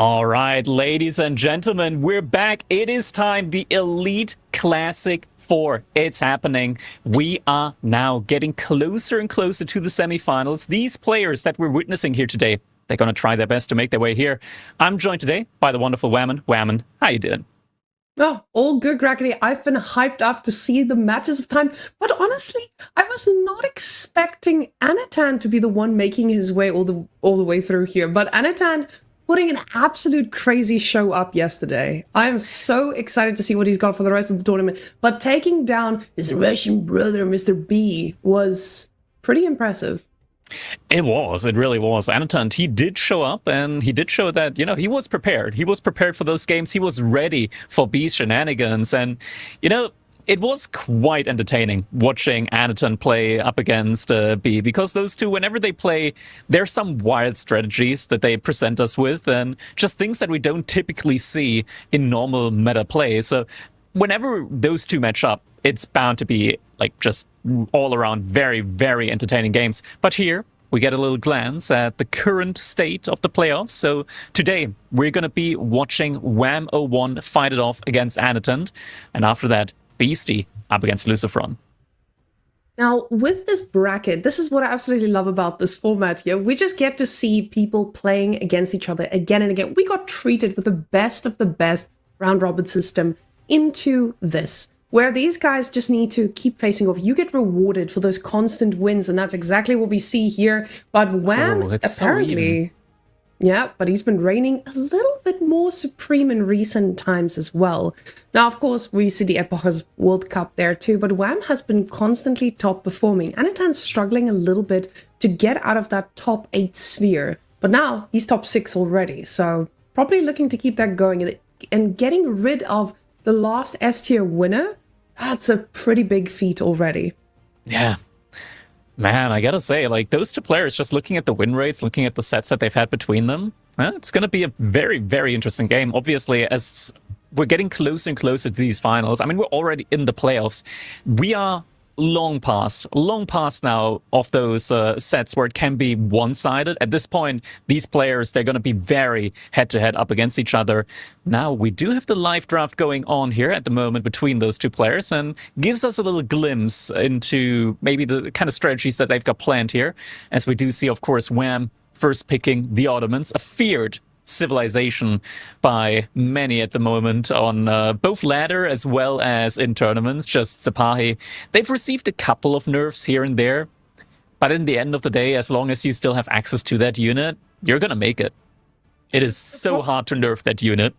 All right, ladies and gentlemen, we're back. It is time. The Elite Classic 4. It's happening. We are now getting closer and closer to the semifinals. These players that we're witnessing here today, they're going to try their best to make their way here. I'm joined today by the wonderful Whammon. Whammon, how you doing? Oh, all good, Grackety. I've been hyped up to see the matches of time, but honestly, I was not expecting Anatan to be the one making his way all the way through here. But Anatan putting an absolute crazy show up yesterday. I am so excited to see what he's got for the rest of the tournament. But taking down his Russian brother, Mr. B, was pretty impressive. It really was. Anatan, he did show up, and he did show that, he was prepared. He was prepared for those games. He was ready for B's shenanigans. And, it was quite entertaining watching Anatan play up against B, because those two, whenever they play, there's some wild strategies that they present us with, and just things that we don't typically see in normal meta play. So whenever those two match up, it's bound to be just all around very, very entertaining games. But here we get a little glance at the current state of the playoffs. So today we're going to be watching Wham01 fight it off against Anatan, and after that, Beastie up against Lucifron. Now, with this bracket, this is what I absolutely love about this format here. We just get to see people playing against each other again and again. We got treated with the best of the best round-robin system into this, where these guys just need to keep facing off. You get rewarded for those constant wins, and that's exactly what we see here. But Wham, apparently... Yeah, but he's been reigning a little bit more supreme in recent times as well. Now, of course, we see the Epochas World Cup there too, but Wham has been constantly top performing. Anatan's struggling a little bit to get out of that top 8 sphere, but now he's top 6 already, so probably looking to keep that going and getting rid of the last S-tier winner. That's a pretty big feat already. Yeah. Man, I gotta say, those two players, just looking at the win rates, looking at the sets that they've had between them, it's gonna be a very, very interesting game. Obviously, as we're getting closer and closer to these finals, I mean, we're already in the playoffs. We are long past now of those sets where it can be one-sided. At this point, these players, they're going to be very head-to-head up against each other. Now, we do have the live draft going on here at the moment between those two players, and gives us a little glimpse into maybe the kind of strategies that they've got planned here, as we do see, of course, Wham first picking the Ottomans, a feared civilization by many at the moment on both ladder as well as in tournaments. Just Sipahi, they've received a couple of nerfs here and there, but in the end of the day, as long as you still have access to that unit, you're gonna make it. It is so hard to nerf that unit.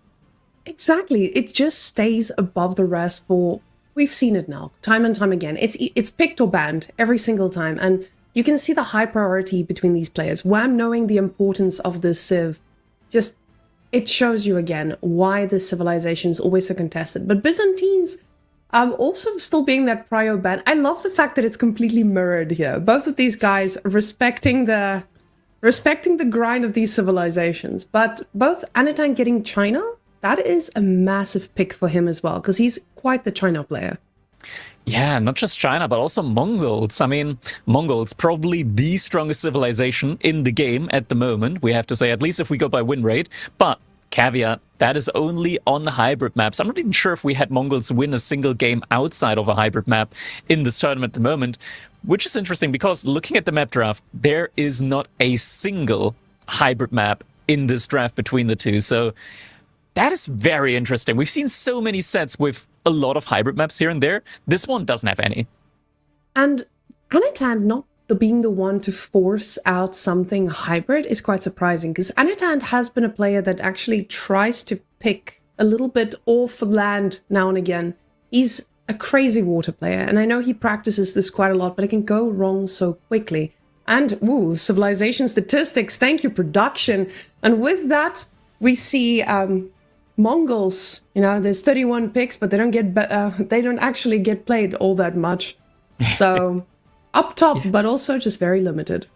Exactly, it just stays above the rest for, we've seen it now, time and time again. It's picked or banned every single time, and you can see the high priority between these players. Wham knowing the importance of this civ, just, it shows you again why this civilization is always so contested. But Byzantines also still being that prio ban. I love the fact that it's completely mirrored here. Both of these guys respecting the grind of these civilizations. But both Anatan getting China, that is a massive pick for him as well, because he's quite the China player. Yeah, not just China, but also Mongols. I mean, Mongols, probably the strongest civilization in the game at the moment, we have to say, at least if we go by win rate. But, caveat, that is only on the hybrid maps. I'm not even sure if we had Mongols win a single game outside of a hybrid map in this tournament at the moment, which is interesting because looking at the map draft, there is not a single hybrid map in this draft between the two. So that is very interesting. We've seen so many sets with a lot of hybrid maps here and there. This one doesn't have any. And Anatan not being the one to force out something hybrid is quite surprising, because Anatan has been a player that actually tries to pick a little bit off land now and again. He's a crazy water player, and I know he practices this quite a lot, but it can go wrong so quickly. And, ooh, civilization statistics, thank you, production. And with that, we see Mongols, there's 31 picks, but they don't actually get played all that much. So up top, but also just very limited.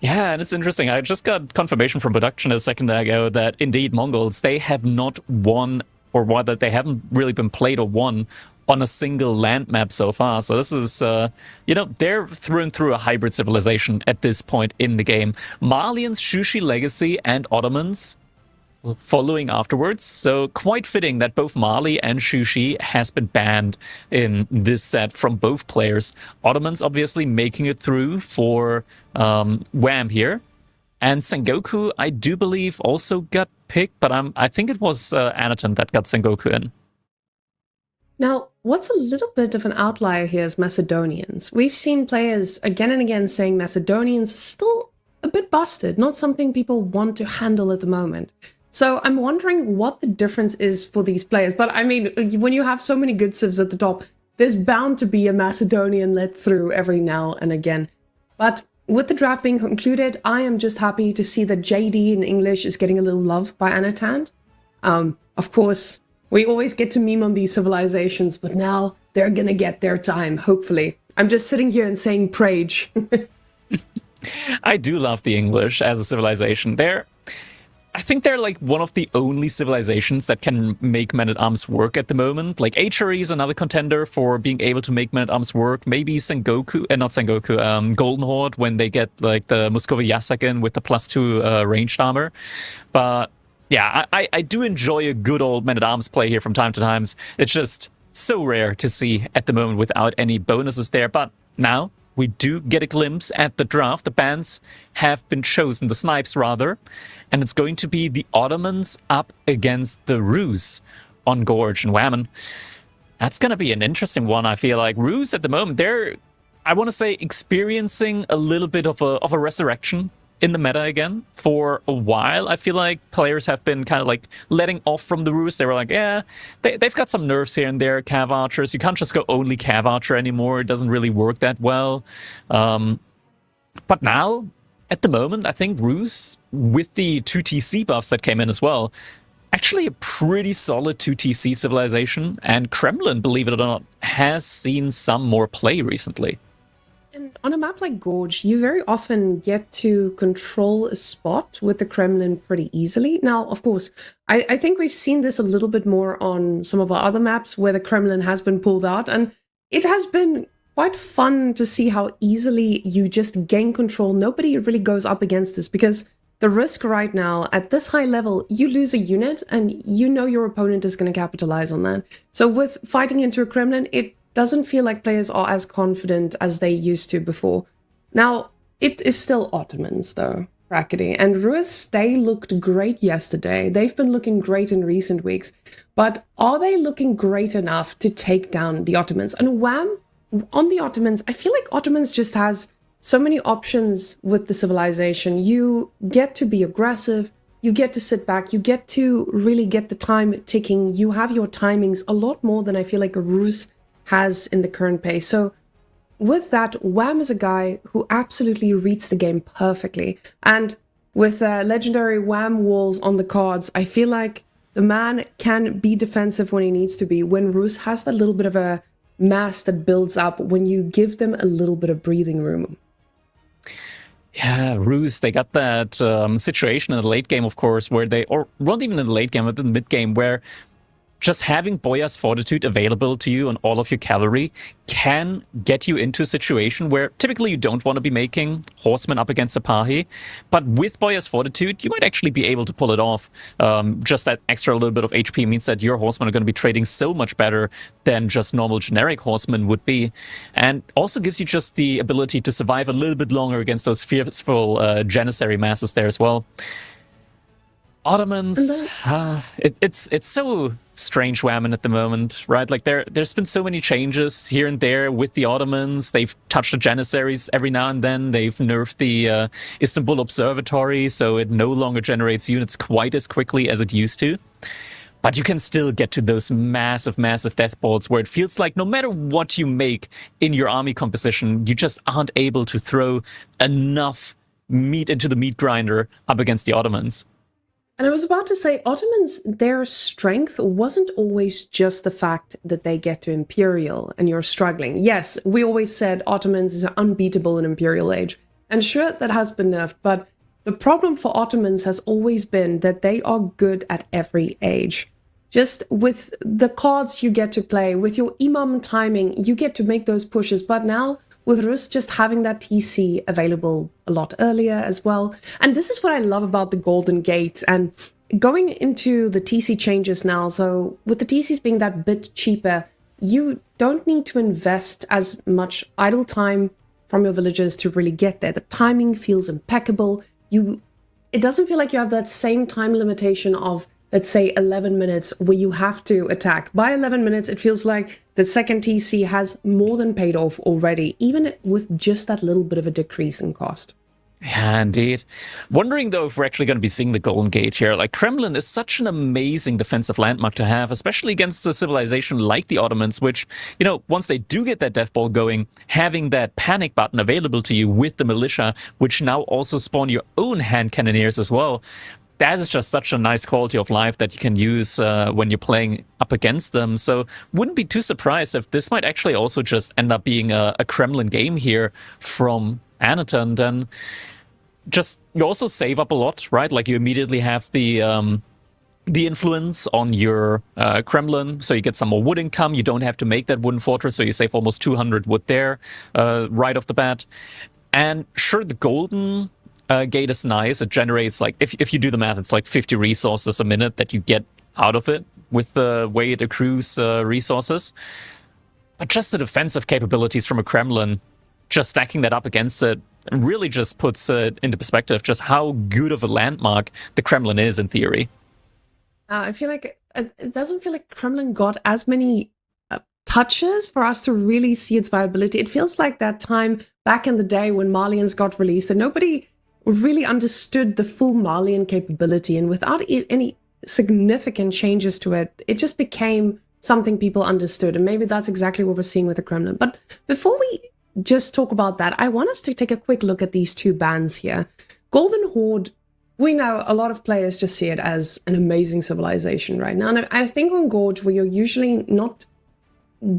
Yeah, and it's interesting. I just got confirmation from production a second ago that indeed Mongols, they have not won, or rather they haven't really been played or won on a single land map so far. So this is, they're through and through a hybrid civilization at this point in the game. Malians, Shushi Legacy, and Ottomans, following afterwards. So quite fitting that both Mali and Shushi has been banned in this set from both players. Ottomans obviously making it through for Wham here. And Sengoku, I do believe, also got picked, but I think it was Anaton that got Sengoku in. Now, what's a little bit of an outlier here is Macedonians. We've seen players again and again saying Macedonians are still a bit busted, not something people want to handle at the moment. So I'm wondering what the difference is for these players. But I mean, when you have so many good civs at the top, there's bound to be a Macedonian let through every now and again. But with the draft being concluded, I am just happy to see that JD in English is getting a little love by Anatant. Of course, we always get to meme on these civilizations, but now they're gonna get their time, hopefully. I'm just sitting here and saying Prage. I do love the English as a civilization. I think they're like one of the only civilizations that can make men-at-arms work at the moment. Like HRE is another contender for being able to make men-at-arms work. Maybe Sengoku, not Sengoku, Golden Horde when they get like the Muscovy Yasak in with the +2 ranged armor. But yeah, I do enjoy a good old men-at-arms play here from time to time. It's just so rare to see at the moment without any bonuses there. But now we do get a glimpse at the draft. The bands have been chosen, the snipes rather, and it's going to be the Ottomans up against the Rus on Gorge and Whammon. That's going to be an interesting one, I feel like. Rus at the moment, they're, I want to say, experiencing a little bit of a resurrection in the meta again. For a while, I feel like players have been kind of like letting off from the Rus. They were like, yeah, they've got some nerfs here and there, Cav Archers. You can't just go only Cav Archer anymore. It doesn't really work that well. But now, at the moment, I think Rus, with the 2TC buffs that came in as well, actually a pretty solid 2TC civilization. And Kremlin, believe it or not, has seen some more play recently. And on a map like Gorge, you very often get to control a spot with the Kremlin pretty easily. Now, of course, I think we've seen this a little bit more on some of our other maps where the Kremlin has been pulled out, and it has been quite fun to see how easily you just gain control. Nobody really goes up against this because the risk right now at this high level, you lose a unit and you know your opponent is going to capitalize on that. So with fighting into a Kremlin, it doesn't feel like players are as confident as they used to before. Now, it is still Ottomans, though, Brackety. And Rus, they looked great yesterday. They've been looking great in recent weeks. But are they looking great enough to take down the Ottomans? And Wham, on the Ottomans, I feel like Ottomans just has so many options with the civilization. You get to be aggressive. You get to sit back. You get to really get the time ticking. You have your timings a lot more than I feel like a Rus has in the current pace. So with that, Wham is a guy who absolutely reads the game perfectly. And with legendary Wham walls on the cards, I feel like the man can be defensive when he needs to be. When Rus has that little bit of a mass that builds up, when you give them a little bit of breathing room. Yeah, Rus, they got that situation in the late game, of course, where they, or not even in the late game, but in the mid game, where just having Boya's Fortitude available to you on all of your cavalry can get you into a situation where typically you don't want to be making horsemen up against Sipahi, but with Boya's Fortitude, you might actually be able to pull it off. Just that extra little bit of HP means that your horsemen are going to be trading so much better than just normal generic horsemen would be, and also gives you just the ability to survive a little bit longer against those fearful Janissary masses there as well. Ottomans, it's so strange Whammon at the moment, right? Like there's been so many changes here and there with the Ottomans. They've touched the Janissaries every now and then. They've nerfed the Istanbul Observatory, so it no longer generates units quite as quickly as it used to. But you can still get to those massive, massive death boards where it feels like no matter what you make in your army composition, you just aren't able to throw enough meat into the meat grinder up against the Ottomans. And I was about to say, Ottomans, their strength wasn't always just the fact that they get to Imperial and you're struggling. Yes, we always said Ottomans is unbeatable in Imperial Age. And sure, that has been nerfed, but the problem for Ottomans has always been that they are good at every age. Just with the cards you get to play, with your Imam timing, you get to make those pushes. But now, with Rus just having that TC available a lot earlier as well. And this is what I love about the Golden Gate. And going into the TC changes now, so with the TCs being that bit cheaper, you don't need to invest as much idle time from your villagers to really get there. The timing feels impeccable. It doesn't feel like you have that same time limitation of, let's say, 11 minutes where you have to attack. By 11 minutes, it feels like the second TC has more than paid off already, even with just that little bit of a decrease in cost. Yeah, indeed. Wondering, though, if we're actually going to be seeing the Golden Gate here. Like, Kremlin is such an amazing defensive landmark to have, especially against a civilization like the Ottomans, which, you know, once they do get that death ball going, having that panic button available to you with the militia, which now also spawn your own hand cannoneers as well, that is just such a nice quality of life that you can use when you're playing up against them. So wouldn't be too surprised if this might actually also just end up being a Kremlin game here from Anatund. And just, you also save up a lot, right? Like, you immediately have the influence on your Kremlin, so you get some more wood income. You don't have to make that wooden fortress, so you save almost 200 wood there right off the bat. And sure, the Golden Gate is nice. It generates, like, if you do the math, it's like 50 resources a minute that you get out of it with the way it accrues resources. But just the defensive capabilities from a Kremlin, just stacking that up against it, really just puts it into perspective just how good of a landmark the Kremlin is in theory. I feel like it doesn't feel like Kremlin got as many touches for us to really see its viability. It feels like that time back in the day when Malians got released and nobody really understood the full Malian capability, and without any significant changes to it, it just became something people understood. And maybe that's exactly what we're seeing with the Kremlin. But before we just talk about that, I want us to take a quick look at these two bans here. Golden Horde, we know a lot of players just see it as an amazing civilization right now. And I think on Gorge, where you're usually not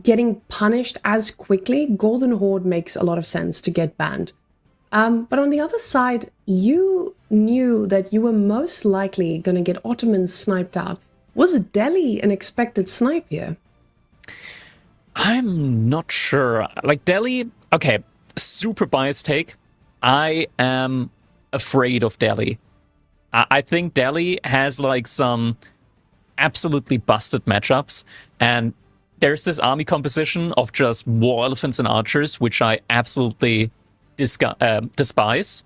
getting punished as quickly, Golden Horde makes a lot of sense to get banned. But on the other side, you knew that you were most likely going to get Ottomans sniped out. Was Delhi an expected snipe here? I'm not sure. Like, Delhi, okay, super biased take. I am afraid of Delhi. I think Delhi has, like, some absolutely busted matchups, and there's this army composition of just war elephants and archers, which I absolutely despise.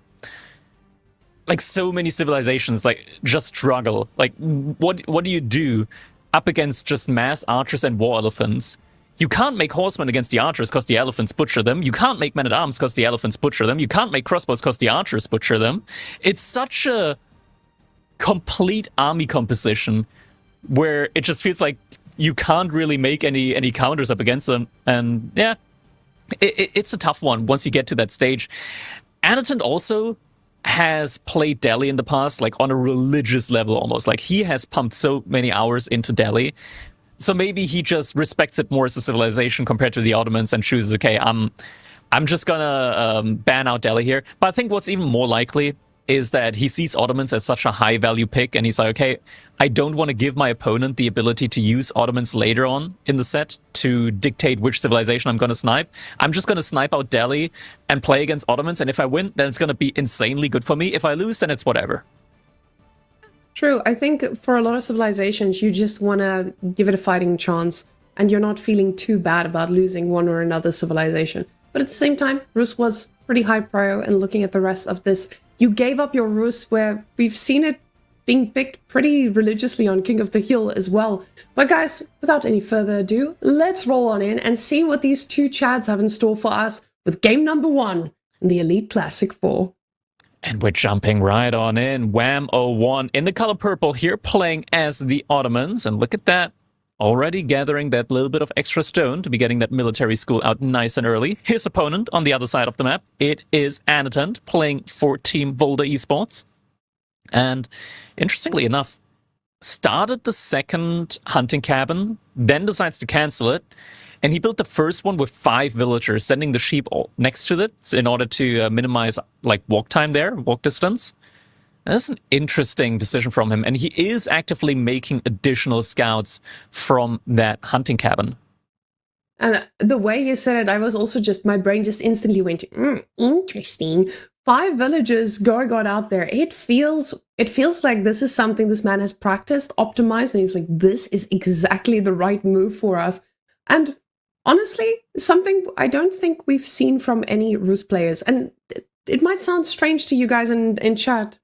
Like, so many civilizations, like, just struggle. Like, what do you do up against just mass archers and war elephants? You can't make horsemen against the archers because the elephants butcher them. You can't make men-at-arms because the elephants butcher them. You can't make crossbows because the archers butcher them. It's such a complete army composition where it just feels like you can't really make any counters up against them. And yeah, it's a tough one once you get to that stage. Anatund also has played Delhi in the past, like, on a religious level almost. Like, he has pumped so many hours into Delhi. So maybe he just respects it more as a civilization compared to the Ottomans and chooses, okay, I'm just gonna ban out Delhi here. But I think what's even more likely is that he sees Ottomans as such a high-value pick, and he's like, okay, I don't want to give my opponent the ability to use Ottomans later on in the set to dictate which civilization I'm going to snipe. I'm just going to snipe out Delhi and play against Ottomans, and if I win, then it's going to be insanely good for me. If I lose, then it's whatever. True. I think for a lot of civilizations, you just want to give it a fighting chance, and you're not feeling too bad about losing one or another civilization. But at the same time, Rus was pretty high prio, and looking at the rest of this, you gave up your Rus, where we've seen it being picked pretty religiously on King of the Hill as well. But guys, without any further ado, let's roll on in and see what these two Chads have in store for us with game number 1 in the Elite Classic 4. And we're jumping right on in. Wham 01 in the color purple here, playing as the Ottomans. And look at that. Already gathering that little bit of extra stone to be getting that military school out nice and early. His opponent on the other side of the map, it is Anatund, playing for Team Volda Esports. And interestingly enough, started the second hunting cabin, then decides to cancel it. And he built the first one with 5 villagers, sending the sheep next to it in order to minimize, like, walk time there, walk distance. That's an interesting decision from him, and he is actively making additional scouts from that hunting cabin. And the way you said it, I was also just, my brain just instantly went, interesting. 5 villages going on out there. It feels like this is something this man has practiced, optimized, and he's like, this is exactly the right move for us. And honestly, something I don't think we've seen from any Rus players. And it might sound strange to you guys in chat.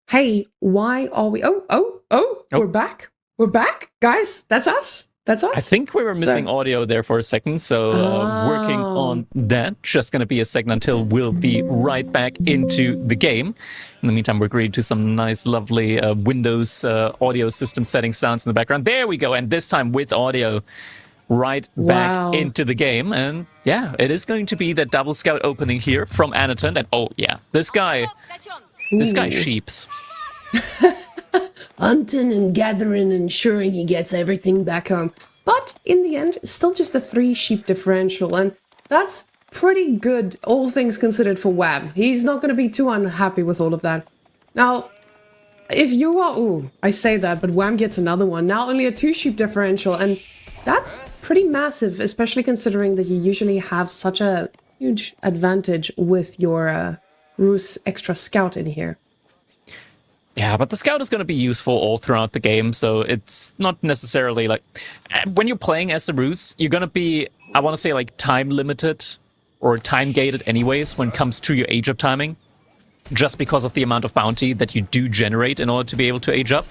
Hey, why are we... Oh, we're back. We're back, guys. That's us. That's us. I think we were missing audio there for a second, so working on that. Just going to be a second until we'll be right back into the game. In the meantime, we're agreed to some nice, lovely Windows audio system setting sounds in the background. There we go, and this time with audio. Right back into the game, and yeah, it is going to be the double scout opening here from Anaton. And oh yeah, this guy sheeps. Hunting and gathering, ensuring he gets everything back home. But in the end, still just a 3 sheep differential, and that's pretty good, all things considered, for Wab. He's not going to be too unhappy with all of that. Now, if you are... Ooh, I say that, but Wham gets another one. Now only a 2 sheep differential, and that's pretty massive, especially considering that you usually have such a huge advantage with your Rus extra scout in here. Yeah, but the scout is going to be useful all throughout the game, so it's not necessarily like... When you're playing as the Rus, you're going to be, I want to say, like, time-limited or time-gated anyways when it comes to your age-up timing, just because of the amount of bounty that you do generate in order to be able to age up.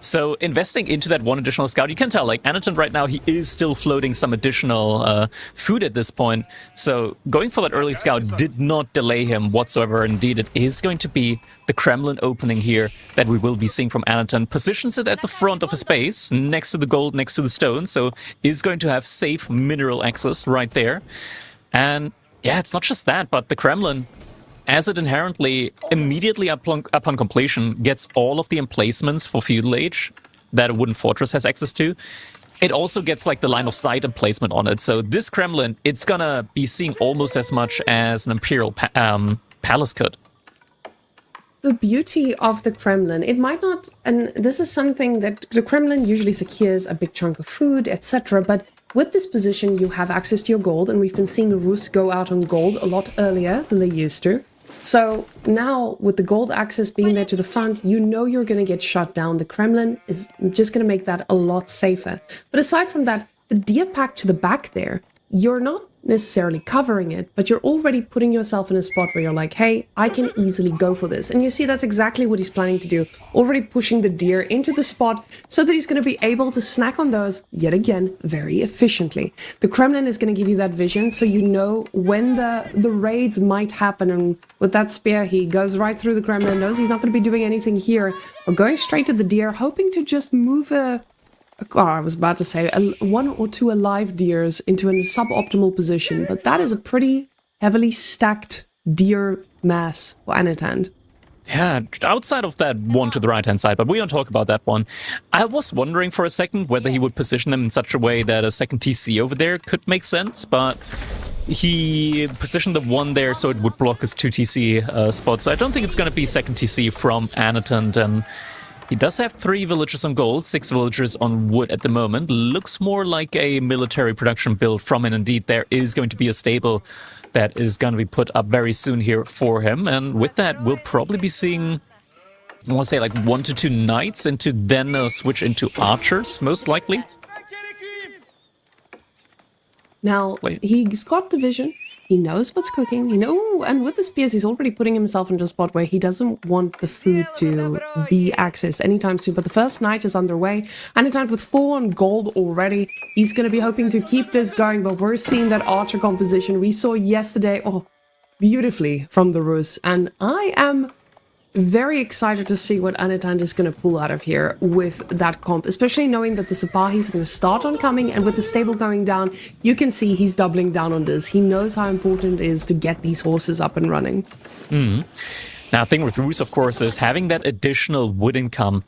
So investing into that one additional scout, you can tell, like, Anaton right now, he is still floating some additional food at this point. So going for that early scout did not delay him whatsoever. Indeed, it is going to be the Kremlin opening here that we will be seeing from Anaton. Positions it at the front of his base, next to the gold, next to the stone. So is going to have safe mineral access right there. And yeah, it's not just that, but the Kremlin, as it inherently, immediately upon completion, gets all of the emplacements for Feudal Age that a Wooden Fortress has access to. It also gets like the line of sight emplacement on it. So this Kremlin, it's gonna be seeing almost as much as an Imperial palace could. The beauty of the Kremlin, it might not, and this is something that the Kremlin usually secures a big chunk of food, etc., but with this position, you have access to your gold, and we've been seeing the Rus go out on gold a lot earlier than they used to. So now, with the gold access being there to the front, you know you're going to get shot down. The Kremlin is just going to make that a lot safer. But aside from that, the deer pack to the back there, you're not necessarily covering it, but you're already putting yourself in a spot where you're like, hey, I can easily go for this. And you see that's exactly what he's planning to do, already pushing the deer into the spot so that he's going to be able to snack on those, yet again, very efficiently. The Kremlin is going to give you that vision, so you know when the raids might happen, and with that spear, he goes right through the Kremlin, knows he's not going to be doing anything here, or going straight to the deer, hoping to just move I was about to say 1 or 2 alive deers into a suboptimal position, but that is a pretty heavily stacked deer mass for Anaton. Yeah, outside of that one to the right-hand side, but we don't talk about that one. I was wondering for a second whether he would position them in such a way that a second TC over there could make sense, but he positioned the one there so it would block his 2 TC spots. So I don't think it's going to be second TC from Anaton, and he does have 3 villagers on gold, 6 villagers on wood at the moment. Looks more like a military production build from him. Indeed, there is going to be a stable that is going to be put up very soon here for him. And with that, we'll probably be seeing, I want to say, like 1 to 2 knights into then switch into archers, most likely. Now, he's got the vision. He knows what's cooking, and with the spears, he's already putting himself into a spot where he doesn't want the food to be accessed anytime soon. But the first night is underway, and Anaton with 4 on gold already. He's going to be hoping to keep this going, but we're seeing that archer composition we saw yesterday, beautifully from the Rus. And I am very excited to see what Anaton is going to pull out of here with that comp, especially knowing that the Sipahis are going to start on coming, and with the stable going down, you can see he's doubling down on this. He knows how important it is to get these horses up and running. Now, the thing with Rus, of course, is having that additional wood income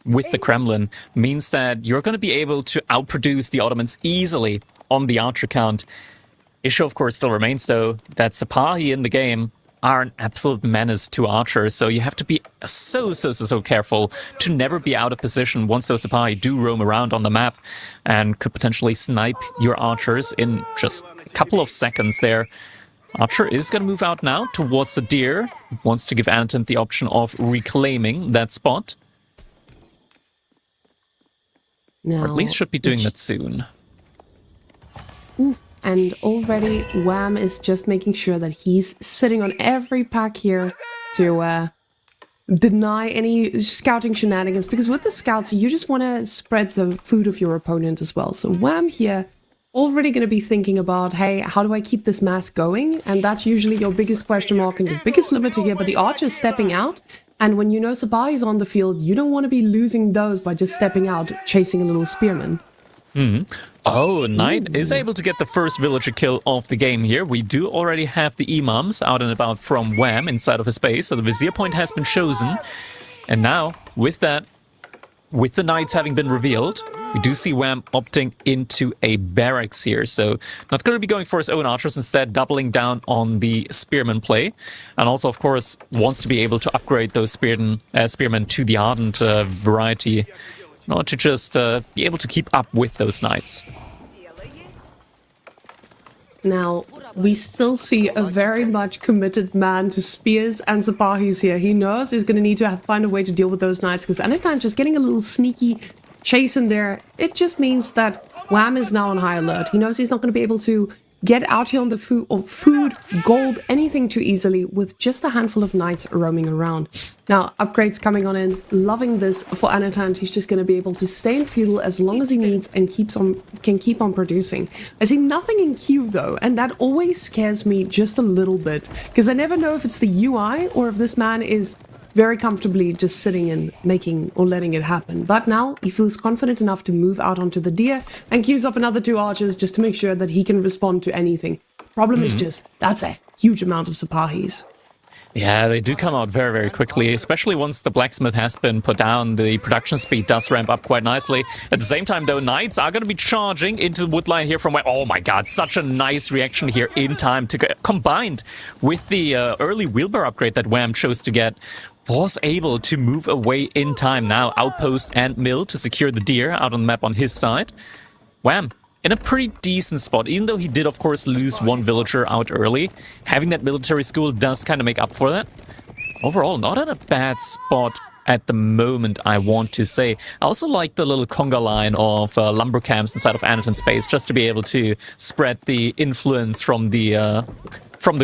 with the Kremlin means that you're going to be able to outproduce the Ottomans easily on the archer count. Issue, of course, still remains, though, that Sipahi in the game are an absolute menace to archers, so you have to be so careful to never be out of position once those Sipahi do roam around on the map and could potentially snipe your archers in just a couple of seconds there. Archer is going to move out now towards the deer. Wants to give Anatant the option of reclaiming that spot. Now, Or at least should be doing that soon. Ooh, and already Wham is just making sure that he's sitting on every pack here to deny any scouting shenanigans, because with the scouts you just want to spread the food of your opponent as well. So Wham here already going to be thinking about, hey, how do I keep this mass going? And that's usually your biggest question mark and your biggest limiter here. But the Archer is stepping out, and when you know Sabai is on the field, you don't want to be losing those by just stepping out chasing a little spearman. Oh, Knight is able to get the first villager kill of the game here. We do already have the imams out and about from Wham inside of his base, so the vizier point has been chosen. And now, with that, with the knights having been revealed, we do see Wham opting into a barracks here. So not going to be going for his own archers, instead doubling down on the spearman play. And also, of course, wants to be able to upgrade those spearmen to the ardent variety, in order to just be able to keep up with those knights. Now, we still see a very much committed man to spears and Zapahis here. He knows he's going to need to find a way to deal with those knights, because anytime just getting a little sneaky chase in there, it just means that Wham is now on high alert. He knows he's not going to be able to get out here on the food, gold, anything too easily with just a handful of knights roaming around. Now, upgrades coming on in, loving this for Anatant. He's just going to be able to stay in feudal as long as he needs and can keep on producing. I see nothing in queue though, and that always scares me just a little bit, because I never know if it's the UI or if this man is very comfortably just sitting and making or letting it happen. But now he feels confident enough to move out onto the deer and queues up another 2 archers just to make sure that he can respond to anything. The problem is just, that's a huge amount of Sapahis. Yeah, they do come out very, very quickly, especially once the blacksmith has been put down. The production speed does ramp up quite nicely. At the same time, though, knights are going to be charging into the wood line here from where... Oh my god, such a nice reaction here in time to combined with the early wheelbarrow upgrade that Wham chose to get. Was able to move away in time now. Outpost and mill to secure the deer out on the map on his side. Wham! In a pretty decent spot, even though he did, of course, lose 1 villager out early. Having that military school does kind of make up for that. Overall, not in a bad spot at the moment, I want to say. I also like the little conga line of lumber camps inside of Anaton space, just to be able to spread the influence from the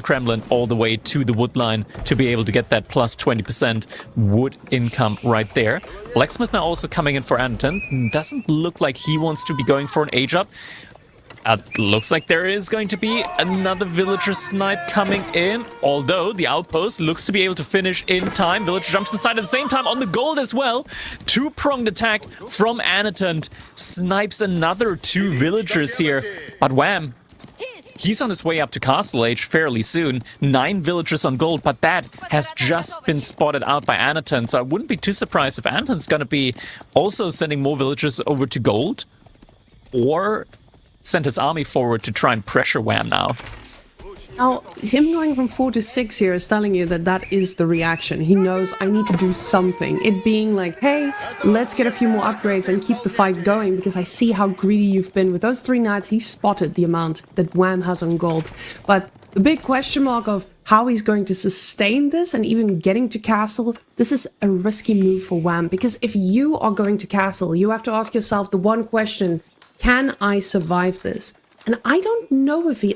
Kremlin all the way to the wood line to be able to get that plus 20% wood income right there. Blacksmith now also coming in for Anaton. Doesn't look like he wants to be going for an age up. Looks like there is going to be another villager snipe coming in, although the outpost looks to be able to finish in time. Villager jumps inside at the same time on the gold as well. 2-pronged attack from Anatant. Snipes another 2 villagers here. But Wham! He's on his way up to Castle Age fairly soon. 9 villagers on gold, but that has just been spotted out by Anatant. So I wouldn't be too surprised if Anatant's going to be also sending more villagers over to gold, or send his army forward to try and pressure Wham now. Now, him going from 4 to 6 here is telling you that that is the reaction. He knows, I need to do something. It being like, hey, let's get a few more upgrades and keep the fight going, because I see how greedy you've been. With those 3 knights, he spotted the amount that Wham has on gold. But the big question mark of how he's going to sustain this and even getting to castle, this is a risky move for Wham, because if you are going to castle, you have to ask yourself the one question: can I survive this? And I don't know if he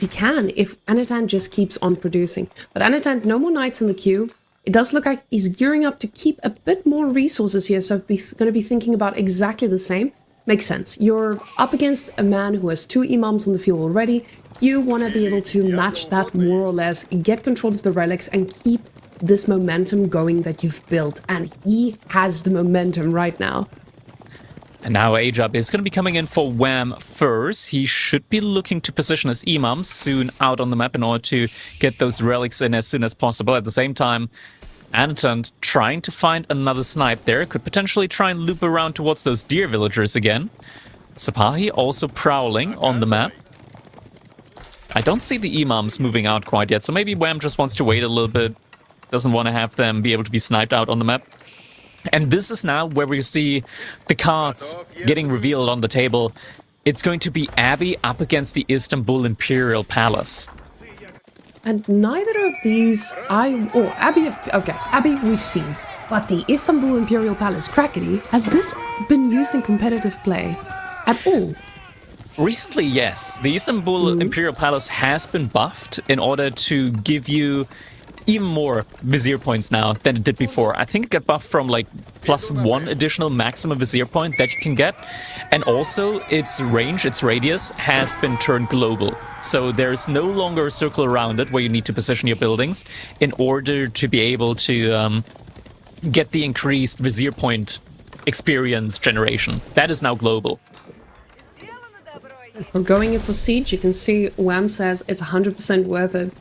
can, if Anatant just keeps on producing. But Anatant, no more knights in the queue. It does look like he's gearing up to keep a bit more resources here, so he's going to be thinking about exactly the same. Makes sense. You're up against a man who has 2 imams on the field already. You want to be able to match that more or less, get control of the relics, and keep this momentum going that you've built. And he has the momentum right now. And now Ajab is going to be coming in for Wham first. He should be looking to position his imams soon out on the map in order to get those relics in as soon as possible. At the same time, Anatant trying to find another snipe there. Could potentially try and loop around towards those deer villagers again. Sapahi also prowling on the map. I don't see the imams moving out quite yet, so maybe Wham just wants to wait a little bit. Doesn't want to have them be able to be sniped out on the map. And this is now where we see the cards getting revealed on the table. It's going to be Abbey up against the Istanbul Imperial Palace. And neither of these, Abbey we've seen. But the Istanbul Imperial Palace, Crackety, has this been used in competitive play at all? Recently, yes. The Istanbul Imperial Palace has been buffed in order to give you even more Vizier points now than it did before. I think it got buffed from like +1 additional maximum Vizier point that you can get. And also its range, its radius, has been turned global. So there's no longer a circle around it where you need to position your buildings in order to be able to get the increased Vizier point experience generation. That is now global. For going in for Siege, you can see Wham says it's 100% worth it.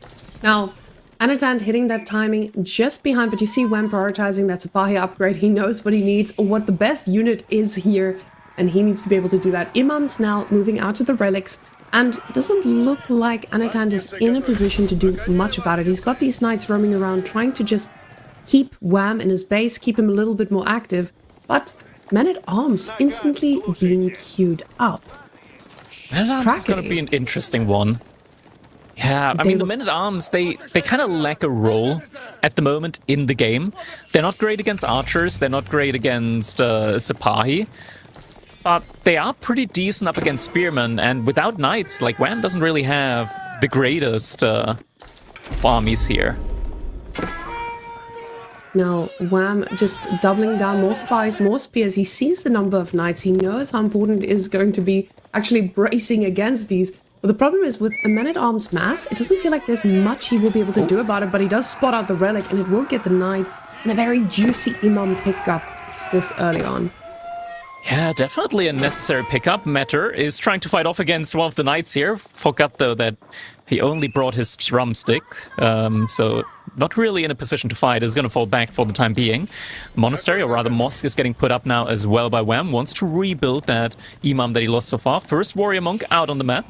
Now, Anatan hitting that timing just behind, but you see Wham prioritizing that Sipahi upgrade. He knows what he needs, what the best unit is here, and he needs to be able to do that. Imam's now moving out to the relics, and it doesn't look like Anatan is in a position to do much about it. He's got these knights roaming around, trying to just keep Wham in his base, keep him a little bit more active, but Men-at-Arms instantly being queued up. Men-at-Arms is going to be an interesting one. Yeah, I mean, the Men-at-Arms, they kind of lack a role at the moment in the game. They're not great against archers, they're not great against Sipahi, but they are pretty decent up against spearmen, and without knights, like, Wham doesn't really have the greatest armies here. Now, Wham just doubling down, more spies, more spears. He sees the number of knights. He knows how important it is going to be actually bracing against these. But the problem is with a Men-at-Arms mass, it doesn't feel like there's much he will be able to do about it, but he does spot out the relic, and it will get the knight, and a very juicy Imam pickup this early on. Yeah, definitely a necessary pickup. Matter is trying to fight off against one of the knights here. Forgot, though, that he only brought his drumstick, so not really in a position to fight. Is going to fall back for the time being. Monastery, or rather mosque, is getting put up now as well by Wham. Wants to rebuild that Imam that he lost so far. First warrior monk out on the map.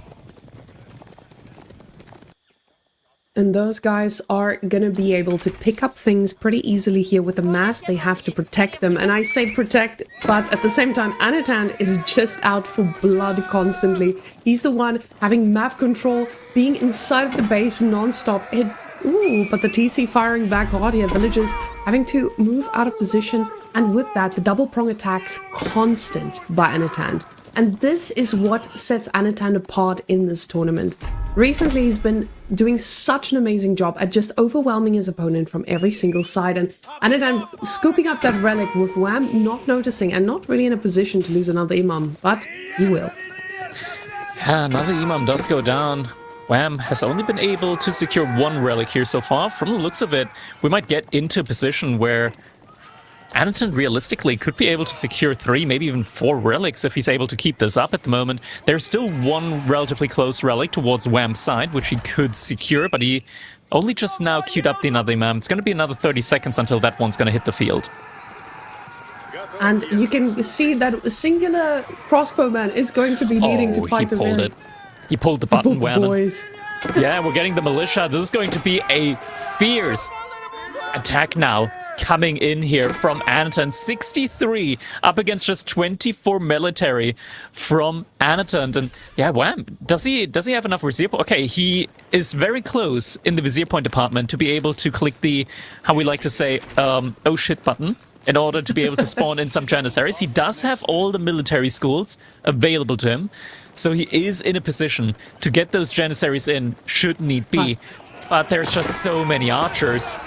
And those guys are going to be able to pick up things pretty easily here with the mass. They have to protect them. And I say protect, but at the same time, Anatan is just out for blood constantly. He's the one having map control, being inside of the base non-stop. But the TC firing back hard here. Villagers having to move out of position. And with that, the double prong attacks constant by Anatan. And this is what sets Anatan apart in this tournament. Recently, he's been doing such an amazing job at just overwhelming his opponent from every single side. And Anatan scooping up that relic with Wham not noticing and not really in a position to lose another Imam. But he will. Yeah, another Imam does go down. Wham has only been able to secure one relic here so far. From the looks of it, we might get into a position where Anatan realistically could be able to secure 3, maybe even 4 relics if he's able to keep this up at the moment. There's still one relatively close relic towards Wham's side, which he could secure, but he only just now queued up the another Imam. It's going to be another 30 seconds until that one's going to hit the field. And you can see that a singular crossbowman is going to be needing to fight he pulled it. He pulled the button, Wham. Boys. Yeah, we're getting the militia. This is going to be a fierce attack now. Coming in here from Anatan, 63 up against just 24 military from Anatan. And yeah, Wham, does he have enough Vizier point? Okay, he is very close in the Vizier point department to be able to click the, how we like to say, oh shit button in order to be able to spawn in some Janissaries. He does have all the military schools available to him, so he is in a position to get those Janissaries in should need be. But there's just so many archers.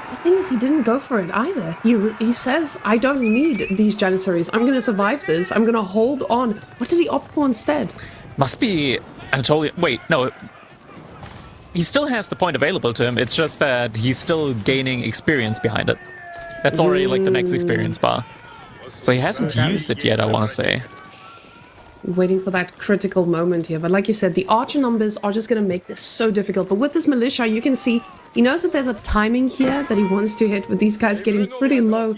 The thing is, he didn't go for it either. He says, I don't need these Janissaries. I'm going to survive this. I'm going to hold on. What did he opt for instead? Must be Anatolia. Wait, no. He still has the point available to him. It's just that he's still gaining experience behind it. That's already like the next experience bar. So he hasn't used it yet, I want to say. Waiting for that critical moment here. But like you said, the archer numbers are just going to make this so difficult. But with this militia, you can see he knows that there's a timing here that he wants to hit with these guys getting pretty low,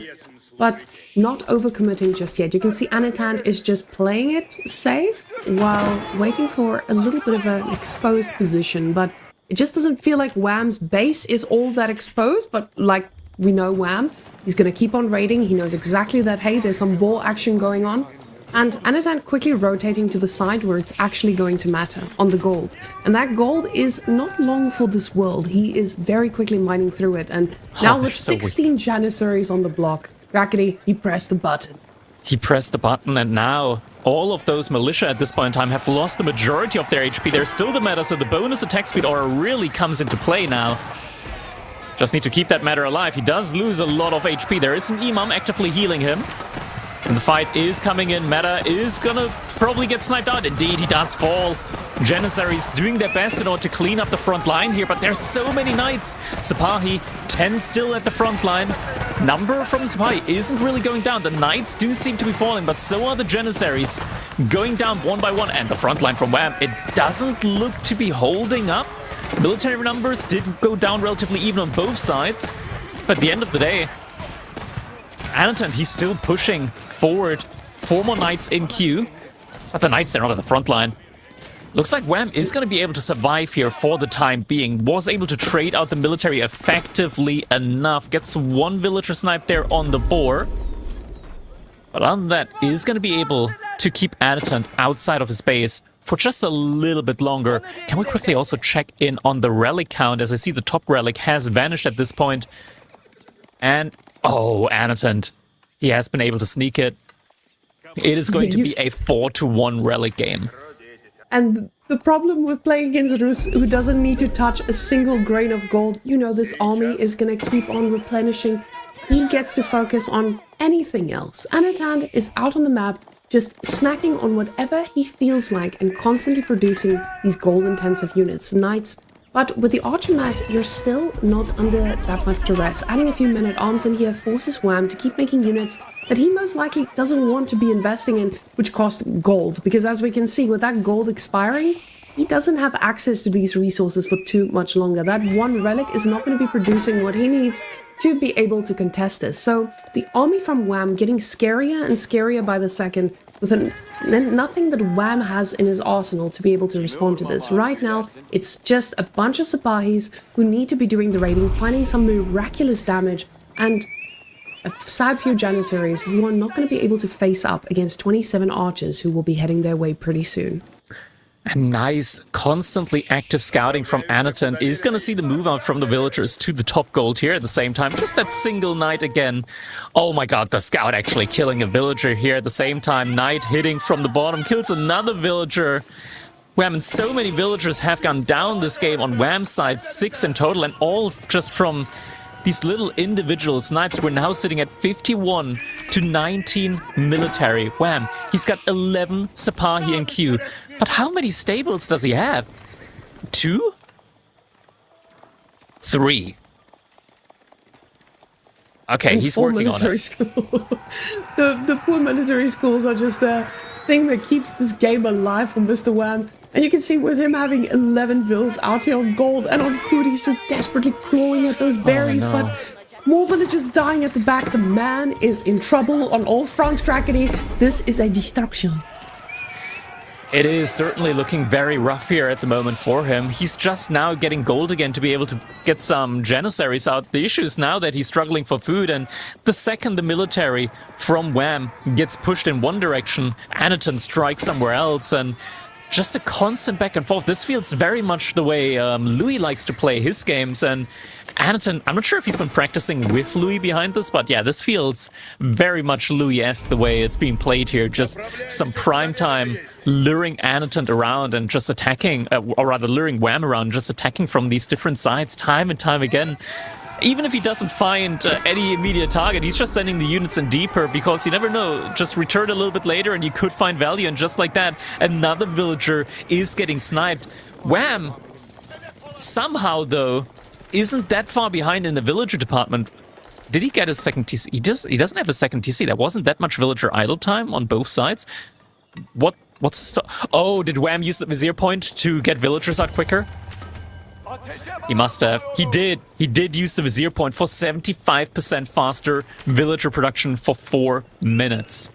but not overcommitting just yet. You can see Anatan is just playing it safe while waiting for a little bit of an exposed position. But it just doesn't feel like Wham's base is all that exposed. But like we know Wham, he's going to keep on raiding. He knows exactly that, hey, there's some war action going on. and Anatan quickly rotating to the side where it's actually going to matter, on the gold. And that gold is not long for this world. He is very quickly mining through it, and now with 16 Janissaries on the block, Rackety, he pressed the button. He pressed the button, and now all of those militia at this point in time have lost the majority of their HP. They're still the meta, so the bonus attack speed aura really comes into play now. Just need to keep that matter alive. He does lose a lot of HP. There is an Imam actively healing him. And the fight is coming in. Meta is gonna probably get sniped out. Indeed, he does fall. Janissaries doing their best in order to clean up the front line here, but there's so many knights. Sipahi, 10 still at the front line. Number from Sipahi isn't really going down. The knights do seem to be falling, but so are the Janissaries going down one by one. And the front line from Wham, it doesn't look to be holding up. Military numbers did go down relatively even on both sides, but at the end of the day, Anatan, he's still pushing forward. 4 more knights in queue, but the knights are not at the front line. Looks like Wham is going to be able to survive here for the time being. Was able to trade out the military effectively enough. Gets 1 villager snipe there on the boar. But other than that, is going to be able to keep Anatan outside of his base for just a little bit longer. Can we quickly also check in on the relic count, as I see the top relic has vanished at this point. And, oh, Anatan, he has been able to sneak it. It is going to be a 4-1 relic game. And the problem with playing against Rus, who doesn't need to touch a single grain of gold, you know this army is going to keep on replenishing. He gets to focus on anything else. Anatan is out on the map, just snacking on whatever he feels like and constantly producing these gold-intensive units, knights. But with the archer mass, you're still not under that much duress. Adding a few men-at-arms in here forces Wham to keep making units that he most likely doesn't want to be investing in, which cost gold. Because as we can see, with that gold expiring, he doesn't have access to these resources for too much longer. That 1 relic is not going to be producing what he needs to be able to contest this. So the army from Wham getting scarier and scarier by the second, with nothing that Wham has in his arsenal to be able to respond to this. Right now, it's just a bunch of Sipahis who need to be doing the raiding, finding some miraculous damage, and a sad few Janissaries who are not going to be able to face up against 27 archers who will be heading their way pretty soon. A nice, constantly active scouting from Anatan is going to see the move out from the villagers to the top gold here at the same time. Just that single knight again. Oh my god, the scout actually killing a villager here at the same time. Knight hitting from the bottom, kills another villager. Wham, and so many villagers have gone down this game on Wham's side, 6 in total, and all just from these little individual snipes. We're now sitting at 51 to 19 military. Wham, he's got 11 Sipahi in queue. But how many stables does he have? 2? 3. Okay, he's working on it. The poor military schools are just a thing that keeps this game alive for Mr. Wham. And you can see with him having 11 vills out here on gold and on food, he's just desperately clawing at those berries. Oh, no. But more villagers dying at the back. The man is in trouble on all fronts, Crackety. This is a destruction. It is certainly looking very rough here at the moment for him. He's just now getting gold again to be able to get some Janissaries out. The issue is now that he's struggling for food, and the second the military from Wham gets pushed in one direction, Anatan strikes somewhere else, and just a constant back and forth. This feels very much the way Louis likes to play his games, and Anatan, I'm not sure if he's been practicing with Louis behind this, but yeah, this feels very much Louis-esque the way it's being played here. Just some prime time luring Anatan around and just attacking, or rather luring Wham around, just attacking from these different sides time and time again. Even if he doesn't find any immediate target, he's just sending the units in deeper, because you never know, just return a little bit later and you could find value, and just like that, another villager is getting sniped. Wham, somehow though, isn't that far behind in the villager department. Did he get a second TC? He doesn't have a second TC. There wasn't that much villager idle time on both sides. What's oh, did Wham use the vizier point to get villagers out quicker? He must have. He did. He did use the vizier point for 75% faster villager production for 4 minutes.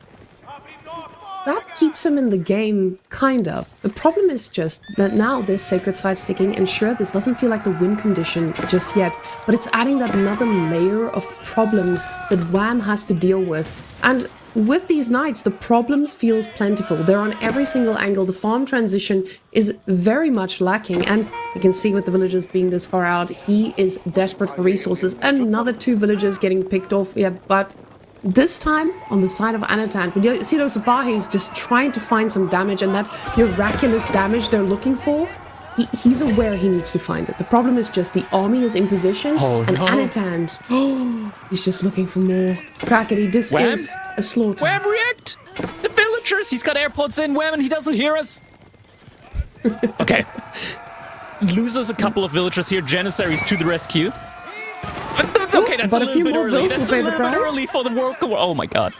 That keeps him in the game, kind of. The problem is just that now there's sacred side sticking, and sure, this doesn't feel like the win condition just yet, but it's adding that another layer of problems that Wham has to deal with. And with these knights, the problems feels plentiful. They're on every single angle. The farm transition is very much lacking. And you can see with the villagers being this far out, he is desperate for resources. Another 2 villagers getting picked off. Yeah, but this time on the side of Anatant, when you see those Sabahis just trying to find some damage, and that miraculous damage they're looking for, he's aware he needs to find it. The problem is just the army is in position, and Anatant, he's just looking for more. Crackety, this is a slaughter. Wham, react! The villagers! He's got AirPods in, Wham, and he doesn't hear us. Okay. Loses a couple of villagers here. Janissaries to the rescue. Okay, that's but a little bit early. That's a pay little bit early for the world. Oh my god.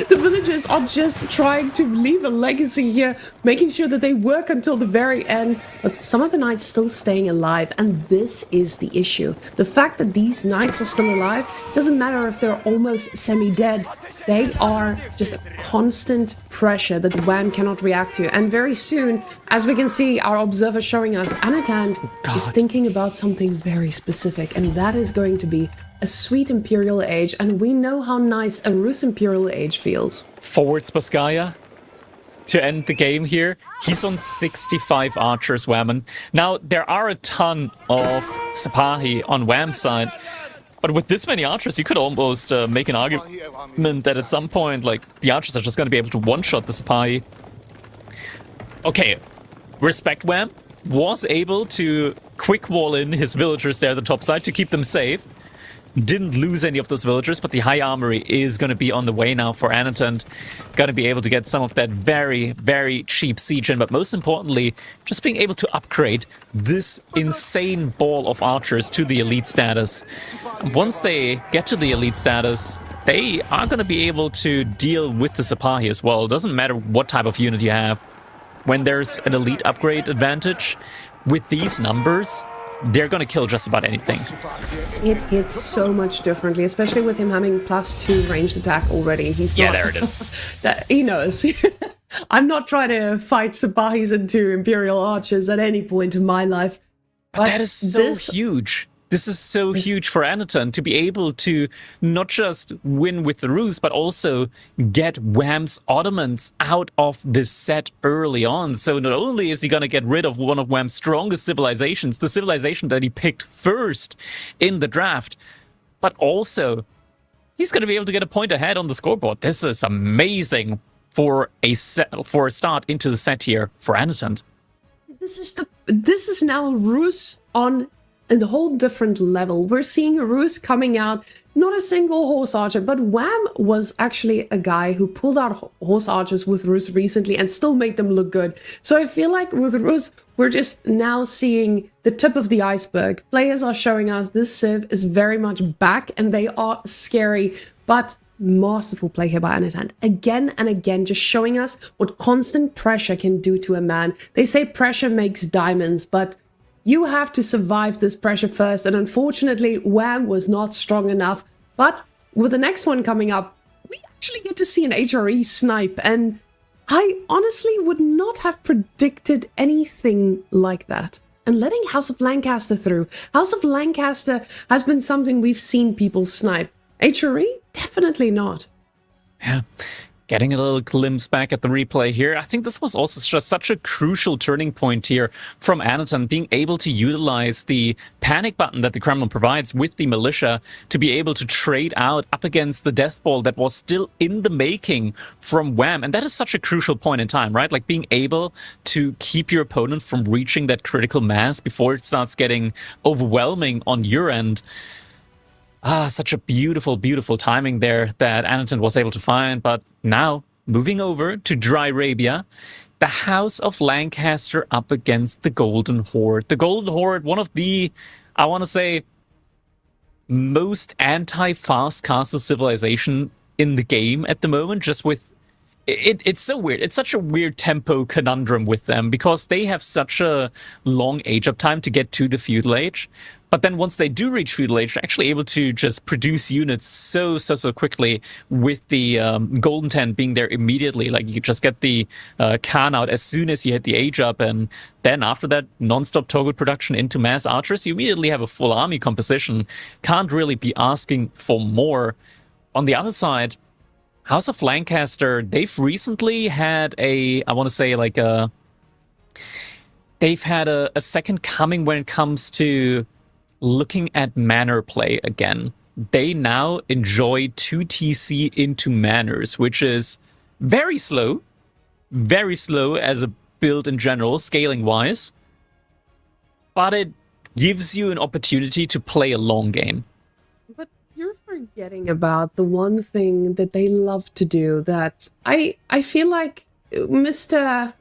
The villagers are just trying to leave a legacy here, making sure that they work until the very end, but some of the knights still staying alive, and this is the issue. The fact that these knights are still alive doesn't matter if they're almost semi-dead. They are just a constant pressure that Wham cannot react to, and very soon, as we can see, our observer showing us, Anatant is thinking about something very specific, and that is going to be a sweet Imperial Age, and we know how nice a Rus Imperial Age feels. Forwards Baskaya to end the game here. He's on 65 archers, Whammin. Now, there are a ton of Sipahi on Wham's side, but with this many archers, you could almost make an argument that at some point, like, the archers are just going to be able to one-shot the Sipahi. Okay, respect Wham. Was able to quick wall in his villagers there at the top side to keep them safe. Didn't lose any of those villagers, but the high armory is going to be on the way now for Anatant. Going to be able to get some of that very, very cheap siege in, but most importantly, just being able to upgrade this insane ball of archers to the elite status. Once they get to the elite status, they are going to be able to deal with the Sipahi as well. It doesn't matter what type of unit you have. When there's an elite upgrade advantage, with these numbers, they're going to kill just about anything. It hits so much differently, especially with him having +2 ranged attack already. He's yeah, not, there it is. He knows. I'm not trying to fight Sabahis into Imperial Archers at any point in my life. But that is so huge. This is so huge for Anatant to be able to not just win with the Rus, but also get Wham's Ottomans out of this set early on. So not only is he going to get rid of one of Wham's strongest civilizations, the civilization that he picked first in the draft, but also he's going to be able to get a point ahead on the scoreboard. This is amazing for a start into the set here for Anatant. This is now Rus on a whole different level. We're seeing Rus coming out, not a single horse archer, but Wham was actually a guy who pulled out horse archers with Rus recently and still made them look good. So I feel like with Rus, we're just now seeing the tip of the iceberg. Players are showing us this civ is very much back, and they are scary, but masterful play here by Anatant. Again and again, just showing us what constant pressure can do to a man. They say pressure makes diamonds, but you have to survive this pressure first, and unfortunately, Wham was not strong enough. But with the next one coming up, we actually get to see an HRE snipe, and I honestly would not have predicted anything like that. And letting House of Lancaster through. House of Lancaster has been something we've seen people snipe. HRE? Definitely not. Yeah. Getting a little glimpse back at the replay here. I think this was also just such a crucial turning point here from Anatant, being able to utilize the panic button that the Kremlin provides with the militia to be able to trade out up against the death ball that was still in the making from Wham. And that is such a crucial point in time, right? Like being able to keep your opponent from reaching that critical mass before it starts getting overwhelming on your end. Such a beautiful, beautiful timing there that Anatant was able to find. But now, moving over to Dry Arabia, the House of Lancaster up against the Golden Horde. The Golden Horde, one of the, I want to say, most anti-fast castle civilization in the game at the moment, just with it's so weird. It's such a weird tempo conundrum with them because they have such a long age up time to get to the feudal age. But then once they do reach feudal age, they're actually able to just produce units so quickly with the Golden Ten being there immediately. Like you just get the Khan out as soon as you hit the age up. And then after that, non-stop toggle production into mass archers, you immediately have a full army composition. Can't really be asking for more. On the other side, House of Lancaster, they've recently had a, I want to say like they've had a second coming when it comes to looking at manor play again. They now enjoy 2TC into manors, which is very slow as a build in general, scaling wise, but it gives you an opportunity to play a long game. But you're forgetting about the one thing that they love to do that I feel like Mr.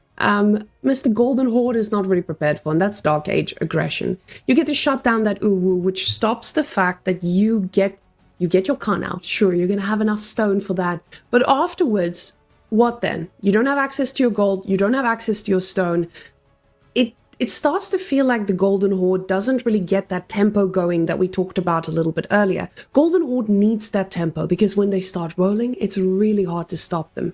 Golden Horde is not really prepared for, and that's Dark Age aggression. You get to shut down that uwu, which stops the fact that you get your Khan out. Sure, you're gonna have enough stone for that, but afterwards, what then? You don't have access to your gold, you don't have access to your stone. It starts to feel like the Golden Horde doesn't really get that tempo going that we talked about a little bit earlier. Golden Horde needs that tempo because when they start rolling, it's really hard to stop them.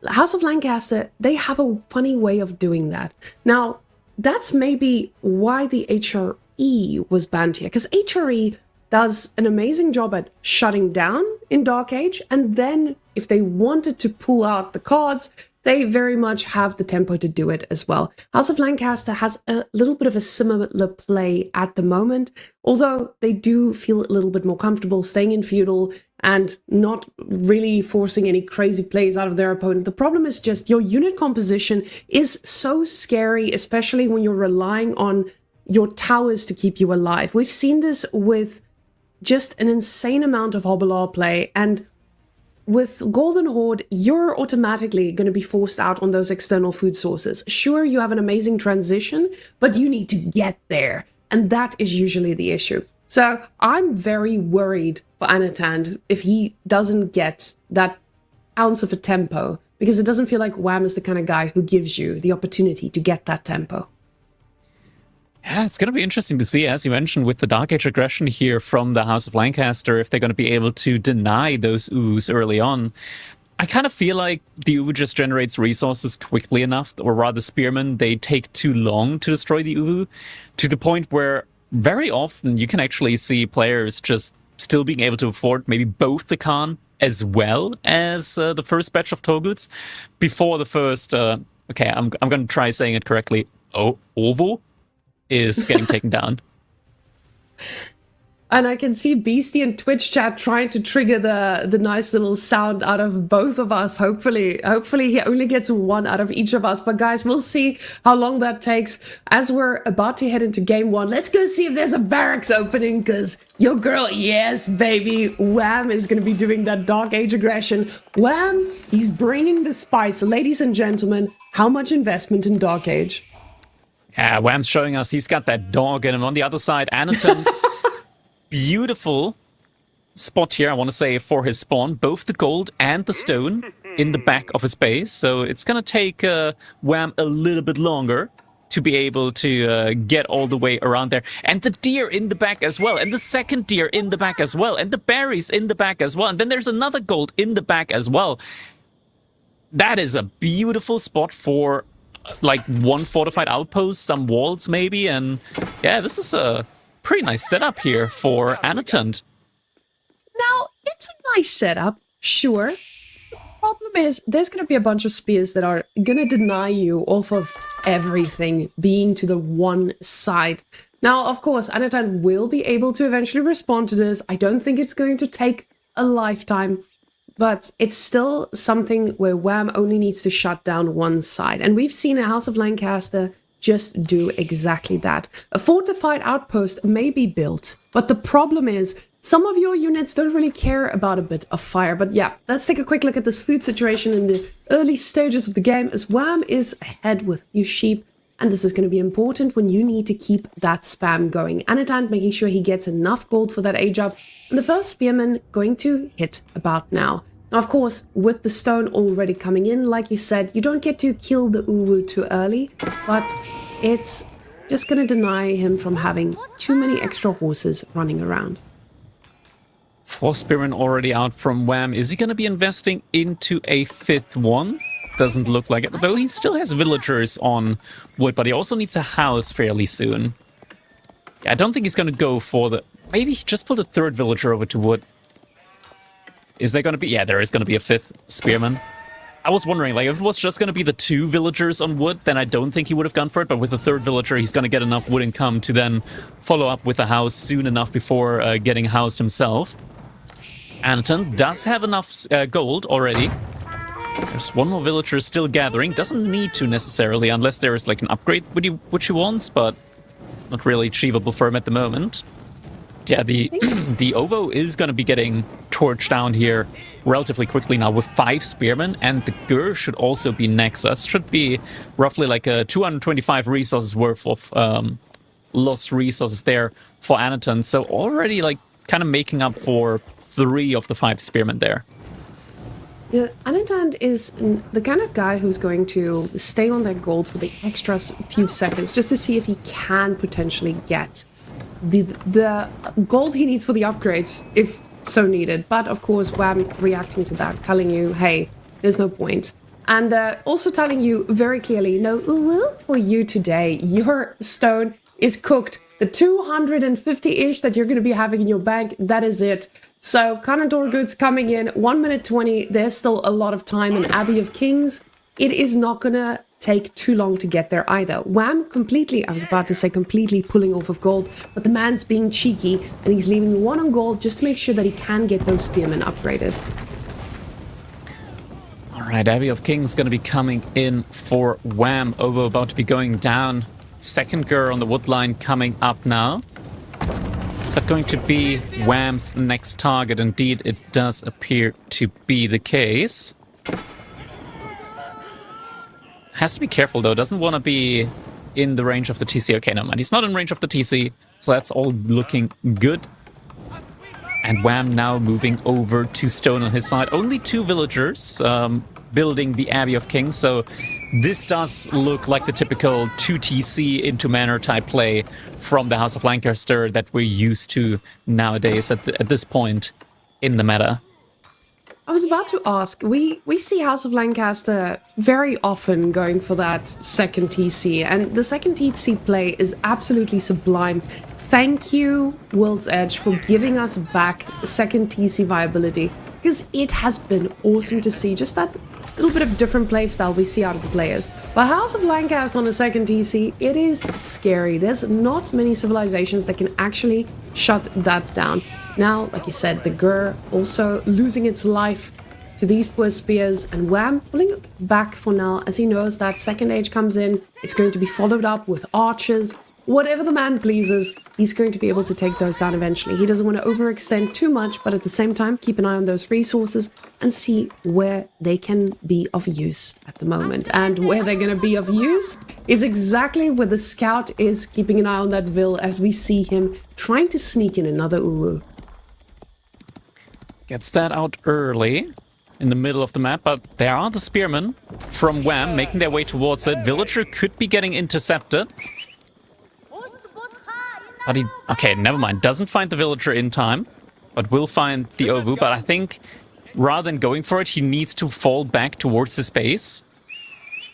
House of Lancaster, they have a funny way of doing that. Now, that's maybe why the HRE was banned here, because HRE does an amazing job at shutting down in Dark Age, and then if they wanted to pull out the cards, they very much have the tempo to do it as well. House of Lancaster has a little bit of a similar play at the moment, although they do feel a little bit more comfortable staying in feudal and not really forcing any crazy plays out of their opponent. The problem is just your unit composition is so scary, especially when you're relying on your towers to keep you alive. We've seen this with just an insane amount of Hobbler play, and with Golden Horde, you're automatically going to be forced out on those external food sources. Sure, you have an amazing transition, but you need to get there, and that is usually the issue. So I'm very worried for Anatand if he doesn't get that ounce of a tempo, because it doesn't feel like Wham is the kind of guy who gives you the opportunity to get that tempo. Yeah, it's going to be interesting to see, as you mentioned, with the Dark Age aggression here from the House of Lancaster, if they're going to be able to deny those Uus early on. I kind of feel like the Uwu just generates resources quickly enough, or rather Spearmen, they take too long to destroy the Uwu, to the point where very often you can actually see players just still being able to afford maybe both the Khan as well as the first batch of Toguts before the first, okay, I'm going to try saying it correctly, Ovo is getting taken down. And I can see Beastie in Twitch chat trying to trigger the nice little sound out of both of us. Hopefully he only gets one out of each of us. But guys, we'll see how long that takes. As we're about to head into game one, let's go see if there's a barracks opening, because your girl, yes, baby, Wham is going to be doing that Dark Age aggression. Wham, he's bringing the spice. Ladies and gentlemen, how much investment in Dark Age? Yeah, Wham's showing us he's got that dog in him. On the other side, Anaton, beautiful spot here, I want to say, for his spawn. Both the gold and the stone in the back of his base. So it's going to take Wham a little bit longer to be able to get all the way around there. And the deer in the back as well. And the second deer in the back as well. And the berries in the back as well. And then there's another gold in the back as well. That is a beautiful spot for like one fortified outpost, some walls maybe, and yeah, this is a pretty nice setup here for Anatund. Now, it's a nice setup, sure. The problem is there's going to be a bunch of spears that are going to deny you off of everything being to the one side. Now, of course, Anatund will be able to eventually respond to this. I don't think it's going to take a lifetime, but it's still something where Wham only needs to shut down one side. And we've seen a House of Lancaster just do exactly that. A fortified outpost may be built, but the problem is some of your units don't really care about a bit of fire. But yeah, let's take a quick look at this food situation in the early stages of the game, as Wham is ahead with a few sheep. And this is going to be important when you need to keep that spam going. Anatand making sure he gets enough gold for that age up. And the first spearman going to hit about now. Now, of course, with the stone already coming in, like you said, you don't get to kill the Uwu too early, but it's just going to deny him from having too many extra horses running around. 4 spearmen already out from Wham. Is he going to be investing into a 5th one? Doesn't look like it, though he still has villagers on wood, but he also needs a house fairly soon. Yeah, I don't think he's going to go for the... Maybe he just put a 3rd villager over to wood. Is there going to be... Yeah, there is going to be a 5th spearman. I was wondering, like, if it was just going to be the 2 villagers on wood, then I don't think he would have gone for it. But with the 3rd villager, he's going to get enough wood income to then follow up with the house soon enough before getting housed himself. Anton does have enough gold already. There's one more villager still gathering. Doesn't need to necessarily, unless there is like an upgrade which he wants, but not really achievable for him at the moment. Yeah, the Ovo is going to be getting torched down here relatively quickly now with 5 spearmen, and the Gur should also be next. That should be roughly like a 225 resources worth of lost resources there for Anaton. So already like kind of making up for 3 of the 5 spearmen there. Yeah, Anandant is the kind of guy who's going to stay on that gold for the extra few seconds just to see if he can potentially get the gold he needs for the upgrades, if so needed. But of course, Wham reacting to that, telling you, hey, there's no point. And also telling you very clearly, no for you today. Your stone is cooked. The 250-ish that you're going to be having in your bank, that is it. So, Kanador goods coming in, 1 minute 20. There's still a lot of time in Abbey of Kings. It is not going to take too long to get there either. Wham completely, I was about to say completely pulling off of gold, but the man's being cheeky and he's leaving 1 on gold just to make sure that he can get those spearmen upgraded. Alright, Abbey of Kings going to be coming in for Wham. Ovo about to be going down. 2nd Gur on the wood line coming up now. Is that going to be Wham's next target? Indeed, it does appear to be the case. Has to be careful, though. Doesn't want to be in the range of the TC. Okay, no mind. He's not in range of the TC, so that's all looking good. And Wham now moving over to stone on his side. Only 2 villagers building the Abbey of Kings, so this does look like the typical 2 TC into manor type play from the House of Lancaster that we're used to nowadays at this point in the meta. I was about to ask, we see House of Lancaster very often going for that 2nd TC, and the 2nd TC play is absolutely sublime. Thank you, World's Edge, for giving us back 2nd TC viability, because it has been awesome to see just that little bit of different playstyle we see out of the players. But House of Lancaster on a 2nd TC, it is scary. There's not many civilizations that can actually shut that down. Now, like you said, the Gur also losing its life to these poor spears, and Wham pulling it back for now as he knows that 2nd Age comes in. It's going to be followed up with archers. Whatever the man pleases, he's going to be able to take those down eventually. He doesn't want to overextend too much, but at the same time, keep an eye on those resources and see where they can be of use at the moment. And where they're going to be of use is exactly where the scout is keeping an eye on that Vil as we see him trying to sneak in another Uwu. Gets that out early in the middle of the map, but there are the spearmen from Wham making their way towards it. Villager could be getting intercepted. But he... Okay, never mind. Doesn't find the villager in time, but will find the Ovu. But I think rather than going for it, he needs to fall back towards his base,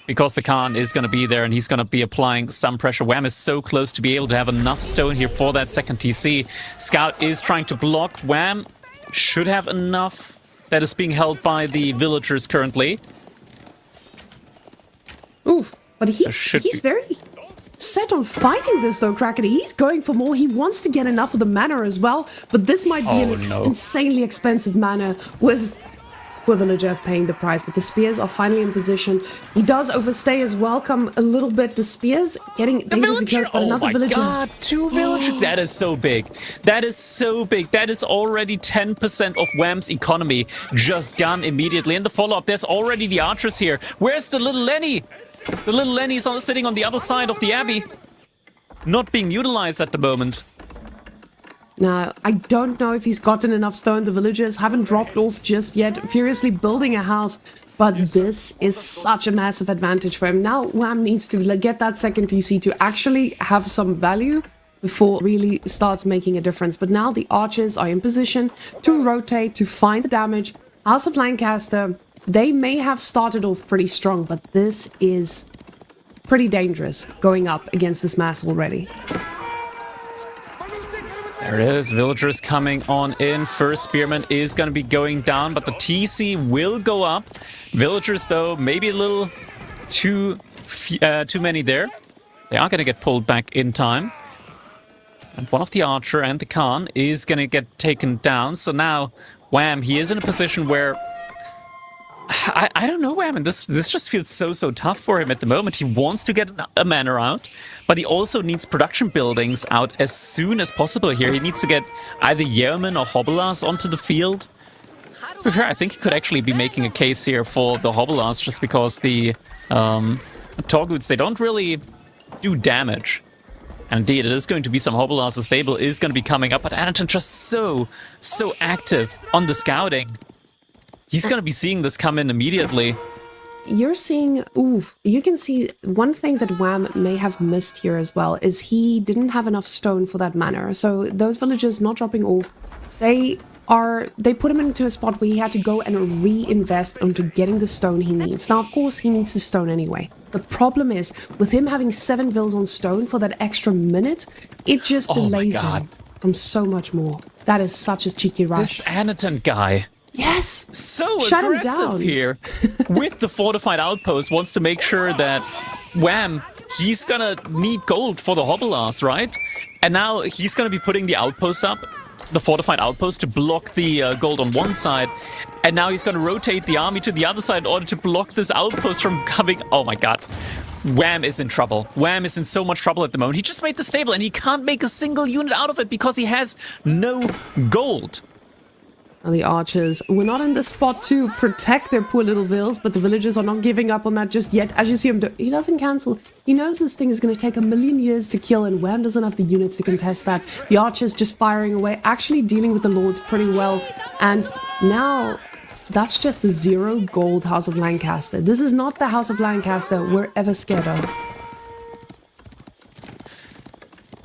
because the Khan is going to be there and he's going to be applying some pressure. Wham is so close to be able to have enough stone here for that 2nd TC. Scout is trying to block. Wham should have enough that is being held by the villagers currently. Ooh, but he's very set on fighting this though, Crackety. He's going for more. He wants to get enough of the mana as well, but this might be insanely expensive mana with Villager paying the price. But the spears are finally in position. He does overstay as well, come a little bit. The spears getting dangerously close, but another villager. Oh my god, 2 villagers! That is so big. That is so big. That is already 10% of Wham's economy just gone immediately. In the follow-up, there's already the archers here. Where's the little Lenny? The little Lenny's sitting on the other side of the Abbey. Not being utilized at the moment. Now, I don't know if he's gotten enough stone. The villagers haven't dropped off just yet, furiously building a house. But this is such a massive advantage for him. Now, Wham needs to get that 2nd TC to actually have some value before it really starts making a difference. But now the archers are in position to rotate, to find the damage. House of Lancaster, they may have started off pretty strong, but this is pretty dangerous going up against this mass already. There it is. Villagers coming on in. First spearman is going to be going down, but the TC will go up. Villagers, though, maybe a little too many there. They are going to get pulled back in time. And one of the archer and the Khan is going to get taken down. So now, Wham, he is in a position where... I don't know, Wham, and this just feels so tough for him at the moment. He wants to get a manor out, but he also needs production buildings out as soon as possible here. He needs to get either yeomen or hobelas onto the field. I think he could actually be making a case here for the hobelas just because the Torguts, they don't really do damage. And indeed, it is going to be some hobelas. The stable is going to be coming up, but Anaton just so active on the scouting. He's going to be seeing this come in immediately. You're seeing, you can see one thing that Wham may have missed here as well is he didn't have enough stone for that manor. So those villagers not dropping off, they put him into a spot where he had to go and reinvest into getting the stone he needs. Now, of course, he needs the stone anyway. The problem is, with him having 7 vills on stone for that extra minute, it just delays him from so much more. That is such a cheeky rush. This Anaton guy. Yes! So Shut aggressive here with the fortified outpost, wants to make sure that Wham, he's gonna need gold for the hobelas, right? And now he's gonna be putting the outpost up, the fortified outpost, to block the gold on one side. And now he's gonna rotate the army to the other side in order to block this outpost from coming. Oh my god. Wham is in trouble. Wham is in so much trouble at the moment. He just made the stable and he can't make a single unit out of it because he has no gold. And the archers were not in the spot to protect their poor little vills, but the villagers are not giving up on that just yet. As you see him do, he doesn't cancel. He knows this thing is going to take 1,000,000 years to kill, and Wham doesn't have the units to contest that. The archers just firing away, actually dealing with the lords pretty well. And now, that's just the 0 gold House of Lancaster. This is not the House of Lancaster we're ever scared of.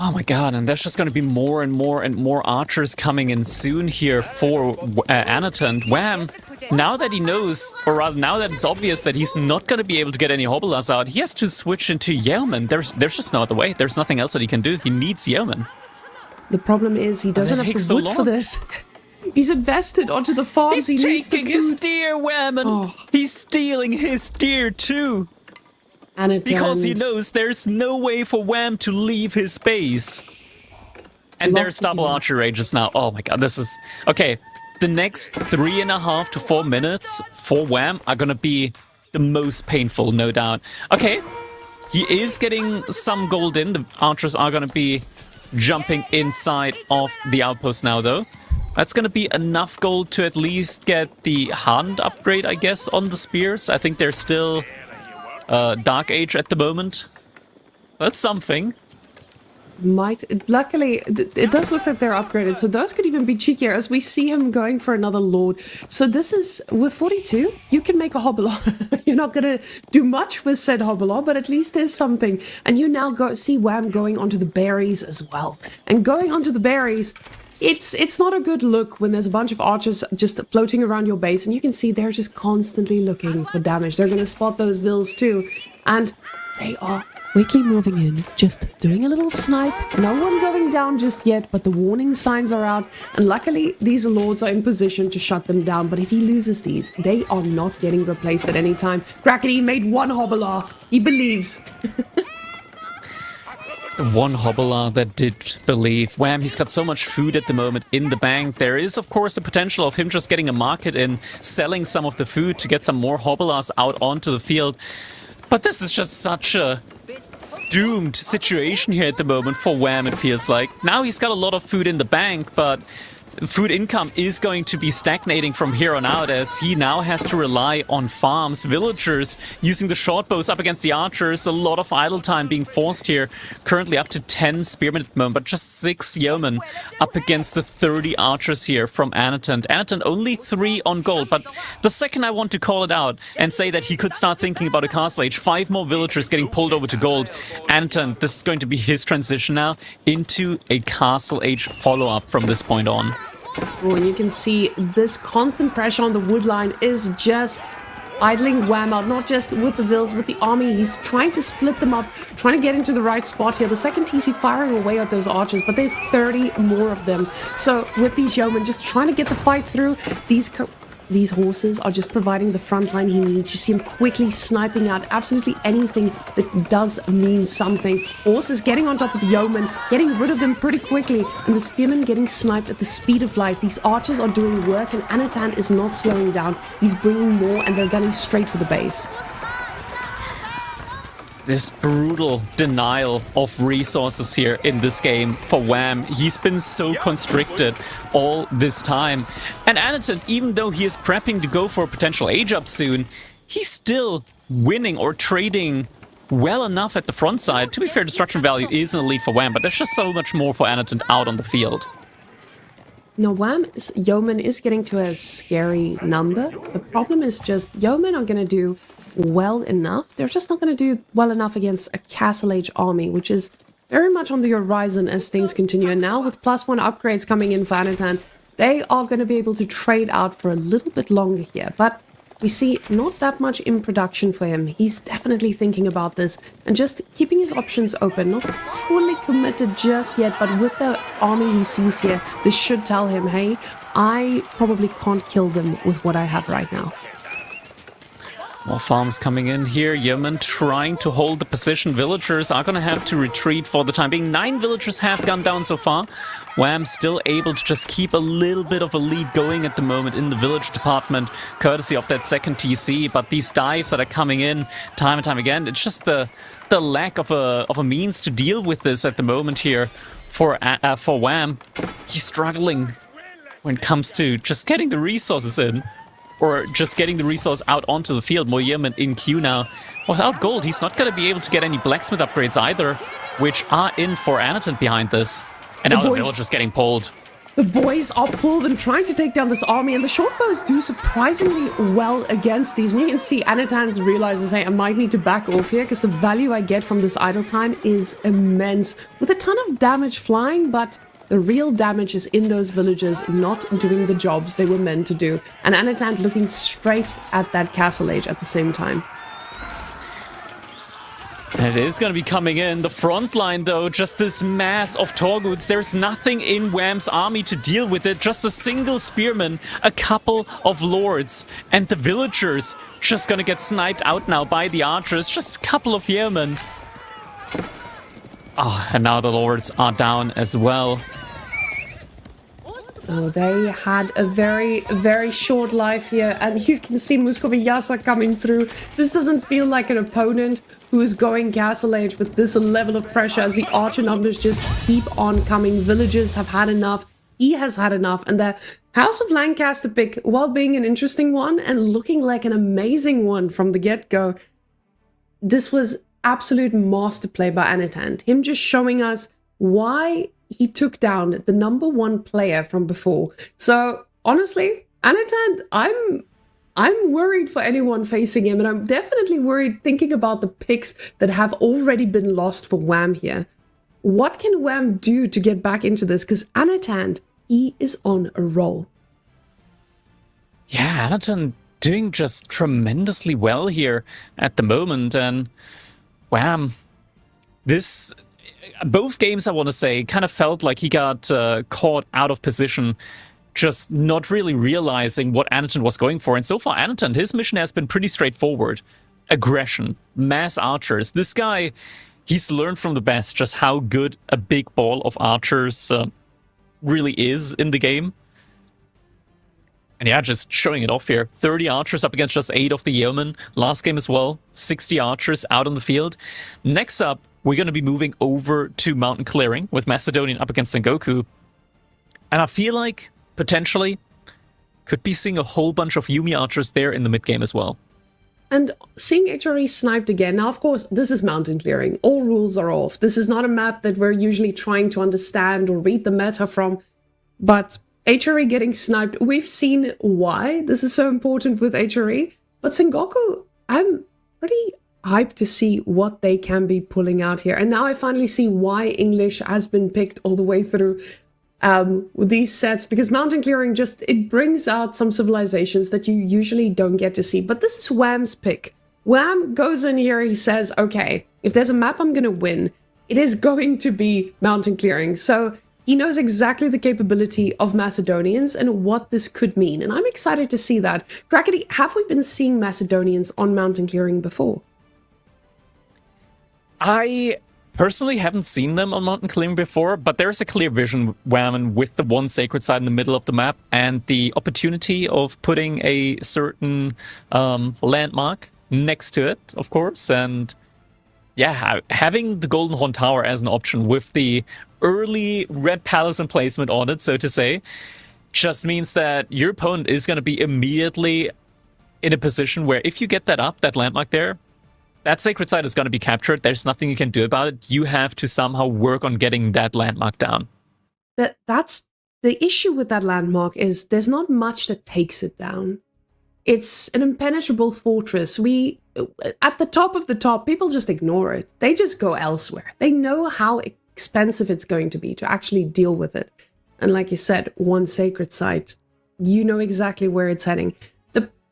Oh my god, and there's just going to be more and more archers coming in soon here for Anaton. Wham, now that he knows, or rather now that it's obvious that he's not going to be able to get any hobelas out, he has to switch into yeomen. There's just no other way. There's nothing else that he can do. He needs yeomen. The problem is he doesn't have the wood for this. He's invested onto the farms. He's he needs the taking food. his deer, Wham, and he's stealing his deer too. Because he knows there's no way for Wham to leave his base. And there's double archer rages now. Oh my god, this is... Okay, the next 3.5 to 4 minutes for Wham are gonna be the most painful, no doubt. Okay, he is getting some gold in. The archers are gonna be jumping inside of the outpost now, though. That's gonna be enough gold to at least get the hand upgrade, I guess, on the spears. I think they're still... Dark Age at the moment. That's something. Luckily, it does look like they're upgraded, so those could even be cheekier as we see him going for another lord. So this is, with 42, you can make a hobbylaw. You're not going to do much with said hobbylaw, but at least there's something. And you now see Wham going onto the berries as well. And going onto the berries, it's not a good look when there's a bunch of archers just floating around your base, and you can see they're just constantly looking for damage. They're going to spot those vills too, and they are quickly moving in, just doing a little snipe. No one going down just yet, but the warning signs are out, and luckily these lords are in position to shut them down. But if he loses these, they are not getting replaced at any time. Crackety made one hobbylaw. He believes. The one hobbler that did believe. Wham, he's got so much food at the moment in the bank. There is, of course, the potential of him just getting a market in, selling some of the food to get some more hobblers out onto the field. But this is just such a doomed situation here at the moment for Wham, it feels like. Now he's got a lot of food in the bank, but food income is going to be stagnating from here on out as he now has to rely on farms, villagers using the short bows up against the archers. A lot of idle time being forced here. Currently up to 10 spearmen at the moment, but just 6 yeomen up against the 30 archers here from Anaton. Anaton only 3 on gold, but the second I want to call it out and say that he could start thinking about a castle age, 5 more villagers getting pulled over to gold. Anaton, this is going to be his transition now into a castle age follow-up from this point on. Oh, and you can see this constant pressure on the wood line is just idling Wham out, not just with the Vils, with the army. He's trying to split them up, trying to get into the right spot here. The second TC firing away at those archers, but there's 30 more of them. So with these yeomen just trying to get the fight through, these horses are just providing the front line he needs. You see him quickly sniping out absolutely anything that does mean something. Horses getting on top of the yeomen, getting rid of them pretty quickly, and the spearmen getting sniped at the speed of light. These archers are doing work, and Anatan is not slowing down. He's bringing more, and they're gunning straight for the base. This brutal denial of resources here in this game for Wham. He's been so constricted all this time. And Anatan, even though he is prepping to go for a potential age up soon, he's still winning or trading well enough at the front side. To be fair, destruction value is in the lead for Wham, but there's just so much more for Anatan out on the field. Now, Wham's yeoman is getting to a scary number. The problem is just yeomen are going to do well enough. They're just not going to do well enough against a Castle Age army, which is very much on the horizon as things continue. And now with +1 upgrades coming in for Anatan, they are going to be able to trade out for a little bit longer here. But we see not that much in production for him. He's definitely thinking about this and just keeping his options open. Not fully committed just yet, but with the army he sees here, this should tell him, hey, I probably can't kill them with what I have right now. More farms coming in here. Yemen trying to hold the position. Villagers are going to have to retreat for the time being. 9 villagers have gone down so far. Wham still able to just keep a little bit of a lead going at the moment in the village department, courtesy of that second TC. But these dives that are coming in time and time again, it's just the lack of a means to deal with this at the moment here for Wham. He's struggling when it comes to just getting the resources in. Or just getting the resource out onto the field. More yeomen in queue now. Without gold, he's not going to be able to get any blacksmith upgrades either, which are in for Anatan behind this. And now the village is getting pulled. The boys are pulled and trying to take down this army, and the short bows do surprisingly well against these. And you can see Anatan realizes, hey, I might need to back off here because the value I get from this idle time is immense. With a ton of damage flying, but the real damage is in those villagers not doing the jobs they were meant to do. And Anatan looking straight at that Castle Age at the same time. And it is going to be coming in. The front line, though, just this mass of Torguts. There's nothing in Wham's army to deal with it. Just a single spearman, a couple of lords. And the villagers just going to get sniped out now by the archers. Just a couple of yeomen. Oh, and now the lords are down as well. Oh, they had a very, very short life here, and you can see Muscoviyasa coming through. This doesn't feel like an opponent who is going Castle Age with this level of pressure as the archer numbers just keep on coming. Villagers have had enough. He has had enough, and the House of Lancaster pick, while being an interesting one and looking like an amazing one from the get-go, this was absolute master play by Anatan. Him just showing us why he took down the #1 player from before. So honestly, Anatan, I'm worried for anyone facing him, and I'm definitely worried thinking about the picks that have already been lost for Wham here. What can Wham do to get back into this? Because Anatan, he is on a roll. Yeah, Anatan doing just tremendously well here at the moment, and Wham, both games, I want to say, kind of felt like he got caught out of position, just not really realizing what Anatan was going for. And so far, Anatan, his mission has been pretty straightforward. Aggression, mass archers. This guy, he's learned from the best just how good a big ball of archers really is in the game. And yeah, just showing it off here. 30 archers up against just 8 of the yeomen. Last game as well, 60 archers out on the field. Next up, we're going to be moving over to Mountain Clearing with Macedonian up against Sengoku. And I feel like, potentially, could be seeing a whole bunch of Yumi archers there in the mid-game as well. And seeing HRE sniped again. Now, of course, this is Mountain Clearing. All rules are off. This is not a map that we're usually trying to understand or read the meta from. But HRE getting sniped, we've seen why this is so important with HRE. But Sengoku, I'm pretty hyped to see what they can be pulling out here. And now I finally see why English has been picked all the way through. with these sets, because mountain clearing just, it brings out some civilizations that you usually don't get to see. But this is Wham's pick. Wham goes in here, he says, okay, if there's a map I'm going to win, it is going to be mountain clearing. So he knows exactly the capability of Macedonians and what this could mean. And I'm excited to see that. Crackety, have we been seeing Macedonians on mountain clearing before? I personally haven't seen them on mountain clearing before, but there's a clear vision Whammon with the one sacred site in the middle of the map and the opportunity of putting a certain landmark next to it, of course. And yeah, having the Golden Horn Tower as an option with the early Red Palace emplacement on it, so to say, just means that your opponent is going to be immediately in a position where if you get that up, that landmark there, that sacred site is going to be captured. There's nothing you can do about it. You have to somehow work on getting that landmark down. That's the issue with that landmark, is there's not much that takes it down. It's an impenetrable fortress. At the top of the top, people just ignore it. They just go elsewhere. They know how expensive it's going to be to actually deal with it. And like you said, one sacred site, you know exactly where it's heading.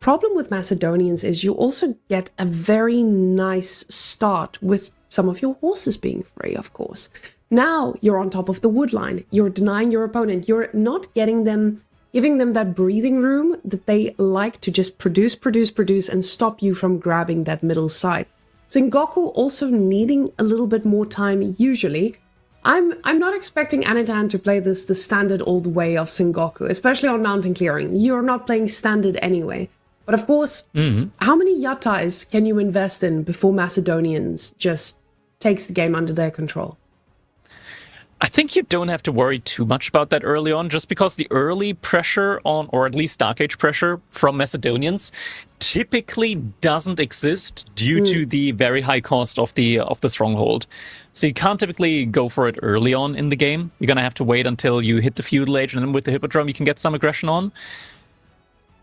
Problem with Macedonians is you also get a very nice start with some of your horses being free, of course. Now you're on top of the wood line. You're denying your opponent. You're not giving them that breathing room that they like to just produce, and stop you from grabbing that middle side. Sengoku also needing a little bit more time usually. I'm not expecting Anatan to play this the standard old way of Sengoku, especially on mountain clearing. You're not playing standard anyway. But of course, how many yatais can you invest in before Macedonians just takes the game under their control? I think you don't have to worry too much about that early on, just because the early pressure on, or at least Dark Age pressure from Macedonians typically doesn't exist due to the very high cost of the stronghold. So you can't typically go for it early on in the game. You're going to have to wait until you hit the feudal age, and then with the Hippodrome you can get some aggression on.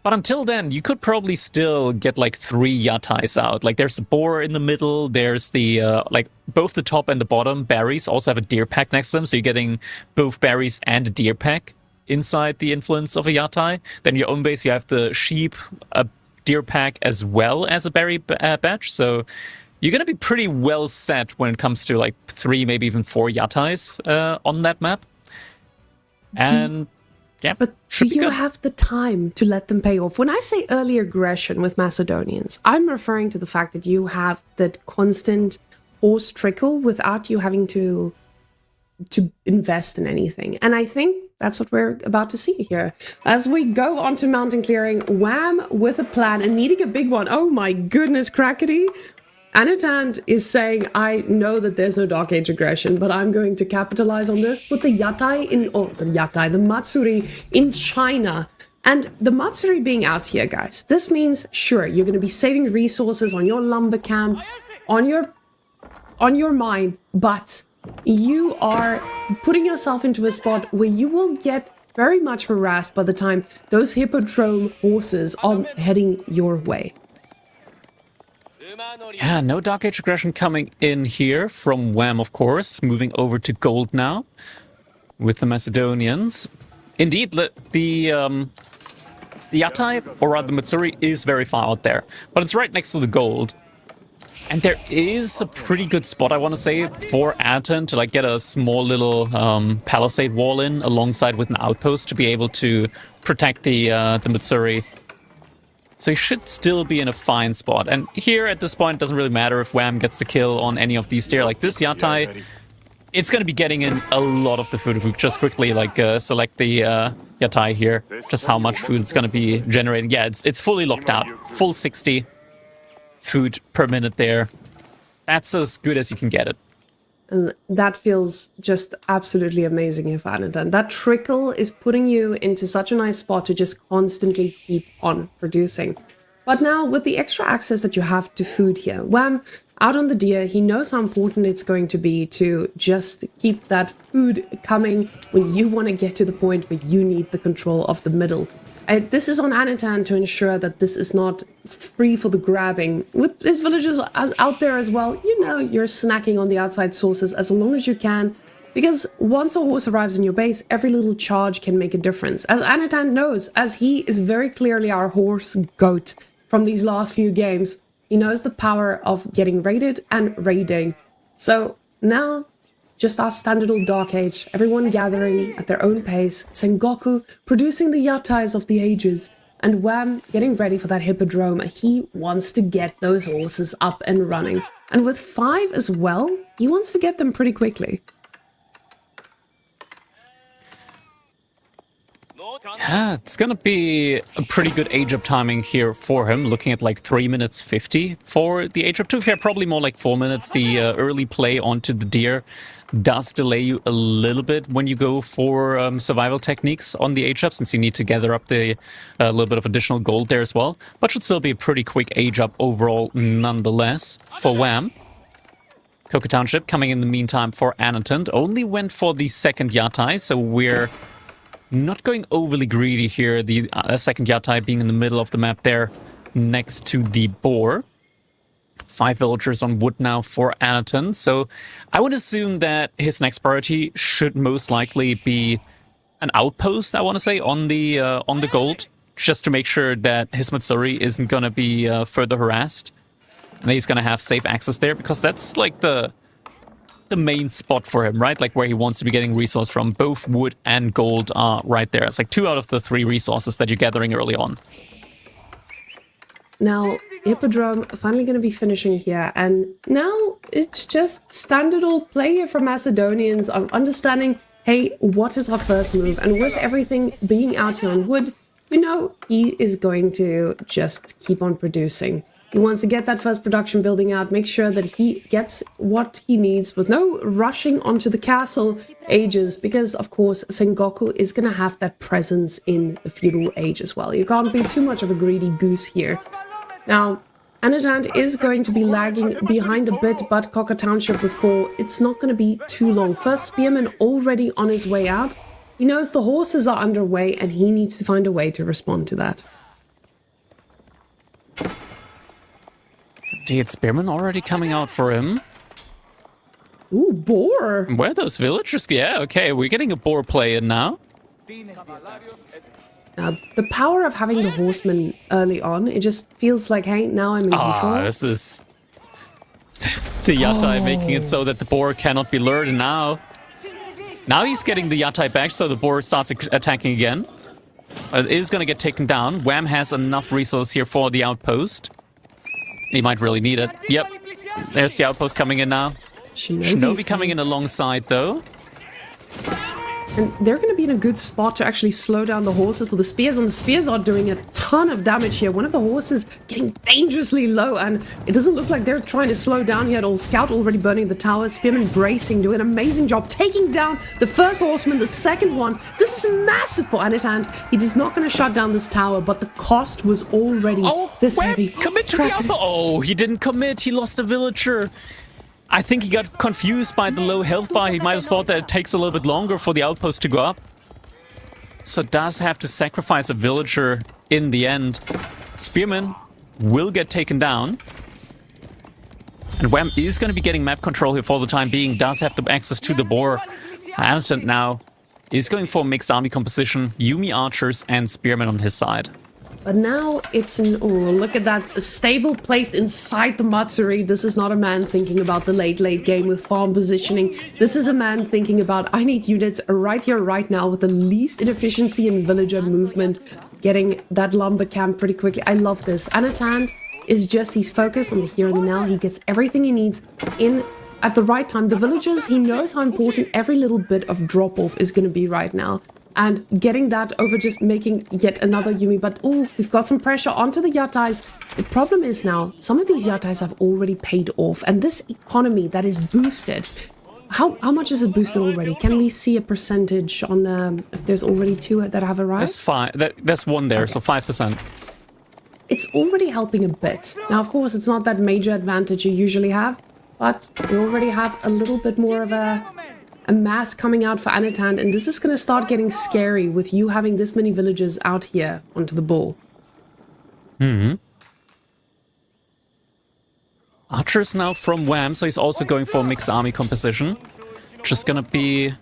But until then, you could probably still get like 3 yatais out. Like there's the boar in the middle, there's the, like both the top and the bottom berries also have a deer pack next to them. So you're getting both berries and a deer pack inside the influence of a yatai. Then your own base, you have the sheep, a deer pack, as well as a berry batch. So you're going to be pretty well set when it comes to like 3, maybe even 4 yatais on that map. And yeah, but do you have the time to let them pay off? When I say early aggression with Macedonians, I'm referring to the fact that you have that constant horse trickle without you having to invest in anything. And I think that's what we're about to see here. As we go on to mountain clearing, Wham with a plan and needing a big one. Oh my goodness, Crackety. Anatan is saying, I know that there's no Dark Age aggression, but I'm going to capitalize on this. Put the the Matsuri in China. And the Matsuri being out here, guys, this means, sure, you're going to be saving resources on your lumber camp, on your mine, but you are putting yourself into a spot where you will get very much harassed by the time those Hippodrome horses are heading your way. Yeah, no Dark Age aggression coming in here from Wham, of course. Moving over to gold now with the Macedonians. Indeed, the yatai, or rather the Matsuri, is very far out there, but it's right next to the gold. And there is a pretty good spot, I want to say, for Anton to like get a small little palisade wall in alongside with an outpost to be able to protect the Matsuri. So he should still be in a fine spot. And here at this point, it doesn't really matter if Wham gets the kill on any of these tier. Like this yatai, it's going to be getting in a lot of the food. If we just quickly like select the yatai here, just how much food it's going to be generating. Yeah, it's fully locked out. Full 60 food per minute there. That's as good as you can get it. And that feels just absolutely amazing, Anatan. That trickle is putting you into such a nice spot to just constantly keep on producing. But now, with the extra access that you have to food here, Wham, out on the deer, he knows how important it's going to be to just keep that food coming when you want to get to the point where you need the control of the middle. This is on Anatan to ensure that this is not free for the grabbing. With his villagers out there as well, you know, you're snacking on the outside sources as long as you can. Because once a horse arrives in your base, every little charge can make a difference. As Anatan knows, as he is very clearly our horse goat from these last few games, he knows the power of getting raided and raiding. So now, just our standard old Dark Age, everyone gathering at their own pace, Sengoku producing the yatais of the ages, and Wham getting ready for that hippodrome. He wants to get those horses up and running. And with 5 as well, he wants to get them pretty quickly. Yeah, it's gonna be a pretty good age-up timing here for him, looking at like 3 minutes 50 for the age-up. To be fair, probably more like 4 minutes. The early play onto the deer does delay you a little bit when you go for survival techniques on the age-up, since you need to gather up the little bit of additional gold there as well. But should still be a pretty quick age-up overall nonetheless for Wham. Coca Township coming in the meantime for Annatant. Only went for the second Yatai, so we're not going overly greedy here. The second Yatai being in the middle of the map there next to the boar. 5 villagers on wood now for Anaton. So I would assume that his next priority should most likely be an outpost, I want to say, on the gold, just to make sure that his Matsuri isn't going to be further harassed. And he's going to have safe access there, because that's like the main spot for him, right? Like where he wants to be getting resource from. Both wood and gold are right there. It's like 2 out of the 3 resources that you're gathering early on. Now, Hippodrome finally going to be finishing here, and now it's just standard old play here for Macedonians of understanding, hey, what is our first move? And with everything being out here on wood, we know he is going to just keep on producing. He wants to get that first production building out, make sure that he gets what he needs with no rushing onto the castle ages, because of course Sengoku is going to have that presence in the feudal age as well. You can't be too much of a greedy goose here. Now, Anatant is going to be lagging behind a bit, but Coca Township with 4, it's not going to be too long. First Spearman already on his way out. He knows the horses are underway and he needs to find a way to respond to that. Indeed, Spearman already coming out for him. Ooh, boar! Where are those villagers? Yeah, okay, we're getting a boar play in now. The power of having the horsemen early on, it just feels like, hey, now I'm in control. This is the Yatai making it so that the boar cannot be lured, and now he's getting the Yatai back, so the boar starts attacking again. It is going to get taken down. Wham has enough resource here for the outpost. He might really need it. Yep, there's the outpost coming in now. Shinobi coming in alongside, though. And they're going to be in a good spot to actually slow down the horses with the spears, and the spears are doing a ton of damage here. One of the horses getting dangerously low, and it doesn't look like they're trying to slow down here at all. Scout already burning the tower. Spearman bracing, doing an amazing job, taking down the first horseman, the second one. This is massive for Anatant. He is not going to shut down this tower, but the cost was already this heavy. Commit to the outpost. Oh, he didn't commit. He lost a villager. I think he got confused by the low health bar. He might have thought that it takes a little bit longer for the outpost to go up. So does have to sacrifice a villager in the end. Spearman will get taken down. And Wham is going to be getting map control here for the time being. Does have the access to the boar. Annatant now is going for a mixed army composition. Yumi archers and spearmen on his side. But now it's an... Oh, look at that. A stable placed inside the Matsuri. This is not a man thinking about the late game with farm positioning. This is a man thinking about, I need units right here, right now, with the least inefficiency in villager movement. Getting that lumber camp pretty quickly. I love this. Anatant is just, he's focused on the here and the now. He gets everything he needs in at the right time. The villagers, he knows how important every little bit of drop-off is going to be right now. And getting that over just making yet another Yumi. But, oh, we've got some pressure onto the Yatais. The problem is now, some of these Yatais have already paid off. And this economy that is boosted, how much is it boosted already? Can we see a percentage on if there's already 2 that have arrived? There's 5. There's 1 there, okay. So 5%. It's already helping a bit. Now, of course, it's not that major advantage you usually have. But we already have a little bit more of a mass coming out for Anatant, and this is going to start getting scary with you having this many villagers out here onto the ball. Archers now from Wham, so he's also going for a mixed army composition. just gonna be a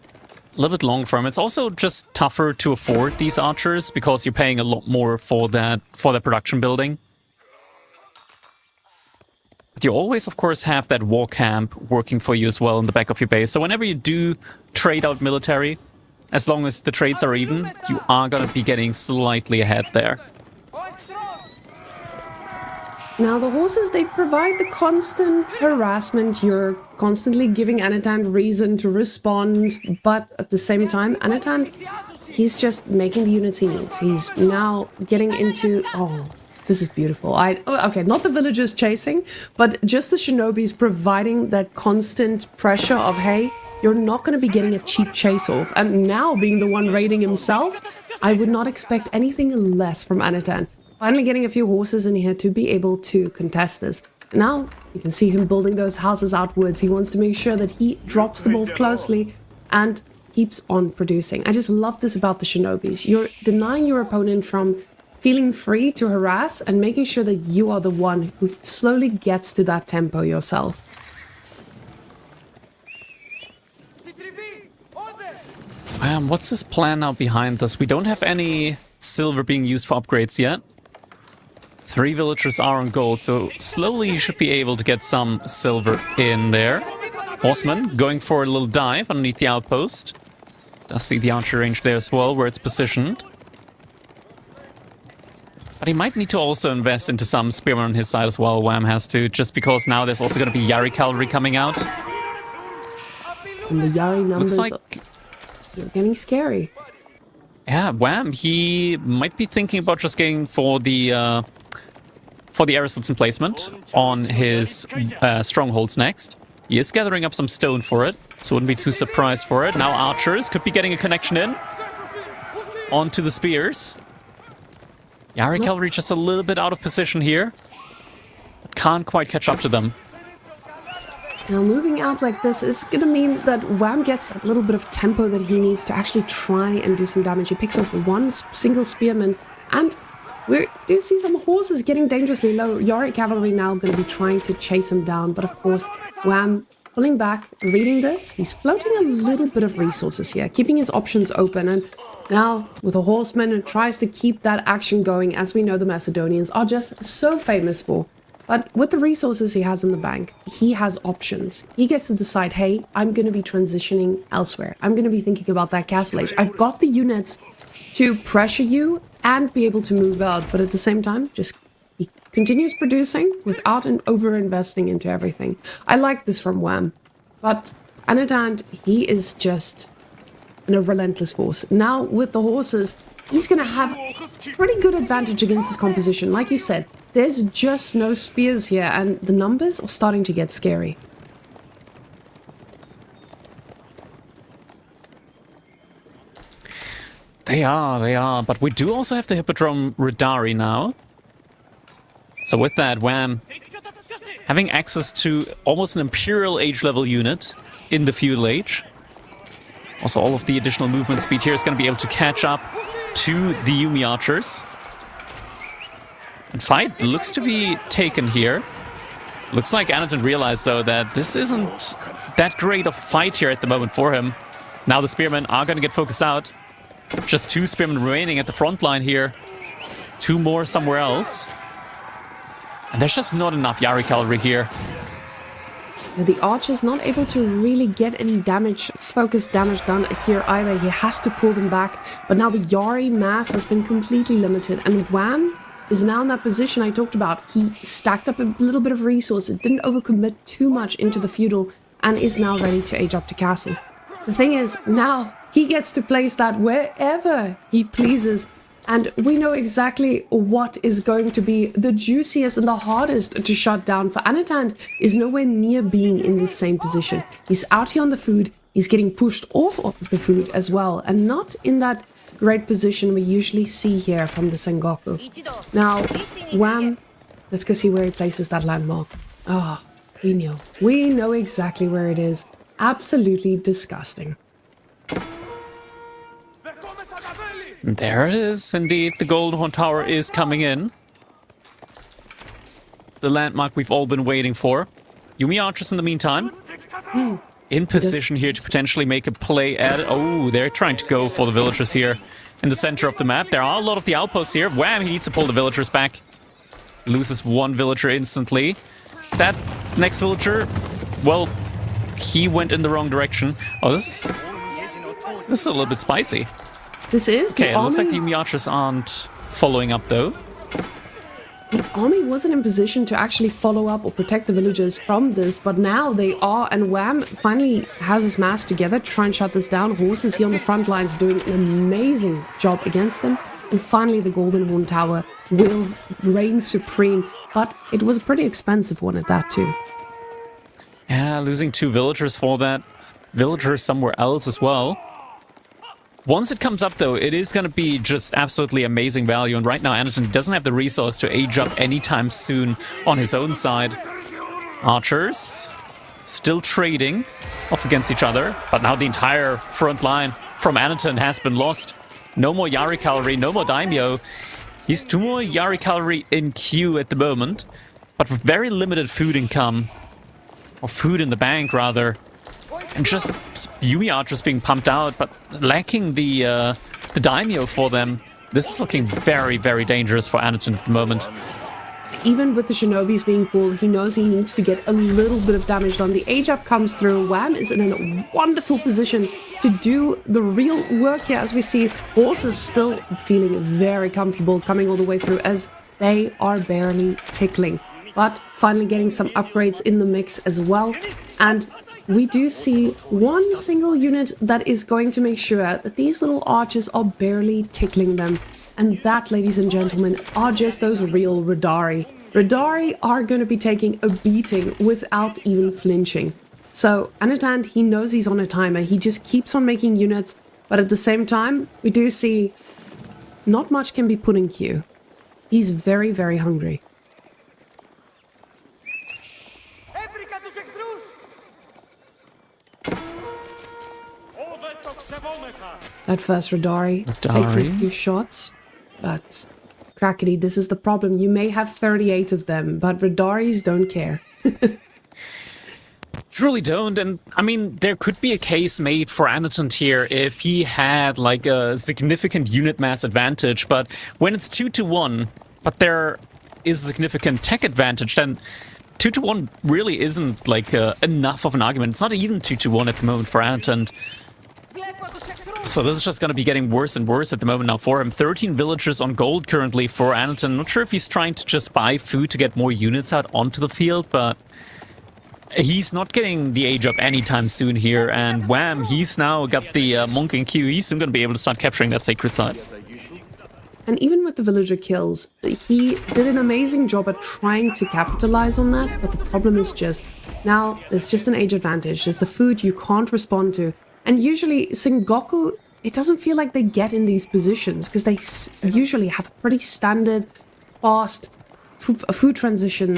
little bit long for him. It's also just tougher to afford these archers because you're paying a lot more for that production building. But you always, of course, have that war camp working for you as well in the back of your base. So whenever you do trade out military, as long as the trades are even, you are going to be getting slightly ahead there. Now, the horses, they provide the constant harassment. You're constantly giving Anatan reason to respond. But at the same time, Anatan, he's just making the units he needs. He's now getting into... Oh, this is beautiful. Okay, not the villagers chasing, but just the shinobis providing that constant pressure of, hey, you're not going to be getting a cheap chase off. And now being the one raiding himself, I would not expect anything less from Anatan. Finally getting a few horses in here to be able to contest this. Now you can see him building those houses outwards. He wants to make sure that he drops the ball closely and keeps on producing. I just love this about the shinobis. You're denying your opponent from feeling free to harass and making sure that you are the one who slowly gets to that tempo yourself. What's his plan now behind this? We don't have any silver being used for upgrades yet. 3 villagers are on gold, so slowly you should be able to get some silver in there. Horseman going for a little dive underneath the outpost. Does see the archer range there as well, where it's positioned. But he might need to also invest into some spearmen on his side as well. Wham has to, just because now there's also going to be Yari cavalry coming out. And the Yari numbers looks like are getting scary. Yeah, Wham, he might be thinking about just getting for the Aristotle placement on his strongholds next. He is gathering up some stone for it, so wouldn't be too surprised for it. Now archers could be getting a connection in onto the spears. Yari cavalry just a little bit out of position here, but can't quite catch up to them. Now moving out like this is going to mean that Wham gets a little bit of tempo that he needs to actually try and do some damage. He picks off one single spearman, and we do see some horses getting dangerously low. Yari cavalry now going to be trying to chase him down, but of course Wham pulling back, reading this. He's floating a little bit of resources here, keeping his options open, and now with a horseman and tries to keep that action going, as we know the Macedonians are just so famous for. But with the resources he has in the bank, he has options. He gets to decide, hey, I'm going to be transitioning elsewhere. I'm going to be thinking about that castle age. I've got the units to pressure you and be able to move out, but at the same time, just he continues producing without over-investing into everything. I like this from Wham. But Anadand, he is just a relentless force. Now with the horses, he's going to have pretty good advantage against this composition. Like you said, there's just no spears here, and the numbers are starting to get scary. They are, but we do also have the Hippodrome Radari now. So with that, Wham having access to almost an Imperial Age level unit in the feudal age. Also, all of the additional movement speed here is going to be able to catch up to the Yumi archers. And fight looks to be taken here. Looks like Anaton realized, though, that this isn't that great of a fight here at the moment for him. Now the spearmen are going to get focused out. Just 2 spearmen remaining at the front line here. 2 more somewhere else. And there's just not enough Yari cavalry here. The archer's not able to really get any damage, focused damage done here either. He has to pull them back. But now the Yari mass has been completely limited. And Wham is now in that position I talked about. He stacked up a little bit of resources, didn't overcommit too much into the feudal, and is now ready to age up to castle. The thing is, now he gets to place that wherever he pleases. And we know exactly what is going to be the juiciest and the hardest to shut down. For Anatan is nowhere near being in the same position. He's out here on the food. He's getting pushed off of the food as well. And not in that great position we usually see here from the Sengoku. Now, Wham, let's go see where he places that landmark. Ah, we know. We know exactly where it is. Absolutely disgusting. There it is, indeed. The Golden Horn Tower is coming in. The landmark we've all been waiting for. Yumi archers in the meantime. in position here to potentially make a play at it. Oh, they're trying to go for the villagers here in the center of the map. There are a lot of the outposts here. Wham, he needs to pull the villagers back. Loses one villager instantly. That next villager, well, he went in the wrong direction. Oh, this is a little bit spicy. This is okay. It looks like the Yumi archers aren't following up though. The army wasn't in position to actually follow up or protect the villagers from this, but now they are, and Wham finally has his mass together to try and shut this down. Horses here on the front lines doing an amazing job against them, and finally the Golden Horn Tower will reign supreme, but it was a pretty expensive one at that too. Yeah, losing 2 villagers for that. Villagers somewhere else as well. Once it comes up, though, it is going to be just absolutely amazing value. And right now, Anatun doesn't have the resource to age up anytime soon on his own side. Archers still trading off against each other. But now the entire front line from Anatun has been lost. No more Yari cavalry, no more Daimyo. He's 2 more Yari cavalry in queue at the moment. But with very limited food income. Or food in the bank, rather. And just Yumi archers being pumped out, but lacking the daimyo for them. This is looking very, very dangerous for Anatun at the moment. Even with the shinobis being pulled, he knows he needs to get a little bit of damage done. The age up comes through. Wham is in a wonderful position to do the real work here, as we see horses still feeling very comfortable coming all the way through as they are barely tickling. But finally getting some upgrades in the mix as well. And we do see one single unit that is going to make sure that these little archers are barely tickling them. And that, ladies and gentlemen, are just those real Radari. Radari are going to be taking a beating without even flinching. So, Anatund, he knows he's on a timer. He just keeps on making units. But at the same time, we do see not much can be put in queue. He's very, very hungry. That first Radari taking a few shots, but crackety, this is the problem. You may have 38 of them, but Radaris don't care. Truly don't, and I mean, there could be a case made for Anatund here if he had like a significant unit mass advantage, but when it's 2-1, but there is a significant tech advantage, then 2-1 really isn't like enough of an argument. It's not even 2-1 at the moment for Anatund. So this is just going to be getting worse and worse at the moment now for him. 13 villagers on gold currently for Anatun. Not sure if he's trying to just buy food to get more units out onto the field, but he's not getting the age up anytime soon here. And wham, he's now got the monk in queue. He's soon going to be able to start capturing that sacred site. And even with the villager kills, he did an amazing job at trying to capitalize on that. But the problem is just, now there's just an age advantage. There's the food you can't respond to. And usually, Sengoku, it doesn't feel like they get in these positions because they usually have a pretty standard, fast food transition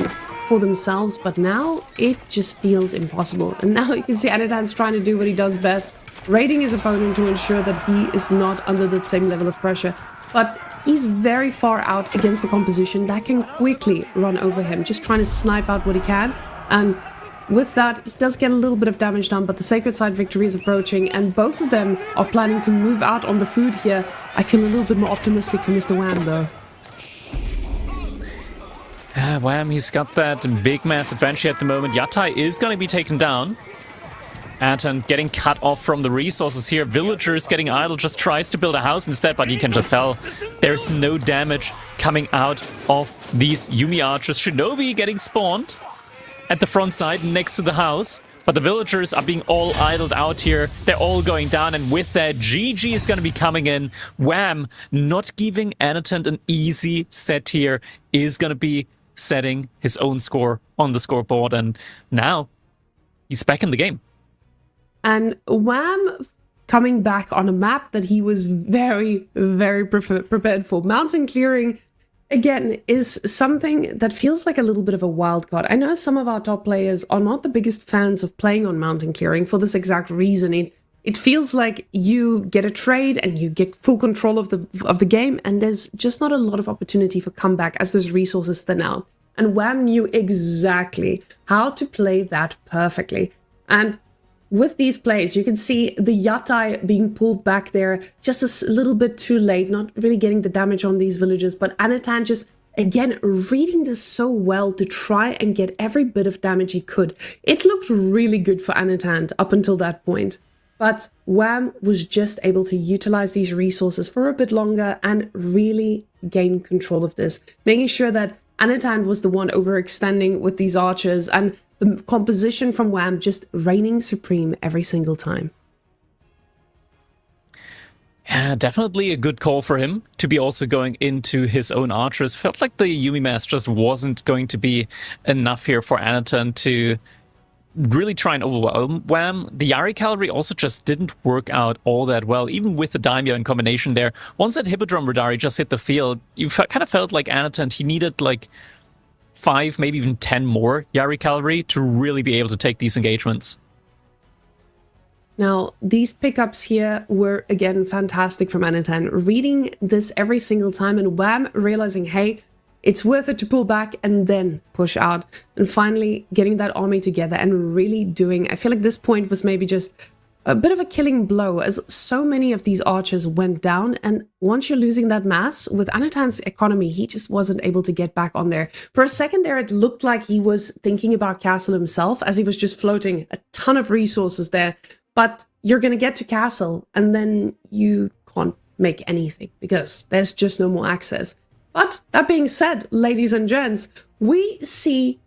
for themselves. But now, it just feels impossible. And now you can see Anatund's trying to do what he does best, raiding his opponent to ensure that he is not under the same level of pressure. But he's very far out against the composition that can quickly run over him, just trying to snipe out what he can. And with that, he does get a little bit of damage done, but the Sacred Side victory is approaching, and both of them are planning to move out on the food here. I feel a little bit more optimistic for Mr. Wham, though. Wham, he's got that big mass advantage at the moment. Yatai is going to be taken down. And getting cut off from the resources here. Villagers getting idle, just tries to build a house instead, but you can just tell there's no damage coming out of these Yumi archers. Shinobi getting spawned at the front side next to the house, but the villagers are being all idled out here. They're all going down, and with that, GG is going to be coming in. Wham, not giving Anatund an easy set here, is going to be setting his own score on the scoreboard, and now he's back in the game. And Wham coming back on a map that he was very, very prepared for. Mountain clearing, again, is something that feels like a little bit of a wild card. I know some of our top players are not the biggest fans of playing on mountain clearing for this exact reason. It feels like you get a trade and you get full control of the game, and there's just not a lot of opportunity for comeback as those resources thin out. And Wham knew exactly how to play that perfectly. And with these plays, you can see the Yatai being pulled back there just a little bit too late, not really getting the damage on these villages, but Anatan just, again, reading this so well to try and get every bit of damage he could. It looked really good for Anatan up until that point. But Wham was just able to utilize these resources for a bit longer and really gain control of this, making sure that Anatan was the one overextending with these archers and the composition from Wham just reigning supreme every single time. Yeah, definitely a good call for him to be also going into his own archers. Felt like the Yumi mass just wasn't going to be enough here for Anatan to really try and overwhelm Wham. The Yari cavalry also just didn't work out all that well, even with the Daimyo in combination there. Once that Hippodrome Radari just hit the field, you kind of felt like Anatan, he needed like 5, maybe even 10 more Yari cavalry to really be able to take these engagements. Now, these pickups here were, again, fantastic from Anatan. Reading this every single time and Wham realizing, hey, it's worth it to pull back and then push out. And finally getting that army together and really doing, I feel like this point was maybe just a bit of a killing blow as so many of these archers went down. And once you're losing that mass, with Anatan's economy, he just wasn't able to get back on there. For a second there, it looked like he was thinking about Castle himself as he was just floating a ton of resources there. But you're going to get to Castle and then you can't make anything because there's just no more access. But that being said, ladies and gents, we see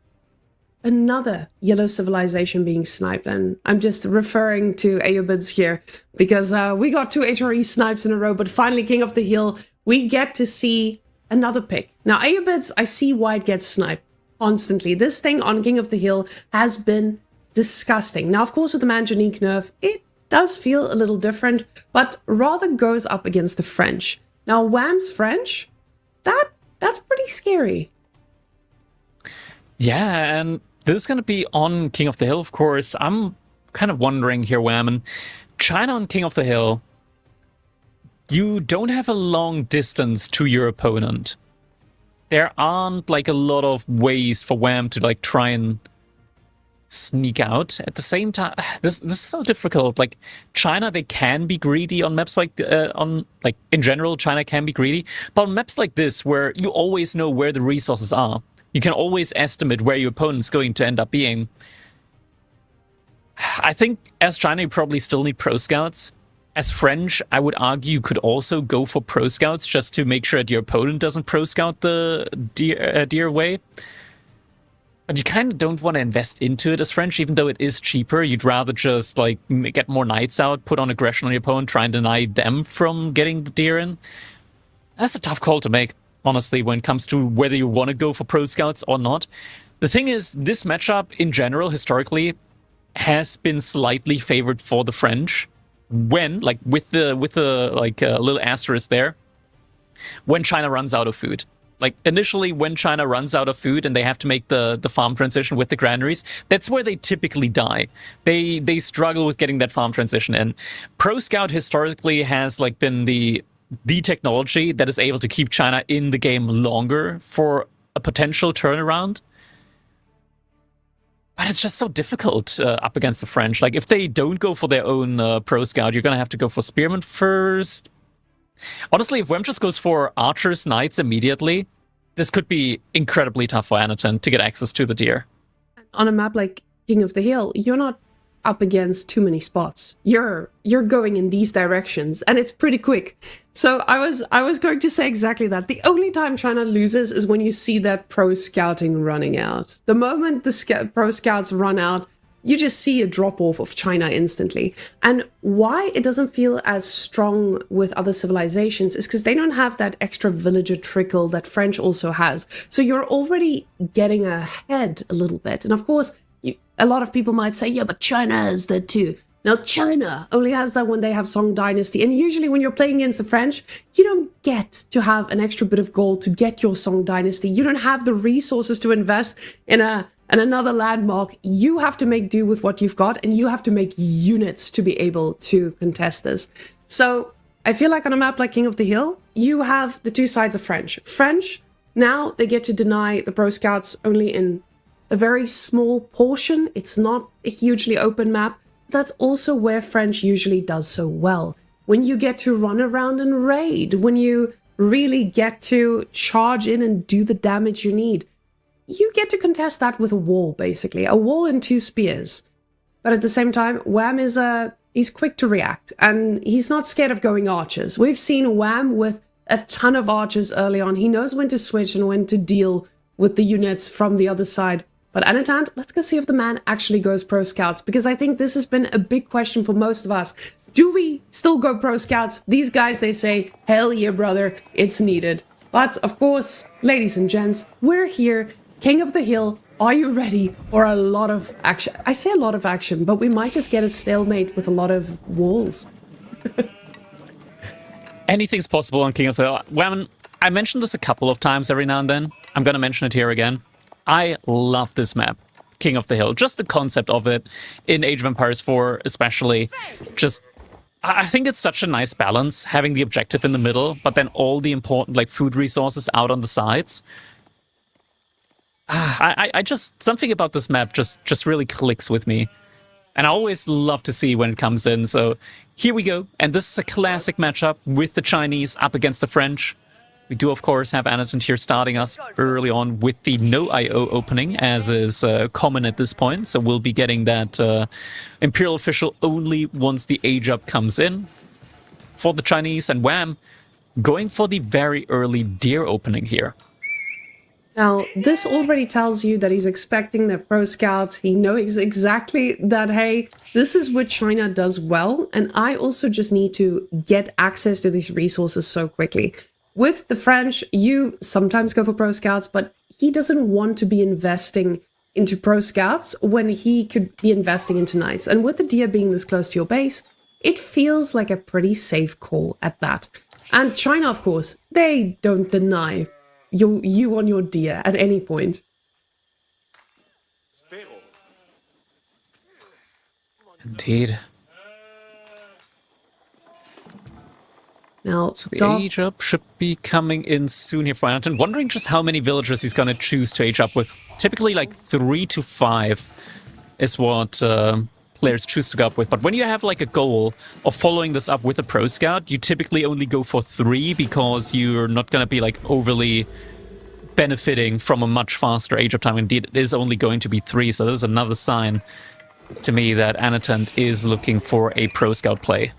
another yellow civilization being sniped. And I'm just referring to Aeobids here because we got 2 HRE snipes in a row, but finally King of the Hill, we get to see another pick. Now Aeobids, I see why it gets sniped constantly. This thing on King of the Hill has been disgusting. Now, of course, with the Manjanique nerf, it does feel a little different, but rather goes up against the French. Now, Wham's French, that's pretty scary. Yeah, and this is going to be on King of the Hill, of course. I'm kind of wondering here, Wham, and China on King of the Hill, you don't have a long distance to your opponent. There aren't like a lot of ways for Wham to like try and sneak out. At the same time, this is so difficult. Like China, they can be greedy on maps like in general, China can be greedy, but on maps like this where you always know where the resources are, you can always estimate where your opponent's going to end up being. I think as China, you probably still need pro scouts. As French, I would argue you could also go for pro scouts just to make sure that your opponent doesn't pro scout the deer way. But you kind of don't want to invest into it as French, even though it is cheaper. You'd rather just like get more knights out, put on aggression on your opponent, try and deny them from getting the deer in. That's a tough call to make, honestly, when it comes to whether you want to go for pro scouts or not. The thing is, this matchup in general, historically, has been slightly favored for the French. When, like, with the little asterisk there, when China runs out of food. Like, initially, when China runs out of food and they have to make the farm transition with the granaries, that's where they typically die. They struggle with getting that farm transition in. Pro Scout historically has, like, been the technology that is able to keep China in the game longer for a potential turnaround. But it's just so difficult up against the French. Like, if they don't go for their own Pro Scout, you're going to have to go for Spearman first. Honestly, if Wem just goes for Archers, Knights immediately, this could be incredibly tough for Anatan to get access to the deer. On a map like King of the Hill, you're not up against too many spots. You're going in these directions, and it's pretty quick. So I was going to say exactly that. The only time China loses is when you see that pro scouting running out. The moment the pro scouts run out, you just see a drop-off of China instantly. And why it doesn't feel as strong with other civilizations is because they don't have that extra villager trickle that French also has. So you're already getting ahead a little bit. And of course, a lot of people might say, yeah, but China has that too. Now, China only has that when they have Song Dynasty. And usually when you're playing against the French, you don't get to have an extra bit of gold to get your Song Dynasty. You don't have the resources to invest in another landmark. You have to make do with what you've got, and you have to make units to be able to contest this. So I feel like on a map like King of the Hill, you have the two sides of French. French, now they get to deny the Pro Scouts only in a very small portion. It's not a hugely open map. that's also where French usually does so well. When you get to run around and raid, when you really get to charge in and do the damage you need, you get to contest that with a wall, basically. A wall and 2 spears. But at the same time, Wham is he's quick to react, and he's not scared of going archers. We've seen Wham with a ton of archers early on. He knows when to switch and when to deal with the units from the other side. But Anatan, let's go see if the man actually goes pro scouts, because I think this has been a big question for most of us. Do we still go pro scouts? These guys, they say, hell yeah, brother, it's needed. But of course, ladies and gents, we're here, King of the Hill. Are you ready for a lot of action? I say a lot of action, but we might just get a stalemate with a lot of walls. Anything's possible on King of the Hill. Well, I mentioned this a couple of times every now and then. I'm going to mention it here again. I love this map, King of the Hill. Just the concept of it, in Age of Empires 4 especially. Just, I think it's such a nice balance, having the objective in the middle, but then all the important like food resources out on the sides. I just, something about this map just really clicks with me. And I always love to see when it comes in. So here we go. And this is a classic matchup with the Chinese up against the French. We do, of course, have Anatan here starting us early on with the no IO opening, as is common at this point. So we'll be getting that Imperial Official only once the age up comes in. For the Chinese, and Wham, going for the very early deer opening here. Now, this already tells you that he's expecting the pro scouts. He knows exactly that, hey, this is what China does well, and I also just need to get access to these resources so quickly. With the French, you sometimes go for pro scouts, but he doesn't want to be investing into pro scouts when he could be investing into knights. And with the deer being this close to your base, it feels like a pretty safe call at that. And China, of course, they don't deny you on your deer at any point. Indeed. Now, so the age up should be coming in soon here for Anatan. Wondering just how many villagers he's going to choose to age up with. Typically like 3 to 5 is what players choose to go up with. But when you have like a goal of following this up with a pro scout, you typically only go for 3 because you're not going to be like overly benefiting from a much faster age up time. Indeed, it is only going to be 3. So there's another sign to me that Anatan is looking for a pro scout play.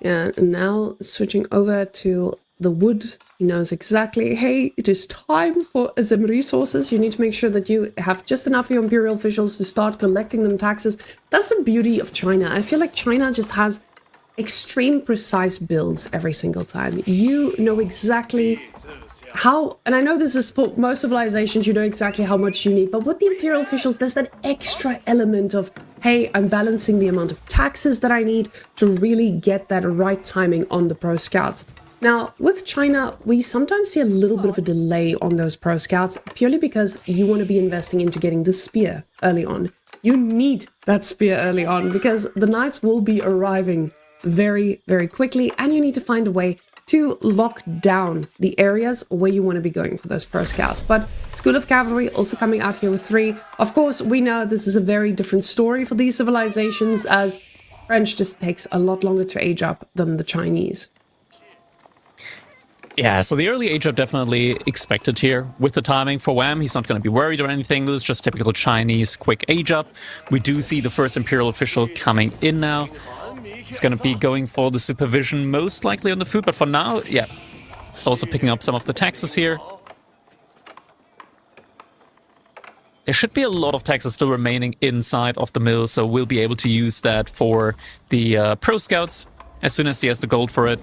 Yeah, and now switching over to the wood, he knows exactly, hey, it is time for some resources. You need to make sure that you have just enough of your imperial officials to start collecting them taxes. That's the beauty of China. I feel like China just has extreme precise builds every single time. You know exactly how, and I know this is for most civilizations, you know exactly how much you need, but with the imperial officials, there's that extra element of, hey, I'm balancing the amount of taxes that I need to really get that right timing on the pro scouts. Now, with China, we sometimes see a little bit of a delay on those pro scouts, purely because you want to be investing into getting the spear early on. You need that spear early on, because the knights will be arriving very, very quickly, and you need to find a way to lock down the areas where you want to be going for those pro scouts. But School of Cavalry also coming out here with 3. Of course, we know this is a very different story for these civilizations, as French just takes a lot longer to age up than the Chinese. Yeah, so the early age up definitely expected here. With the timing for Wham, he's not going to be worried or anything. This is just typical Chinese quick age up. We do see the first Imperial official coming in now. He's going to be going for the supervision, most likely on the food, but for now, yeah. He's also picking up some of the taxes here. There should be a lot of taxes still remaining inside of the mill, so we'll be able to use that for the pro scouts as soon as he has the gold for it.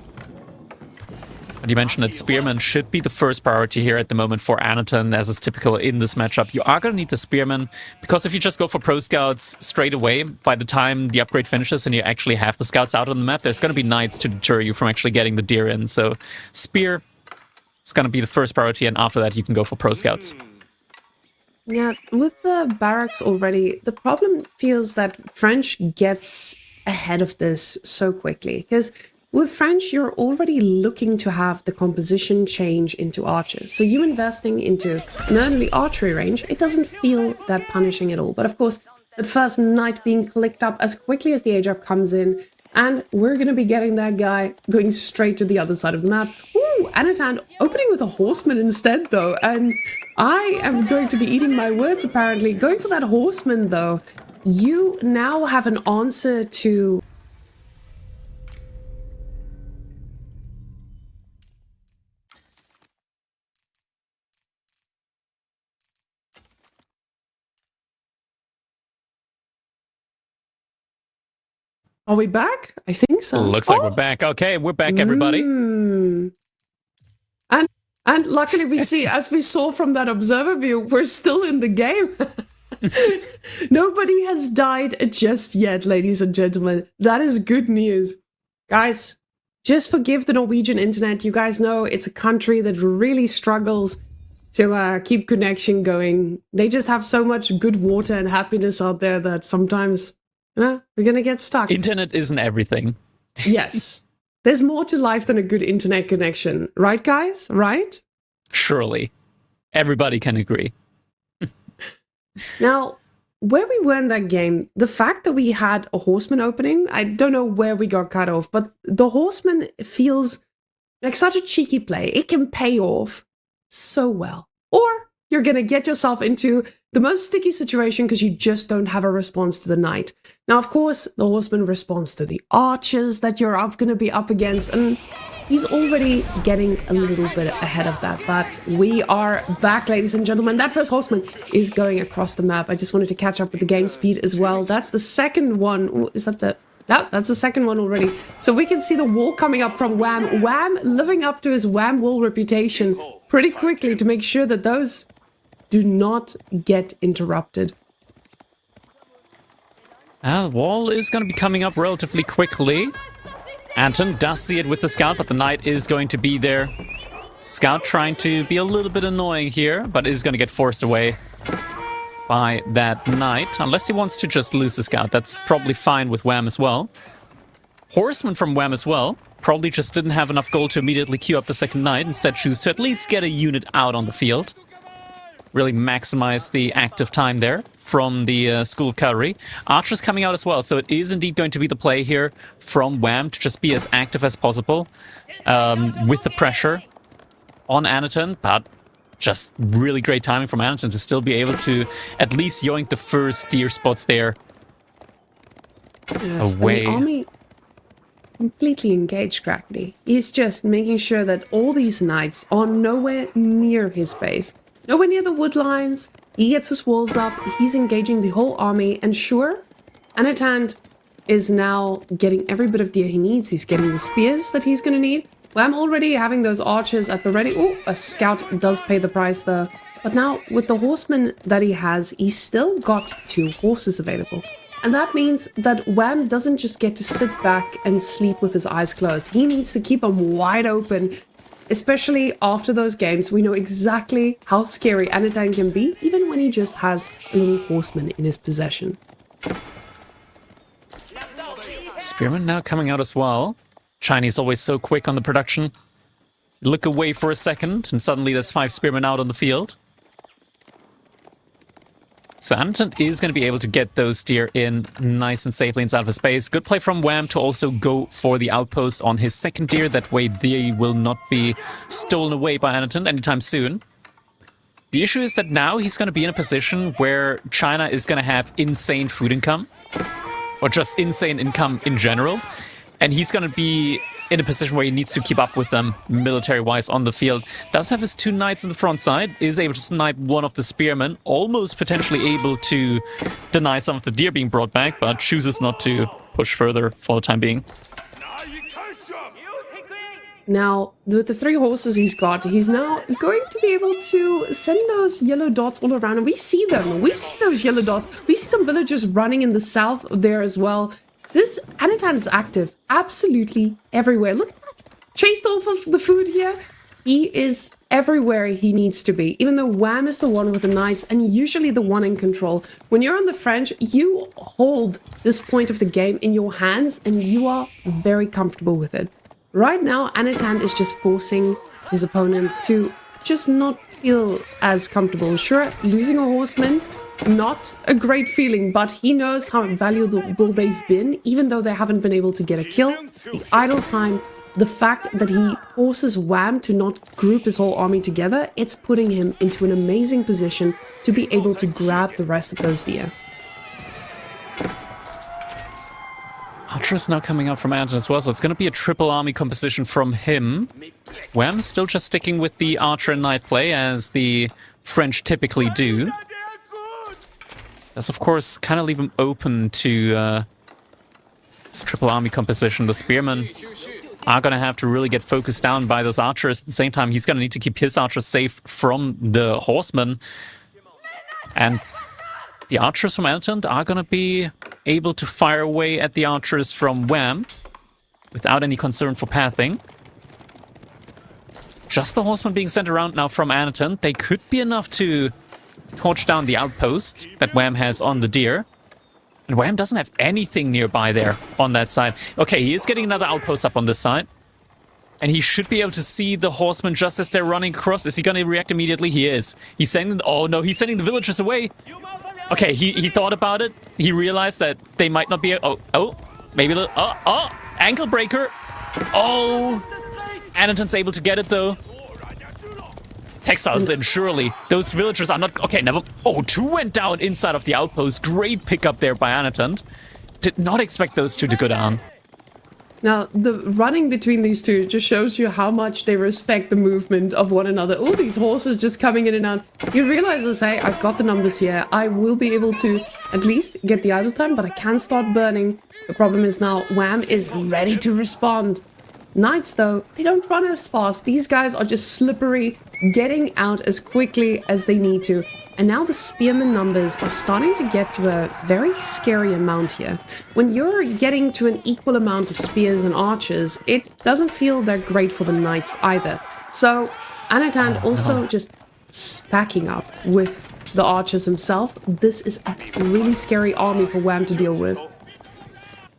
And you mentioned that Spearman should be the first priority here at the moment for Anatan, as is typical in this matchup. You are going to need the Spearman, because if you just go for Pro Scouts straight away, by the time the upgrade finishes and you actually have the Scouts out on the map, there's going to be Knights to deter you from actually getting the deer in. So Spear is going to be the first priority, and after that you can go for Pro Scouts. Yeah, with the barracks already, the problem feels that French gets ahead of this so quickly, because with French, you're already looking to have the composition change into archers. So you investing into an early archery range, it doesn't feel that punishing at all. But of course, That first knight being clicked up as quickly as the age up comes in. And we're going to be getting that guy going straight to the other side of the map. Ooh, Anatan opening with a horseman instead, though. And I am going to be eating my words, apparently. Going for that horseman, though. You now have an answer to... Are we back? I think so. Looks like we're back. Okay, we're back, everybody. And luckily we see, as we saw from that observer view, we're still in the game. Nobody has died just yet, ladies and gentlemen. That is good news. Guys, just forgive the Norwegian internet. You guys know it's a country that really struggles to keep connection going. They just have so much good water and happiness out there that sometimes we're going to get stuck. Internet isn't everything. Yes. There's more to life than a good internet connection. Right, guys? Right? Surely. Everybody can agree. Now, where we were in that game, the fact that we had a horseman opening, I don't know where we got cut off, but the horseman feels like such a cheeky play. It can pay off so well. Or you're going to get yourself into the most sticky situation because you just don't have a response to the knight. Now, of course, the horseman responds to the archers that you're going to be up against, and he's already getting a little bit ahead of that. But we are back, ladies and gentlemen. That first horseman is going across the map. I just wanted to catch up with the game speed as well. That's the second one. Ooh, is that the... No, that's the second one already. So we can see the wall coming up from Wham. Wham living up to his Wham wall reputation pretty quickly to make sure that those do not get interrupted. The wall is going to be coming up relatively quickly. Anton does see it with the scout, but the knight is going to be there. Scout trying to be a little bit annoying here, but is going to get forced away by that knight. Unless he wants to just lose the scout. That's probably fine with Wham as well. Horseman from Wham as well. Probably just didn't have enough gold to immediately queue up the second knight. Instead choose to at least get a unit out on the field. Really maximize the active time there from the School of Cavalry. Archer's coming out as well, so it is indeed going to be the play here from Wham to just be as active as possible with the pressure on Anaton, but just really great timing from Anaton to still be able to at least yoink the first deer spots there. Yes, away. And the army completely engaged Crackney. He's just making sure that all these knights are nowhere near his base. Nowhere near the wood lines. He gets his walls up. He's engaging the whole army. And sure, Anatan is now getting every bit of deer he needs. He's getting the spears that he's going to need. Well, I'm already having those archers at the ready. Oh, a scout does pay the price though. But now with the horsemen that he has, he's still got 2 horses available. And that means that Wham doesn't just get to sit back and sleep with his eyes closed. He needs to keep them wide open. Especially after those games, we know exactly how scary Anatan can be, even when he just has a little horseman in his possession. Spearman now coming out as well. Chinese always so quick on the production. Look away for a second, and suddenly there's 5 spearmen out on the field. So Anton is going to be able to get those deer in nice and safely inside of his base. Good play from Wham to also go for the outpost on his second deer. That way they will not be stolen away by Anton anytime soon. The issue is that now he's going to be in a position where China is going to have insane food income. Or just insane income in general. And he's going to be in a position where he needs to keep up with them military-wise on the field. Does have his 2 knights on the front side, is able to snipe one of the spearmen, almost potentially able to deny some of the deer being brought back, but chooses not to push further for the time being. Now, with the 3 horses he's got, he's now going to be able to send those yellow dots all around, and we see them. We see those yellow dots. We see some villagers running in the south there as well. This Anatan is active absolutely everywhere. Look at that. Chased off of the food here. He is everywhere he needs to be. Even though Wham is the one with the knights and usually the one in control. When you're on the French, you hold this point of the game in your hands and you are very comfortable with it. Right now, Anatan is just forcing his opponent to just not feel as comfortable. Sure, losing a horseman not a great feeling, but he knows how valuable they've been, even though they haven't been able to get a kill. The idle time, the fact that he forces Wham to not group his whole army together, it's putting him into an amazing position to be able to grab the rest of those deer. Archer's now coming out from Anton as well, so it's going to be a triple army composition from him. Wham still just sticking with the Archer and Knight play, as the French typically do. Does, of course, kind of leave him open to this triple army composition. The Spearmen are going to have to really get focused down by those Archers. At the same time, he's going to need to keep his Archers safe from the Horsemen. And the Archers from Anton are going to be able to fire away at the Archers from Wham without any concern for pathing. Just the Horsemen being sent around now from Anton. They could be enough to torch down the outpost that Wham has on the deer. And Wham doesn't have anything nearby there on that side. Okay, he is getting another outpost up on this side. And he should be able to see the Horsemen just as they're running across. Is he going to react immediately? He is. He's sending... Oh, no, he's sending the villagers away. Okay, he thought about it. He realized that they might not be... Oh, maybe a little... Oh, ankle breaker. Oh, Anaton's able to get it, though. Textiles in, surely. Those villagers are not... Okay, never... Oh, 2 went down inside of the outpost. Great pickup there by Anaton. Did not expect those 2 to go down. Now, the running between these two just shows you how much they respect the movement of one another. All these horses just coming in and out. You realize, hey, I've got the numbers here. I will be able to at least get the idle time, but I can start burning. The problem is now Wham is ready to respond. Knights, though, they don't run as fast. These guys are just slippery, getting out as quickly as they need to. And now the Spearman numbers are starting to get to a very scary amount here. When you're getting to an equal amount of spears and archers, it doesn't feel that great for the Knights either. So Anatan also just stacking up with the archers himself. This is a really scary army for Wham to deal with.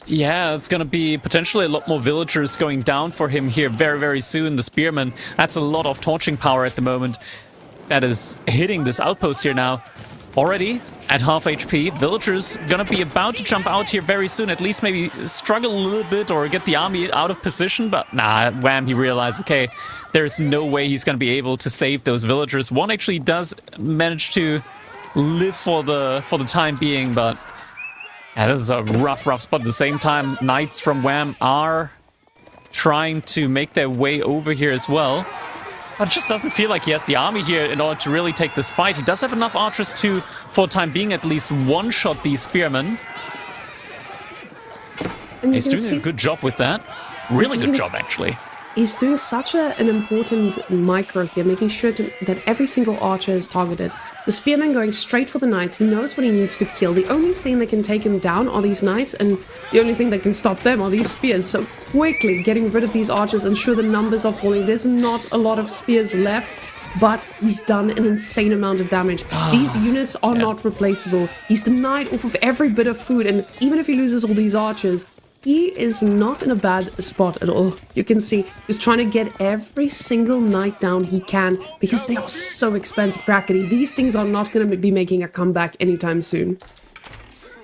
Yeah, it's going to be potentially a lot more villagers going down for him here very, very soon. The Spearmen, that's a lot of torching power at the moment. That is hitting this outpost here now. Already at half HP. Villagers gonna be about to jump out here very soon. At least maybe struggle a little bit or get the army out of position. But nah, Wham, he realized, okay, there's no way he's gonna be able to save those villagers. One actually does manage to live for the time being, but yeah, this is a rough spot. At the same time, Knights from Wham are trying to make their way over here as well. But it just doesn't feel like he has the army here in order to really take this fight. He does have enough archers to, for the time being, at least one-shot these spearmen. And he's doing a good job with that. Really good job, actually. He's doing such an important micro here, making sure that every single archer is targeted. The spearman going straight for the knights. He knows what he needs to kill. The only thing that can take him down are these knights, and the only thing that can stop them are these spears. So quickly getting rid of these archers, ensure the numbers are falling. There's not a lot of spears left, but he's done an insane amount of damage. These units are not replaceable. He's denied off of every bit of food, and even if he loses all these archers, he is not in a bad spot at all. You can see he's trying to get every single knight down he can because they are so expensive, Crackety. These things are not going to be making a comeback anytime soon.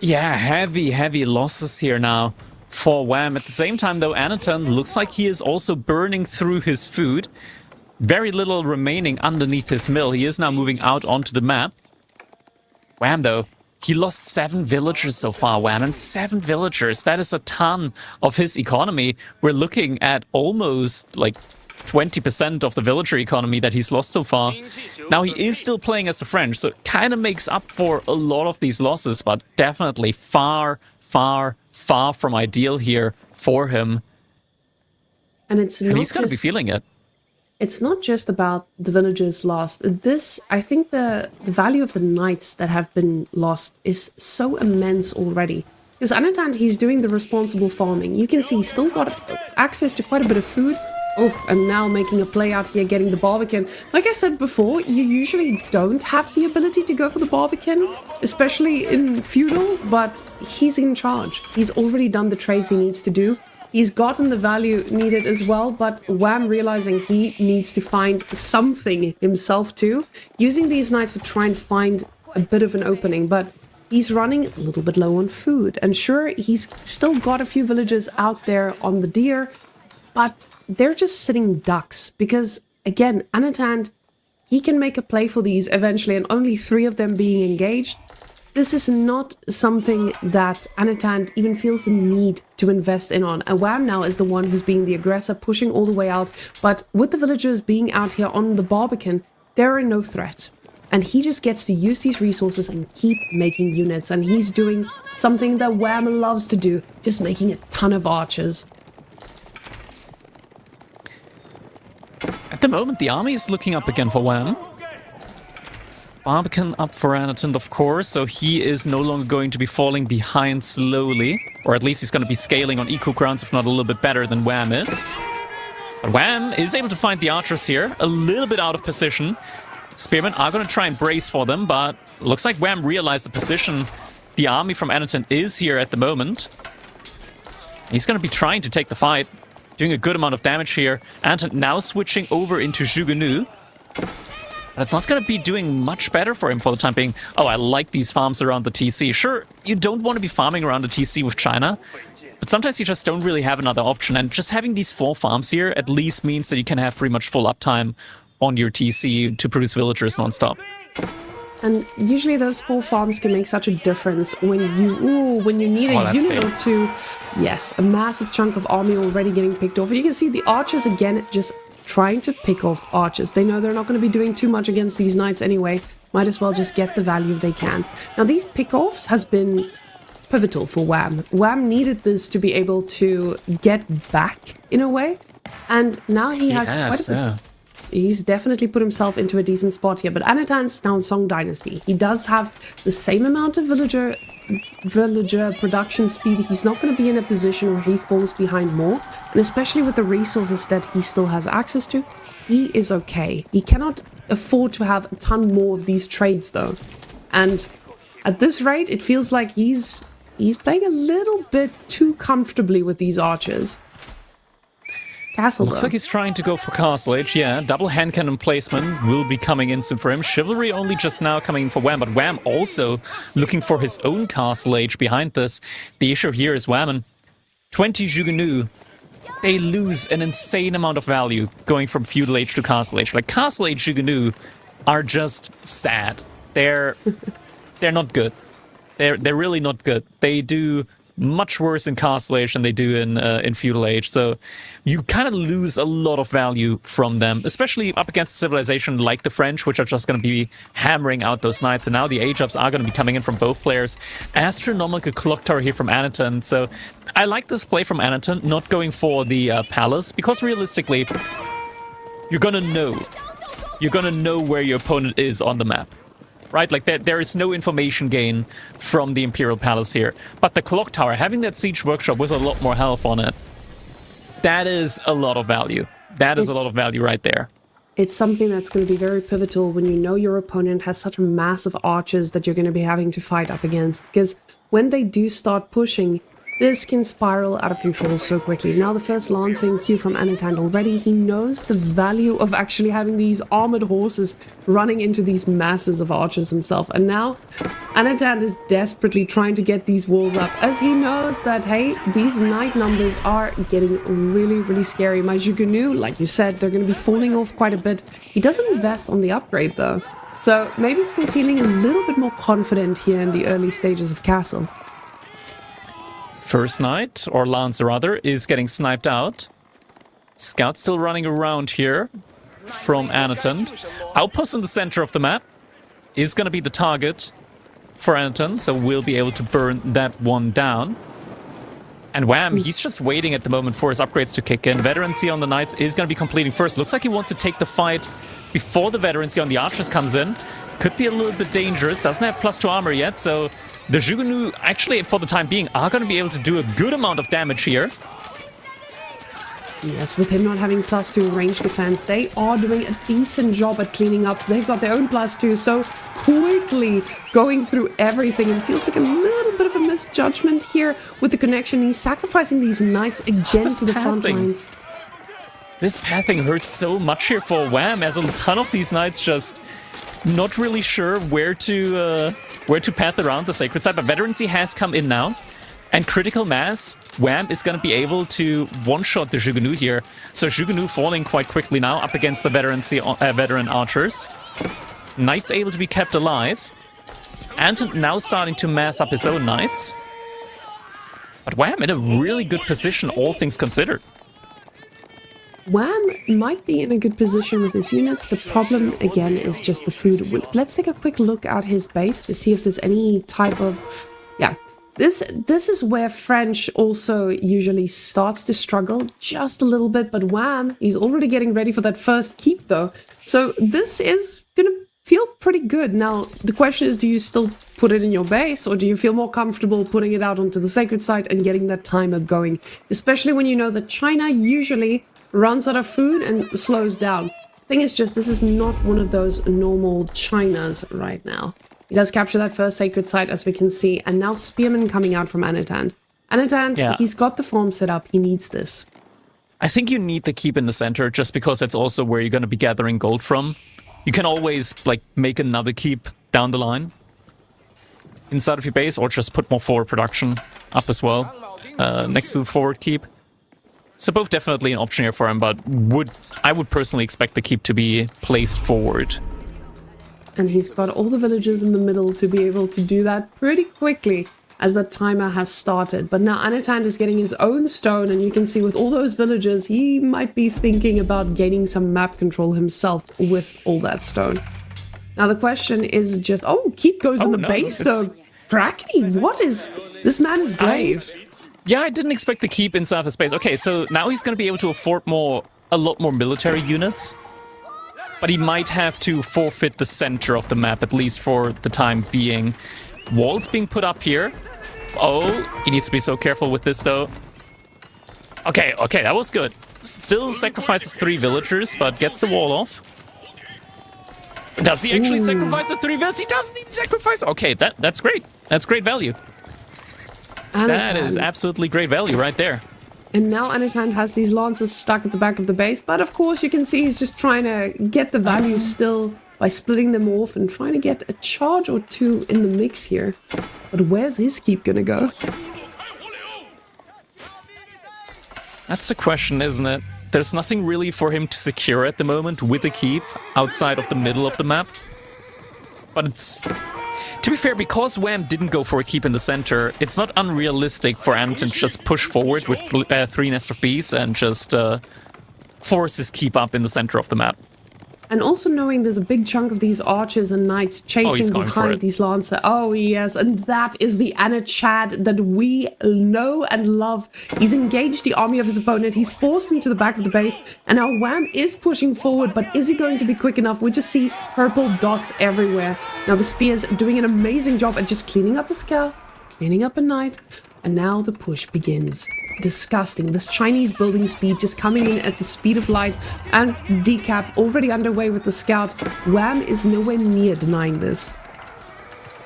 Yeah, heavy losses here now for Wham. At the same time, though, Anaton looks like he is also burning through his food. Very little remaining underneath his mill. He is now moving out onto the map. Wham, though. He lost 7 villagers so far, Wham, and 7 villagers. That is a ton of his economy. We're looking at almost like 20% of the villager economy that he's lost so far. Now, he is still playing as the French, so it kind of makes up for a lot of these losses, but definitely far from ideal here for him. And he's going to be feeling it. It's not just about the villagers lost. I think the value of the knights that have been lost is so immense already. Because Anatan, he's doing the responsible farming. You can see he's still got access to quite a bit of food. Oh, and now making a play out here, getting the Barbican. Like I said before, you usually don't have the ability to go for the Barbican, especially in feudal, but he's in charge. He's already done the trades he needs to do. He's gotten the value needed as well, but Wham realizing he needs to find something himself too, using these knights to try and find a bit of an opening, but he's running a little bit low on food. And sure, he's still got a few villagers out there on the deer, but they're just sitting ducks because, again, Anatan, he can make a play for these eventually, and only 3 of them being engaged. This is not something that Anatan even feels the need to invest in on. And Wham now is the one who's being the aggressor, pushing all the way out. But with the villagers being out here on the Barbican, they're no threat. And he just gets to use these resources and keep making units. And he's doing something that Wham loves to do, just making a ton of archers. At the moment, the army is looking up again for Wham. Barbican up for Anatan, of course, so he is no longer going to be falling behind slowly. Or at least he's going to be scaling on equal grounds, if not a little bit better than Wham is. But Wham is able to find the archers here, a little bit out of position. Spearmen are going to try and brace for them, but looks like Wham realized the position the army from Anatan is here at the moment. He's going to be trying to take the fight, doing a good amount of damage here. Anatan now switching over into Jugunu. That's not going to be doing much better for him for the time being. Oh, I like these farms around the TC. Sure, you don't want to be farming around the TC with China, but sometimes you just don't really have another option. And just having these 4 farms here at least means that you can have pretty much full uptime on your TC to produce villagers non-stop. And usually those 4 farms can make such a difference when you need a unit or 2. Yes, a massive chunk of army already getting picked off. And you can see the archers again just trying to pick off archers. They know they're not going to be doing too much against these knights anyway. Might as well just get the value they can. Now, these pick-offs has been pivotal for Wham. Wham needed this to be able to get back in a way. And now he has quite a bit. Yeah. He's definitely put himself into a decent spot here. But Anatan's now in Song Dynasty. He does have the same amount of villager production speed. He's not going to be in a position where he falls behind more, and especially with the resources that he still has access to, he is okay. He cannot afford to have a ton more of these trades though, and at this rate it feels like he's playing a little bit too comfortably with these archers. Castle, looks like he's trying to go for Castle Age, yeah. Double hand cannon placement will be coming in soon for him. Chivalry only just now coming in for Wham, but Wham also looking for his own Castle Age behind this. The issue here is Wham, 20 Jugunu, they lose an insane amount of value going from Feudal Age to Castle Age. Like, Castle Age Jugunu are just sad. They're not good. They're really not good. They do much worse in Castle Age than they do in Feudal Age, so you kind of lose a lot of value from them, especially up against a civilization like the French, which are just going to be hammering out those knights, and now the age-ups are going to be coming in from both players. Astronomical clock tower here from Anatan, so I like this play from Anatan, not going for the palace, because realistically, you're going to know where your opponent is on the map. Right, like there is no information gain from the Imperial Palace here. But the Clock Tower, having that Siege Workshop with a lot more health on it, that is a lot of value. That is a lot of value right there. It's something that's going to be very pivotal when you know your opponent has such massive archers that you're going to be having to fight up against. Because when they do start pushing, this can spiral out of control so quickly. Now the first lancing cue from Anatan already. He knows the value of actually having these armored horses running into these masses of archers himself. And now Anatan is desperately trying to get these walls up, as he knows that, hey, these knight numbers are getting really, really scary. My Jugunu, like you said, they're going to be falling off quite a bit. He doesn't invest on the upgrade though. So maybe still feeling a little bit more confident here in the early stages of Castle. First Knight, or Lance rather, is getting sniped out. Scout still running around here from Anatan. Outpost in the center of the map is going to be the target for Anatan, so we'll be able to burn that one down. And Wham, he's just waiting at the moment for his upgrades to kick in. Veterancy on the Knights is going to be completing first. Looks like he wants to take the fight before the Veterancy on the Archers comes in. Could be a little bit dangerous. Doesn't have +2 armor yet, so the Jugunu, actually, for the time being, are going to be able to do a good amount of damage here. Yes, with him not having +2 range defense, they are doing a decent job at cleaning up. They've got their own +2, so quickly going through everything. And feels like a little bit of a misjudgment here with the connection. He's sacrificing these knights again to the front lines. This pathing hurts so much here for Wham, as a ton of these knights just Not really sure where to path around the sacred site, but Veterancy has come in now. And Critical Mass, Wham is going to be able to one-shot the Jugunu here. So Jugunu falling quite quickly now up against the veteran archers. Knight's able to be kept alive. And now starting to mass up his own knights. But Wham in a really good position, all things considered. Wham might be in a good position with his units. The problem, again, is just the food. Let's take a quick look at his base to see if there's any type of... Yeah, this is where French also usually starts to struggle just a little bit. But Wham, he's already getting ready for that first keep, though. So this is going to feel pretty good. Now, the question is, do you still put it in your base, or do you feel more comfortable putting it out onto the sacred site and getting that timer going? Especially when you know that China usually runs out of food and slows down. Thing is just, this is not one of those normal Chinas right now. He does capture that first sacred site, as we can see, and now Spearman coming out from Anatan. Anatan, he's got the farm set up, he needs this. I think you need the keep in the center, just because it's also where you're going to be gathering gold from. You can always, like, make another keep down the line inside of your base, or just put more forward production up as well, next to the forward keep. So both definitely an option here for him, but I would personally expect the keep to be placed forward. And he's got all the villagers in the middle to be able to do that pretty quickly as the timer has started. But now Anatan is getting his own stone, and you can see with all those villagers, he might be thinking about gaining some map control himself with all that stone. Now the question is just, keep goes in the base though. Brackety, what is... This man is brave. Yeah, I didn't expect the keep inside of his base. Okay, so now he's going to be able to afford a lot more military units. But he might have to forfeit the center of the map, at least for the time being. Walls being put up here. Oh, he needs to be so careful with this, though. Okay, that was good. Still sacrifices 3 villagers, but gets the wall off. Does he actually sacrifice the 3 villagers? He doesn't even sacrifice... Okay, that's great. That's great value. That is absolutely great value right there. And now Anatan has these lancers stuck at the back of the base, but of course you can see he's just trying to get the value still by splitting them off and trying to get a charge or 2 in the mix here. But where's his keep gonna go? That's the question, isn't it? There's nothing really for him to secure at the moment with a keep outside of the middle of the map. But it's... To be fair, because Wham didn't go for a keep in the center, it's not unrealistic for Anton to just push forward with 3 Nest of Bees and just force his keep up in the center of the map. And also knowing there's a big chunk of these archers and knights chasing behind these lancers. Oh, yes, and that is the Anna Chad that we know and love. He's engaged the army of his opponent. He's forced him to the back of the base. And now Wham is pushing forward, but is he going to be quick enough? We just see purple dots everywhere. Now the spear's doing an amazing job at just cleaning up a scout, cleaning up a knight, and now the push begins. Disgusting. This Chinese building speed just coming in at the speed of light, and Decap already underway with the scout. Wham is nowhere near denying this.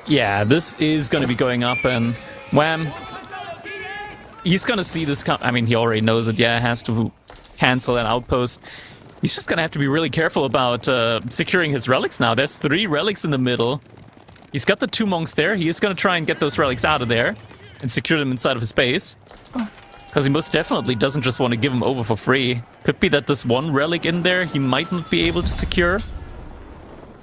Yeah, this is going to be going up, and Wham, he's going to see this come. I mean, he already knows it. Yeah, has to cancel an outpost. He's just going to have to be really careful about securing his relics now. There's 3 relics in the middle. He's got the 2 monks there. He is going to try and get those relics out of there and secure them inside of his base. Because he most definitely doesn't just want to give them over for free. Could be that this 1 relic in there he might not be able to secure.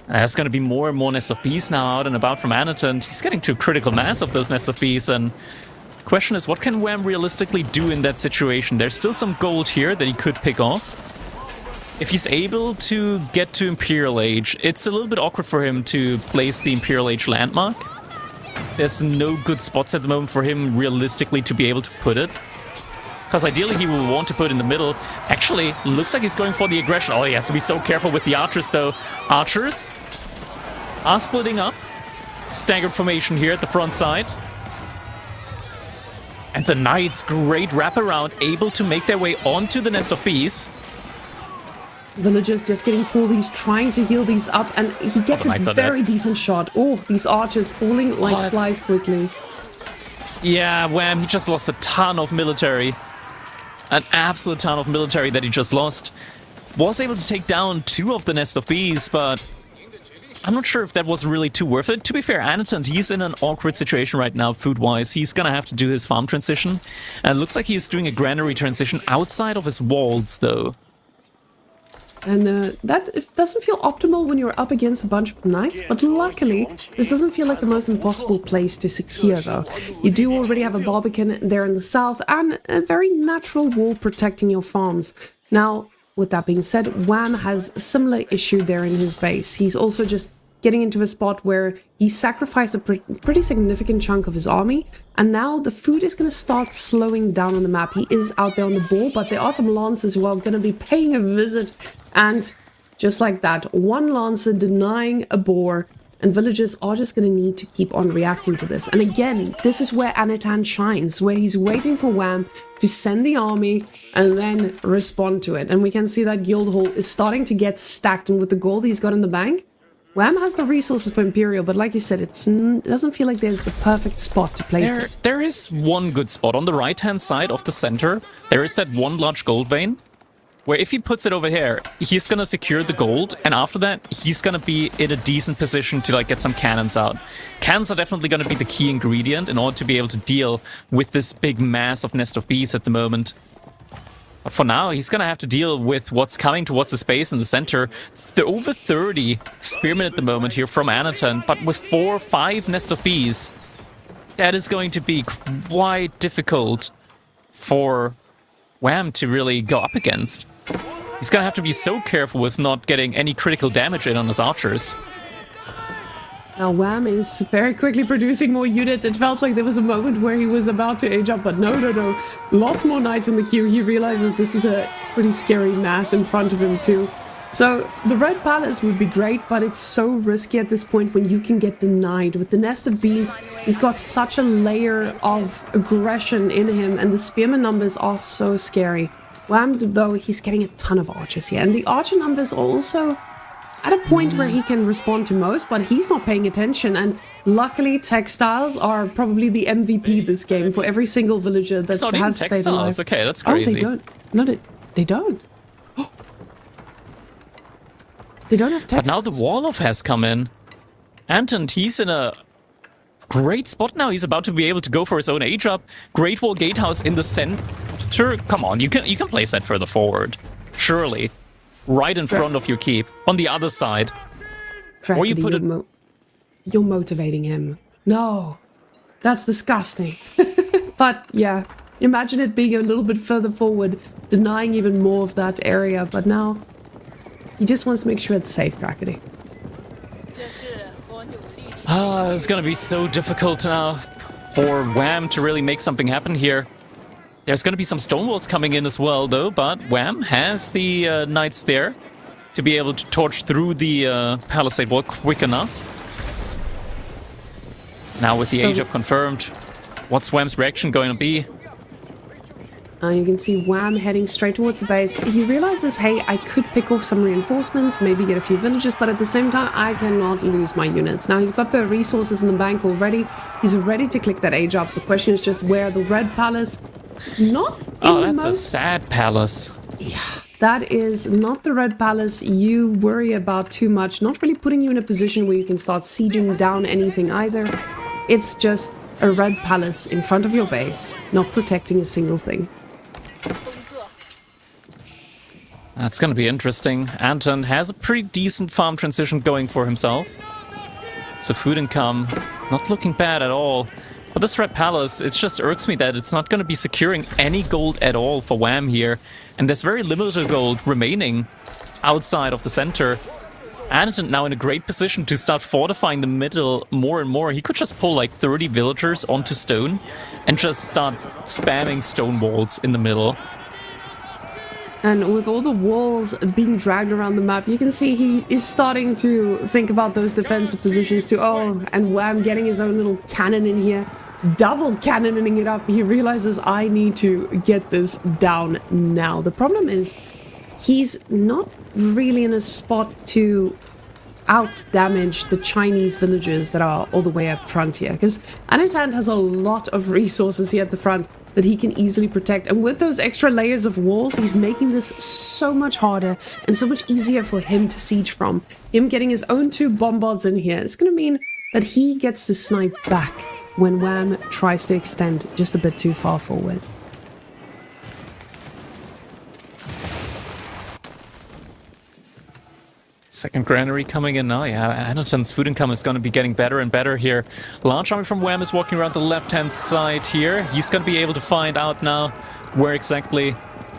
There's going to be more and more Nests of Bees now out and about from Anatan. He's getting to a critical mass of those Nests of Bees, and the question is, what can Wham realistically do in that situation? There's still some gold here that he could pick off. If he's able to get to Imperial Age, it's a little bit awkward for him to place the Imperial Age landmark. There's no good spots at the moment for him realistically to be able to put it. Because ideally he will want to put in the middle. Actually, looks like he's going for the aggression. Oh, he has to be so careful with the archers, though. Archers are splitting up. Staggered formation here at the front side. And the knights, great wraparound, able to make their way onto the Nest of Bees. Villagers just getting pulled. He's trying to heal these up, and he gets a very decent shot. Oh, these archers falling like flies quickly. Yeah, Wham, he just lost a ton of military. An absolute ton of military that he just lost. Was able to take down 2 of the Nest of Bees, but I'm not sure if that was really too worth it. To be fair, Anatant, he's in an awkward situation right now, food-wise. He's gonna have to do his farm transition. And it looks like he's doing a granary transition outside of his walls, though. And that doesn't feel optimal when you're up against a bunch of knights, but luckily, this doesn't feel like the most impossible place to secure, though. You do already have a Barbican there in the south, and a very natural wall protecting your farms. Now, with that being said, Wham has a similar issue there in his base. He's also just getting into a spot where he sacrificed a pretty significant chunk of his army, and now the food is going to start slowing down on the map. He is out there on the ball, but there are some lancers who are going to be paying a visit, and just like that, one lancer denying a boar, and villagers are just going to need to keep on reacting to this. And again, this is where Anatant shines, where he's waiting for Wham to send the army and then respond to it. And we can see that guild hall is starting to get stacked, and with the gold he's got in the bank, Wham has the resources for Imperial, but like you said, it doesn't feel like there's the perfect spot to place it. There is one good spot on the right-hand side of the center. There is that one large gold vein, where if he puts it over here, he's gonna secure the gold, and after that, he's gonna be in a decent position to like get some cannons out. Cannons are definitely gonna be the key ingredient in order to be able to deal with this big mass of Nest of Bees at the moment. But for now, he's gonna have to deal with what's coming towards the space in the center. Over 30 spearmen at the moment here from Anatant, but with 4 or 5 Nest of Bees, that is going to be quite difficult for Wham to really go up against. He's gonna have to be so careful with not getting any critical damage in on his archers. Now Wham is very quickly producing more units. It felt like there was a moment where he was about to age up, but no. Lots more knights in the queue. He realizes this is a pretty scary mass in front of him too. So the Red Palace would be great, but it's so risky at this point when you can get denied. With the Nest of Bees, he's got such a layer of aggression in him, and the spearman numbers are so scary. Wham, though, he's getting a ton of archers here, and the archer numbers are also at a point where he can respond to most, but he's not paying attention. And luckily, textiles are probably the MVP this game for every single villager that has stayed alive. Okay, that's crazy. Oh, they don't. No, they don't. Oh. They don't have textiles. But now the Wall-off has come in. Anatant, he's in a great spot now. He's about to be able to go for his own age up. Great Wall Gatehouse in the center. Come on, you can place that further forward. Surely. Right in front of your keep, on the other side. Crackety, or you put it... You're motivating him. No, that's disgusting. But yeah, imagine it being a little bit further forward, denying even more of that area. But now, he just wants to make sure it's safe, Crackety. It's gonna be so difficult now for Wham to really make something happen here. There's going to be some stone walls coming in as well, though, but Wham has the knights there to be able to torch through the palisade wall quick enough. Now with the age up confirmed, what's Wham's reaction going to be? You can see Wham heading straight towards the base. He realizes, hey, I could pick off some reinforcements, maybe get a few villagers, but at the same time, I cannot lose my units. Now he's got the resources in the bank already. He's ready to click that age up. The question is just where the Red Palace... Not that's a sad palace. Yeah, that is not the Red Palace you worry about too much. Not really putting you in a position where you can start sieging down anything either. It's just a Red Palace in front of your base, not protecting a single thing. That's going to be interesting. Anton has a pretty decent farm transition going for himself. So food income, not looking bad at all. But this Red Palace, it just irks me that it's not going to be securing any gold at all for Wham here. And there's very limited gold remaining outside of the center. Anatant now in a great position to start fortifying the middle more and more. He could just pull like 30 villagers onto stone and just start spamming stone walls in the middle. And with all the walls being dragged around the map, you can see he is starting to think about those defensive positions too. Oh, and Wham getting his own little cannon in here. Double cannoning it up. He realizes I need to get this down now. The problem is he's not really in a spot to out damage the Chinese villagers that are all the way up front here, because Anatant has a lot of resources here at the front. that he can easily protect. And with those extra layers of walls, he's making this so much harder and so much easier for him to siege from. Him getting his own 2 bombards in here is going to mean that he gets to snipe back when Wham tries to extend just a bit too far forward. Second granary coming in now. Yeah, Anaton's food income is going to be getting better and better here. Large army from Wham is walking around the left-hand side here. He's going to be able to find out now where exactly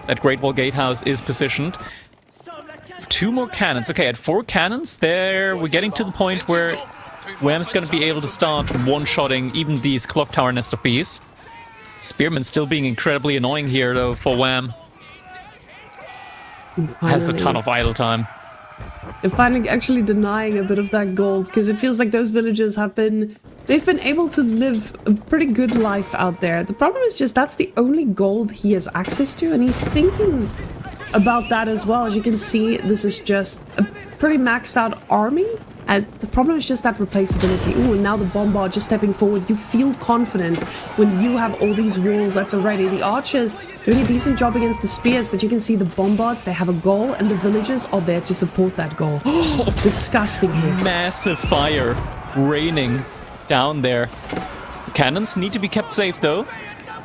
that Great Wall Gatehouse is positioned. 2 more cannons. Okay, at 4 cannons, there we're getting to the point where Wham's going to be able to start one-shotting even these clock tower nest of bees. Spearman still being incredibly annoying here, though, for Wham. Has a ton of idle time. And finally actually denying a bit of that gold, because it feels like those villagers they've been able to live a pretty good life out there. The problem is just that's the only gold he has access to, and he's thinking about that as well. As you can see, this is just a pretty maxed out army. And the problem is just that replaceability. Ooh, and now the bombard just stepping forward. You feel confident when you have all these walls at the ready. The archers doing a decent job against the spears, but you can see the bombards, they have a goal, and the villagers are there to support that goal. Disgusting hit. Massive fire raining down there. Cannons need to be kept safe, though.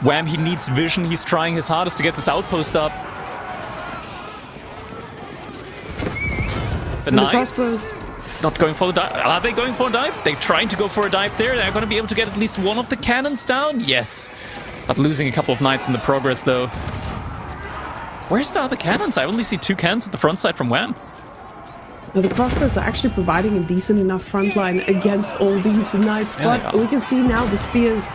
Wham, he needs vision. He's trying his hardest to get this outpost up. The knights not going for the dive. Are they going for a dive? They're trying to go for a dive there. They're going to be able to get at least one of the cannons down. Yes. But losing a couple of knights in the progress, though. Where's the other cannons? I only see 2 cannons at the front side from Wham. Now, the crossbows are actually providing a decent enough front line against all these knights. But we can see now the spears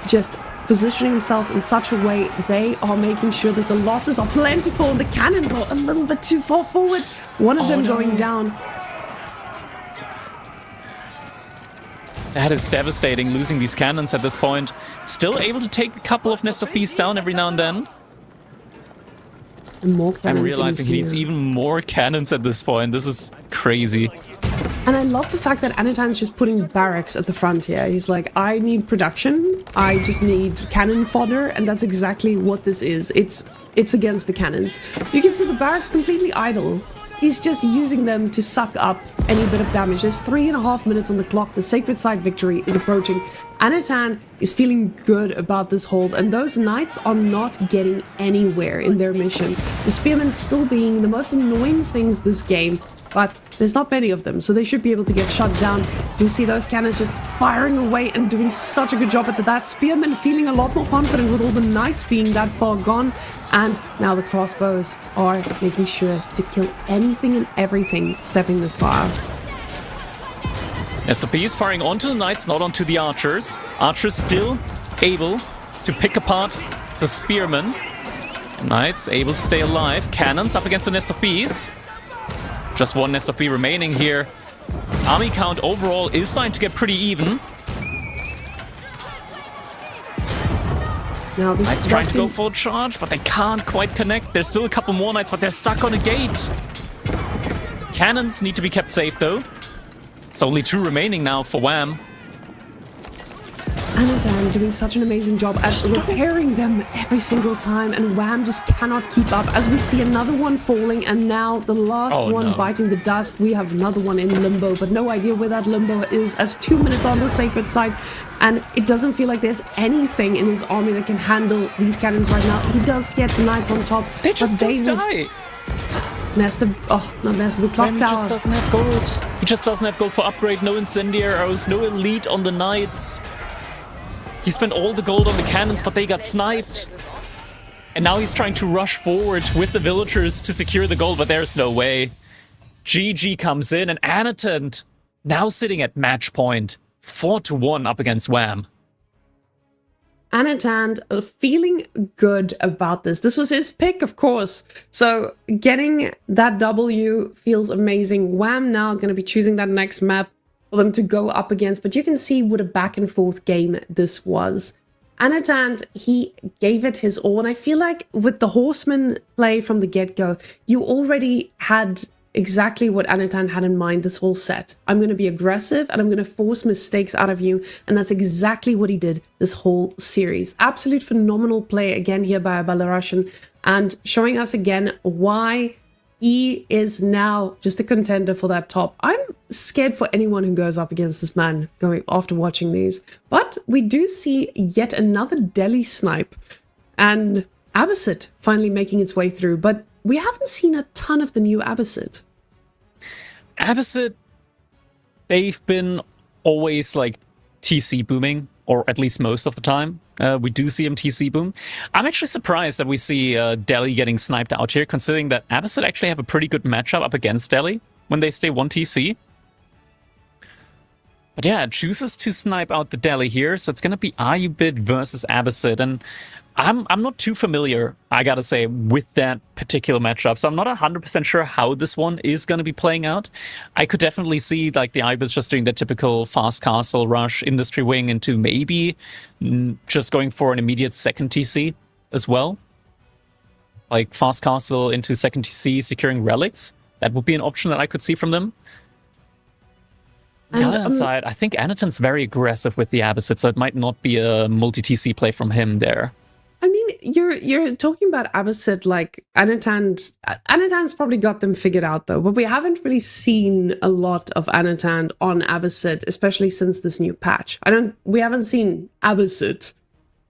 just positioning himself in such a way they are making sure that the losses are plentiful and the cannons are a little bit too far forward. One of them going down. That is devastating, losing these cannons at this point. Still able to take a couple of Nest of Bees down every now and then. And more cannons. I'm realizing he needs even more cannons at this point. This is crazy. And I love the fact that Anatan's just putting barracks at the front here. He's like, I need production. I just need cannon fodder. And that's exactly what this is. It's against the cannons. You can see the barracks completely idle. He's just using them to suck up any bit of damage. There's 3.5 minutes on the clock. The Sacred Side victory is approaching. Anatan is feeling good about this hold, and those knights are not getting anywhere in their mission. The spearmen still being the most annoying things this game, but there's not many of them, so they should be able to get shut down. You see those cannons just firing away and doing such a good job at that. Spearmen feeling a lot more confident with all the knights being that far gone. And now the crossbows are making sure to kill anything and everything stepping this far. SOP is firing onto the knights, not onto the archers. Archers still able to pick apart the spearmen. Knights able to stay alive. Cannons up against the Nest of Bees. Just one Nest of Bee remaining here. Army count overall is starting to get pretty even. Now this Knights trying to go for a charge, but they can't quite connect. There's still a couple more knights, but they're stuck on a gate. Cannons need to be kept safe, though. It's only 2 remaining now for Wham. Anadan doing such an amazing job at repairing them every single time, and Wham just cannot keep up. As we see another one falling, and now the last one biting the dust. We have another one in limbo, but no idea where that limbo is, as 2 minutes on the Sacred Side, and it doesn't feel like there's anything in his army that can handle these cannons right now. He does get the knights on top. They just don't die. Nesta, not Nesta, the clock tower. He just doesn't have gold. He just doesn't have gold for upgrade. No incendiary arrows, no elite on the knights. He spent all the gold on the cannons, but they got sniped. And now he's trying to rush forward with the villagers to secure the gold, but there's no way. GG comes in, and Anatan now sitting at match point. 4-1 up against Wham. Anatan feeling good about this. This was his pick, of course. So getting that W feels amazing. Wham now going to be choosing that next map for them to go up against. But you can see what a back and forth game this was. Anatan, he gave it his all. And I feel like with the horseman play from the get-go, you already had exactly what Anatan had in mind this whole set. I'm going to be aggressive and I'm going to force mistakes out of you. And that's exactly what he did this whole series. Absolute phenomenal play again here by Belarusian, and showing us again why he is now just a contender for that top. I'm scared for anyone who goes up against this man going after watching these. But we do see yet another Delhi snipe and Abbasid finally making its way through. But we haven't seen a ton of the new Abbasid. Abbasid, they've been always like TC booming, or at least most of the time. We do see him TC boom. I'm actually surprised that we see Delhi getting sniped out here, considering that Abbasid actually have a pretty good matchup up against Delhi when they stay 1 TC. But yeah, it chooses to snipe out the Delhi here, so it's going to be Ayubid versus Abbasid, and I'm not too familiar, I gotta say, with that particular matchup, so I'm not 100% sure how this one is going to be playing out. I could definitely see like the Ibex just doing the typical fast castle rush industry wing into maybe just going for an immediate second TC as well. Like fast castle into second TC, securing relics. That would be an option that I could see from them. On the other side, I think Anatan's very aggressive with the Abbasid, so it might not be a multi-TC play from him there. I mean, you're talking about Abbasid like Anatan's probably got them figured out though, but we haven't really seen a lot of Anatan on Abbasid, especially since this new patch. We haven't seen Abbasid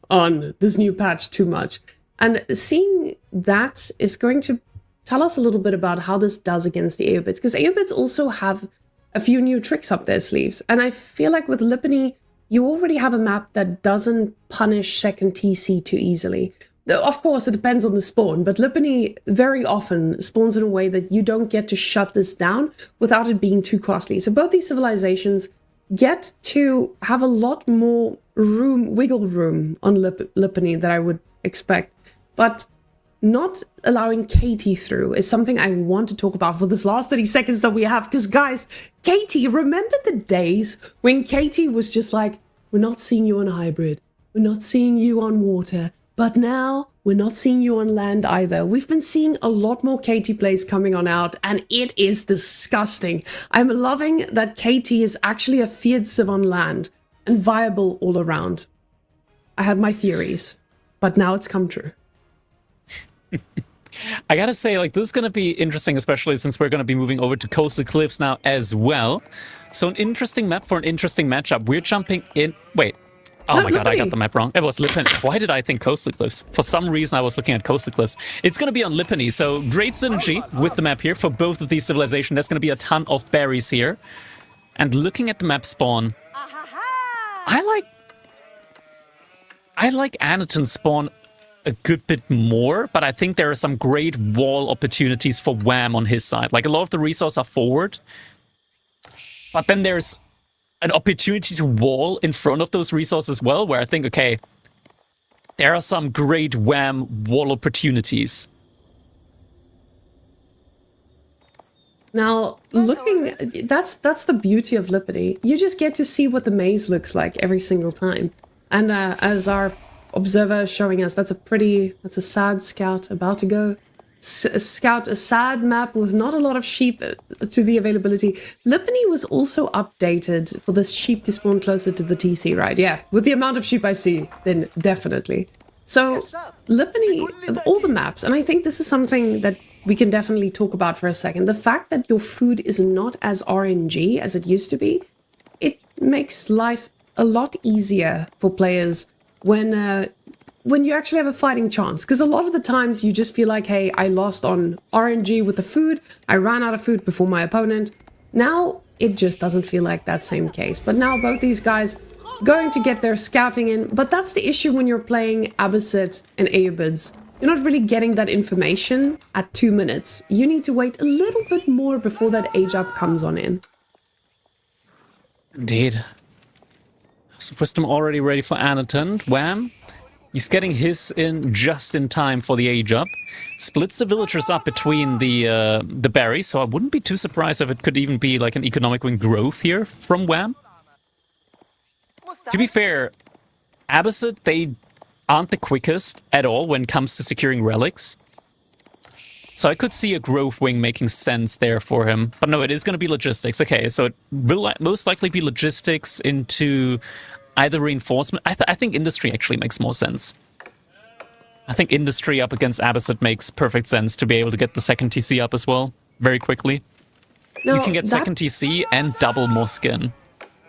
on this new patch too much. And seeing that is going to tell us a little bit about how this does against the Aeobids, because Aeobids also have a few new tricks up their sleeves. And I feel like with Lipany, you already have a map that doesn't punish second TC too easily. Of course, it depends on the spawn, but Lipany very often spawns in a way that you don't get to shut this down without it being too costly. So both these civilizations get to have a lot more wiggle room on Lipany than I would expect. But not allowing Katie through is something I want to talk about for this last 30 seconds that we have. Because guys, Katie, remember the days when Katie was just like, we're not seeing you on hybrid, we're not seeing you on water, but now we're not seeing you on land either. We've been seeing a lot more Katie plays coming on out, and it is disgusting. I'm loving that Katie is actually a feared civ on land and viable all around. I had my theories, but now it's come true. I gotta say, like, this is gonna be interesting, especially since we're gonna be moving over to Coastal Cliffs now as well. So an interesting map for an interesting matchup. We're jumping in... Wait. Oh my god, I got the map wrong. It was Lipany. Why did I think Coastal Cliffs? For some reason, I was looking at Coastal Cliffs. It's gonna be on Lipany, so great synergy with the map here for both of these civilizations. There's gonna be a ton of berries here. And looking at the map spawn, I like Anatan's spawn a good bit more, but I think there are some great wall opportunities for Wham on his side. Like, a lot of the resources are forward, but then there's an opportunity to wall in front of those resources as well, where I think, okay, there are some great Wham wall opportunities. Now, looking, that's the beauty of Lipany. You just get to see what the maze looks like every single time. And as our observer is showing us, that's a sad scout about to go scout a sad map with not a lot of sheep to the availability. Lipany was also updated for this sheep to spawn closer to the TC, right? Yeah, with the amount of sheep I see, then definitely. So Lipany, all the maps, and I think this is something that we can definitely talk about for a second. The fact that your food is not as RNG as it used to be, it makes life a lot easier for players when you actually have a fighting chance. Because a lot of the times you just feel like, hey, I lost on RNG with the food, I ran out of food before my opponent. Now it just doesn't feel like that same case. But now both these guys going to get their scouting in, but that's the issue when you're playing Abbasid and Aeobids. You're not really getting that information at 2 minutes. You need to wait a little bit more before that age up comes on in. Indeed. So Wisdom already ready for Anatan. Wham! He's getting his in just in time for the age up. Splits the villagers up between the berries, so I wouldn't be too surprised if it could even be like an economic win growth here from Wham. To be fair, Abbasid, they aren't the quickest at all when it comes to securing relics. So I could see a growth wing making sense there for him. But no, it is going to be logistics. Okay, so it will most likely be logistics into either reinforcement. I think industry actually makes more sense. I think industry up against Abbasid makes perfect sense to be able to get the second TC up as well very quickly. Now, you can get second TC and double more skin.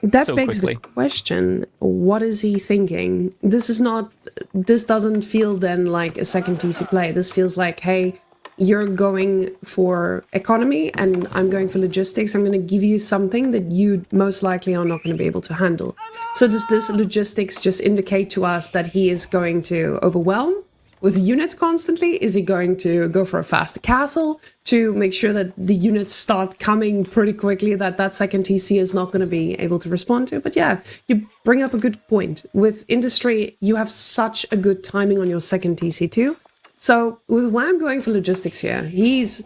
That so begs quickly. the question, what is he thinking? This doesn't feel then like a second TC play. This feels like, hey, you're going for economy and I'm going for logistics. I'm going to give you something that you most likely are not going to be able to handle. So does this logistics just indicate to us that he is going to overwhelm with units constantly? Is he going to go for a faster castle to make sure that the units start coming pretty quickly, that second TC is not going to be able to respond to? But yeah, you bring up a good point. With industry, you have such a good timing on your second TC too. So with Wham going for logistics here, he's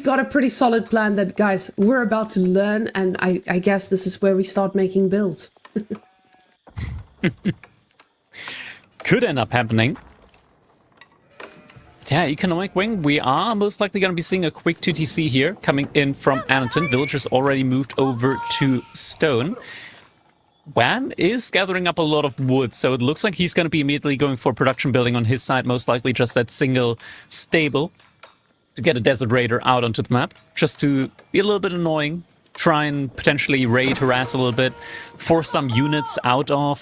got a pretty solid plan that, guys, we're about to learn, and I guess this is where we start making builds. Could end up happening. Yeah, economic wing, we are most likely going to be seeing a quick 2TC here coming in from Anneton. Villagers already moved over to stone. Wham is gathering up a lot of wood, so it looks like he's going to be immediately going for production building on his side, most likely just that single stable to get a Desert Raider out onto the map, just to be a little bit annoying, try and potentially raid, harass a little bit, force some units out of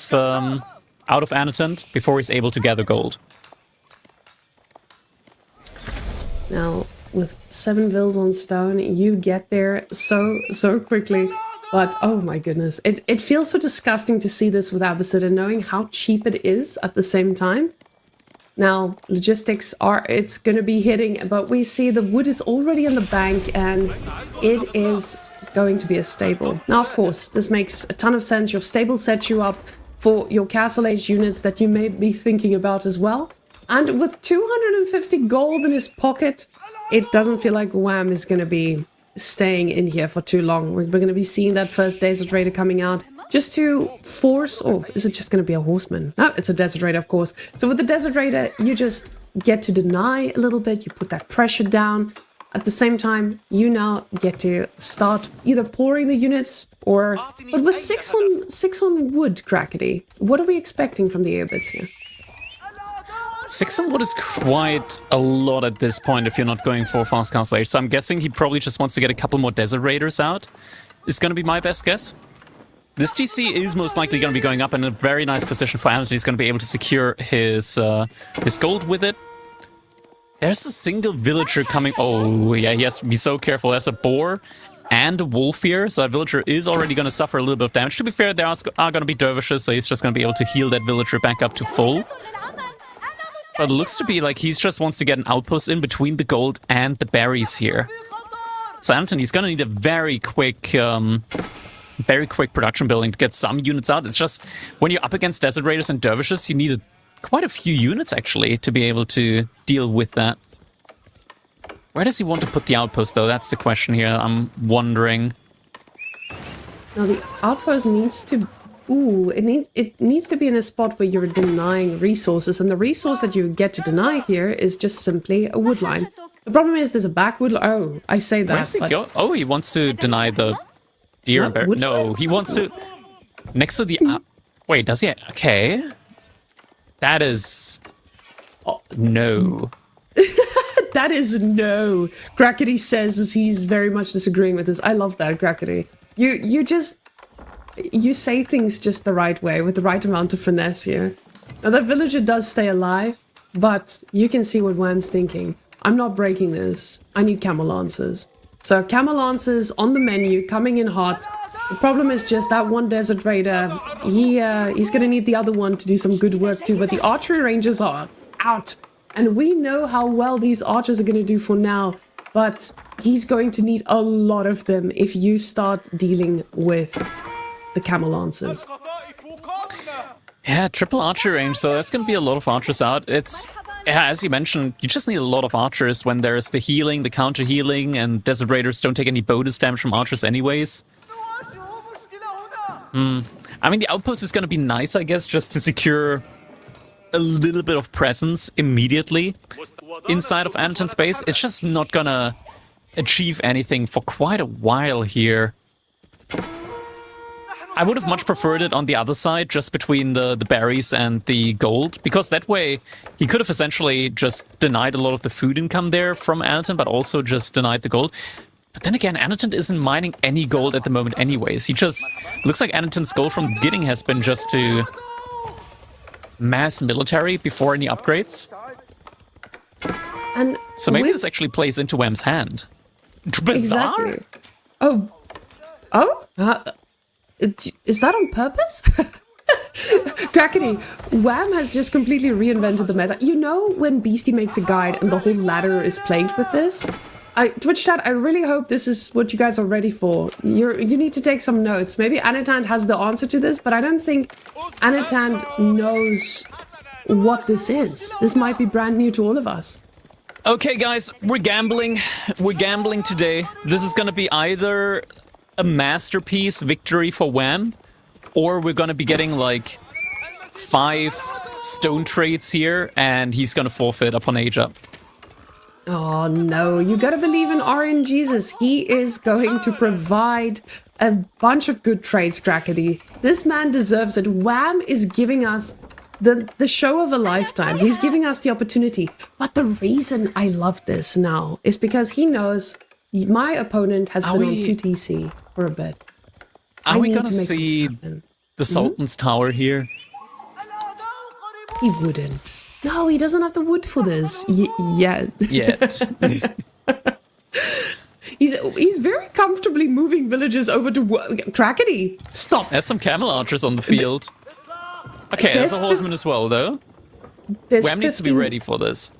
Anneton before he's able to gather gold. Now, with 7 vills on stone, you get there so quickly. But, oh my goodness, it feels so disgusting to see this with Abbasid and knowing how cheap it is at the same time. Now, logistics it's going to be hitting, but we see the wood is already in the bank and it is going to be a stable. Now, of course, this makes a ton of sense. Your stable sets you up for your Castle Age units that you may be thinking about as well. And with 250 gold in his pocket, it doesn't feel like Wham is going to be staying in here for too long. We're going to be seeing that first Desert Raider coming out just to force... Oh, is it just going to be a horseman? No, it's a Desert Raider, of course. So with the Desert Raider, you just get to deny a little bit. You put that pressure down. At the same time, you now get to start either pouring the units or... But with 6 on wood, Crackety, what are we expecting from the Airbids here? 6 on wood is quite a lot at this point if you're not going for fast Castle Age. So I'm guessing he probably just wants to get a couple more Desert Raiders out. Is going to be my best guess. This TC is most likely going to be going up in a very nice position for Anneton. He's going to be able to secure his gold with it. There's a single villager coming. Oh, yeah, he has to be so careful. There's a boar and a wolf here, so that villager is already going to suffer a little bit of damage. To be fair, there are going to be dervishes, so he's just going to be able to heal that villager back up to full. But it looks to be like he just wants to get an outpost in between the gold and the berries here. So Anneton, he's going to need a very quick production building to get some units out. It's just, when you're up against Desert Raiders and dervishes, you need quite a few units, actually, to be able to deal with that. Where does he want to put the outpost, though? That's the question here. I'm wondering. Now, the outpost needs to... Ooh, it needs to be in a spot where you're denying resources, and the resource that you get to deny here is just simply a wood line. The problem is there's a back wood line. Oh, I say that. Where's he go? Oh, he wants to deny the deer and bear. No, he wants to... Next to the... wait, does he... Okay. That is... Oh, no. That is no. Crackety says as he's very much disagreeing with this. I love that, Crackety. You say things just the right way, with the right amount of finesse here. Now, that villager does stay alive, but you can see what Wham's thinking. I'm not breaking this. I need camel lancers. So, camel lancers on the menu, coming in hot. The problem is just that one Desert Raider, he's going to need the other one to do some good work too, but the archery ranges are out. And we know how well these archers are going to do for now, but he's going to need a lot of them if you start dealing with the camel lancers. Yeah, triple archer range, so that's going to be a lot of archers out. It's, yeah, as you mentioned, you just need a lot of archers when there's the healing, the counter healing, and Desert Raiders don't take any bonus damage from archers anyways. I mean, the outpost is going to be nice, I guess, just to secure a little bit of presence immediately inside of Anton's base, it's just not gonna achieve anything for quite a while here. I would have much preferred it on the other side, just between the berries and the gold, because that way he could have essentially just denied a lot of the food income there from Anton, but also just denied the gold. But then again, Anton isn't mining any gold at the moment anyways. He just... looks like Anton's goal from the beginning has been just to mass military before any upgrades. And so maybe this actually plays into Wham's hand. Bizarre? Exactly. Oh? Is that on purpose? Crackety, Wham has just completely reinvented the meta. You know when Beastie makes a guide and the whole ladder is plagued with this? Twitch chat, I really hope this is what you guys are ready for. You need to take some notes. Maybe Anitant has the answer to this, but I don't think Anitant knows what this is. This might be brand new to all of us. Okay, guys, we're gambling. We're gambling today. This is going to be either a masterpiece victory for Wham, or we're going to be getting like 5 stone trades here, and he's going to forfeit upon age up. Oh no, you gotta believe in RNGesus. He is going to provide a bunch of good trades, Crackety. This man deserves it. Wham is giving us the show of a lifetime. He's giving us the opportunity. But the reason I love this now is because he knows my opponent has been on 2TC for a bit. Are we gonna see the Sultan's Tower here? He wouldn't. No, he doesn't have the wood for this yet. He's very comfortably moving villagers over to Crackety. Stop. There's some camel archers on the field. Okay, there's a horseman as well, though. Wham needs to be ready for this.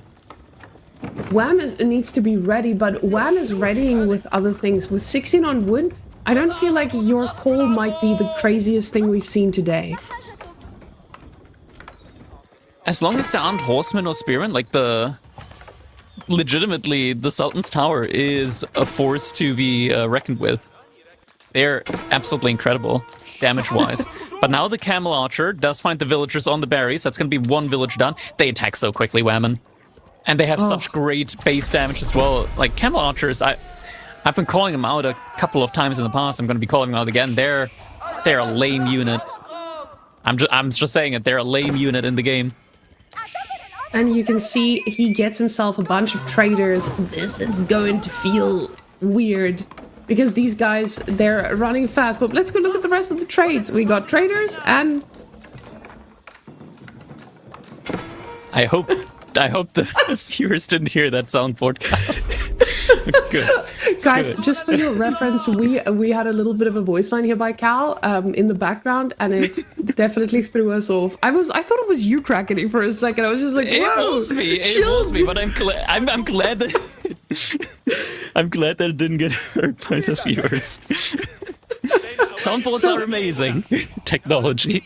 Wham needs to be ready, but Wham is readying with other things. With 16 on wood, I don't feel like your call might be the craziest thing we've seen today. As long as there aren't horsemen or spearmen, like legitimately, the Sultan's Tower is a force to be reckoned with. They're absolutely incredible, damage-wise. But now the Camel Archer does find the villagers on the berries. That's going to be 1 village done. They attack so quickly, Whammin. And they have such great base damage as well. Like, Camel Archers, I've been calling them out a couple of times in the past. I'm going to be calling them out again. They're a lame unit. I'm just saying it. They're a lame unit in the game. And you can see he gets himself a bunch of traders. This is going to feel weird because these guys, they're running fast. But let's go look at the rest of the trades. We got traders and... I hope the viewers didn't hear that soundboard. Good. Guys, just for your reference, we had a little bit of a voice line here by Cal in the background, and it definitely threw us off. I thought it was you, Crackety, for a second. I was just like, whoa, it was me, but I'm glad that I'm glad that it didn't get heard by the viewers. Soundboards are amazing technology.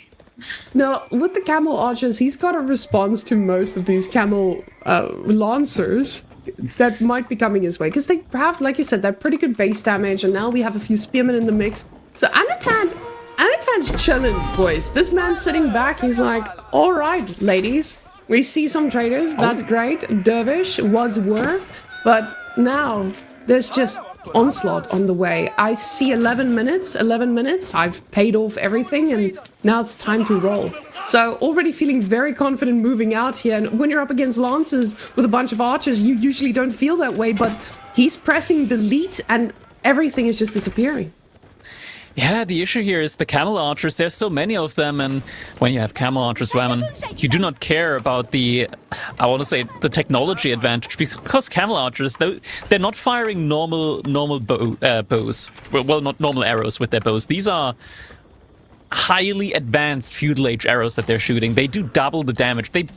Now, with the Camel Archers, he's got a response to most of these Camel Lancers that might be coming his way. Because they have, like you said, that pretty good base damage, and now we have a few Spearmen in the mix. So Anatant's chilling, boys. This man's sitting back, he's like, alright, ladies, we see some traders, that's great. Dervish were, but now there's just onslaught on the way. I see 11 minutes, I've paid off everything, and now it's time to roll. So already feeling very confident moving out here, and when you're up against Lancers with a bunch of archers, you usually don't feel that way, but he's pressing delete and everything is just disappearing. Yeah, the issue here is the Camel Archers. There's so many of them, and when you have Camel Archers, Whammin, you do not care about the, I want to say, the technology advantage, because Camel Archers, they're not firing normal bows. Well, not normal arrows with their bows. These are highly advanced feudal age arrows that they're shooting. They do double the damage. They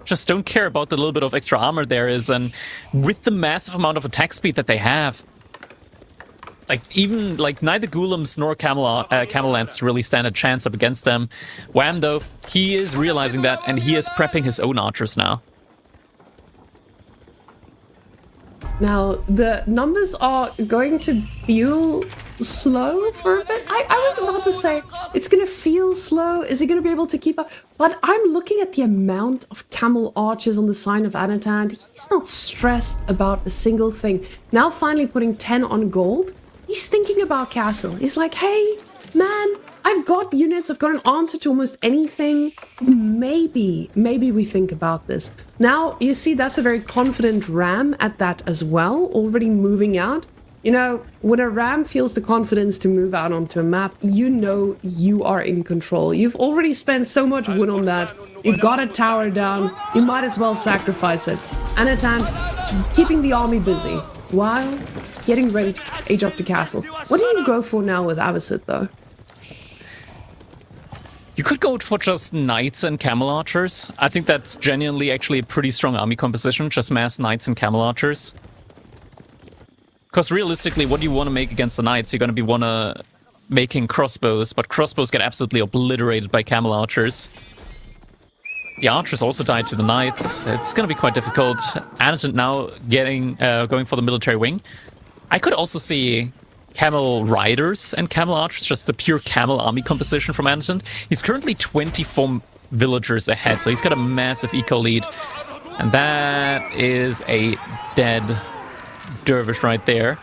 just don't care about the little bit of extra armor there is, and with the massive amount of attack speed that they have, neither Ghoulems nor Camel Lancers really stand a chance up against them. Wham, though, he is realizing that, and he is prepping his own archers now. Now, the numbers are going to feel slow for a bit. I was about to say, it's going to feel slow. Is he going to be able to keep up? But I'm looking at the amount of camel archers on the sign of Anatan. He's not stressed about a single thing. Now finally putting 10 on gold. He's thinking about castle. He's like, hey, man, I've got units. I've got an answer to almost anything. Maybe we think about this. Now, you see, that's a very confident ram at that as well, already moving out. You know, when a ram feels the confidence to move out onto a map, you know you are in control. You've already spent so much wood on that. You got a tower down. You might as well sacrifice it. Anatan, keeping the army busy while getting ready to age up the castle. What do you go for now with Abbasid, though? You could go for just knights and camel archers. I think that's genuinely actually a pretty strong army composition, just mass knights and camel archers. Because realistically, what do you want to make against the knights? You're going to be making crossbows, but crossbows get absolutely obliterated by camel archers. The archers also died to the knights. It's going to be quite difficult. Anatan now going for the military wing. I could also see camel riders and camel archers, just the pure camel army composition from Anatan. He's currently 24 villagers ahead, so he's got a massive eco lead. And that is a dead dervish right there.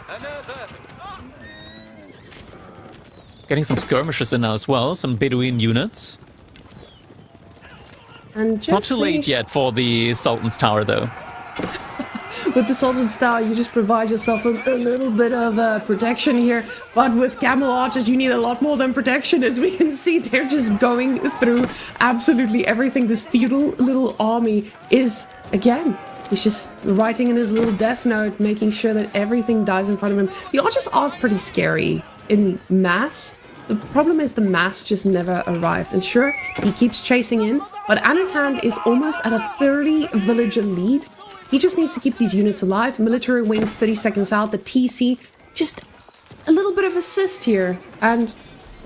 Getting some skirmishes in now as well, some Bedouin units. And it's not too late yet for the Sultan's Tower, though. With the Sultan's Tower, you just provide yourself a little bit of protection here. But with camel archers, you need a lot more than protection. As we can see, they're just going through absolutely everything. This feudal little army is, again, he's just writing in his little death note, making sure that everything dies in front of him. The archers are pretty scary in mass. The problem is the mass just never arrived. And sure, he keeps chasing in, but Anatan is almost at a 30 villager lead. He just needs to keep these units alive. Military wing 30 seconds out. The TC, just a little bit of assist here. And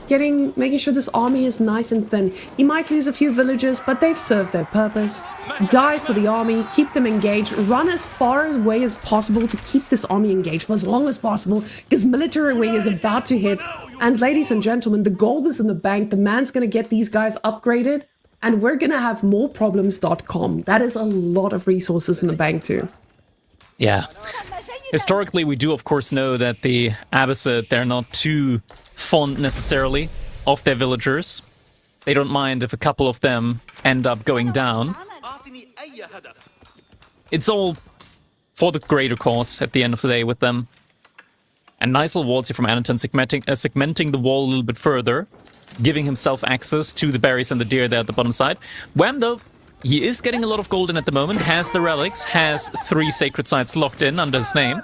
making sure this army is nice and thin. He might lose a few villagers, but they've served their purpose. Die for the army, keep them engaged, run as far away as possible to keep this army engaged for as long as possible, because military wing is about to hit. And ladies and gentlemen, the gold is in the bank. The man's going to get these guys upgraded. And we're going to have more problems.com. That is a lot of resources in the bank too. Yeah. Historically, we do, of course, know that the Abbasid, they're not too fond necessarily of their villagers. They don't mind if a couple of them end up going down. It's all for the greater cause at the end of the day with them. And nice little walls here from Anatan, segmenting the wall a little bit further, giving himself access to the berries and the deer there at the bottom side. Wham, though, he is getting a lot of gold in at the moment, has the relics, has 3 sacred sites locked in under his name.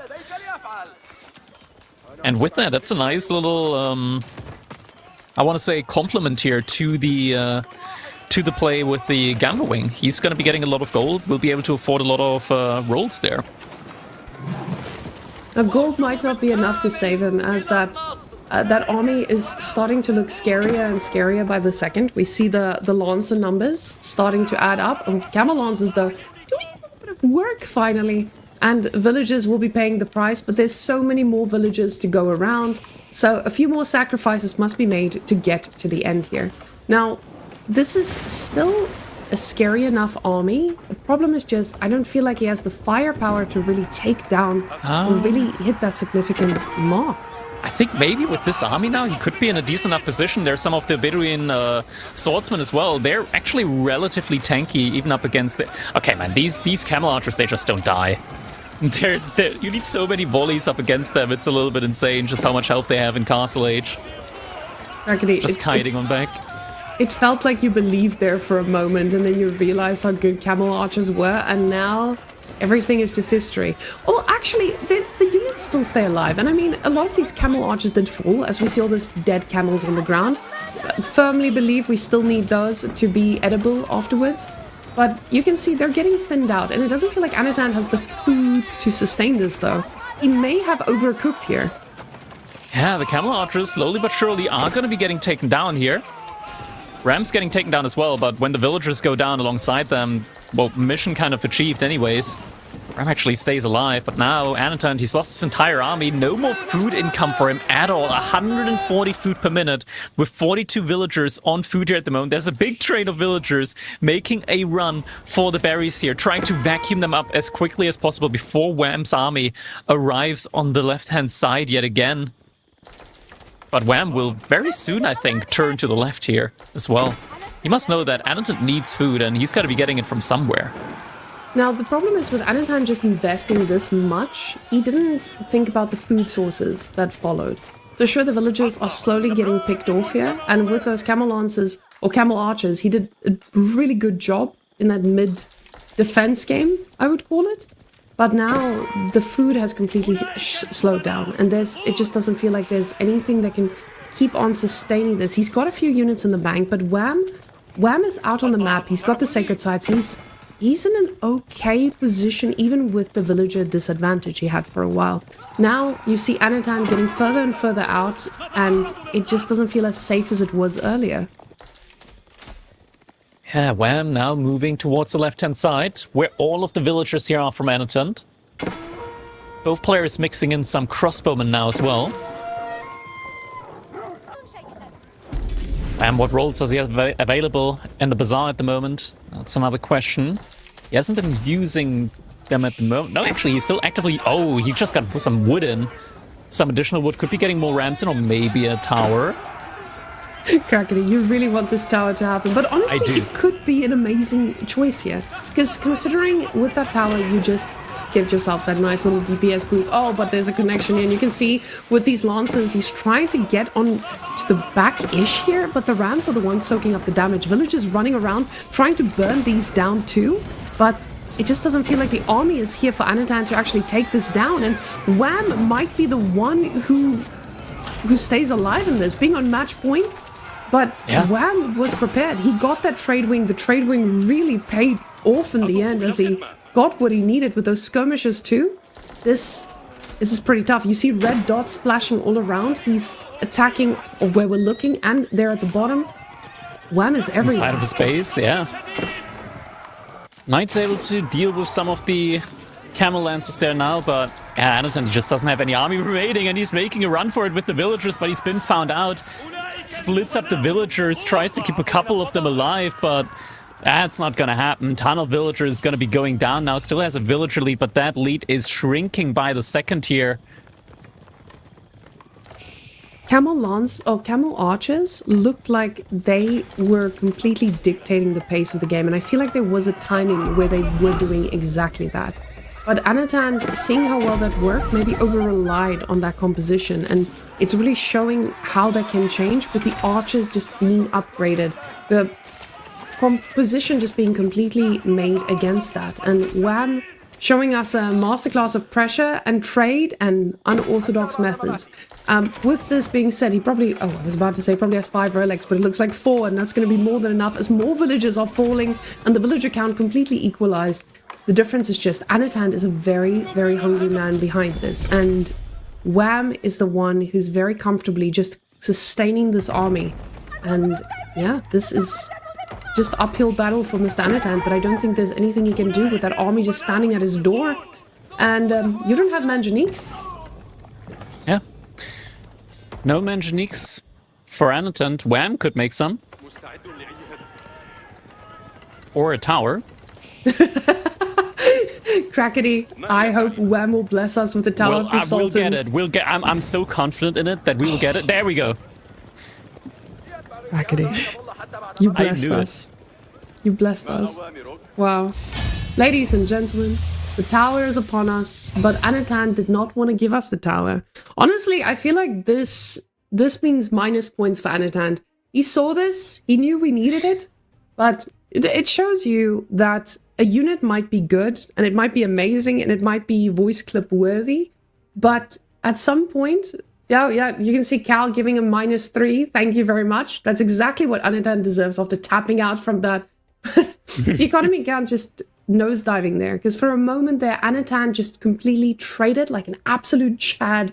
And with that, that's a nice little, I want to say, compliment here to the play with the Gamma Wing. He's going to be getting a lot of gold, will be able to afford a lot of rolls there. Now, gold might not be enough to save him, as that army is starting to look scarier and scarier by the second. We see the Lancer numbers starting to add up. And Camel Lancers, though, doing a little bit of work finally. And villagers will be paying the price, but there's so many more villagers to go around. So a few more sacrifices must be made to get to the end here. Now, this is still a scary enough army. The problem is just, I don't feel like he has the firepower to really take down or really hit that significant mark. I think maybe with this army now, he could be in a decent enough position. There's some of the Bedouin swordsmen as well. They're actually relatively tanky, even up against the... Okay, man, these camel archers, they just don't die. You need so many volleys up against them. It's a little bit insane just how much health they have in Castle Age. Just hiding on back. It felt like you believed there for a moment, and then you realized how good camel archers were, and now everything is just history. Oh, actually, the units still stay alive. And I mean, a lot of these camel archers did fall, as we see all those dead camels on the ground. I firmly believe we still need those to be edible afterwards. But you can see they're getting thinned out, and it doesn't feel like Anatan has the food to sustain this, though. He may have overcooked here. Yeah, the camel archers slowly but surely are going to be getting taken down here. Ram's getting taken down as well, but when the villagers go down alongside them, well, mission kind of achieved anyways. Ram actually stays alive, but now Anatan, he's lost his entire army. No more food income for him at all. 140 food per minute with 42 villagers on food here at the moment. There's a big train of villagers making a run for the berries here, trying to vacuum them up as quickly as possible before Wham's army arrives on the left-hand side yet again. But Wham will very soon, I think, turn to the left here as well. He must know that Anatan needs food, and he's got to be getting it from somewhere. Now, the problem is with Anatan just investing this much, he didn't think about the food sources that followed. So sure, the villagers are slowly getting picked off here, and with those camel lancers, or camel archers, he did a really good job in that mid-defense game, I would call it. But now, the food has completely slowed down, and it just doesn't feel like there's anything that can keep on sustaining this. He's got a few units in the bank, but Wham is out on the map, he's got the sacred sites, He's in an okay position, even with the villager disadvantage he had for a while. Now, you see Anatan getting further and further out, and it just doesn't feel as safe as it was earlier. Yeah, Wham now moving towards the left-hand side, where all of the villagers here are from Anatan. Both players mixing in some crossbowmen now as well. And what roles does he have available in the bazaar at the moment? That's another question. He hasn't been using them at the moment. No, actually, he's still actively... Oh, he just got some wood in. Some additional wood. Could be getting more rams in, or maybe a tower. Crackety, you really want this tower to happen. But honestly, it could be an amazing choice here. Because considering with that tower, you just give yourself that nice little DPS boost. Oh, but there's a connection here. And you can see with these lancers, he's trying to get on to the back-ish here, but the rams are the ones soaking up the damage. Villagers running around, trying to burn these down too, but it just doesn't feel like the army is here for Anatan to actually take this down, and Wham might be the one who stays alive in this, being on match point, but yeah. Wham was prepared. He got that trade wing. The trade wing really paid off in the end as he got what he needed with those skirmishes too. This is pretty tough. You see red dots flashing all around. He's attacking where we're looking, and there at the bottom. Wham is everywhere. Inside of his base, yeah. Knight's able to deal with some of the camel lancers there now, but yeah, Anatan just doesn't have any army remaining, and he's making a run for it with the villagers, but he's been found out. Splits up the villagers, tries to keep a couple of them alive, but that's not gonna happen. Ton of villagers is gonna be going down now. Still has a villager lead, but that lead is shrinking by the second here. Camel archers looked like they were completely dictating the pace of the game, and I feel like there was a timing where they were doing exactly that. But Anatan, seeing how well that worked, maybe over-relied on that composition, and it's really showing how that can change with the archers just being upgraded. The composition just being completely made against that, and Wham showing us a masterclass of pressure and trade and unorthodox methods. With this being said, he probably, I was about to say probably has 5 relics, but it looks like 4, and that's going to be more than enough as more villagers are falling and the villager count completely equalized. The difference is just Anatan is a very, very hungry man behind this, and Wham is the one who's very comfortably just sustaining this army. And yeah, this is just uphill battle for Mr. Anatan, but I don't think there's anything he can do with that army just standing at his door. And you don't have manganiques. Yeah. No manganiques for Anatan. Wham could make some. Or a tower. Crackety, I hope Wham will bless us with the Tower of the Sultan. We'll get it. I'm so confident in it that we will get it. There we go. Crackety. You blessed us. You blessed us. Wow. Ladies and gentlemen, the tower is upon us, but Anatan did not want to give us the tower. Honestly, I feel like this means minus points for Anatan. He saw this, he knew we needed it, but it shows you that a unit might be good, and it might be amazing, and it might be voice clip worthy, but at some point... Yeah, you can see Cal giving him -3. Thank you very much. That's exactly what Anatan deserves after tapping out from that. The economy count just nosediving there, because for a moment there, Anatan just completely traded like an absolute Chad,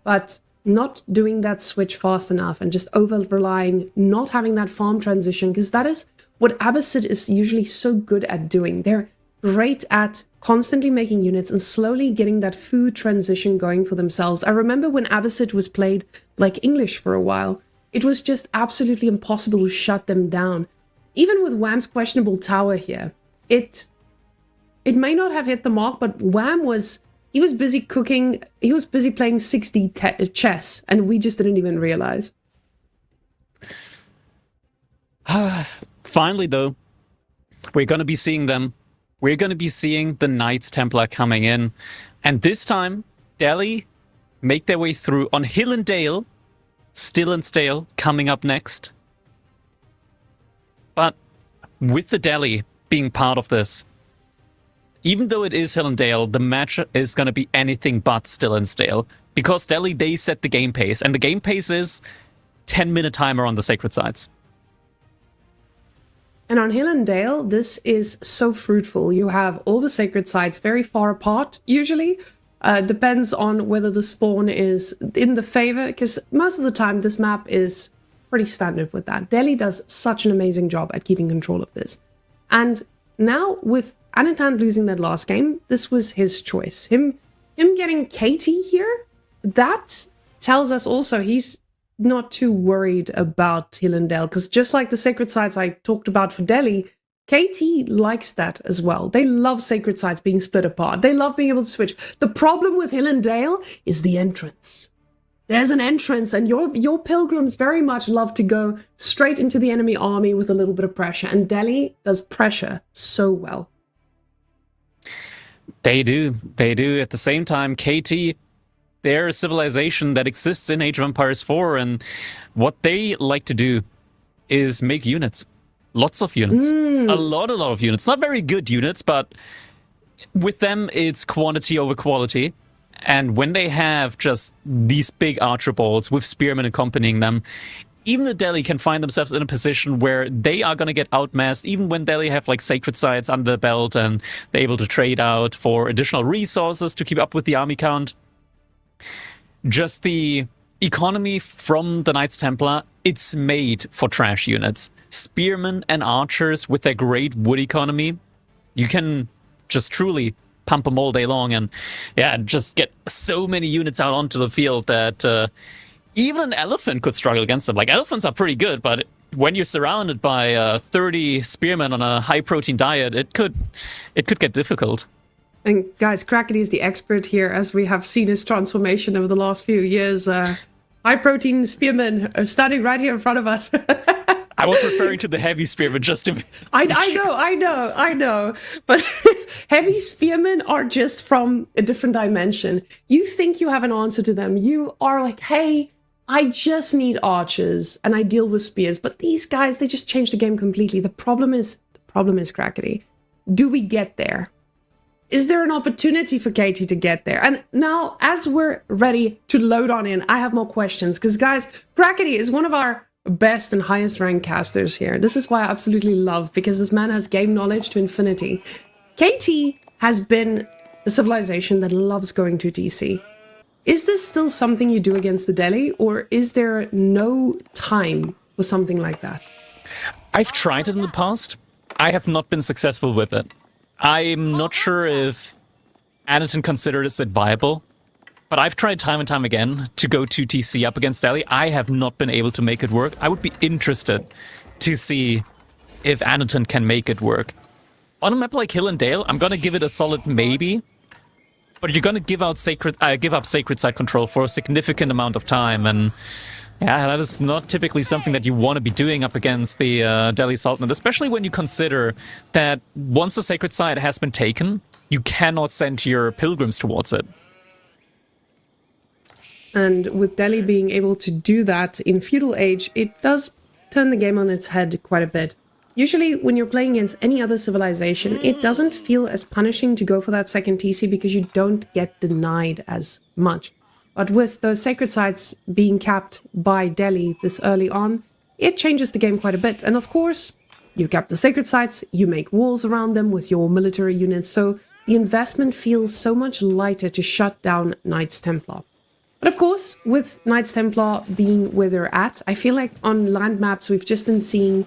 but not doing that switch fast enough and just over-relying, not having that farm transition, because that is what Abbasid is usually so good at doing. They're great at constantly making units and slowly getting that food transition going for themselves. I remember when Abbasid was played like English for a while, it was just absolutely impossible to shut them down. Even with Wham's questionable tower here, it may not have hit the mark, but Wham was busy cooking, he was busy playing 6D chess, and we just didn't even realize. Finally, though, we're going to be seeing them. We're going to be seeing the Knights Templar coming in. And this time, Delhi make their way through on Hill and Dale. Still and Stale coming up next. But with the Delhi being part of this, even though it is Hill and Dale, the match is going to be anything but still and stale. Because Delhi, they set the game pace. And the game pace is 10-minute timer on the sacred sites. And on Hill and Dale, this is so fruitful. You have all the sacred sites very far apart, usually. Depends on whether the spawn is in the favor, because most of the time this map is pretty standard with that. Delhi does such an amazing job at keeping control of this. And now with Anatan losing that last game, this was his choice. Him getting Katie here, that tells us also he's not too worried about Hill and Dale, because just like the sacred sites I talked about for Delhi, KT likes that as well. They love sacred sites being split apart. They love being able to switch. The problem with Hill and Dale is the entrance. There's an entrance, and your pilgrims very much love to go straight into the enemy army with a little bit of pressure, and Delhi does pressure so well. They do. At the same time, KT, they're a civilization that exists in Age of Empires 4, and what they like to do is make units. Lots of units. A lot of units. Not very good units, but with them, it's quantity over quality. And when they have just these big archer bolts with spearmen accompanying them, even the Delhi can find themselves in a position where they are going to get outmassed, even when Delhi have like sacred sites under their belt and they're able to trade out for additional resources to keep up with the army count. Just the economy from the Knights Templar, it's made for trash units. Spearmen and archers with their great wood economy, you can just truly pump them all day long and just get so many units out onto the field that even an elephant could struggle against them. Like, elephants are pretty good, but when you're surrounded by 30 spearmen on a high-protein diet, it could get difficult. And guys, Crackety is the expert here, as we have seen his transformation over the last few years. High-protein spearmen are standing right here in front of us. I was referring to the heavy spearmen just to... I know. But heavy spearmen are just from a different dimension. You think you have an answer to them. You are like, hey, I just need archers and I deal with spears. But these guys, they just change the game completely. The problem is Crackety. Do we get there? Is there an opportunity for Katie to get there? And now, as we're ready to load on in, I have more questions. Because, guys, Crackety is one of our best and highest ranked casters here. This is why I absolutely love, because this man has game knowledge to infinity. KT has been the civilization that loves going to DC. Is this still something you do against the Delhi, or is there no time for something like that? I've tried it in the past. I have not been successful with it. I'm not sure if Anatan considers it viable, but I've tried time and time again to go to TC up against Delhi. I have not been able to make it work. I would be interested to see if Anatan can make it work. On a map like Hill and Dale, I'm gonna give it a solid maybe, but you're gonna give up sacred site control for a significant amount of time, and yeah, that is not typically something that you want to be doing up against the Delhi Sultanate, especially when you consider that once a sacred site has been taken, you cannot send your pilgrims towards it. And with Delhi being able to do that in Feudal Age, it does turn the game on its head quite a bit. Usually, when you're playing against any other civilization, it doesn't feel as punishing to go for that second TC because you don't get denied as much. But with those sacred sites being capped by Delhi this early on, it changes the game quite a bit. And of course, you cap the sacred sites, you make walls around them with your military units, so the investment feels so much lighter to shut down Knights Templar. But of course, with Knights Templar being where they're at, I feel like on land maps we've just been seeing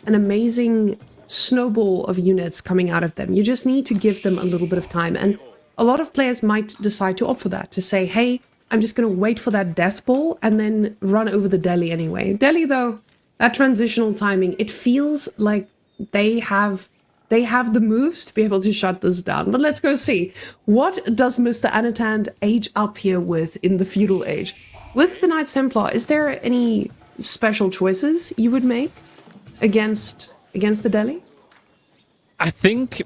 an amazing snowball of units coming out of them. You just need to give them a little bit of time. And a lot of players might decide to opt for that, to say, hey, I'm just going to wait for that death ball and then run over the Delhi anyway. Delhi, though, that transitional timing, it feels like they have the moves to be able to shut this down. But let's go see. What does Mr. Anatan age up here with in the feudal age? With the Knights Templar, is there any special choices you would make against the Delhi? I think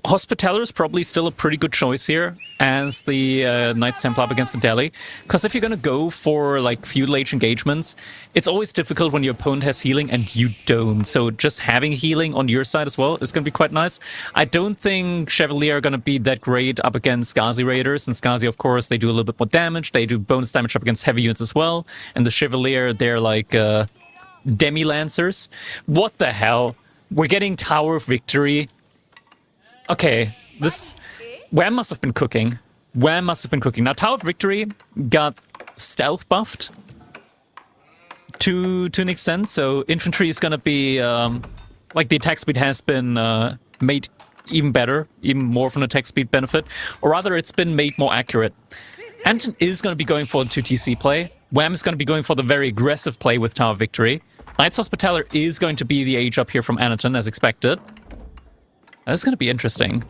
Hospitaller is probably still a pretty good choice here as the Knights Templar up against the Delhi. Because if you're going to go for like feudal age engagements, it's always difficult when your opponent has healing and you don't. So just having healing on your side as well is going to be quite nice. I don't think Chevalier are going to be that great up against Ghazi Raiders. And Ghazi, of course, they do a little bit more damage. They do bonus damage up against heavy units as well. And the Chevalier, they're like demi-lancers. What the hell? We're getting Tower of Victory. Okay, this... Wham must have been cooking. Wham must have been cooking. Now, Tower of Victory got stealth buffed to an extent, so infantry is gonna be... like, the attack speed has been made even better, even more from an attack speed benefit. Or rather, it's been made more accurate. Anton is gonna be going for the 2TC play. Wham is gonna be going for the very aggressive play with Tower of Victory. Knights Hospitaller is going to be the age up here from Anton, as expected. That's going to be interesting.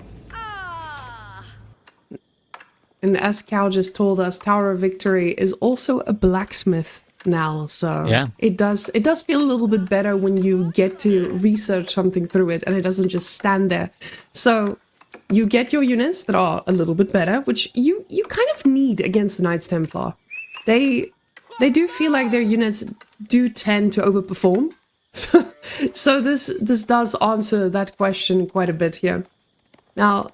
And as Cal just told us, Tower of Victory is also a blacksmith now, so yeah. it does feel a little bit better when you get to research something through it and it doesn't just stand there. So you get your units that are a little bit better, which you kind of need against the Knights Templar. They do feel like their units do tend to overperform. So this does answer that question quite a bit here. Now,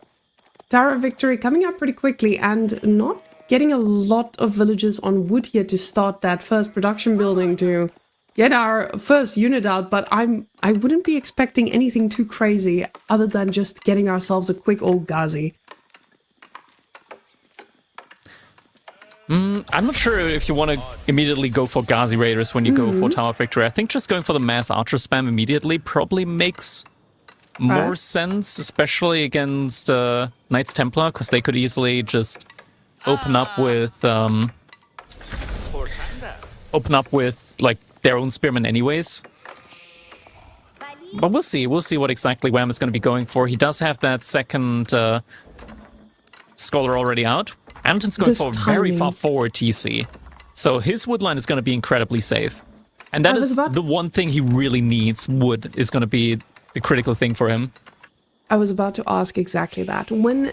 Tower of Victory coming up pretty quickly and not getting a lot of villages on wood here to start that first production building to get our first unit out, but I wouldn't be expecting anything too crazy other than just getting ourselves a quick old Ghazi. I'm not sure if you want to immediately go for Ghazi Raiders when you go for Tower of Victory. I think just going for the mass archer spam immediately probably makes more sense, especially against Knights Templar, because they could easily just open up with like their own spearmen anyways. But we'll see what exactly Wham is going to be going for. He does have that second scholar already out. Anton's going for a very far forward TC. So his wood line is going to be incredibly safe. And that is the one thing he really needs. Wood is going to be the critical thing for him. I was about to ask exactly that. When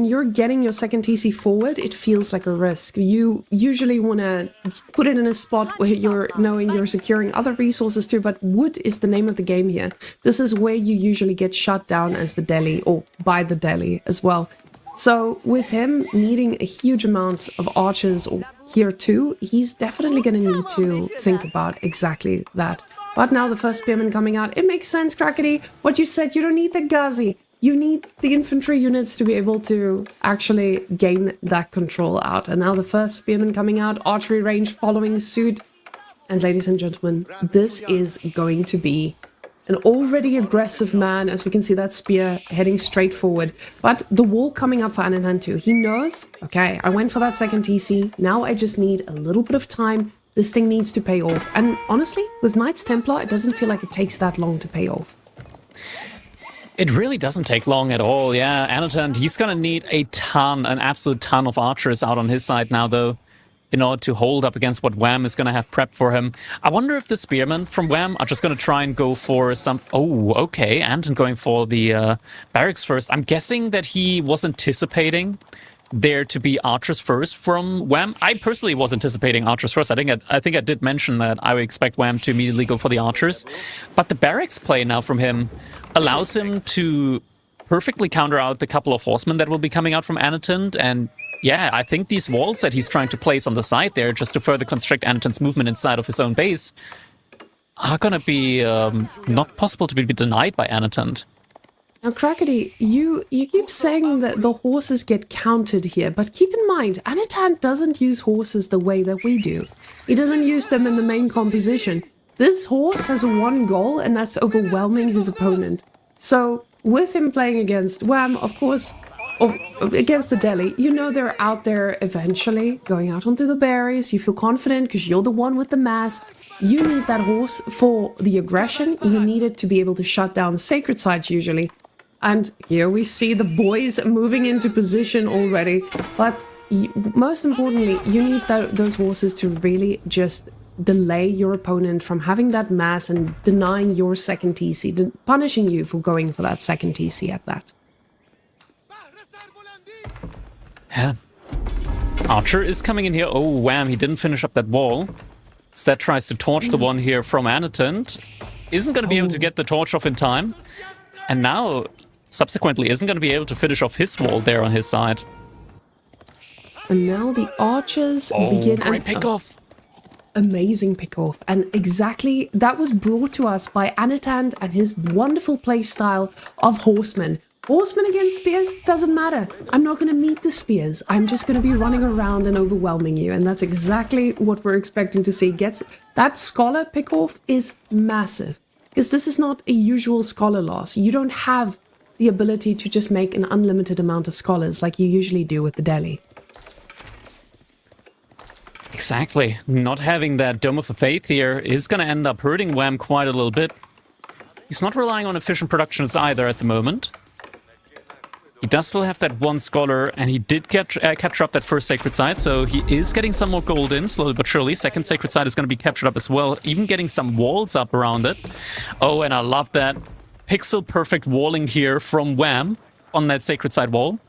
you're getting your second TC forward, it feels like a risk. You usually want to put it in a spot where you're knowing you're securing other resources too, but wood is the name of the game here. This is where you usually get shut down as the Delhi, or by the Delhi as well. So with him needing a huge amount of archers here too, he's definitely going to need to think about exactly that. But now the first spearman coming out, it makes sense, Crackety. What you said, you don't need the Ghazi. You need the infantry units to be able to actually gain that control out. And now the first spearman coming out, archery range following suit. And ladies and gentlemen, this is going to be an already aggressive man, as we can see that spear heading straight forward. But the wall coming up for Ananhan too. He knows, okay, I went for that second TC. Now I just need a little bit of time. This thing needs to pay off. And honestly, with Knights Templar, it doesn't feel like it takes that long to pay off. It really doesn't take long at all, yeah. Anatan, he's gonna need an absolute ton of archers out on his side now, though, in order to hold up against what Wham is gonna have prepped for him. I wonder if the spearmen from Wham are just gonna try and go for some... Oh, okay, Anton going for the barracks first. I'm guessing that he was anticipating there to be archers first from Wham. I personally was anticipating archers first. I think I did mention that I would expect Wham to immediately go for the archers. But the barracks play now from him allows him to perfectly counter out the couple of horsemen that will be coming out from Anatan. And yeah, I think these walls that he's trying to place on the side there just to further constrict Anatan's movement inside of his own base are gonna be not possible to be denied by Anatan. Now, Crackety, you keep saying that the horses get counted here, but keep in mind, Anatan doesn't use horses the way that we do. He doesn't use them in the main composition. This horse has one goal, and that's overwhelming his opponent. So with him playing against Wham, of course, or against the Delhi, you know they're out there eventually, going out onto the berries. You feel confident because you're the one with the mass. You need that horse for the aggression. You need it to be able to shut down sacred sites usually. And here we see the boys moving into position already. But most importantly, you need those horses to really just delay your opponent from having that mass and denying your second TC, punishing you for going for that second TC at that. Yeah. Archer is coming in here. Oh, Wham, he didn't finish up that wall. Instead tries to torch the one here from Anatant. Isn't going to be able to get the torch off in time. And now, subsequently, isn't going to be able to finish off his wall there on his side. And now the archers begin. Great pick-off. Amazing pick-off. And exactly that was brought to us by Anatant and his wonderful play style of horsemen. Horsemen against spears, doesn't matter. I'm not going to meet the spears. I'm just going to be running around and overwhelming you. And that's exactly what we're expecting to see. That scholar pick-off is massive. Because this is not a usual scholar loss. You don't have the ability to just make an unlimited amount of scholars like you usually do with the Delhi. Exactly. Not having that Dome of the Faith here is going to end up hurting Wham quite a little bit. He's not relying on efficient productions either at the moment. He does still have that one scholar, and he did capture up that first sacred site, so he is getting some more gold in, slowly but surely. Second sacred site is going to be captured up as well, even getting some walls up around it. Oh, and I love that pixel-perfect walling here from Wham on that sacred site wall.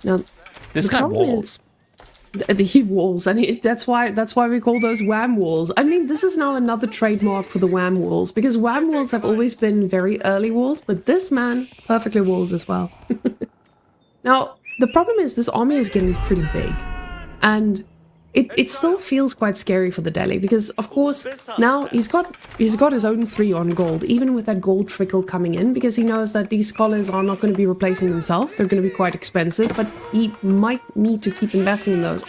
Now, this guy walls. He walls, and that's why we call those Wham walls. I mean, this is now another trademark for the Wham walls, because Wham walls have always been very early walls, but this man perfectly walls as well. Now, the problem is this army is getting pretty big, and it still feels quite scary for the Delhi, because of course now he's got his own 3 on gold, even with that gold trickle coming in, because he knows that these scholars are not going to be replacing themselves. They're going to be quite expensive, but he might need to keep investing in those.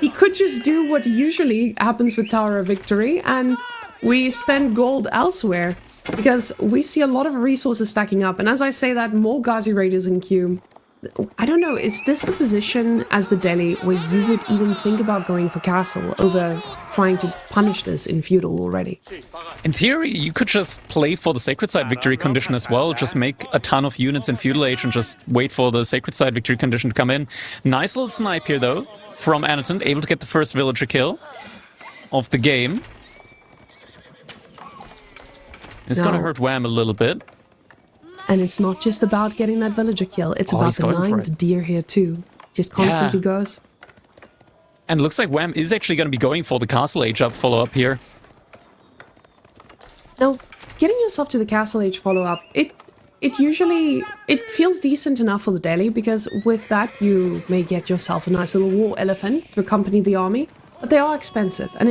He could just do what usually happens with Tower of Victory, and we spend gold elsewhere, because we see a lot of resources stacking up, and as I say that, more Ghazi Raiders in queue. I don't know, is this the position as the Delhi where you would even think about going for castle over trying to punish this in feudal already? In theory, you could just play for the sacred side victory condition as well, just make a ton of units in feudal age and just wait for the sacred side victory condition to come in. Nice little snipe here though, from Anatant, able to get the first villager kill of the game. It's gonna hurt Wham a little bit. And it's not just about getting that villager kill, it's about the 9 deer here too. Just constantly goes. And looks like Wham is actually going to be going for the Castle Age up follow-up here. Now, getting yourself to the Castle Age follow-up, it feels decent enough for the Delhi, because with that you may get yourself a nice little war elephant to accompany the army, but they are expensive, and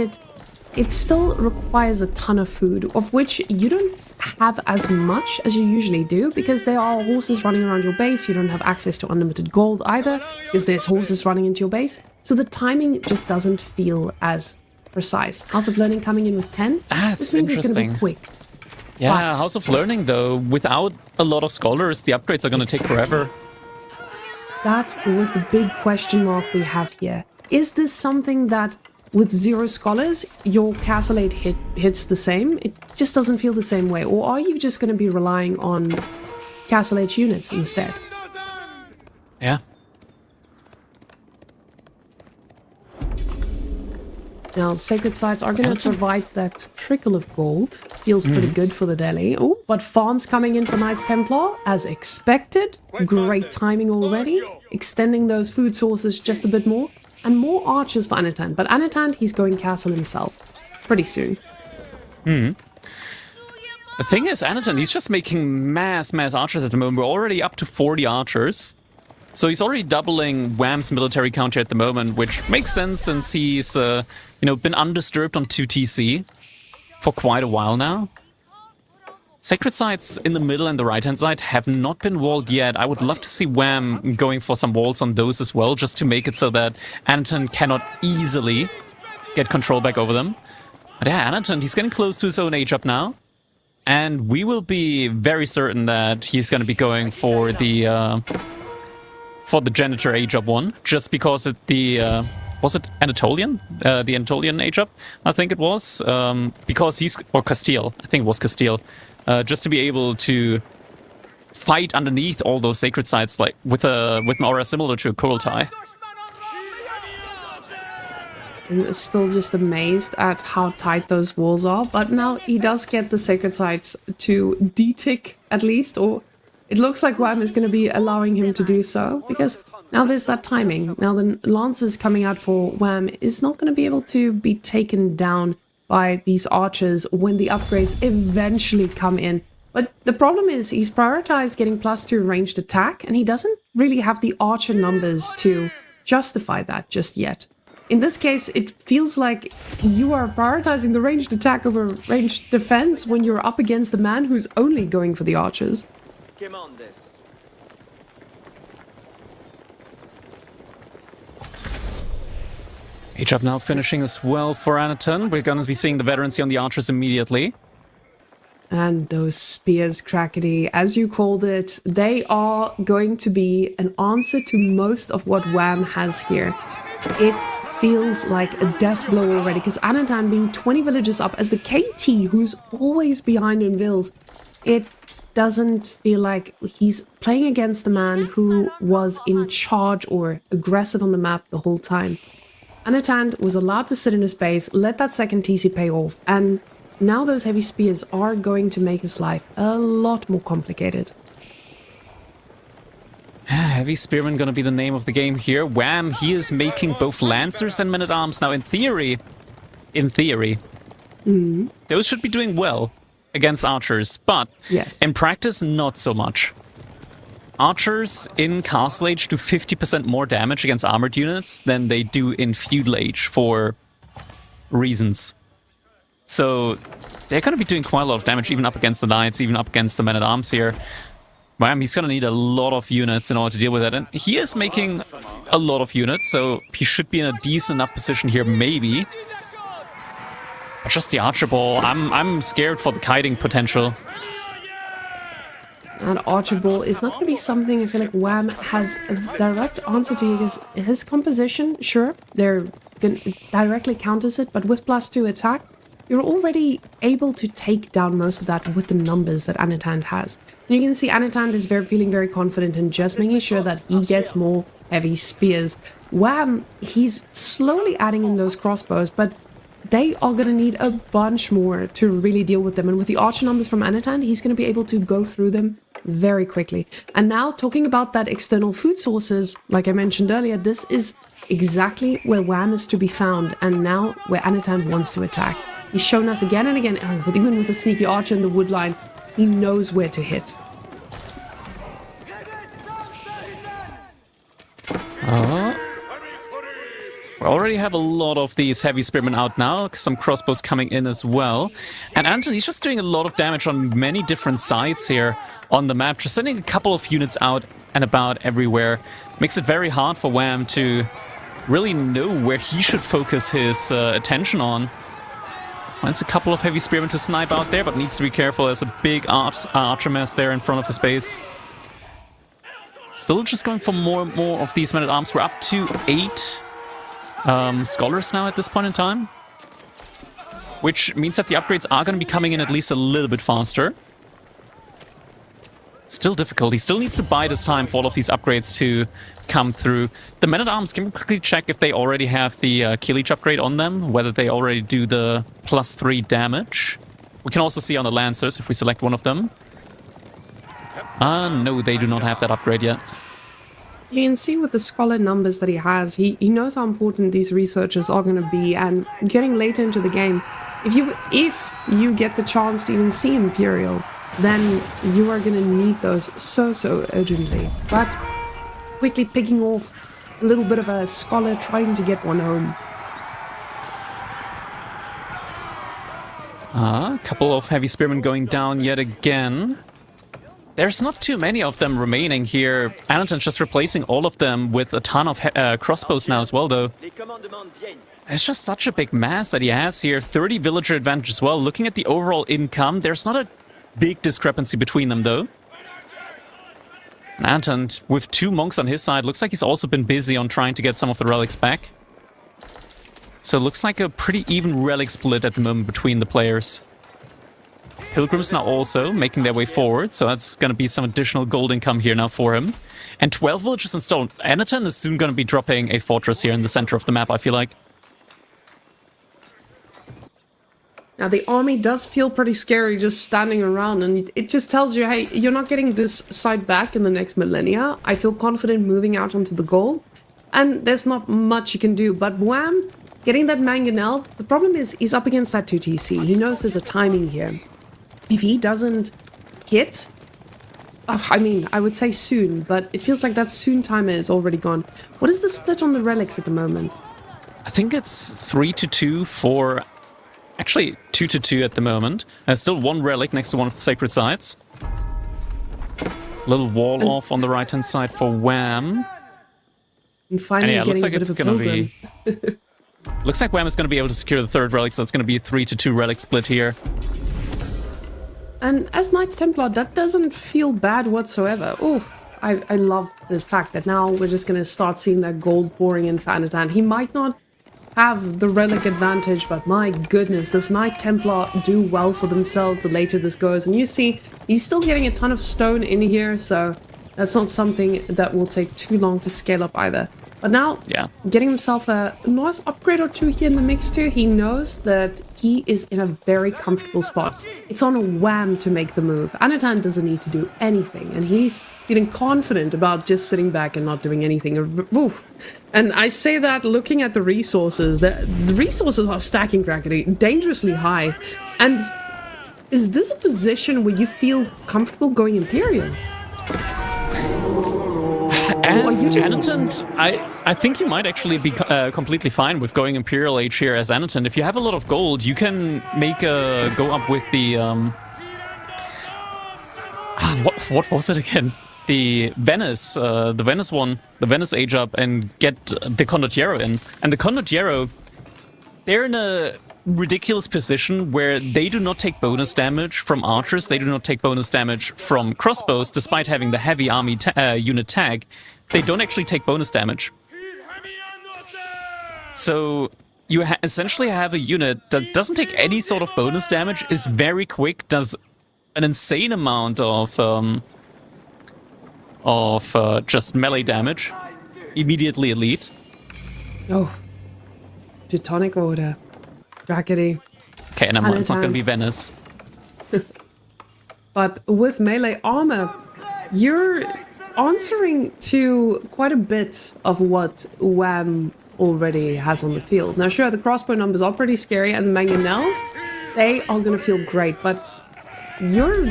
it still requires a ton of food, of which you don't have as much as you usually do, because there are horses running around your base. You don't have access to unlimited gold either, because there's horses running into your base. So the timing just doesn't feel as precise. House of Learning coming in with 10. That's this means interesting. It's going to be quick. Yeah, But House of Learning though, without a lot of scholars, the upgrades are going to take forever. That was the big question mark we have here. Is this something that with 0 scholars, your Castle Age hits the same? It just doesn't feel the same way. Or are you just going to be relying on Castle Age units instead? Yeah. Now, sacred sites are going to provide that trickle of gold. Feels pretty good for the Delhi. Oh, but farms coming in for Knights Templar, as expected. Great timing already. Extending those food sources just a bit more. And more archers for Anatant. But Anatant, he's going castle himself. Pretty soon. The thing is, Anatant, he's just making mass archers at the moment. We're already up to 40 archers. So he's already doubling Wham's military count here at the moment, which makes sense since he's, been undisturbed on 2 TC for quite a while now. Sacred sites in the middle and the right-hand side have not been walled yet. I would love to see Wham going for some walls on those as well, just to make it so that Anatant cannot easily get control back over them. But yeah, Anatan, he's getting close to his own age up now. And we will be very certain that he's going to be going for the janitor age up one, just because was it Anatolian? The Anatolian age up, I think it was, because or Castile, I think it was Castile, just to be able to fight underneath all those sacred sites, like with an aura similar to a Kurultai. I'm still just amazed at how tight those walls are, but now he does get the sacred sites to de-tick at least, or it looks like Wham is going to be allowing him to do so, because now there's that timing. Now the Lancers coming out for Wham is not going to be able to be taken down by these archers when the upgrades eventually come in. But the problem is he's prioritized getting +2 ranged attack, and he doesn't really have the archer numbers to justify that just yet. In this case, it feels like you are prioritizing the ranged attack over ranged defense when you're up against a man who's only going for the archers. Age up now finishing as well for Anatan. We're going to be seeing the veterans on the archers immediately. And those spears, Crackety, as you called it, they are going to be an answer to most of what Wham has here. It feels like a death blow already, because Anatan being 20 villages up as the KT who's always behind in Vills, it doesn't feel like he's playing against a man who was in charge or aggressive on the map the whole time. Anatan was allowed to sit in his base, let that second TC pay off, and now those heavy spears are going to make his life a lot more complicated. Heavy Spearman gonna be the name of the game here. Wham, he is making both Lancers and Men-at-Arms. Now, in theory, those should be doing well against Archers, but yes, in practice, not so much. Archers in Castle Age do 50% more damage against armored units than they do in Feudal Age for reasons. So, they're gonna be doing quite a lot of damage, even up against the Knights, even up against the Men-at-Arms here. Wham, he's gonna need a lot of units in order to deal with it, and he is making a lot of units, so he should be in a decent enough position here, maybe. But just the Archer Ball, I'm scared for the kiting potential. And Archer Ball is not going to be something I feel like Wham has a direct answer to, because his composition, sure, they're going to directly counters it, but with +2 attack, you're already able to take down most of that with the numbers that Anatan has. And you can see Anatan is feeling very confident in just making sure that he gets more heavy spears. Wham, he's slowly adding in those crossbows, but they are going to need a bunch more to really deal with them. And with the archer numbers from Anatan, he's going to be able to go through them very quickly. And now, talking about that external food sources, like I mentioned earlier, this is exactly where Wham is to be found, and now where Anatan wants to attack. He's shown us again and again, even with the sneaky archer in the wood line, he knows where to hit. We already have a lot of these heavy spearmen out now, some crossbows coming in as well. And Anthony's just doing a lot of damage on many different sides here on the map, just sending a couple of units out and about everywhere. Makes it very hard for Wham to really know where he should focus his attention on. Finds a couple of heavy spearmen to snipe out there, but needs to be careful. There's a big archer mass there in front of his base. Still just going for more and more of these men-at-arms. We're up to 8 scholars now at this point in time, which means that the upgrades are going to be coming in at least a little bit faster. Still difficult. He still needs to bide his time for all of these upgrades to come through. The men-at-arms, can we quickly check if they already have the kill each upgrade on them, whether they already do the +3 damage. We can also see on the Lancers if we select one of them. No, they do not have that upgrade yet. You can see with the scholar numbers that he has, he knows how important these researchers are going to be, and getting later into the game, if you get the chance to even see Imperial, then you are going to need those so urgently. But quickly picking off a little bit of a scholar trying to get one home. A couple of heavy spearmen going down yet again. There's not too many of them remaining here. Anton's just replacing all of them with a ton of crossbows now as well, though. It's just such a big mass that he has here. 30 villager advantage as well. Looking at the overall income, there's not a big discrepancy between them, though. And Anton, with 2 monks on his side, looks like he's also been busy on trying to get some of the relics back. So it looks like a pretty even relic split at the moment between the players. Pilgrims now also making their way forward, so that's going to be some additional gold income here now for him. And 12 villages in stone. Anaton is soon going to be dropping a fortress here in the center of the map, I feel like. Now, the army does feel pretty scary just standing around, and it just tells you, hey, you're not getting this side back in the next millennia. I feel confident moving out onto the gold, and there's not much you can do. But Wham, getting that mangonel, the problem is he's up against that 2TC. He knows there's a timing here. If he doesn't hit, I mean, I would say soon, but it feels like that soon timer is already gone. What is the split on the relics at the moment? I think it's 3-2 for... Actually, 2-2 at the moment. There's still 1 relic next to one of the sacred sites. Little wall off on the right-hand side for Wham. And finally yeah, getting looks like a bit it's of a going to pilgrim. be... Looks like Wham is going to be able to secure the 3rd relic, so it's going to be a 3-2 relic split here. And as Knights Templar, that doesn't feel bad whatsoever. Oh, I love the fact that now we're just going to start seeing that gold pouring in for Anatan. He might not have the relic advantage, but my goodness, does Knight Templar do well for themselves the later this goes. And you see, he's still getting a ton of stone in here, so that's not something that will take too long to scale up either. But now, getting himself a nice upgrade or 2 here in the mix too, he knows that he is in a very comfortable spot. It's on a Wham to make the move. Anatan doesn't need to do anything, and he's feeling confident about just sitting back and not doing anything. Oof. And I say that looking at the resources. The resources are stacking gradually, dangerously high. And is this a position where you feel comfortable going Imperial? As Anaton, I think you might actually be completely fine with going Imperial Age here as Anaton. If you have a lot of gold, you can make go up with the what was it again? The Venice one, the Venice Age up, and get the Condottiero in. And the Condottiero, they're in a ridiculous position where they do not take bonus damage from archers, they do not take bonus damage from crossbows, despite having the heavy army unit tag. They don't actually take bonus damage. So you essentially have a unit that doesn't take any sort of bonus damage, is very quick, does an insane amount of just melee damage, immediately elite. Oh, Teutonic Order. Brackety. Okay, never mind, it's not going to be Venice. But with melee armor, you're answering to quite a bit of what Wham already has on the field. Now, sure, the crossbow numbers are pretty scary, and the mangonels, they are going to feel great, but you're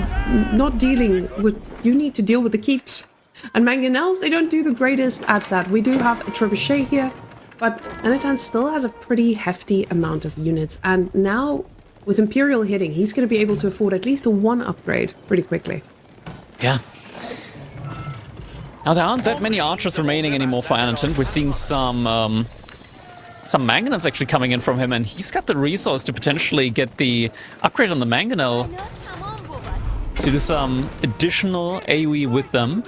not dealing with... You need to deal with the keeps. And mangonels, they don't do the greatest at that. We do have a trebuchet here, but Anatan still has a pretty hefty amount of units, and now with Imperial hitting, he's going to be able to afford at least a 1 upgrade pretty quickly. Yeah. Now, there aren't that many archers remaining anymore for Anatan. We're seeing some mangonels actually coming in from him, and he's got the resource to potentially get the upgrade on the mangonel to do some additional AoE with them.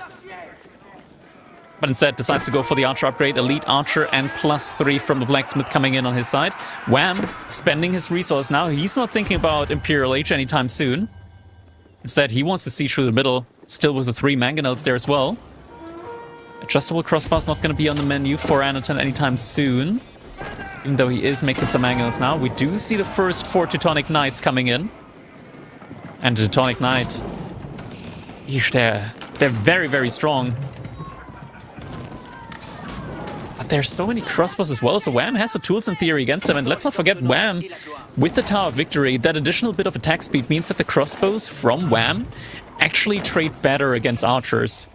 But instead decides to go for the archer upgrade, elite archer and +3 from the blacksmith coming in on his side. Wham, spending his resource now. He's not thinking about Imperial Age anytime soon. Instead, he wants to see through the middle, still with the 3 mangonels there as well. Adjustable crossbar's not going to be on the menu for Anatan anytime soon. Even though he is making some mangonels now. We do see the first 4 Teutonic Knights coming in. And the Teutonic Knight, they're very, very strong. But there's so many crossbows as well, so Wham has the tools in theory against them. And let's not forget Wham, with the Tower of Victory, that additional bit of attack speed means that the crossbows from Wham actually trade better against archers.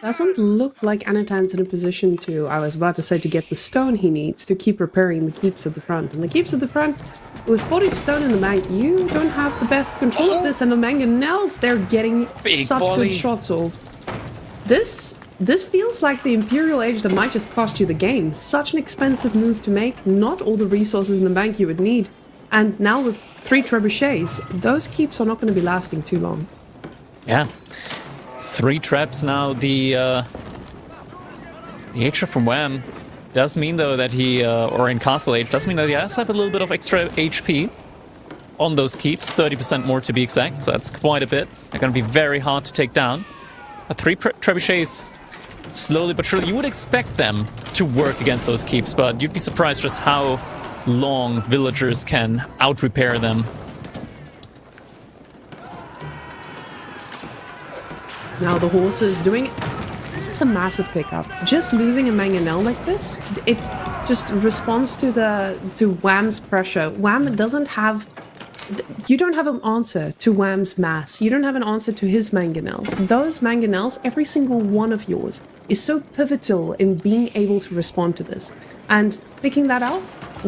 Doesn't look like Anatan's in a position to, I was about to say, to get the stone he needs to keep repairing the keeps at the front. And the keeps at the front, with 40 stone in the bank, you don't have the best control of this. And the mangonels, they're getting Big such volley. good shots off. This feels like the Imperial Age that might just cost you the game. Such an expensive move to make, not all the resources in the bank you would need. And now with 3 trebuchets, those keeps are not going to be lasting too long. Yeah. 3 traps now. The Asia from Wham does mean, though, that he, or in Castle Age, does mean that he has to have a little bit of extra HP on those keeps, 30% more to be exact, so that's quite a bit. They're going to be very hard to take down. But 3 trebuchets, slowly but surely, you would expect them to work against those keeps, but you'd be surprised just how long villagers can out-repair them. Now the horses doing... This is a massive pickup. Just losing a mangonel like this, it just responds to Wham's pressure. Wham doesn't have... You don't have an answer to Wham's mass. You don't have an answer to his mangonels. Those mangonels, every single one of yours, is so pivotal in being able to respond to this. And picking that out,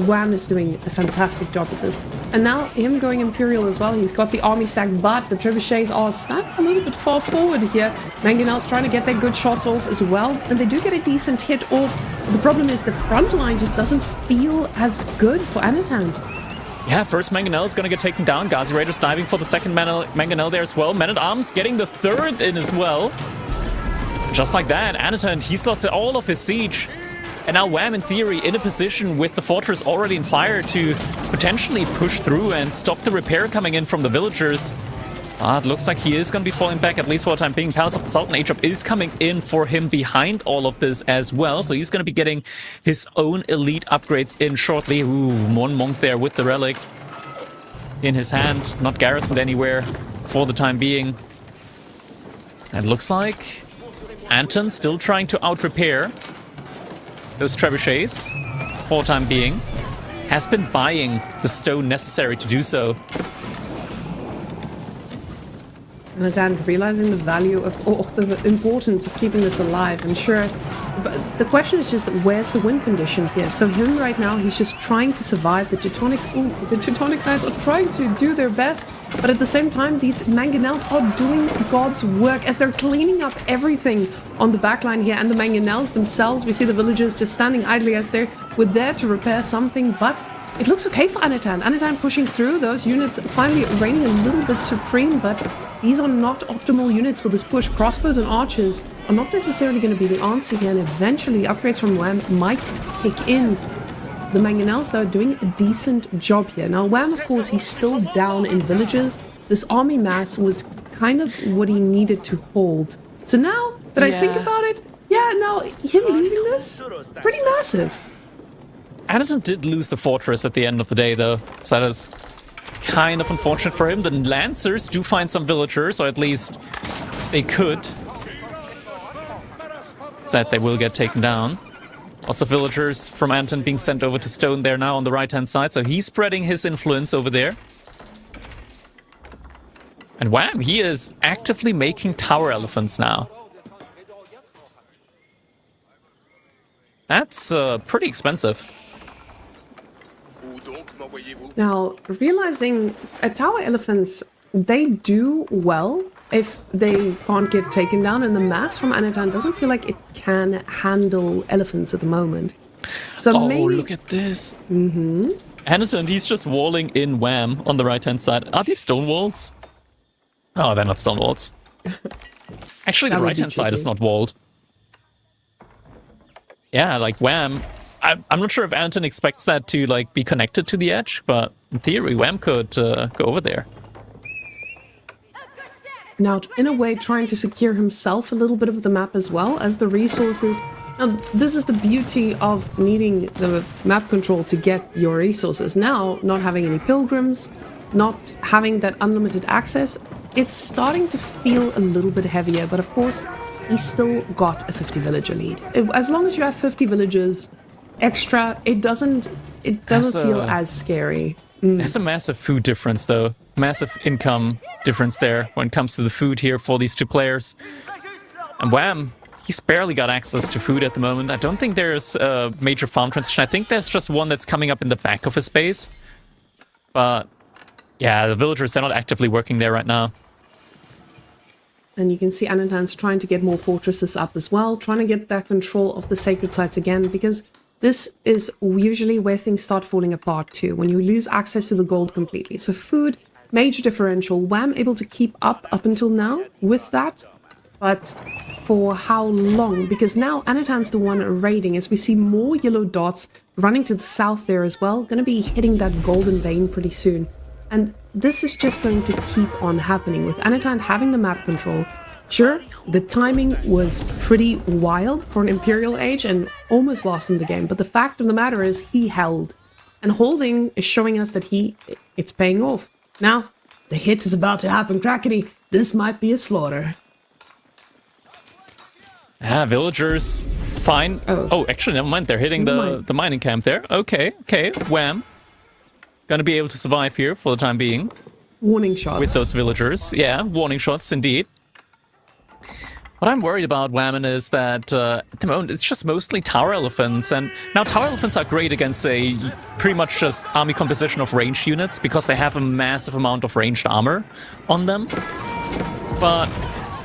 Wham is doing a fantastic job at this. And now him going Imperial as well. He's got the army stack, but the trebuchets are stacked a little bit far forward here. Mangonel's trying to get their good shots off as well, and they do get a decent hit off. The problem is the front line just doesn't feel as good for Anatan. Yeah, first Mangonel is going to get taken down. Ghazi Raiders diving for the second Mangonel there as well. Men-at-Arms getting the third in as well. Just like that, Anatan, he's lost all of his siege. And now Wham, in theory, in a position with the fortress already in fire to potentially push through and stop the repair coming in from the villagers. It looks like he is going to be falling back, at least for the time being. Palace of the Sultan H-Up is coming in for him behind all of this as well. So he's going to be getting his own elite upgrades in shortly. Ooh, one monk there with the relic in his hand. Not garrisoned anywhere for the time being. And looks like Anton still trying to out-repair those trebuchets for the time being. Has been buying the stone necessary to do so. Anatan realizing the value of, or the importance of keeping this alive, and sure, but the question is just where's the win condition here? So him right now, he's just trying to survive. The Teutonic Knights are trying to do their best, but at the same time, these mangonels are doing God's work as they're cleaning up everything on the backline here. And the mangonels themselves, we see the villagers just standing idly as they're there to repair something, but it looks okay for Anatan. Anatan pushing through, those units finally reigning a little bit supreme, but these are not optimal units for this push. Crossbows and archers are not necessarily going to be the answer here, and eventually upgrades from Wham might kick in. The mangonels, though, are doing a decent job here. Now, Wham, of course, he's still down in villages. This army mass was kind of what he needed to hold. So now that I think about it, now him losing this, pretty massive. Anatan did lose the fortress at the end of the day, though, so that is kind of unfortunate for him. The Lancers do find some villagers, or at least they could. Sad they will get taken down. Lots of villagers from Anton being sent over to Stone there now on the right-hand side, so he's spreading his influence over there. And Wham, he is actively making tower elephants now. That's pretty expensive. Now, realizing tower elephants, they do well if they can't get taken down, and the mass from Anatan doesn't feel like it can handle elephants at the moment. So maybe... look at this. Anatan, he's just walling in Wham on the right-hand side. Are these stone walls? Oh, they're not stone walls. Actually, the right-hand side is not walled. Yeah, like Wham... I'm not sure if Anton expects that to like be connected to the edge, but in theory, Wham could go over there. Now, in a way, trying to secure himself a little bit of the map as well as the resources. Now, this is the beauty of needing the map control to get your resources. Now, not having any pilgrims, not having that unlimited access, it's starting to feel a little bit heavier, but of course, he's still got a 50 villager lead. As long as you have 50 villagers extra, it doesn't feel as scary. There's a massive food difference, though. Massive income difference there when it comes to the food here for these two players. And Wham, He's barely got access to food at the moment. I don't think there's a major farm transition. I think there's just one that's coming up in the back of his base. But yeah, the villagers, they're not actively working there right now. And you can see Anatan's trying to get more fortresses up as well, trying to get that control of the sacred sites again, because this is usually where things start falling apart too, when you lose access to the gold completely. So food, major differential. Wham able to keep up until now with that, but for how long? Because now Anatan's the one raiding, as we see more yellow dots running to the south there as well, going to be hitting that golden vein pretty soon. And this is just going to keep on happening with Anatan having the map control. Sure, the timing was pretty wild for an Imperial Age and almost lost him the game, but the fact of the matter is he held. And holding is showing us that it's paying off. Now, the hit is about to happen, Crackety. This might be a slaughter. Ah, villagers, fine. Oh, actually, never mind. They're hitting the mining camp there. Okay, Wham. Gonna be able to survive here for the time being. Warning shots. With those villagers. Yeah, warning shots, indeed. What I'm worried about, Whammon, is that at the moment it's just mostly tower elephants. And now tower elephants are great against a pretty much just army composition of ranged units because they have a massive amount of ranged armor on them. But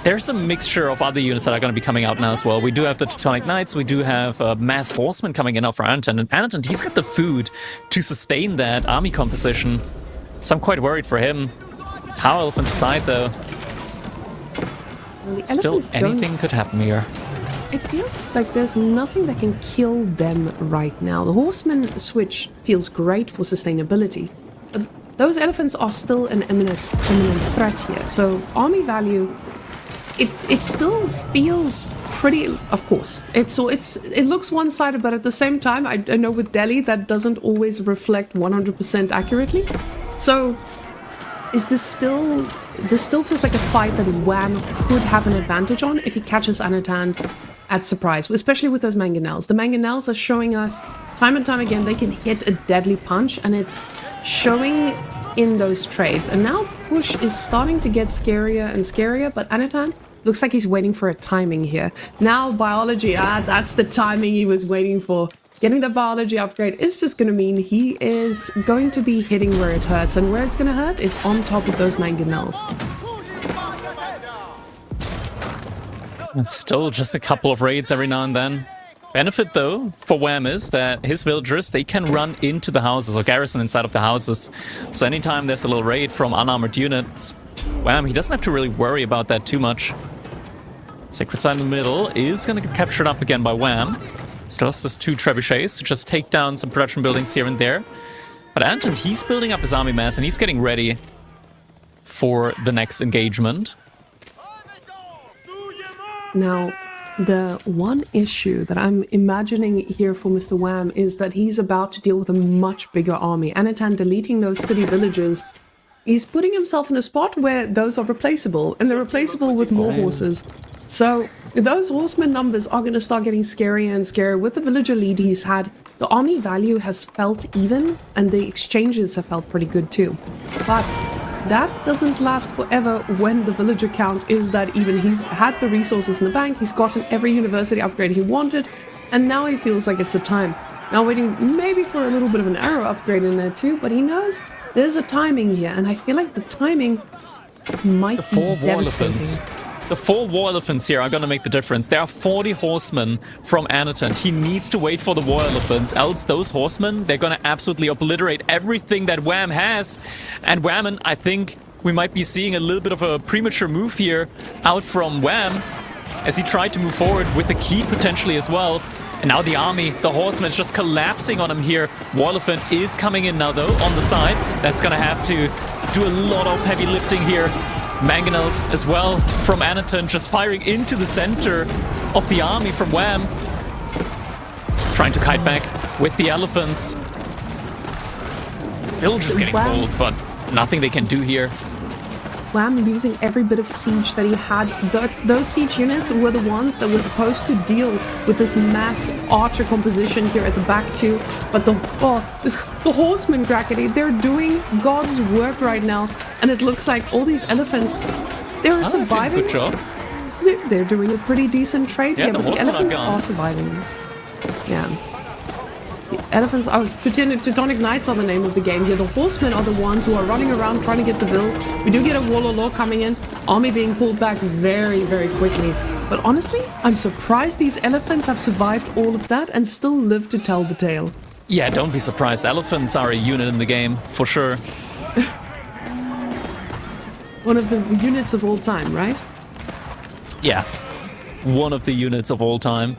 there's a mixture of other units that are going to be coming out now as well. We do have the Teutonic Knights, we do have mass horsemen coming in now for Anaton. And Anaton, he's got the food to sustain that army composition. So I'm quite worried for him. Tower elephants aside, though. Well, still, anything could happen here. It feels like there's nothing that can kill them right now. The horseman switch feels great for sustainability, but those elephants are still an imminent threat here. So army value, it still feels pretty. Of course, it looks one-sided, but at the same time, I know with Delhi that doesn't always reflect 100% accurately. So is this still? This still feels like a fight that Wham could have an advantage on if he catches Anatan at surprise, especially with those mangonels. The mangonels are showing us time and time again they can hit a deadly punch, and it's showing in those trades. And now the push is starting to get scarier and scarier, but Anatan looks like he's waiting for a timing here. Now biology, that's the timing he was waiting for. Getting the biology upgrade is just going to mean he is going to be hitting where it hurts, and where it's going to hurt is on top of those mangonels. Still just a couple of raids every now and then. Benefit, though, for Wham is that his villagers, they can run into the houses or garrison inside of the houses. So anytime there's a little raid from unarmored units, Wham, he doesn't have to really worry about that too much. Sacred Site in the middle is going to get captured up again by Wham. Still has just 2 trebuchets to just take down some production buildings here and there. But Anton, he's building up his army mass and he's getting ready for the next engagement. Now, the one issue that I'm imagining here for Mr. Wham is that he's about to deal with a much bigger army. Anatan deleting those city villages, he's putting himself in a spot where those are replaceable, and they're replaceable with more horses. So those horseman numbers are going to start getting scarier and scarier. With the villager lead he's had, the army value has felt even, and the exchanges have felt pretty good too. But that doesn't last forever when the villager count is that even. He's had the resources in the bank, he's gotten every university upgrade he wanted, and now he feels like it's the time. Now waiting maybe for a little bit of an arrow upgrade in there too, but he knows there's a timing here, and I feel like the timing might be devastating. The 4 war elephants here are going to make the difference. There are 40 horsemen from Anatan. He needs to wait for the war elephants, else those horsemen, they're going to absolutely obliterate everything that Wham has. And Whammon, I think we might be seeing a little bit of a premature move here out from Wham, as he tried to move forward with a key potentially as well. And now the army, the horsemen, is just collapsing on him here. War elephant is coming in now, though, on the side. That's going to have to do a lot of heavy lifting here. Mangonels as well from Anaton, just firing into the center of the army from Wham. He's trying to kite back with the elephants. Villagers getting pulled, but nothing they can do here. Wham losing every bit of siege that he had. Those siege units were the ones that were supposed to deal with this mass archer composition here at the back too. But the horsemen, Crackety, they're doing God's work right now. And it looks like all these elephants, they're surviving. Good job. They're doing a pretty decent trade Yeah, here, the but the horsemen are elephants gone. are surviving. Yeah. The elephants are... Teutonic Knights are the name of the game here. The horsemen are the ones who are running around trying to get the bills. We do get a Warlord Law coming in. Army being pulled back very, very quickly. But honestly, I'm surprised these elephants have survived all of that and still live to tell the tale. Yeah, don't be surprised. Elephants are a unit in the game, for sure. One of the units of all time, right? Yeah. One of the units of all time.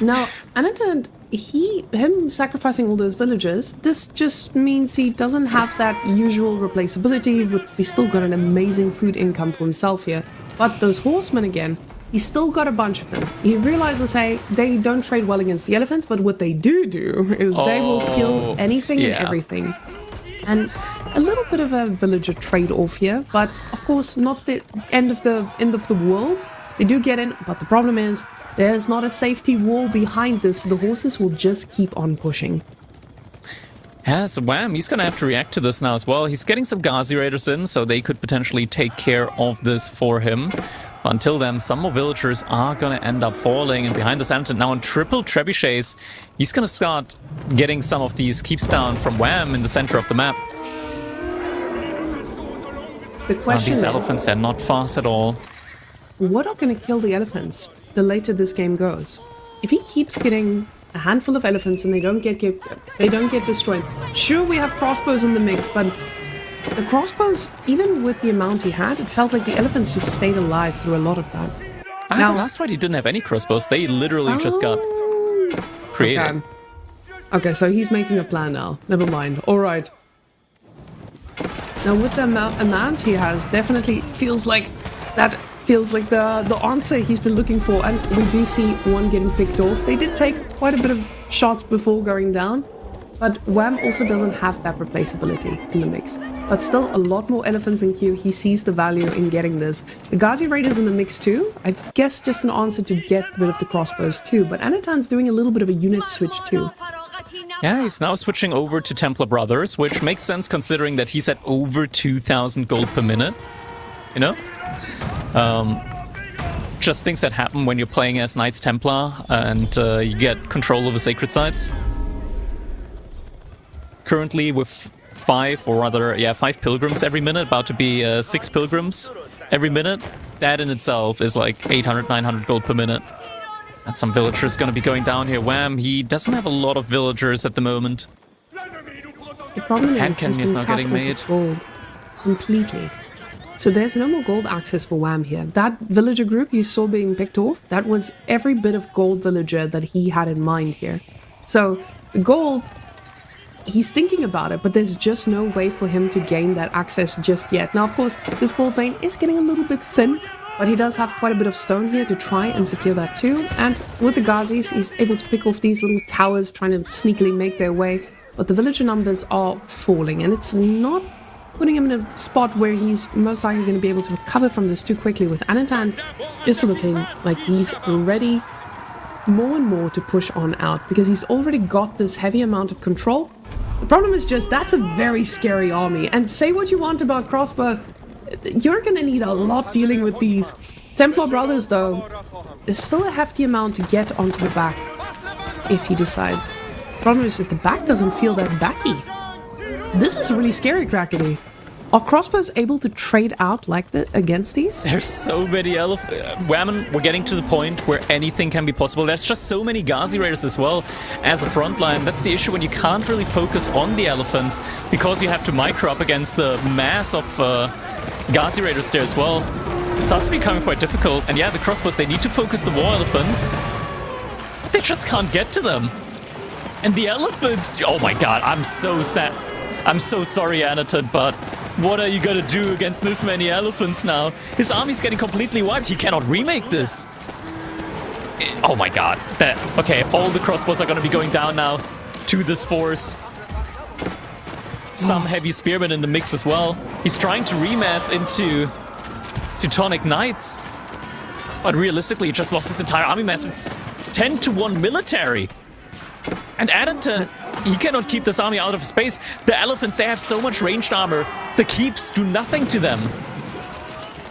Now, Anatand, him sacrificing all those villagers, this just means he doesn't have that usual replaceability. He's still got an amazing food income for himself here. But those horsemen again, he's still got a bunch of them. He realizes, hey, they don't trade well against the elephants, but what they do is they will kill anything and everything. And a little bit of a villager trade-off here, but of course not the end of the world. They do get in, but the problem is there's not a safety wall behind this. The horses will just keep on pushing. Yeah, so Wham, he's gonna have to react to this now as well. He's getting some Ghazi Raiders in, so they could potentially take care of this for him. But until then, some more villagers are gonna end up falling, and behind this Anton now on triple trebuchets, he's gonna start getting some of these keeps down from Wham in the center of the map. The question These is, elephants, they're not fast at all. what are going to kill the elephants the later this game goes? If he keeps getting a handful of elephants and they don't get destroyed, sure, we have crossbows in the mix, but the crossbows, even with the amount he had, it felt like the elephants just stayed alive through a lot of that. Now, the last fight he didn't have any crossbows. They literally just got created. Okay, so he's making a plan now. Never mind. All right. Now, with the amount he has, definitely feels like the answer he's been looking for. And we do see one getting picked off. They did take quite a bit of shots before going down. But Wham also doesn't have that replaceability in the mix. But still a lot more elephants in queue. He sees the value in getting this. The Ghazi Raiders in the mix too. I guess just an answer to get rid of the crossbows too. But Anatan's doing a little bit of a unit switch too. Yeah, he's now switching over to Templar Brothers, which makes sense considering that he's at over 2,000 gold per minute. You know? Just things that happen when you're playing as Knights Templar and you get control over sacred sites. Currently with 5 pilgrims every minute, about to be 6 pilgrims every minute. That in itself is like 800, 900 gold per minute. And some villagers gonna be going down here. Wham, he doesn't have a lot of villagers at the moment. The problem is he's been now cut getting off made. of gold completely. So there's no more gold access for Wham here. That villager group you saw being picked off, that was every bit of gold villager that he had in mind here. So the gold, he's thinking about it, but there's just no way for him to gain that access just yet. Now, of course, this gold vein is getting a little bit thin, but he does have quite a bit of stone here to try and secure that too. And with the Ghazis, he's able to pick off these little towers, trying to sneakily make their way. But the villager numbers are falling, and it's not putting him in a spot where he's most likely going to be able to recover from this too quickly, with Anatan just looking like he's ready more and more to push on out, because he's already got this heavy amount of control. The problem is just that's a very scary army, and say what you want about crossbow, you're going to need a lot dealing with these. Templar Brothers, though, there's still a hefty amount to get onto the back if he decides. The problem is just the back doesn't feel that backy. This is really scary, Crackety. Are crossbows able to trade out like that against these? There's so many Whammon, we're getting to the point where anything can be possible. There's just so many Ghazi Raiders as well as a front line. That's the issue when you can't really focus on the elephants, because you have to micro up against the mass of Ghazi Raiders there as well. It starts becoming quite difficult. And yeah, the crossbows, they need to focus the war elephants, but they just can't get to them. And the elephants, oh my god, I'm so sad. I'm so sorry, Anatan, but what are you gonna do against this many elephants now? His army's getting completely wiped. He cannot remake this. Oh my god. Okay, all the crossbows are gonna be going down now to this force. Some heavy spearmen in the mix as well. He's trying to remass into Teutonic Knights, but realistically, he just lost his entire army mass. It's 10-1 military. And Anatan, he cannot keep this army out of space. The elephants, they have so much ranged armor. The keeps do nothing to them.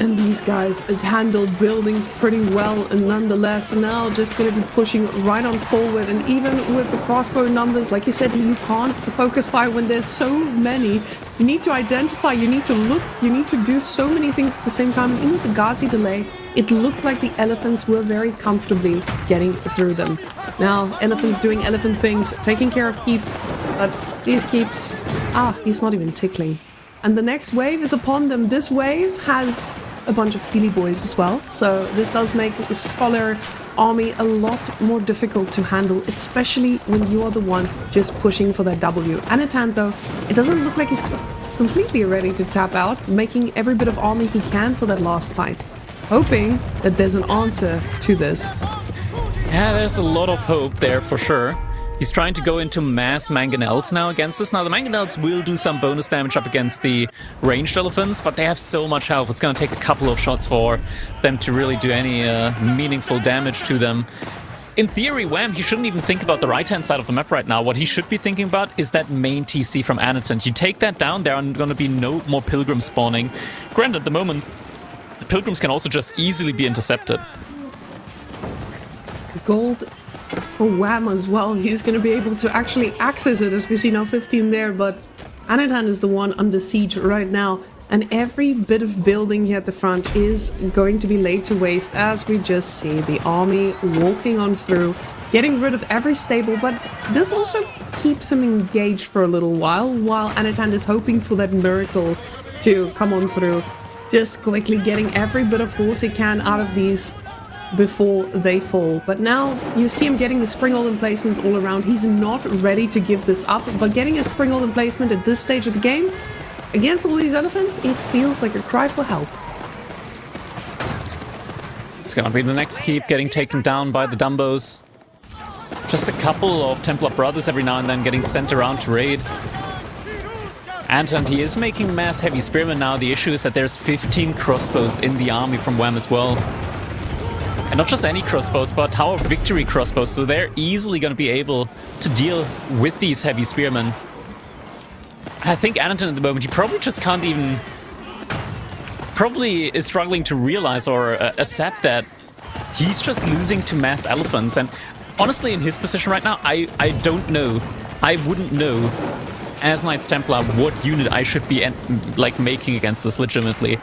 And these guys handled buildings pretty well, and nonetheless now just going to be pushing right on forward. And even with the crossbow numbers, like you said, you can't focus fire when there's so many. You need to identify, you need to look, you need to do so many things at the same time. And even with the Ghazi delay, it looked like the elephants were very comfortably getting through them. Now, elephants doing elephant things, taking care of keeps, but these keeps, he's not even tickling. And the next wave is upon them. This wave has a bunch of Healy boys as well, so this does make the Scholar army a lot more difficult to handle, especially when you are the one just pushing for that W. Anitan, though, it doesn't look like he's completely ready to tap out, making every bit of army he can for that last fight, hoping that there's an answer to this. Yeah, there's a lot of hope there for sure. He's trying to go into mass mangonels now against us. Now, the mangonels will do some bonus damage up against the ranged elephants, but they have so much health. It's going to take a couple of shots for them to really do any meaningful damage to them. In theory, Wham, he shouldn't even think about the right-hand side of the map right now. What he should be thinking about is that main TC from Anitan. You take that down, there are going to be no more pilgrims spawning. Granted, at the moment, the pilgrims can also just easily be intercepted. Gold for Wham as well. He's going to be able to actually access it, as we see now 15 there, but Anitan is the one under siege right now, and every bit of building here at the front is going to be laid to waste, as we just see the army walking on through, getting rid of every stable. But this also keeps him engaged for a little while Anitan is hoping for that miracle to come on through, just quickly getting every bit of horse he can out of these before they fall. But now you see him getting the springald emplacements all around. He's not ready to give this up, but getting a springald emplacement at this stage of the game against all these elephants, it feels like a cry for help. It's gonna be the next keep getting taken down by the Dumbos. Just a couple of Templar brothers every now and then getting sent around to raid. And he is making mass heavy spearmen now. The issue is that there's 15 crossbows in the army from Wham as well. And not just any crossbows, but Tower of Victory crossbows, so they're easily going to be able to deal with these heavy spearmen. I think Anitan at the moment, he probably just can't even... probably is struggling to realize or accept that he's just losing to mass elephants. And honestly, in his position right now, I don't know. I wouldn't know, as Knights Templar, what unit I should be making against this legitimately.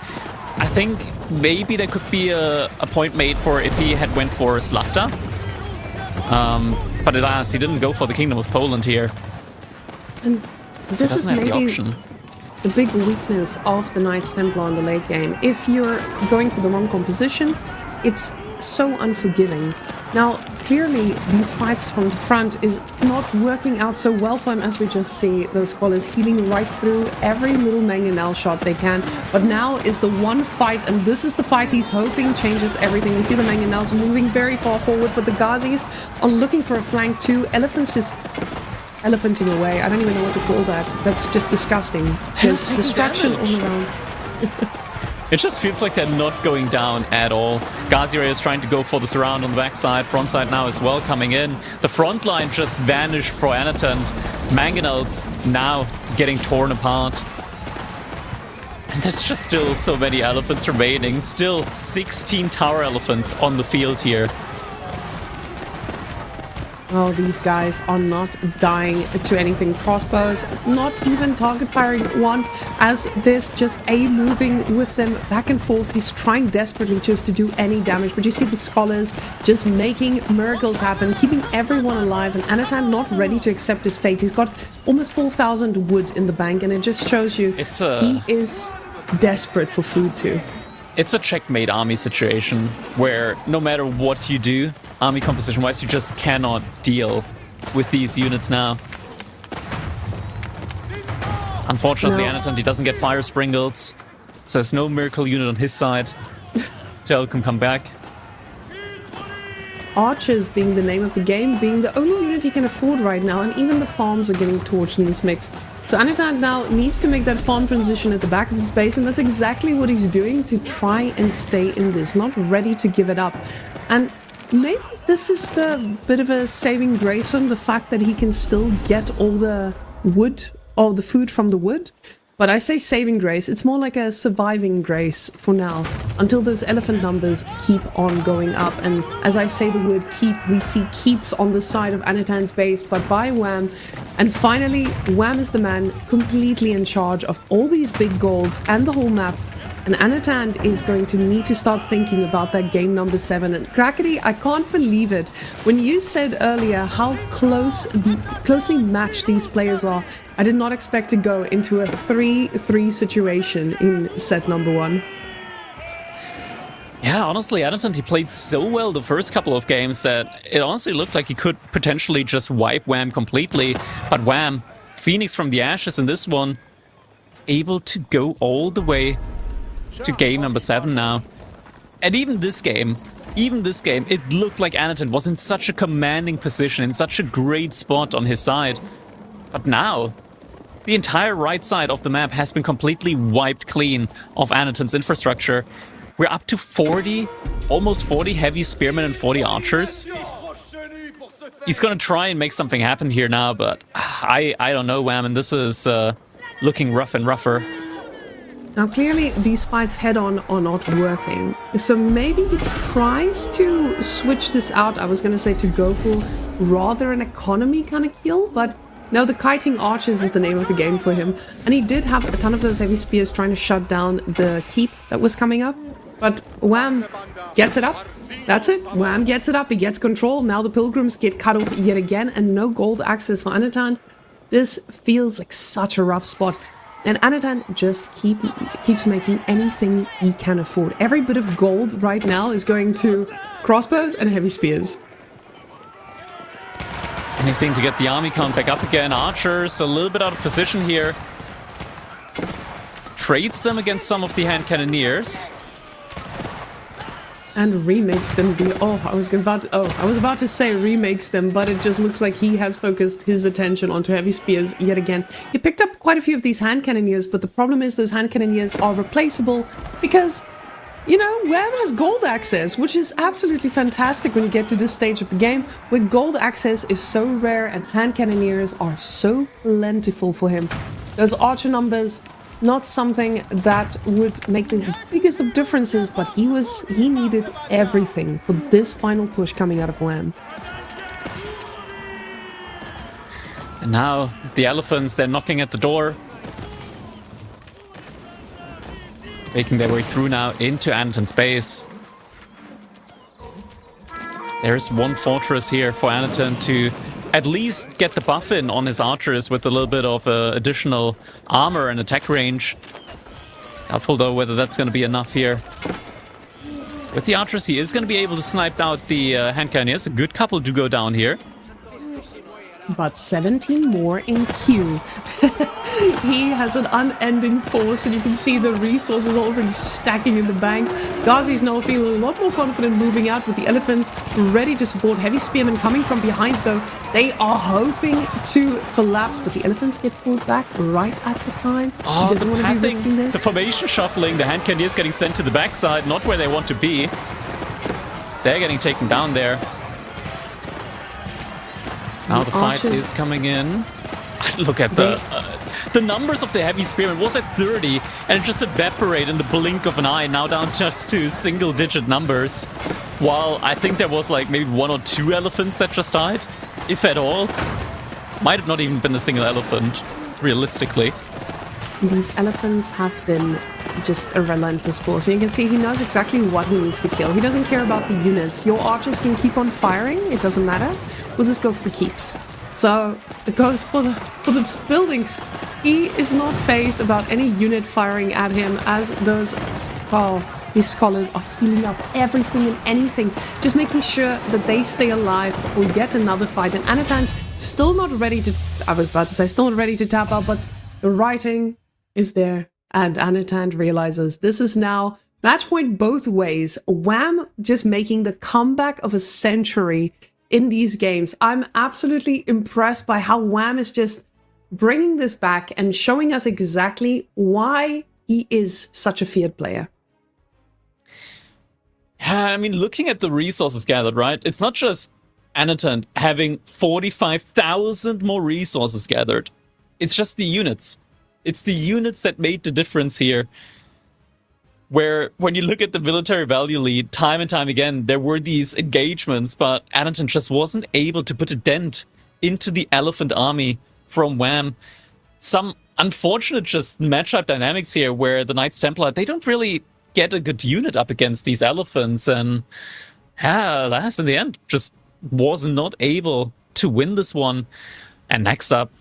I think maybe there could be a point made for if he had went for Slapta. But alas, he didn't go for the Kingdom of Poland here. And this is maybe the big weakness of the Knights Templar in the late game. If you're going for the wrong composition, it's so unforgiving. Now, clearly, these fights from the front is not working out so well for him, as we just see the Scholars healing right through every little mangonel shot they can. But now is the one fight, and this is the fight he's hoping changes everything. We see the mangonels moving very far forward, but the Ghazis are looking for a flank too. Elephants just elephanting away. I don't even know what to call that. That's just disgusting. There's destruction all around. It just feels like they're not going down at all. Ghazi is trying to go for the surround on the backside. Front side now as well coming in. The front line just vanished for Anitan. Mangonels now getting torn apart. And there's just still so many elephants remaining. Still 16 tower elephants on the field here. Oh, these guys are not dying to anything. Crossbows, not even target firing one, as there's just A moving with them back and forth. He's trying desperately just to do any damage, but you see the Scholars just making miracles happen, keeping everyone alive, and Anitan not ready to accept his fate. He's got almost 4,000 wood in the bank, and it just shows you he is desperate for food too. It's a checkmate army situation where no matter what you do, army composition-wise, you just cannot deal with these units now. Unfortunately, Anitan, he doesn't get fire springalds, so there's no miracle unit on his side to help him come back. Archers being the name of the game, being the only unit he can afford right now, and even the farms are getting torched in this mix. So Anitan now needs to make that farm transition at the back of his base, and that's exactly what he's doing to try and stay in this, not ready to give it up. And maybe this is the bit of a saving grace for him, the fact that he can still get all the wood, or the food from the wood. But I say saving grace, it's more like a surviving grace for now, until those elephant numbers keep on going up. And as I say the word keep, we see keeps on the side of Anatan's base, but by Wham. And finally, Wham is the man completely in charge of all these big goals and the whole map. And Anatan is going to need to start thinking about that game number 7. And Crackety, I can't believe it. When you said earlier how closely matched these players are, I did not expect to go into a 3-3 situation in set number 1. Yeah, honestly, Anatan, he played so well the first couple of games that it honestly looked like he could potentially just wipe Wham completely. But Wham, Phoenix from the Ashes in this one, able to go all the way to game number 7 now. And even this game, it looked like Anatan was in such a commanding position, in such a great spot on his side. But now, the entire right side of the map has been completely wiped clean of Anatan's infrastructure. We're up to 40, almost 40 heavy spearmen and 40 archers. He's gonna try and make something happen here now, but I don't know, Wham, and this is looking rough and rougher. Now, clearly, these fights head-on are not working. So maybe he tries to switch this out. I was going to say to go for rather an economy kind of kill, but no, the kiting archers is the name of the game for him. And he did have a ton of those heavy spears trying to shut down the keep that was coming up. But Wham gets it up. That's it. Wham gets it up. He gets control. Now the pilgrims get cut off yet again, and no gold access for Anatan. This feels like such a rough spot. And Anatan just keeps making anything he can afford. Every bit of gold right now is going to crossbows and heavy spears. Anything to get the army count back up again. Archers a little bit out of position here. Trades them against some of the hand cannoneers. And remakes them. I was about to say remakes them, but it just looks like he has focused his attention onto heavy spears yet again. He picked up quite a few of these hand cannoneers, but the problem is those hand cannoneers are replaceable because, you know, Wham has gold access, which is absolutely fantastic when you get to this stage of the game, where gold access is so rare and hand cannoneers are so plentiful for him. Those archer numbers, not something that would make the biggest of differences, but he needed everything for this final push coming out of Wham. And now the elephants, they're knocking at the door. Making their way through now into Anatan's base. There's one fortress here for Anatan to at least get the buff in on his archers with a little bit of additional armor and attack range. Doubtful though whether that's going to be enough here. With the archers, he is going to be able to snipe out the hand cannoneers. A good couple do go down here. But 17 more in queue. He has an unending force, and you can see the resources already stacking in the bank. Ghazi's now feeling a lot more confident moving out with the elephants ready to support. Heavy spearmen coming from behind, though. They are hoping to collapse, but the elephants get pulled back right at the time. Oh, he doesn't want to be risking this. The formation shuffling, the hand cannoneers getting sent to the backside, not where they want to be. They're getting taken down there. Now the fight is coming in. Look at the numbers of the heavy spearmen. Was at 30 and it just evaporated in the blink of an eye. Now down just to single-digit numbers. While I think there was like maybe 1 or 2 elephants that just died, if at all. Might have not even been a single elephant, realistically. These elephants have been just a relentless force. And you can see he knows exactly what he needs to kill. He doesn't care about the units. Your archers can keep on firing. It doesn't matter. We'll just go for the keeps. So it goes for the buildings. He is not phased about any unit firing at him as those, these scholars are healing up everything and anything, just making sure that they stay alive for yet another fight. And Anatan still not ready to, I was about to say still not ready to tap out, but the writing is there. And Anatan realizes this is now match point both ways. Wham just making the comeback of a century in these games. I'm absolutely impressed by how Wham is just bringing this back and showing us exactly why he is such a feared player. Yeah, I mean, looking at the resources gathered, right? It's not just Anatan having 45,000 more resources gathered. It's just the units. It's the units that made the difference here. Where, when you look at the military value lead, time and time again, there were these engagements, but Anatun just wasn't able to put a dent into the elephant army from Wham. Some unfortunate just matchup dynamics here where the Knights Templar, they don't really get a good unit up against these elephants, and alas, in the end, just was not able to win this one. And next up,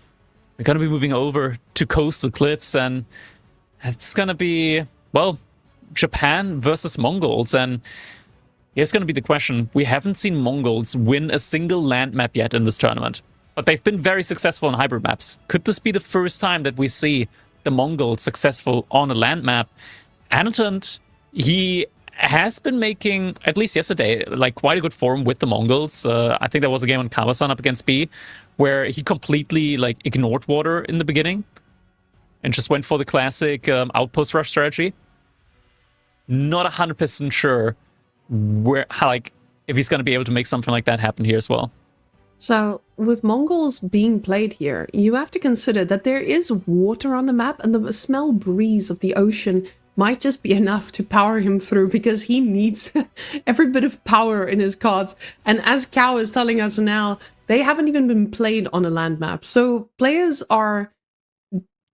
we're going to be moving over to Coastal Cliffs, and it's going to be, well, Japan versus Mongols. And here's going to be the question. We haven't seen Mongols win a single land map yet in this tournament, but they've been very successful on hybrid maps. Could this be the first time that we see the Mongols successful on a land map? Anatund, he has been making, at least yesterday, like quite a good form with the Mongols. I think there was a game on Kawasan up against B where he completely like ignored water in the beginning and just went for the classic outpost rush strategy. Not 100% sure if he's going to be able to make something like that happen here as well. So, with Mongols being played here, you have to consider that there is water on the map, and the smell breeze of the ocean might just be enough to power him through, because he needs every bit of power in his cards. And as Cow is telling us now, they haven't even been played on a land map. So players are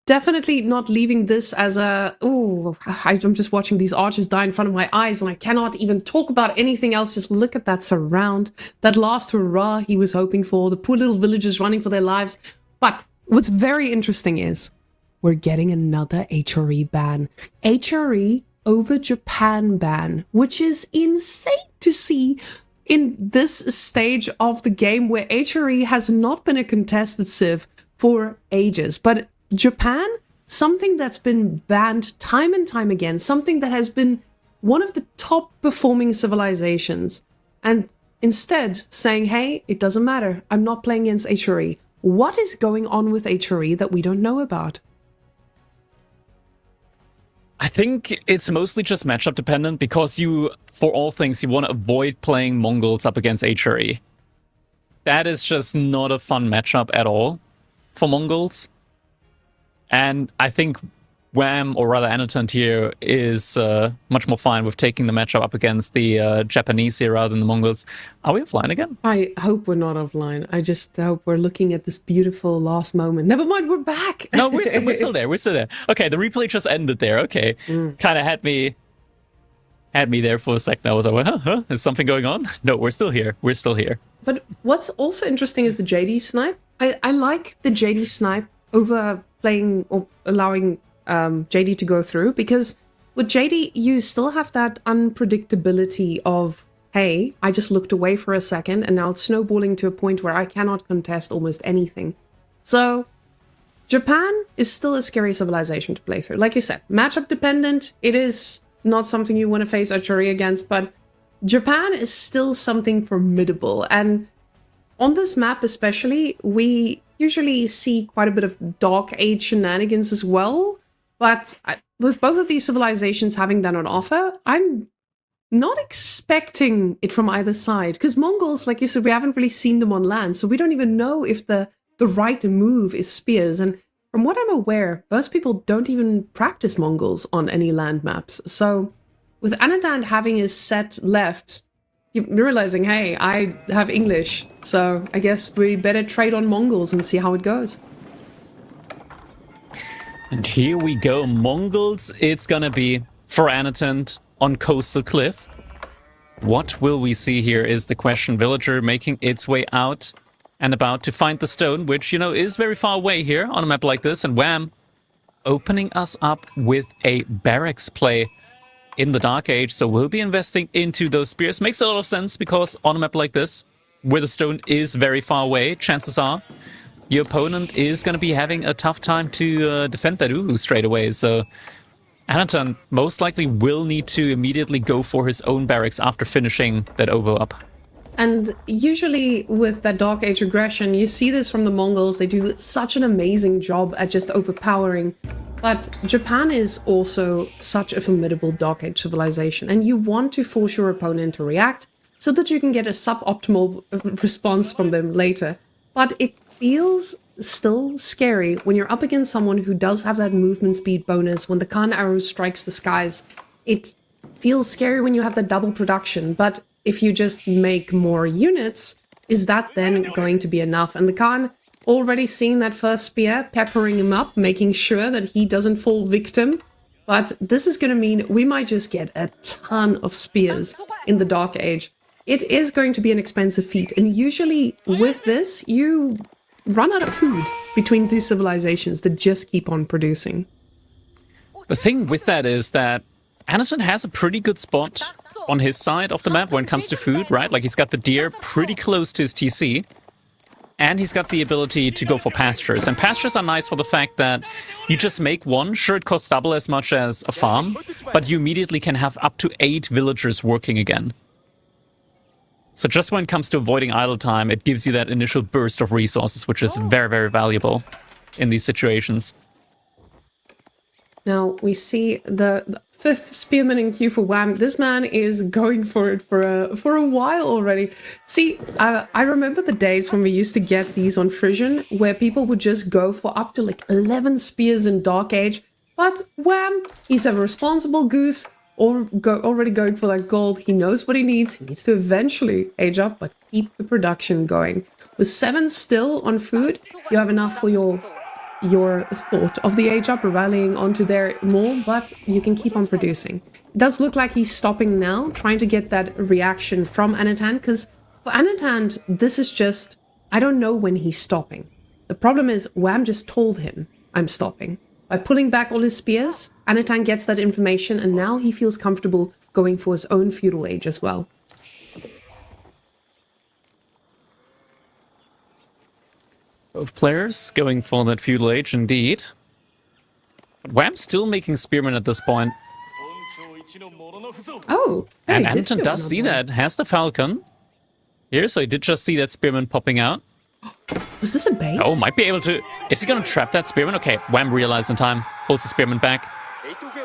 definitely not leaving this as a, I'm just watching these archers die in front of my eyes and I cannot even talk about anything else. Just look at that surround, that last hurrah he was hoping for, the poor little villagers running for their lives. But what's very interesting is we're getting another HRE ban. HRE over Japan ban, which is insane to see in this stage of the game where HRE has not been a contested civ for ages. But Japan, something that's been banned time and time again, something that has been one of the top performing civilizations, and instead saying, hey, it doesn't matter, I'm not playing against HRE. What is going on with HRE that we don't know about? I think it's mostly just matchup dependent, because for all things, you want to avoid playing Mongols up against HRE. That is just not a fun matchup at all for Mongols. And I think Wham, or rather Anatund here, is much more fine with taking the matchup up against the Japanese here rather than the Mongols. Are we offline again? I hope we're not offline. I just hope we're looking at this beautiful last moment. Never mind, we're back. No, we're still there. We're still there. Okay, the replay just ended there. Okay, kind of had me there for a second. I was like, huh? Is something going on? No, we're still here. We're still here. But what's also interesting is the JD snipe. I like the JD snipe over playing or allowing JD to go through, because with JD you still have that unpredictability of, hey, I just looked away for a second and now it's snowballing to a point where I cannot contest almost anything. So Japan is still a scary civilization to play through. Like you said, matchup dependent. It is not something you want to face archery against, but Japan is still something formidable. And on this map especially, we usually see quite a bit of Dark Age shenanigans as well. But with both of these civilizations having that on offer, I'm not expecting it from either side. Because Mongols, like you said, we haven't really seen them on land, so we don't even know if the right move is spears. And from what I'm aware, most people don't even practice Mongols on any land maps. So with Anatund having his set left, you're realizing, hey, I have English, so I guess we better trade on Mongols and see how it goes. And here we go, Mongols. It's gonna be for Anatund on Coastal Cliff. What will we see here is the question. Villager making its way out and about to find the stone, which, is very far away here on a map like this. And Wham, opening us up with a barracks play in the Dark Age. So we'll be investing into those spears. Makes a lot of sense, because on a map like this, where the stone is very far away, chances are your opponent is going to be having a tough time to defend that Uhu straight away. So Anatund most likely will need to immediately go for his own barracks after finishing that OVO up. And usually with that Dark Age aggression, you see this from the Mongols. They do such an amazing job at just overpowering. But Japan is also such a formidable Dark Age civilization, and you want to force your opponent to react so that you can get a suboptimal response from them later. But it feels still scary when you're up against someone who does have that movement speed bonus. When the Khan arrow strikes the skies, it feels scary when you have the double production. But if you just make more units, is that then going to be enough? And the Khan already seeing that first spear, peppering him up, making sure that he doesn't fall victim. But this is going to mean we might just get a ton of spears in the Dark Age. It is going to be an expensive feat, and usually with this, you run out of food between two civilizations that just keep on producing. The thing with that is that Anatol has a pretty good spot on his side of the map when it comes to food, right? Like, he's got the deer pretty close to his TC, and he's got the ability to go for pastures. And pastures are nice for the fact that you just make one. Sure, it costs double as much as a farm, but you immediately can have up to 8 villagers working again. So just when it comes to avoiding idle time, it gives you that initial burst of resources, which is very, very valuable in these situations. Now we see the fifth spearman in queue for Wham. This man is going for it for a while already. See, I remember the days when we used to get these on Frisian, where people would just go for up to like 11 spears in Dark Age. But Wham, he's a responsible goose, already going for that gold. He knows what he needs. He needs to eventually age up, but keep the production going. With 7 still on food, you have enough for your thought of the age up, rallying onto there more, but you can keep on producing. It does look like he's stopping now, trying to get that reaction from Anatan, because for Anatan, this is just, I don't know when he's stopping. The problem is, Wham just told him, I'm stopping. By pulling back all his spears, Anatan gets that information, and now he feels comfortable going for his own feudal age as well. Both players going for that feudal age, indeed. But Wham's still making spearmen at this point. Oh, hey, and Anton does see that, has the falcon here, so he did just see that spearman popping out. Was this a bait? Oh, might be able to... Is he going to trap that spearman? Okay, Wham realized in time. Pulls the spearman back.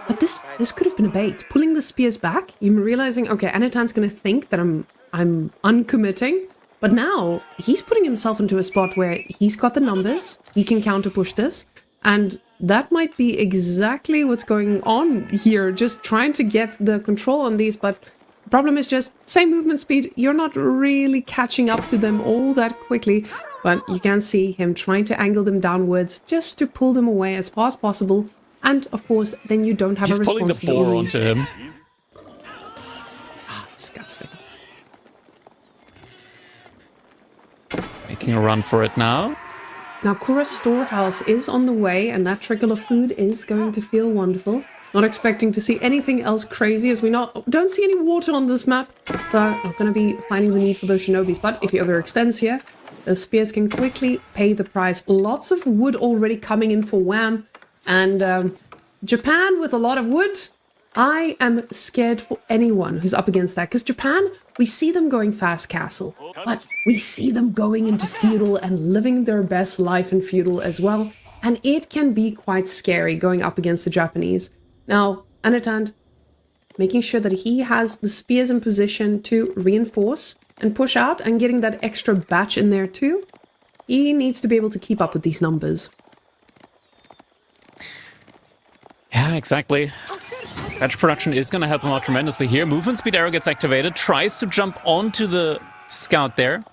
But this could have been a bait. Pulling the spears back, you're realizing, okay, Anatan's going to think that I'm uncommitting. But now, he's putting himself into a spot where he's got the numbers, he can counter-push this, and that might be exactly what's going on here, just trying to get the control on these, but the problem is just, same movement speed, you're not really catching up to them all that quickly, but you can see him trying to angle them downwards just to pull them away as far as possible, and of course, then you don't have a response. He's pulling the boar onto him. Ah, disgusting. Making a run for it now. Now, Kura's storehouse is on the way, and that trickle of food is going to feel wonderful. Not expecting to see anything else crazy, as we don't see any water on this map, so not going to be finding the need for those shinobis. But if he overextends here, the spears can quickly pay the price. Lots of wood already coming in for Wham, and Japan with a lot of wood. I am scared for anyone who's up against that, because Japan, we see them going fast castle, but we see them going into feudal and living their best life in feudal as well, and it can be quite scary going up against the Japanese. Now, Anatan, making sure that he has the spears in position to reinforce and push out, and getting that extra batch in there too. He needs to be able to keep up with these numbers. Yeah, exactly. Batch production is going to help him out tremendously here. Movement speed arrow gets activated, tries to jump onto the scout there.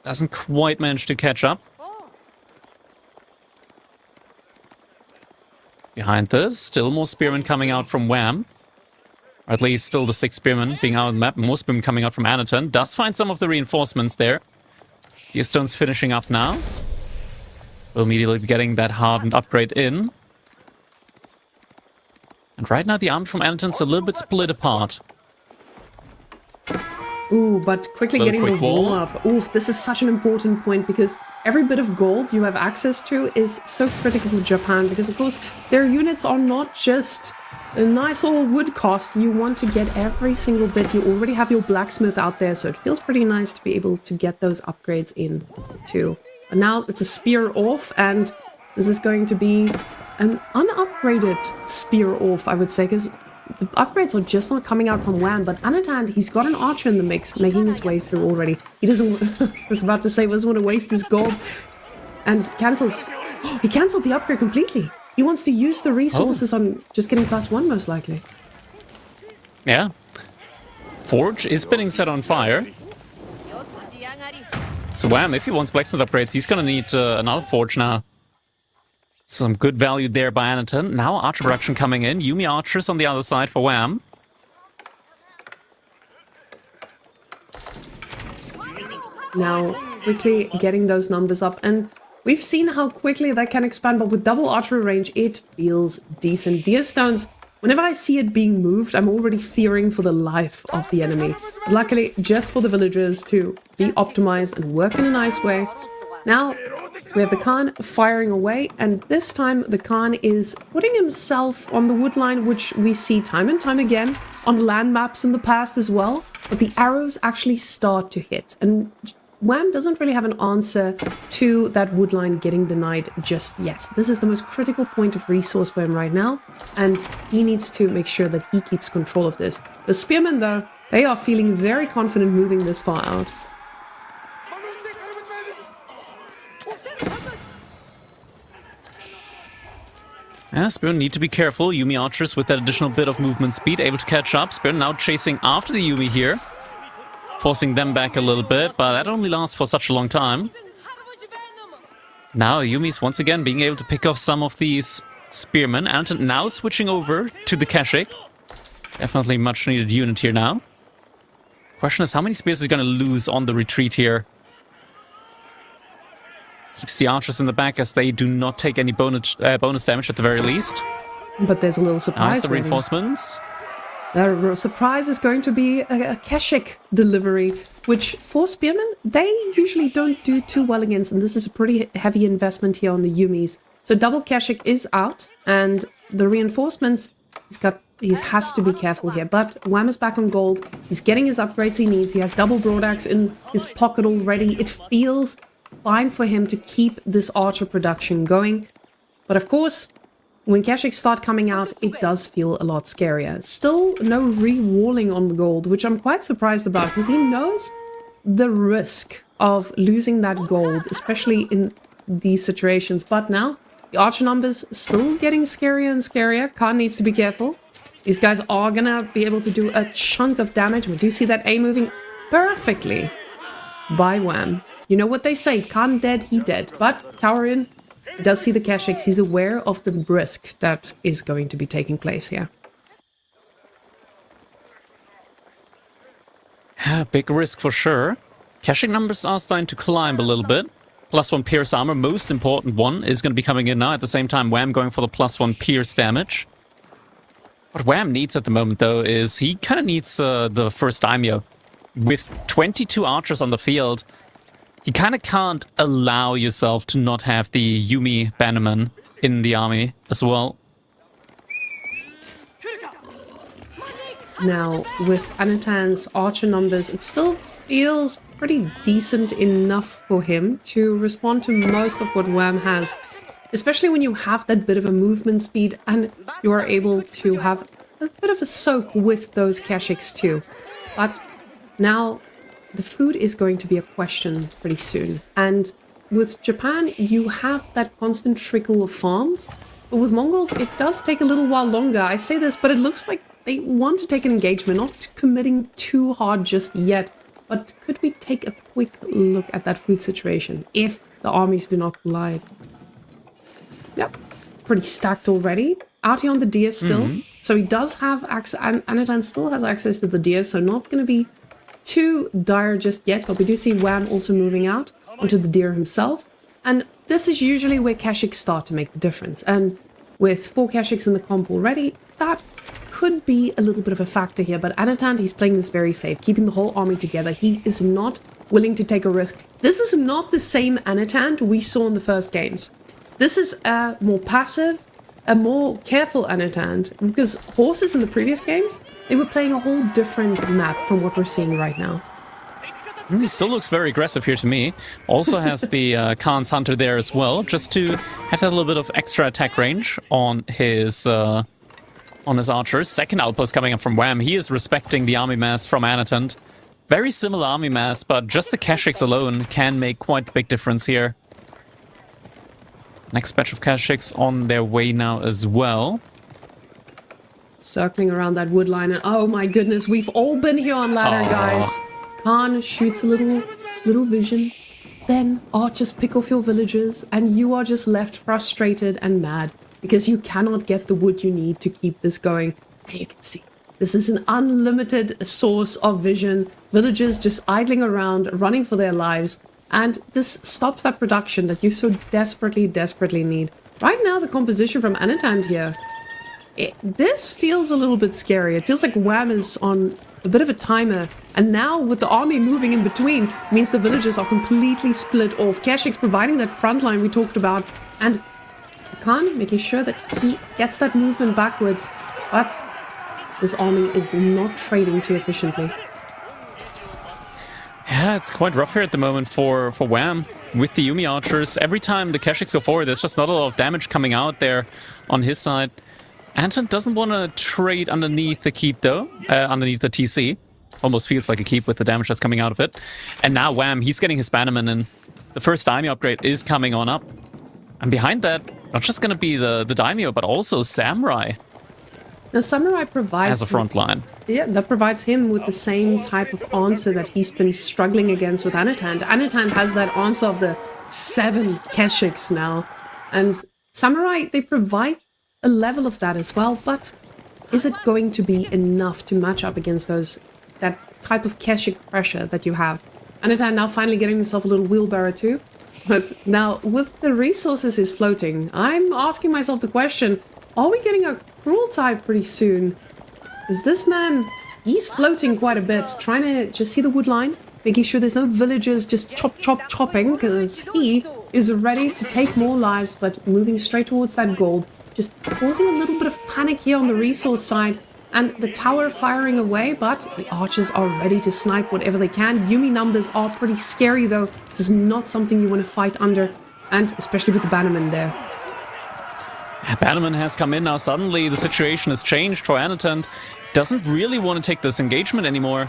Doesn't quite manage to catch up. Behind this, still more spearmen coming out from Wham. Or at least still the 6 spearmen being out on the map. More spearmen coming out from Anaton. Does find some of the reinforcements there. Deerstone's finishing up now. Will immediately be getting that hardened upgrade in. And right now the army from Anaton's a little bit split apart. Ooh, but quickly getting the wall up. Oof, this is such an important point, because every bit of gold you have access to is so critical for Japan, because of course their units are not just a nice old wood cost. You want to get every single bit. You already have your blacksmith out there, so it feels pretty nice to be able to get those upgrades in too. And now it's a spear off, and this is going to be an unupgraded spear off, I would say, because the upgrades are just not coming out from Wham. But Anatan, he's got an archer in the mix, making his way through already. He doesn't, I was about to say, doesn't want to waste his gold. and cancels. He cancelled the upgrade completely. He wants to use the resources on just getting +1, most likely. Yeah. Forge is being set on fire. So Wham, if he wants blacksmith upgrades, he's gonna need another forge now. Some good value there by Anaton. Now archer production coming in. Yumi archers on the other side for Wham. Now, quickly getting those numbers up. And we've seen how quickly that can expand, but with double archery range, it feels decent. Deer stones, whenever I see it being moved, I'm already fearing for the life of the enemy. But luckily, just for the villagers to de-optimize and work in a nice way. Now, we have the Khan firing away, and this time the Khan is putting himself on the wood line, which we see time and time again on land maps in the past as well. But the arrows actually start to hit, and Wham doesn't really have an answer to that wood line getting denied just yet. This is the most critical point of resource for him right now, and he needs to make sure that he keeps control of this. The spearmen, though, they are feeling very confident moving this far out. Yeah, Spearmen need to be careful. Yumi archers with that additional bit of movement speed, able to catch up. Spearmen now chasing after the Yumi here, forcing them back a little bit, but that only lasts for such a long time. Now Yumi's once again being able to pick off some of these spearmen, and now switching over to the Kashik. Definitely much needed unit here now. Question is, how many spears is he going to lose on the retreat here? Keeps the archers in the back as they do not take any bonus damage at the very least. But there's a little surprise. Nice, the reinforcements. The surprise is going to be a Kashik delivery, which for spearmen, they usually don't do too well against, and this is a pretty heavy investment here on the Yumis. So double Kashik is out, and the reinforcements, he has to be careful here. But Wham is back on gold. He's getting his upgrades he needs. He has double broadaxe in his pocket already. It feels fine for him to keep this archer production going. But of course, when Kashyyyks start coming out, it does feel a lot scarier. Still no re-walling on the gold, which I'm quite surprised about, because he knows the risk of losing that gold, especially in these situations. But now, the archer numbers still getting scarier and scarier. Khan needs to be careful. These guys are gonna be able to do a chunk of damage. We do see that A moving perfectly by Wham. You know what they say, Khan dead, he dead. But Tower in does see the Kashyyyks. He's aware of the risk that is going to be taking place here. Yeah, big risk for sure. Kashyyyk numbers are starting to climb a little bit. +1 pierce armor, most important one, is going to be coming in now. At the same time, Wham going for the +1 pierce damage. What Wham needs at the moment, though, is he kind of needs the first daimyo. With 22 archers on the field, you kind of can't allow yourself to not have the Yumi bannerman in the army as well. Now, with Anatan's archer numbers, it still feels pretty decent enough for him to respond to most of what Wham has. Especially when you have that bit of a movement speed and you are able to have a bit of a soak with those Kashyyyks too. But now, the food is going to be a question pretty soon. And with Japan, you have that constant trickle of farms. But with Mongols, it does take a little while longer. I say this, but it looks like they want to take an engagement, not committing too hard just yet. But could we take a quick look at that food situation if the armies do not collide? Yep, pretty stacked already. Out here on the deer still. So he does have access, and Anatan still has access to the deer, so not going to be too dire just yet, but we do see Wham also moving out onto the deer himself. And this is usually where Kashyyyks start to make the difference. And with 4 Kashyyyks in the comp already, that could be a little bit of a factor here. But Anatan, he's playing this very safe, keeping the whole army together. He is not willing to take a risk. This is not the same Anatan we saw in the first games. This is a more passive, a more careful Anatan, because horses in the previous games, they were playing a whole different map from what we're seeing right now. He still looks very aggressive here to me. Also has the Khan's Hunter there as well, just to have that little bit of extra attack range on his archers. Second outpost coming up from Wham. He is respecting the army mass from Anatant. Very similar army mass, but just the Kashyyyks alone can make quite a big difference here. Next batch of Kashyyyks on their way now as well. Circling around that wood line. And oh my goodness, we've all been here on ladder, guys. Khan shoots a little vision. Then archers pick off your villagers, and you are just left frustrated and mad because you cannot get the wood you need to keep this going. And you can see this is an unlimited source of vision. Villagers just idling around, running for their lives. And this stops that production that you so desperately, desperately need. Right now, the composition from Anatant here, this feels a little bit scary. It feels like Wham is on a bit of a timer. And now, with the army moving in between, means the villagers are completely split off. Kashyyyks providing that front line we talked about. And Khan making sure that he gets that movement backwards. But this army is not trading too efficiently. Yeah, it's quite rough here at the moment for Wham with the Yuumi archers. Every time the Kashyyyks go forward, there's just not a lot of damage coming out there on his side. Anton doesn't want to trade underneath the keep, though, underneath the TC. Almost feels like a keep with the damage that's coming out of it. And now Wham, he's getting his Bannerman, and the first Daimyo upgrade is coming on up. And behind that, not just going to be the Daimyo, but also Samurai. Now, Samurai provides... as a front line. Yeah, that provides him with the same type of answer that he's been struggling against with Anatant. Anatant has that answer of the 7 Kashyyyks now. And Samurai, they provide a level of that as well, but is it going to be enough to match up against that type of Kashyyk pressure that you have? Anatant now finally getting himself a little wheelbarrow too. But now, with the resources he's floating, I'm asking myself the question, are we getting a Cruelty pretty soon? Is this man, he's floating quite a bit, trying to just see the wood line, making sure there's no villagers just chopping, because he is ready to take more lives, but moving straight towards that gold, just causing a little bit of panic here on the resource side, and the tower firing away, but the archers are ready to snipe whatever they can. Yuumi numbers are pretty scary though. This is not something you want to fight under, and especially with the Bannerman there. Bannerman has come in now. Suddenly the situation has changed for Anatant. Doesn't really want to take this engagement anymore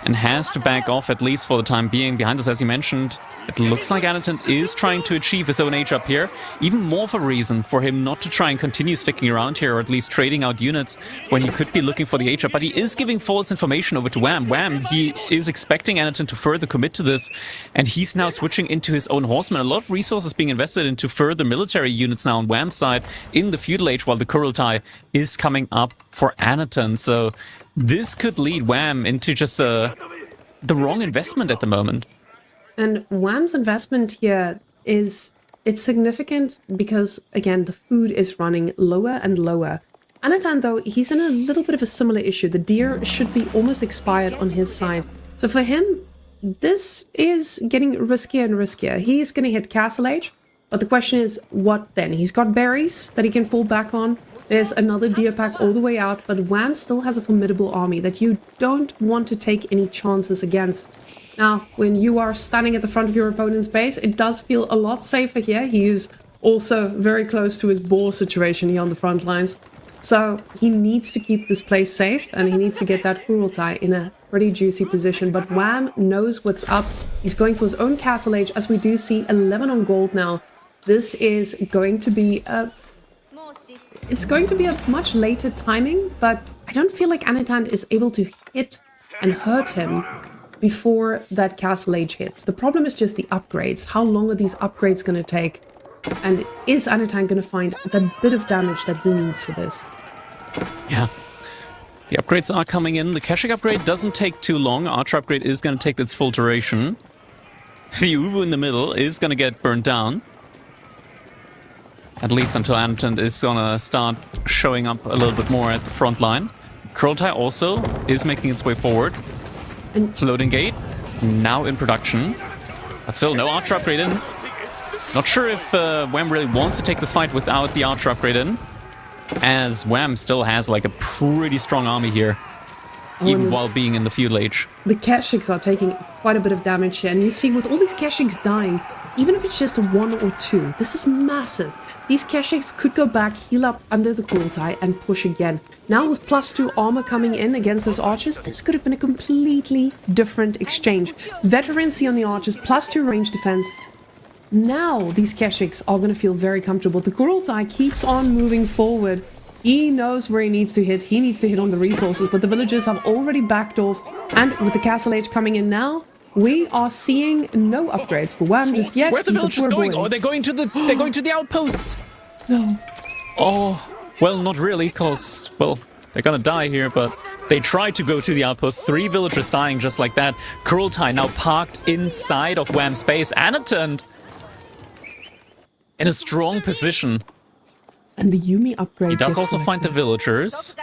and has to back off, at least for the time being. Behind us, as you mentioned, it looks like Anatant is trying to achieve his own age up here. Even more of a reason for him not to try and continue sticking around here, or at least trading out units when he could be looking for the age up. But he is giving false information over to Wham. Wham, he is expecting Anatant to further commit to this, and he's now switching into his own horsemen. A lot of resources being invested into further military units now on Wham's side in the feudal age, while the Kurultai is coming up for Anatant. So this could lead Wham into just the wrong investment at the moment. And Wham's investment here it's significant because, again, the food is running lower and lower. Anatant, though, he's in a little bit of a similar issue. The deer should be almost expired on his side. So for him, this is getting riskier and riskier. He is going to hit Castle Age, but the question is, what then? He's got berries that he can fall back on. There's another deer pack all the way out, but Wham still has a formidable army that you don't want to take any chances against. Now, when you are standing at the front of your opponent's base, it does feel a lot safer here. He is also very close to his boar situation here on the front lines. So he needs to keep this place safe, and he needs to get that Kurultai in a pretty juicy position. But Wham knows what's up. He's going for his own Castle Age, as we do see 11 on gold now. This is going to be it's going to be a much later timing, but I don't feel like Anatant is able to hit and hurt him before that Castle Age hits. The problem is just the upgrades. How long are these upgrades going to take? And is Anatant going to find the bit of damage that he needs for this? Yeah. The upgrades are coming in. The Kashyyk upgrade doesn't take too long. Archer upgrade is going to take its full duration. The Uwu in the middle is going to get burnt down. At least until Anatant is going to start showing up a little bit more at the front line. Kurultai also is making its way forward. And floating gate, now in production. But still, no archer upgrade in. Not sure if Wham really wants to take this fight without the archer upgrade in, as Wham still has like a pretty strong army here, even while being in the feudal age. The Kashyyks are taking quite a bit of damage here, and you see with all these Kashyyks dying, even if it's just 1 or 2, this is massive. These Kashyyks could go back, heal up under the Kurultai, and push again. Now with +2 armor coming in against those archers, this could have been a completely different exchange. Veterancy on the archers, +2 range defense. Now these Keshiks are going to feel very comfortable. The Kurultai keeps on moving forward. He knows where he needs to hit. He needs to hit on the resources, but the villagers have already backed off. And with the Castle Age coming in now, we are seeing no upgrades for Wham just yet. Where are the He's villagers going? boy. Oh, they're going to the outposts. No. Oh, well, not really, because, well, they're gonna die here, but they tried to go to the outpost. 3 villagers dying just like that. Kurultai now parked inside of Wham's base. Anatund in a strong position. And the Yumi upgrade. He does gets also find the villagers.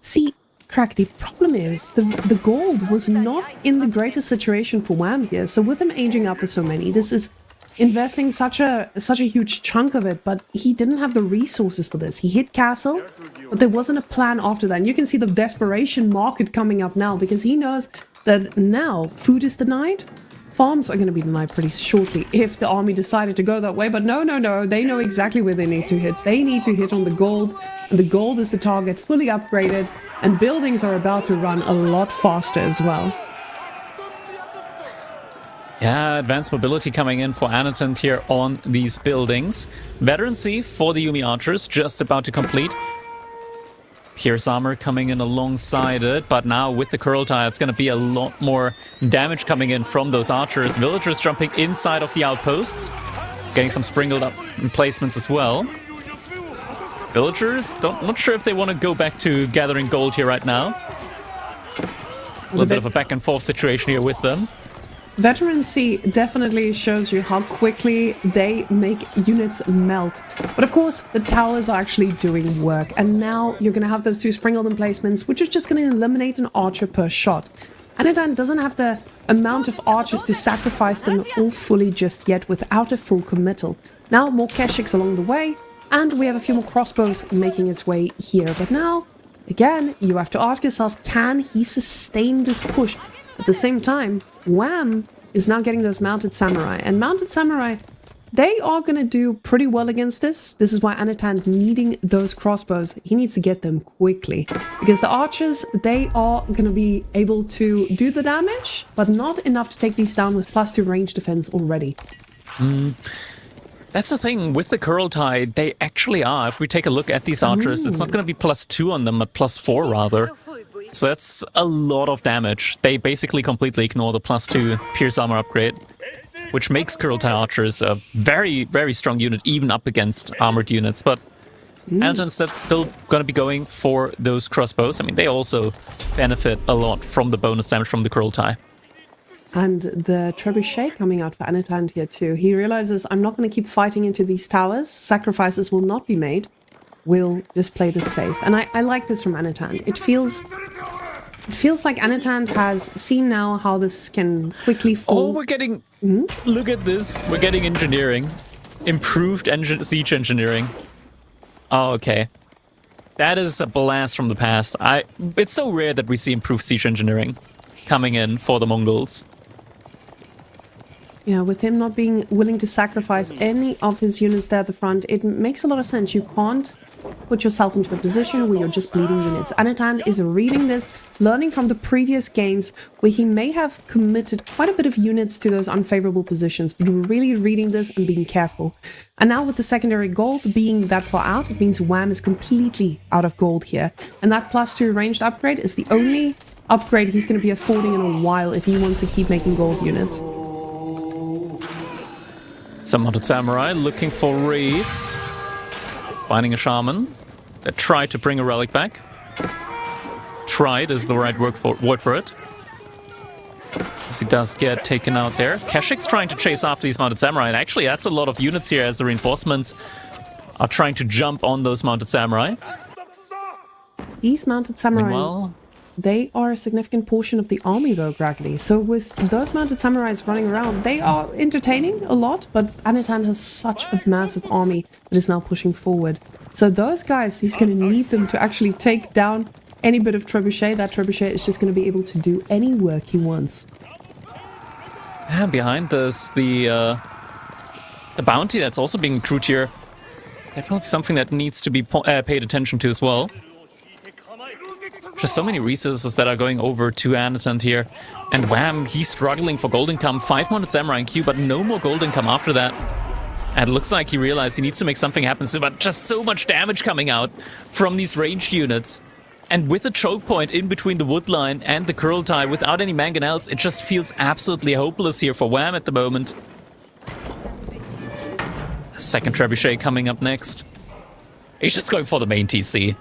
See, Crack, the problem is the gold was not in the greatest situation for Wham here. So with him aging up with so many, this is investing such a huge chunk of it, but he didn't have the resources for this. He hit Castle, but there wasn't a plan after that. And you can see the desperation market coming up now because he knows that now food is denied. Farms are going to be denied pretty shortly if the army decided to go that way. But no, they know exactly where they need to hit. They need to hit on the gold, and the gold is the target, fully upgraded, and buildings are about to run a lot faster as well. Yeah, advanced mobility coming in for Anatund here on these buildings. Veterancy for the Yumi archers just about to complete. Pierce armor coming in alongside it, but now with the Kurultai, it's going to be a lot more damage coming in from those archers. Villagers jumping inside of the outposts, getting some sprinkled up emplacements as well. Villagers, not sure if they want to go back to gathering gold here right now. A little bit of a back and forth situation here with them. Veterancy definitely shows you how quickly they make units melt. But of course, the towers are actually doing work. And now you're going to have those 2 sprinkled emplacements, which is just going to eliminate an archer per shot. Anatund doesn't have the amount of archers to sacrifice them all fully just yet without a full committal. Now more Keshiks along the way, and we have a few more crossbows making its way here. But now, again, you have to ask yourself, can he sustain this push? At the same time, Wham is now getting those mounted samurai. And mounted samurai, they are going to do pretty well against this. This is why Anatund needing those crossbows, he needs to get them quickly. Because the archers, they are going to be able to do the damage, but not enough to take these down with +2 range defense already. That's the thing with the Kurultai, they actually are. If we take a look at these archers, it's not going to be +2 on them, but +4 rather. So that's a lot of damage. They basically completely ignore the +2 Pierce Armor upgrade, which makes Kurultai archers a very, very strong unit, even up against armored units. But Anatund's still going to be going for those crossbows. I mean, they also benefit a lot from the bonus damage from the Kurultai. And the trebuchet coming out for Anatund here too. He realizes, I'm not going to keep fighting into these towers. Sacrifices will not be made. We'll just play this safe. And I like this from Anatund. It feels like Anatund has seen now how this can quickly fall. Oh, we're getting... Look at this. We're getting engineering. Improved siege engineering. Oh, okay. That is a blast from the past. It's so rare that we see improved siege engineering coming in for the Mongols. Yeah, with him not being willing to sacrifice any of his units there at the front, it makes a lot of sense. You can't put yourself into a position where you're just bleeding units. Anatund is reading this, learning from the previous games where he may have committed quite a bit of units to those unfavorable positions, but really reading this and being careful. And now with the secondary gold being that far out, it means Wham is completely out of gold here. And that +2 ranged upgrade is the only upgrade he's going to be affording in a while if he wants to keep making gold units. Some mounted samurai looking for raids. Finding a shaman that tried to bring a relic back. Tried is the right word for it. As he does get taken out there. Keshik's trying to chase after these mounted samurai, and actually that's a lot of units here as the reinforcements are trying to jump on those mounted samurai. These mounted samurai... Meanwhile, they are a significant portion of the army though, Graggedy. So with those mounted samurais running around, they are entertaining a lot, but Anatund has such a massive army that is now pushing forward. So those guys, he's going to need them to actually take down any bit of trebuchet. That trebuchet is just going to be able to do any work he wants. and behind this, the bounty that's also being accrued here. Definitely something that needs to be paid attention to as well. Just so many resources that are going over to Anatant here. And wham, he's struggling for gold income. 500 Samurai in queue, but no more gold income after that. And it looks like he realized he needs to make something happen soon, but just so much damage coming out from these ranged units. And with a choke point in between the wood line and the Kurultai, without any mangonels, it just feels absolutely hopeless here for Wham at the moment. Second trebuchet coming up next. He's just going for the main TC.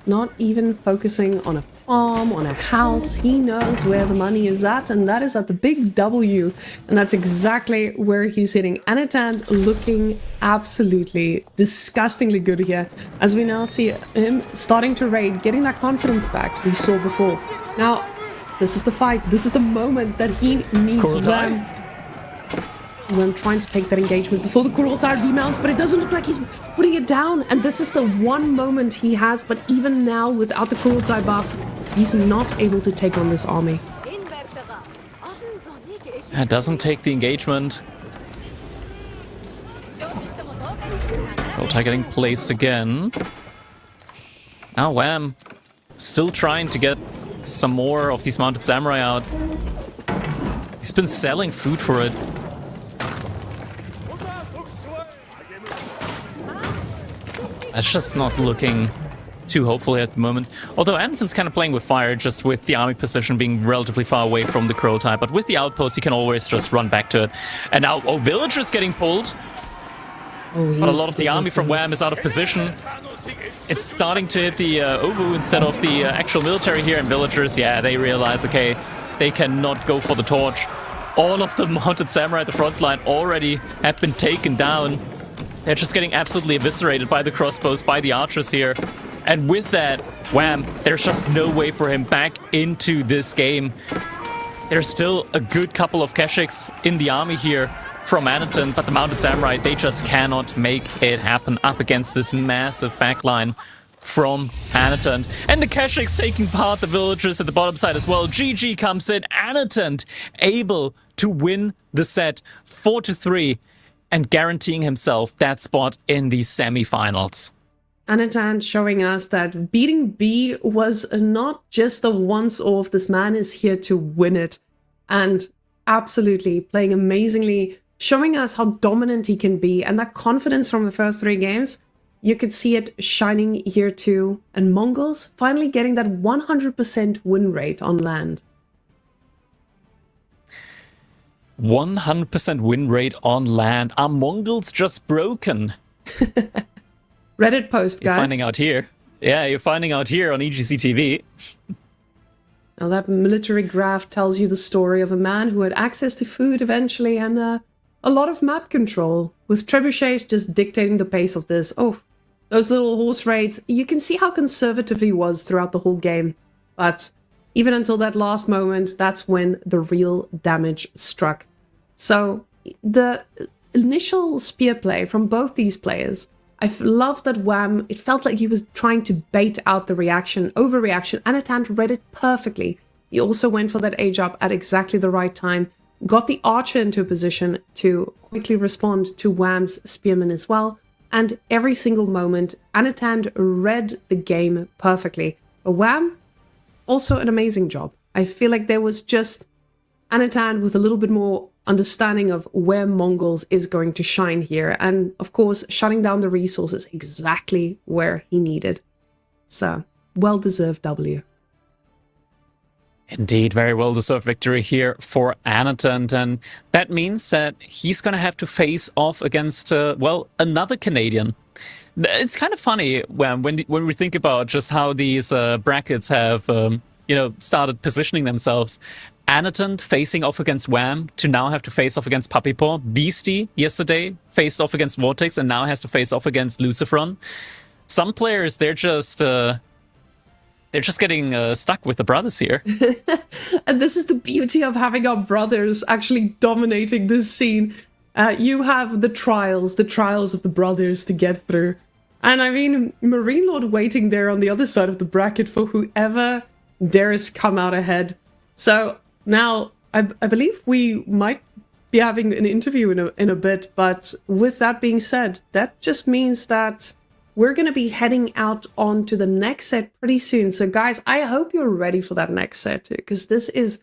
Not even focusing on a farm, on a house. He knows where the money is at, and that is at the big W. And that's exactly where he's hitting. Anatant looking absolutely disgustingly good here, as we now see him starting to raid, getting that confidence back we saw before. Now, this is the fight. This is the moment that he needs Wham trying to take that engagement before the Kurultai demounts, but it doesn't look like he's putting it down. And this is the one moment he has, but even now, without the Kurultai buff, he's not able to take on this army. It doesn't take the engagement. Kurultai getting placed again. Now Wham still trying to get some more of these mounted samurai out. He's been selling food for it. That's just not looking too hopeful at the moment. Although Anatan's kind of playing with fire, just with the army position being relatively far away from the Kurultai. But with the outpost, he can always just run back to it. And now, villagers getting pulled. But a lot of the army from Wham is out of position. It's starting to hit the Ovu instead of the actual military here. And villagers, yeah, they realize, okay, they cannot go for the torch. All of the mounted samurai at the front line already have been taken down. They're just getting absolutely eviscerated by the crossbows, by the archers here. And with that, Wham, there's just no way for him back into this game. There's still a good couple of Keshiks in the army here from Anatant, but the mounted samurai, they just cannot make it happen up against this massive backline from Anatant. And the Keshiks taking part, the villagers at the bottom side as well. GG comes in, Anatant able to win the set 4-3. And guaranteeing himself that spot in the semi-finals. Anatant showing us that beating B was not just a once-off. This man is here to win it. And absolutely playing amazingly, showing us how dominant he can be. And that confidence from the first 3 games, you could see it shining here too. And Mongols finally getting that 100% win rate on land. 100% win rate on land. Are Mongols just broken? Reddit post, guys. You're finding out here. Yeah, you're finding out here on EGC TV. Now that military graph tells you the story of a man who had access to food eventually and a lot of map control, with trebuchets just dictating the pace of this. Oh, those little horse raids. You can see how conservative he was throughout the whole game. But even until that last moment, that's when the real damage struck. So the initial spear play from both these players, I love that Wham, it felt like he was trying to bait out the reaction, overreaction. Anatant read it perfectly. He also went for that age up at exactly the right time, got the archer into a position to quickly respond to Wham's spearman as well. And every single moment, Anatant read the game perfectly. But Wham, also an amazing job. I feel like there was just Anatant with a little bit more understanding of where Mongols is going to shine here. And of course, shutting down the resources exactly where he needed. So, well-deserved W. Indeed, very well-deserved victory here for Anatant. And that means that he's going to have to face off against, well, another Canadian. It's kind of funny when we think about just how these brackets have, started positioning themselves. Anatant facing off against Wham to now have to face off against Papipaw. Beastie yesterday faced off against Vortex and now has to face off against Lucifron. Some players, they're just getting stuck with the brothers here. And this is the beauty of having our brothers actually dominating this scene. You have the trials of the brothers to get through. And I mean, Marine Lord waiting there on the other side of the bracket for whoever dares come out ahead. So now, I believe we might be having an interview in a bit, but with that being said, that just means that we're going to be heading out on to the next set pretty soon. So guys, I hope you're ready for that next set too, because this is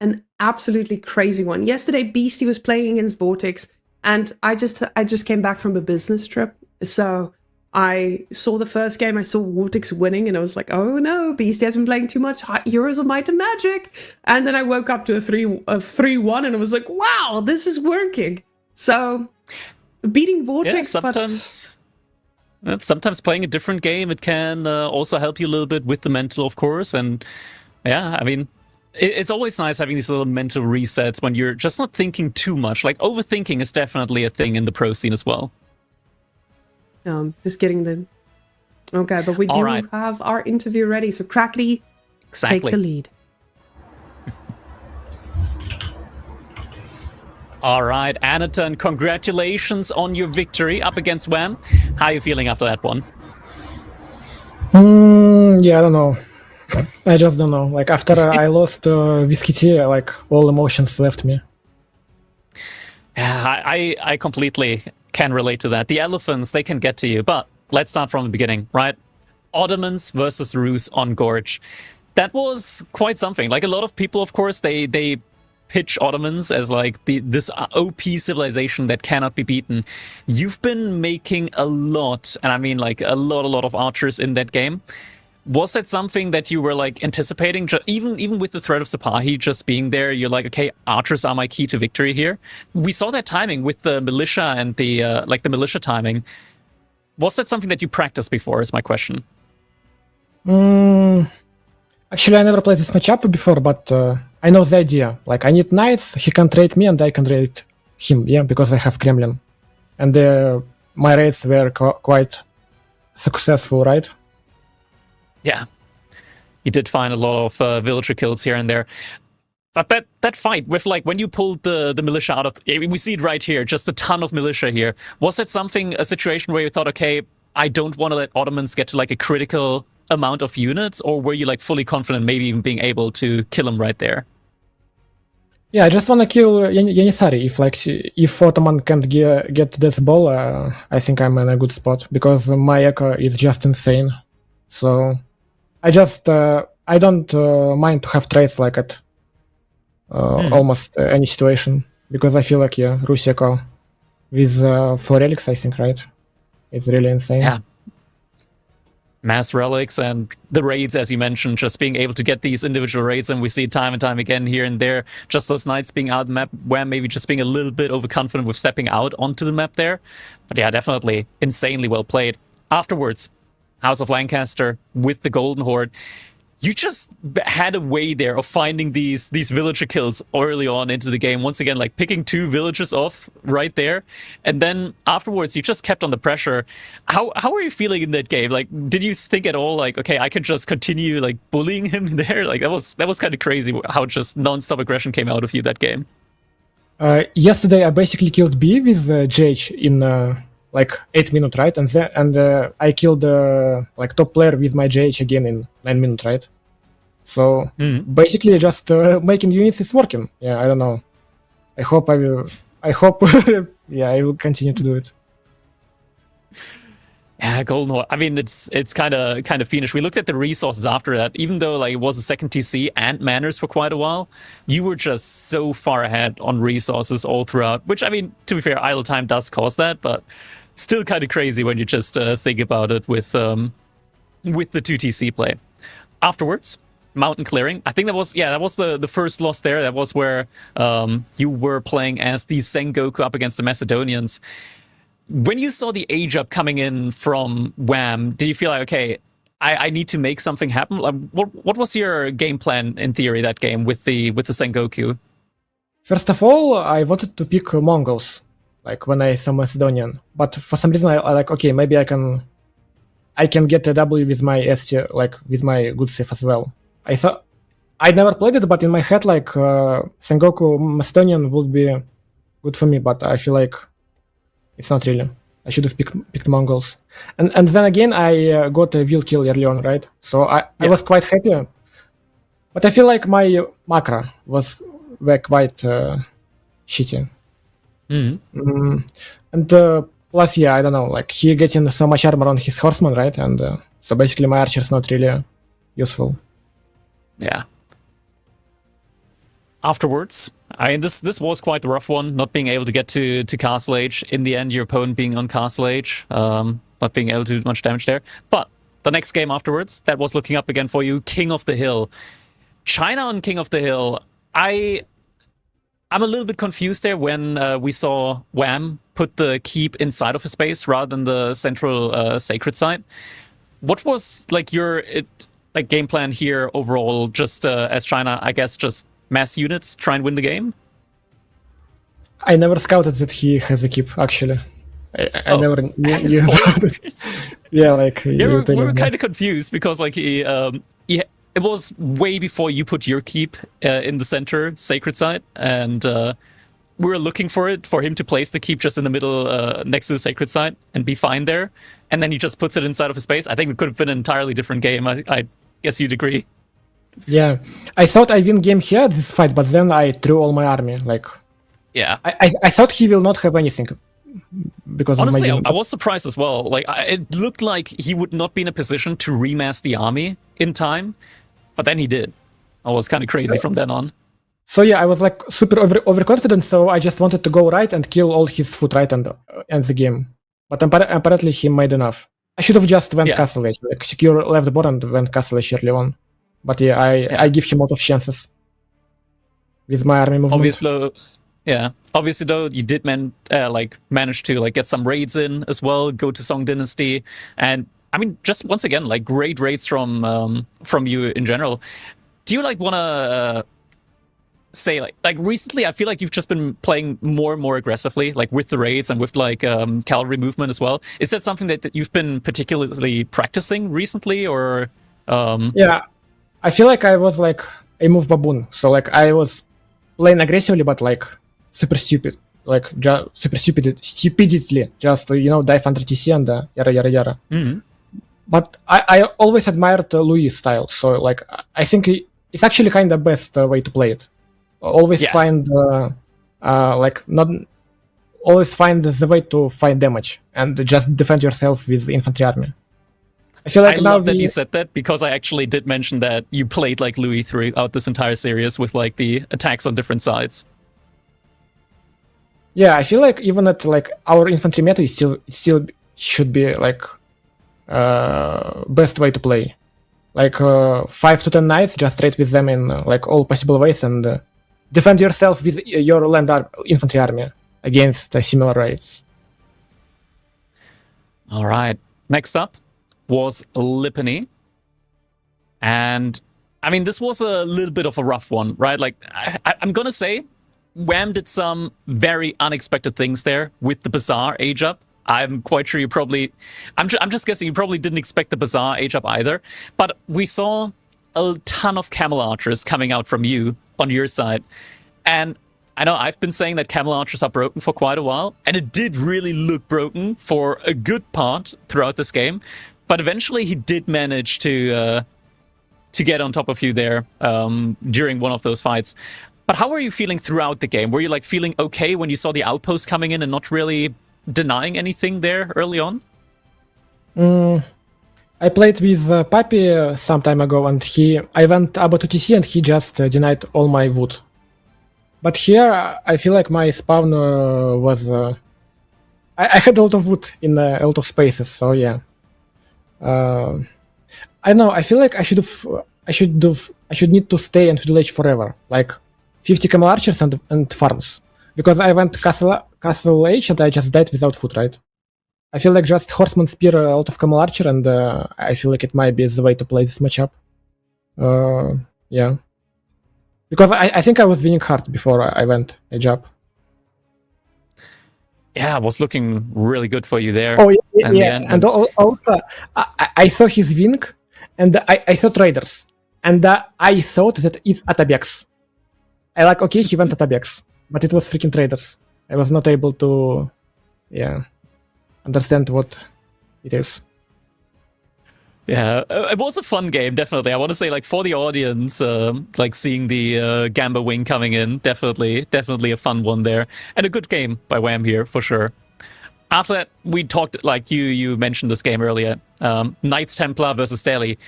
an absolutely crazy one. Yesterday, Beastie was playing against Vortex, and I just came back from a business trip. So I saw the first game, I saw Vortex winning, and I was like, oh no, Beastie has been playing too much Heroes of Might and Magic. And then I woke up to a 3-1, and I was like, wow, this is working. So beating Vortex, sometimes playing a different game, it can also help you a little bit with the mental, of course. And yeah, I mean, it's always nice having these little mental resets when you're just not thinking too much. Like, overthinking is definitely a thing in the pro scene as well. Just getting the... Okay, but we do have our interview ready. So Crackety, take the lead. All right, Anaton, congratulations on your victory up against Wham. How are you feeling after that one? Yeah, I don't know. I just don't know. Like, after I lost Whiskey Tea, like, all emotions left me. Yeah, I completely can relate to that. The elephants, they can get to you. But let's start from the beginning, right? Ottomans versus Rus on Gorge. That was quite something. Like, a lot of people, of course, they pitch Ottomans as like this OP civilization that cannot be beaten. You've been making a lot, and I mean like a lot of archers in that game. Was that something that you were like anticipating? Even with the threat of Sipahi just being there, you're like, okay, archers are my key to victory here. We saw that timing with the militia and the the militia timing. Was that something that you practiced before? Is my question. Actually, I never played this matchup before, but I know the idea. Like, I need knights, he can trade me, and I can trade him. Yeah, because I have Kremlin, and my raids were quite successful, right? Yeah, you did find a lot of villager kills here and there. But that fight with, like, when you pulled the militia out of... we see it right here, just a ton of militia here. Was that a situation where you thought, okay, I don't want to let Ottomans get to, like, a critical amount of units? Or were you, like, fully confident maybe even being able to kill them right there? Yeah, I just want to kill Yanissari. If Ottoman can't get to this ball, I think I'm in a good spot. Because my echo is just insane. So... I don't mind to have trades like at almost any situation, because I feel like, yeah, Rusieko with 4 relics, I think, right? It's really insane. Yeah. Mass relics and the raids, as you mentioned, just being able to get these individual raids, and we see it time and time again here and there. Just those knights being out the map, where maybe just being a little bit overconfident with stepping out onto the map there. But yeah, definitely insanely well played. Afterwards, House of Lancaster with the Golden Horde. You just had a way there of finding these villager kills early on into the game. Once again, like picking 2 villagers off right there. And then afterwards, you just kept on the pressure. How are you feeling in that game? Like, did you think at all, like, okay, I could just continue, like, bullying him there? Like, that was kind of crazy how just non-stop aggression came out of you that game. Yesterday, I basically killed B with JH in... like 8 minutes, right? And I killed like top player with my JH again in 9 minutes, right? So basically, just making units is working. Yeah, I don't know. I hope yeah, I will continue to do it. Yeah, Golden Horde. I mean, it's kind of fiendish. We looked at the resources after that. Even though like it was a second TC and manners for quite a while, you were just so far ahead on resources all throughout. Which, I mean, to be fair, idle time does cause that, but still kind of crazy when you just think about it with the 2 TC play. Afterwards, mountain clearing. I think that was the first loss there. That was where you were playing as the Sengoku up against the Macedonians. When you saw the age up coming in from Wham, did you feel like, okay, I need to make something happen? What was your game plan in theory that game with the Sengoku? First of all, I wanted to pick Mongols, like when I saw Macedonian. But for some reason, I like, okay, maybe I can get a W with my ST, like with my good save as well. I thought I never played it, but in my head, like Sengoku Macedonian would be good for me. But I feel like it's not really. I should have picked Mongols. And then again, I got a wheel kill early on, right? So I was quite happy. But I feel like my macro were quite shitty. And Plus, yeah, I don't know, like he getting so much armor on his horseman, right? And so basically my archer's not really useful. Yeah. Afterwards, this was quite the rough one, not being able to get to Castle Age. In the end, your opponent being on Castle Age, not being able to do much damage there. But the next game afterwards, that was looking up again for you, King of the Hill. China on King of the Hill, I'm a little bit confused there when we saw Wham put the keep inside of his base rather than the central sacred site. What was like your game plan here overall? Just as China, I guess, just mass units, try and win the game? I never scouted that he has a keep, actually. I never knew that. Yeah, like... Yeah, we were kind of confused because like it was way before you put your keep in the center sacred site, and we were looking for him to place the keep just in the middle next to the sacred site and be fine there, and then he just puts it inside of his base. I think it could have been an entirely different game. I guess you'd agree. Yeah, I thought I win game here, this fight, but then I threw all my army, like... Yeah. I thought he will not have anything, because honestly, of my... I was surprised as well. Like, it looked like he would not be in a position to remass the army in time, but then he did. I was kind of crazy from then on. So yeah, I was like super overconfident, so I just wanted to go right and kill all his foot right and end the game. But apparently he made enough. I should have just went Castle Age, like secure left board and went Castle Age early on. But yeah, I give him a lot of chances with my army movement. Obviously though, you did manage to get some raids in as well, go to Song Dynasty, and I mean, just once again, like great raids from you in general. Do you want to say like recently? I feel like you've just been playing more and more aggressively, like with the raids and with cavalry movement as well. Is that something that you've been particularly practicing recently, or? Yeah, I feel like I was like a move baboon, so like I was playing aggressively, but like super stupid, like stupidly, just dive under TC and yara yara yara. Mm-hmm. But I always admired Louis' style, so like I think it's actually kind of best way to play it. Always find always find the way to find damage and just defend yourself with infantry army. I feel like I love that you said that, because I actually did mention that you played like Louis throughout this entire series with like the attacks on different sides. Yeah, I feel like even at like our infantry meta is still should be like best way to play. Like 5 to 10 knights, just trade with them in like all possible ways and defend yourself with your infantry army against similar raids. All right, next up was Lipany. And I mean, this was a little bit of a rough one, right? Like, I'm gonna say Wham did some very unexpected things there with the Bazaar age up. I'm quite sure you probably... I'm just guessing you probably didn't expect the Bazaar age up either. But we saw a ton of Camel Archers coming out from you on your side. And I know I've been saying that Camel Archers are broken for quite a while. And it did really look broken for a good part throughout this game. But eventually he did manage to get on top of you there during one of those fights. But how were you feeling throughout the game? Were you like feeling okay when you saw the outpost coming in and not really denying anything there early on? I played with Papi some time ago, and I went about to TC and he just denied all my wood. But here I feel like my spawn was I had a lot of wood in a lot of spaces, so yeah. I know, I feel like I should need to stay in village forever, like 50 camel archers and farms, because I went castle age and I just died without food, right? I feel like just horseman spear a lot of camel archer, and I feel like it might be the way to play this matchup. Yeah, because I think I was winning hard before I went age up. Yeah, it was looking really good for you there. Oh yeah. And also I saw his wing, and I saw traders, and I thought that it's Atabex. I like, okay, he went Atabex, but it was freaking traders. I was not able to, understand what it is. Yeah, it was a fun game, definitely. I want to say, like, for the audience, like seeing the Gamba wing coming in, definitely a fun one there, and a good game by Wham here for sure. after that, we talked, like you mentioned this game earlier, Knights Templar versus Daily.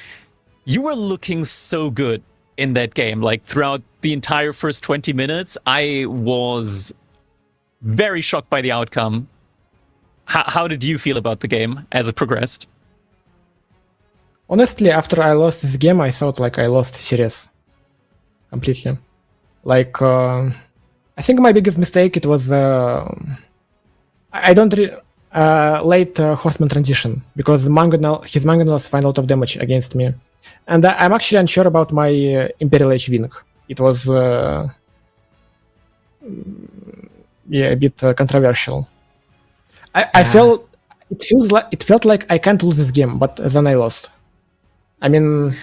You were looking so good in that game. Like throughout the entire first 20 minutes, I was very shocked by the outcome. How did you feel about the game as it progressed? Honestly, after I lost this game, I thought like I lost series completely. Like, I think my biggest mistake it was I don't late horseman transition because his mangonels find a lot of damage against me, and I'm actually unsure about my Imperial Age wing. It was a bit controversial. I felt it felt like I can't lose this game, but then I lost. I mean,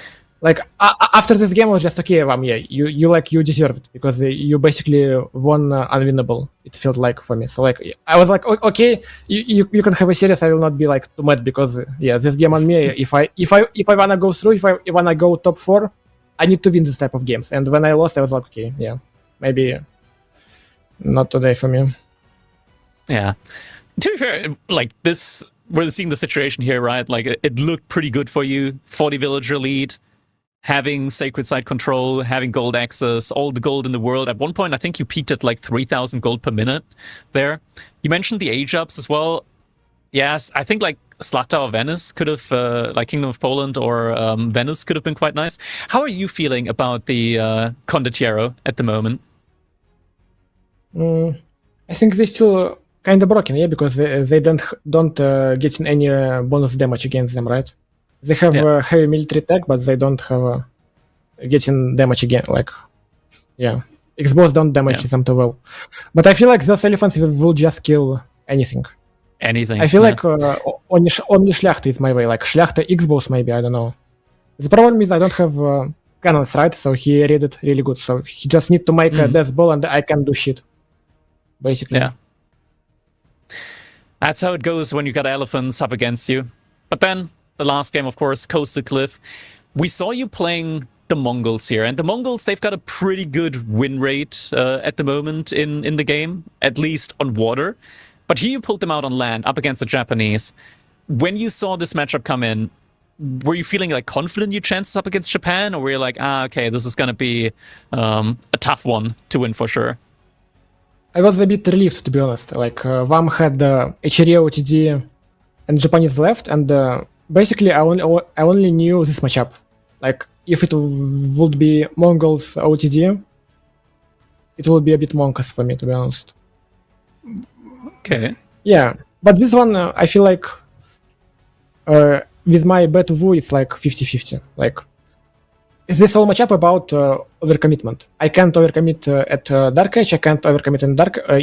like after this game, I was just okay. You deserve it because you basically won unwinnable. It felt like for me. So like I was like, okay, you can have a series. I will not be like too mad because this game on me. If I wanna go through, if I wanna go top 4, I need to win this type of games. And when I lost, I was like, okay, maybe not today for me. Yeah. To be fair, like this, we're seeing the situation here, right? Like it looked pretty good for you. 40 villager lead, having sacred site control, having gold access, all the gold in the world. At one point, I think you peaked at like 3,000 gold per minute there. You mentioned the age ups as well. Yes, I think like Slata or Venice could have, like Kingdom of Poland or Venice could have been quite nice. How are you feeling about the Condottiero at the moment? I think they still kind of broken, because they don't get any bonus damage against them, right? They have heavy military tech, but they don't have getting damage again. Like, X-bows don't damage them too well. But I feel like those elephants will just kill anything. Anything. I feel like only Schlacht is my way. Like Schlacht X-bows maybe, I don't know. The problem is I don't have cannons, right? So he read it really good. So he just need to make a death ball and I can do shit. Basically. Yeah. That's how it goes when you got elephants up against you. But then, the last game, of course, Coastal Cliff. We saw you playing the Mongols here. And the Mongols, they've got a pretty good win rate at the moment in the game, at least on water. But here you pulled them out on land, up against the Japanese. When you saw this matchup come in, were you feeling like confident your chances up against Japan? Or were you like, okay, this is going to be a tough one to win for sure? I was a bit relieved, to be honest. Like, VAM had HRE, OTD, and Japanese left, and basically I only knew this matchup. Like, if it would be Mongols OTD, it would be a bit monkus for me, to be honest. Okay. Yeah, but this one, I feel like with my bet Wu, it's like 50-50. Like, is this whole matchup about overcommitment? I can't overcommit at Dark Age, I can't overcommit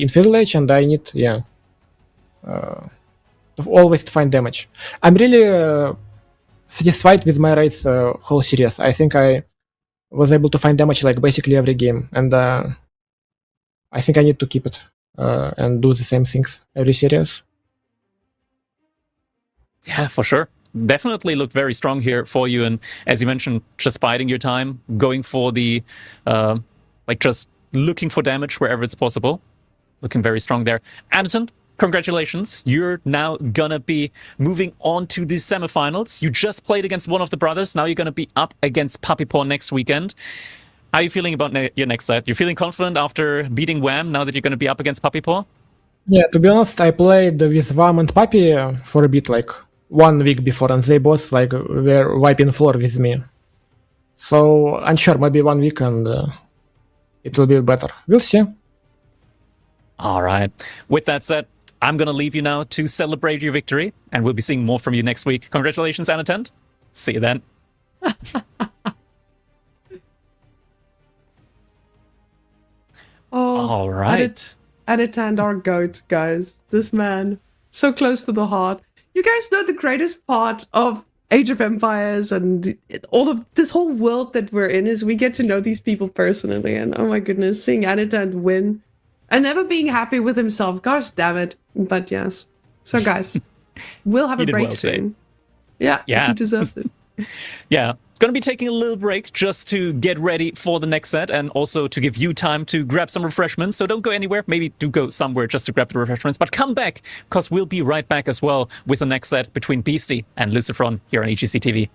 in Feudal Age, and I need, to always find damage. I'm really satisfied with my raids whole series. I think I was able to find damage like basically every game, and I think I need to keep it and do the same things every series. Yeah, for sure. Definitely looked very strong here for you. And as you mentioned, just biding your time, going for the, like just looking for damage wherever it's possible. Looking very strong there. Anderton, congratulations. You're now gonna be moving on to the semifinals. You just played against one of the brothers. Now you're gonna be up against Papipaw next weekend. How are you feeling about your next set? You're feeling confident after beating Wham now that you're gonna be up against Papipaw? Yeah, to be honest, I played with Wham and Papi for a bit, like 1 week before, and they both like were wiping floor with me. So unsure, maybe 1 week and it will be better. We'll see. All right. With that said, I'm going to leave you now to celebrate your victory, and we'll be seeing more from you next week. Congratulations, Anatent. See you then. All right. Anatent, our goat, guys. This man, so close to the heart. You guys know the greatest part of Age of Empires and all of this whole world that we're in is we get to know these people personally. And oh my goodness, seeing Anatant win and never being happy with himself. Gosh damn it. But yes. So guys, we'll have a break soon. Yeah, Yeah. he deserved it. Yeah. Going to be taking a little break just to get ready for the next set and also to give you time to grab some refreshments. So don't go anywhere. Maybe do go somewhere just to grab the refreshments, but come back because we'll be right back as well with the next set between Beastie and Lucifron here on EGC TV.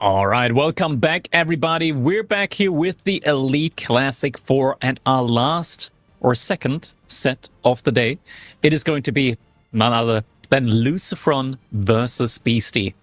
All right, welcome back, everybody. We're back here with the Elite Classic 4 and our last or second set of the day. It is going to be none other than Lucifron versus Beastie.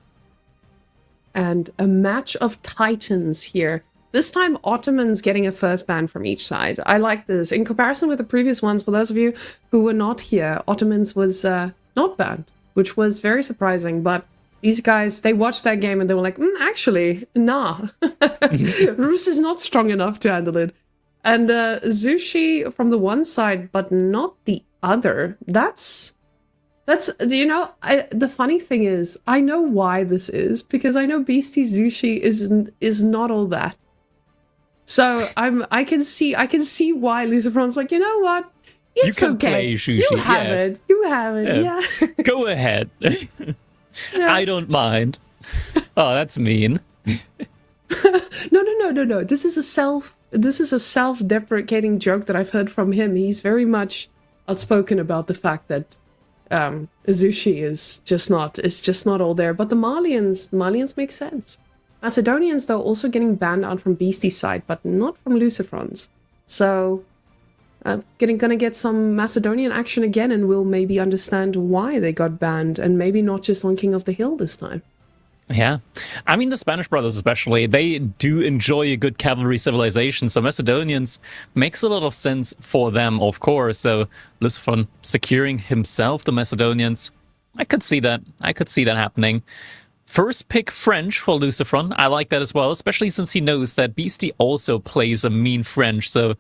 And a match of titans here. This time, Ottoman's getting a first ban from each side. I like this. In comparison with the previous ones, for those of you who were not here, Ottoman's was not banned, which was very surprising. But these guys, they watched that game and they were like, actually, nah. Rus is not strong enough to handle it. And Zushi from the one side, but not the other. That's the funny thing is, I know why this is, because I know Beastie Zushi is not all that. So I can see why Lucifron's like, you know what? It's you can okay. Play Zushi. You have it. You have it. Yeah. Go ahead. Yeah. I don't mind. Oh, that's mean. No. This is a self-deprecating joke that I've heard from him. He's very much outspoken about the fact that Zushi is just not all there. But the Malians make sense. Macedonians, though, also getting banned out from Beastie's side, but not from Lucifron's. So gonna get some Macedonian action again, and we'll maybe understand why they got banned, and maybe not just on King of the Hill this time. Yeah. I mean, the Spanish brothers especially, they do enjoy a good cavalry civilization, so Macedonians makes a lot of sense for them, of course. So Lucifron securing himself the Macedonians, I could see that happening. First pick French for Lucifron, I like that as well, especially since he knows that Beastie also plays a mean French, so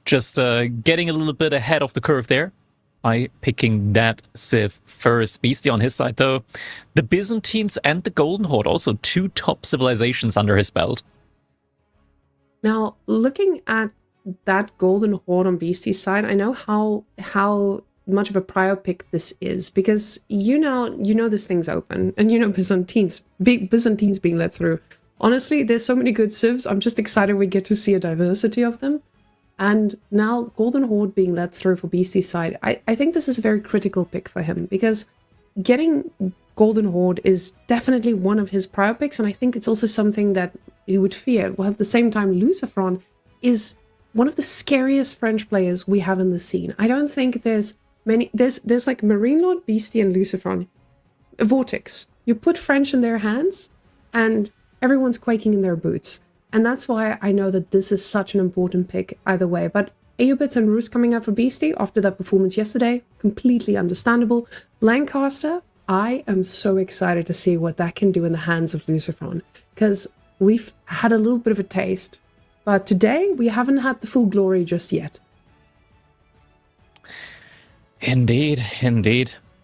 just getting a little bit ahead of the curve there by picking that civ first. Beastie on his side, though, the Byzantines and the Golden Horde, also two top civilizations under his belt. Now, looking at that Golden Horde on Beastie's side, I know how much of a prior pick this is, because you know this thing's open, and you know Byzantines being let through. Honestly, there's so many good civs. I'm just excited we get to see a diversity of them. And now Golden Horde being let through for Beastie's side, I think this is a very critical pick for him, because getting Golden Horde is definitely one of his prior picks, and I think it's also something that he would fear. While at the same time, Lucifron is one of the scariest French players we have in the scene. I don't think there's like Marine Lord, Beastie, and Lucifron. A vortex. You put French in their hands, and everyone's quaking in their boots. And that's why I know that this is such an important pick either way. But Aeobits and Rus coming out for Beastie after that performance yesterday, completely understandable. Lancaster, I am so excited to see what that can do in the hands of Lucifron, because we've had a little bit of a taste. But today, we haven't had the full glory just yet. Indeed.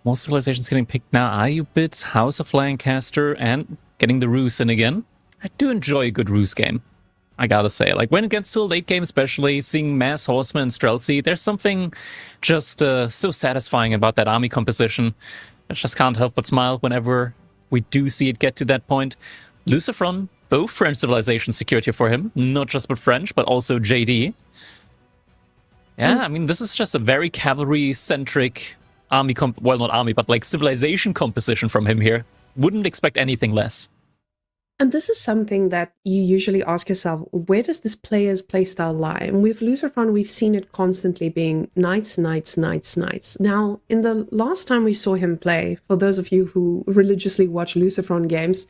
More civilizations getting picked now. Aeobits, House of Lancaster, and getting the Rus in again. I do enjoy a good Rus game, I gotta say. Like, when it gets to a late game especially, seeing Mass Horsemen and Streltsy, there's something just so satisfying about that army composition. I just can't help but smile whenever we do see it get to that point. Lucifron, both French civilizations secured here for him. Not just with French, but also JD. Yeah, I mean, this is just a very cavalry-centric army, well, not army, but like civilization composition from him here. Wouldn't expect anything less. And this is something that you usually ask yourself, where does this player's playstyle lie? And with Lucifron, we've seen it constantly being knights. Now, in the last time we saw him play, for those of you who religiously watch Lucifron games,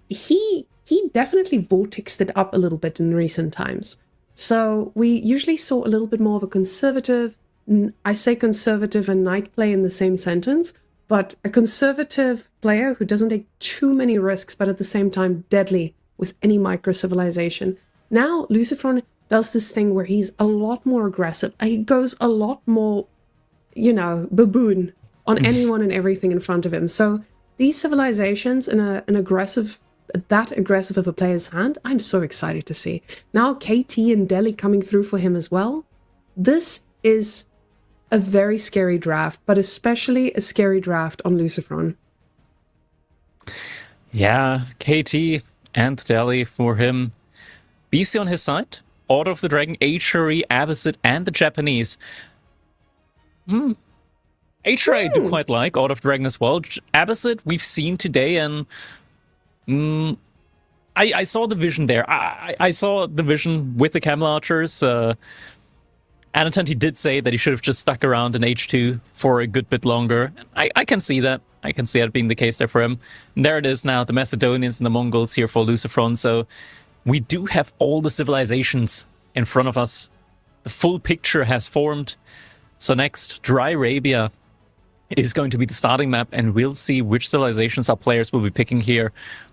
he definitely vortexed it up a little bit in recent times. So we usually saw a little bit more of a conservative, I say conservative and knight play in the same sentence, but a conservative player who doesn't take too many risks, but at the same time deadly with any micro-civilization. Now, Lucifron does this thing where he's a lot more aggressive. He goes a lot more, baboon on anyone and everything in front of him. So these civilizations in that aggressive of a player's hand, I'm so excited to see. Now, KT and Delhi coming through for him as well. This is a very scary draft, but especially a scary draft on Lucifron. Yeah, KT and Delhi for him. BC on his side. Order of the Dragon, Huri, Abbasid, and the Japanese. Huri I do quite like. Order of the Dragon as well. Abbasid we've seen today, and I saw the vision there. I saw the vision with the camel archers. Anatanti did say that he should have just stuck around in H2 for a good bit longer. I can see that. I can see that being the case there for him. And there it is now, the Macedonians and the Mongols here for Lucifron. So we do have all the civilizations in front of us. The full picture has formed. So next, Dry Arabia is going to be the starting map, and we'll see which civilizations our players will be picking here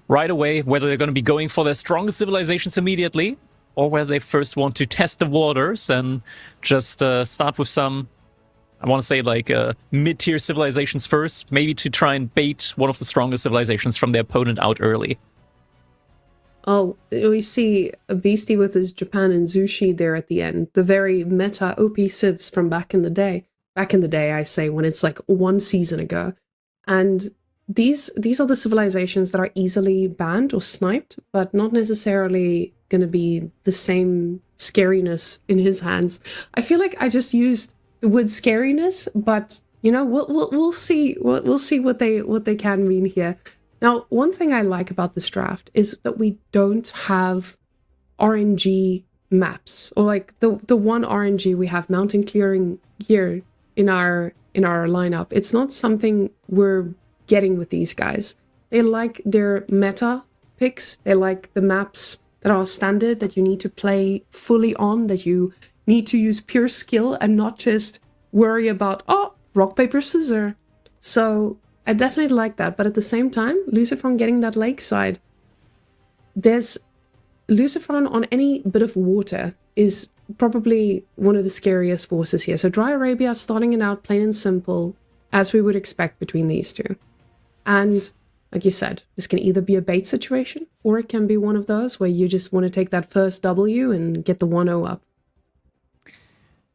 right away, whether they're going to be going for their strongest civilizations immediately, or whether they first want to test the waters and just start with some, I want to say, like mid-tier civilizations first, maybe to try and bait one of the strongest civilizations from their opponent out early. Oh, we see a Beastie with his Japan and Zushi there at the end. The very meta OP civs from back in the day. Back in the day, I say, when it's like one season ago. And these are the civilizations that are easily banned or sniped, but not necessarily going to be the same scariness in his hands. I feel like I just used the word scariness, but you know, we'll see what they can mean here. Now, one thing I like about this draft is that we don't have RNG maps, or like the one RNG we have, mountain clearing here in our lineup. It's not something we're getting with these guys. They like their meta picks. They like the maps that are standard, that you need to play fully on, that you need to use pure skill and not just worry about, oh, rock, paper, scissors. So I definitely like that. But at the same time, Lucifron getting that lakeside, there's Lucifron on any bit of water is probably one of the scariest forces here. So Dry Arabia starting it out plain and simple, as we would expect between these two. And like you said, this can either be a bait situation, or it can be one of those where you just want to take that first W and get the 1-0 up.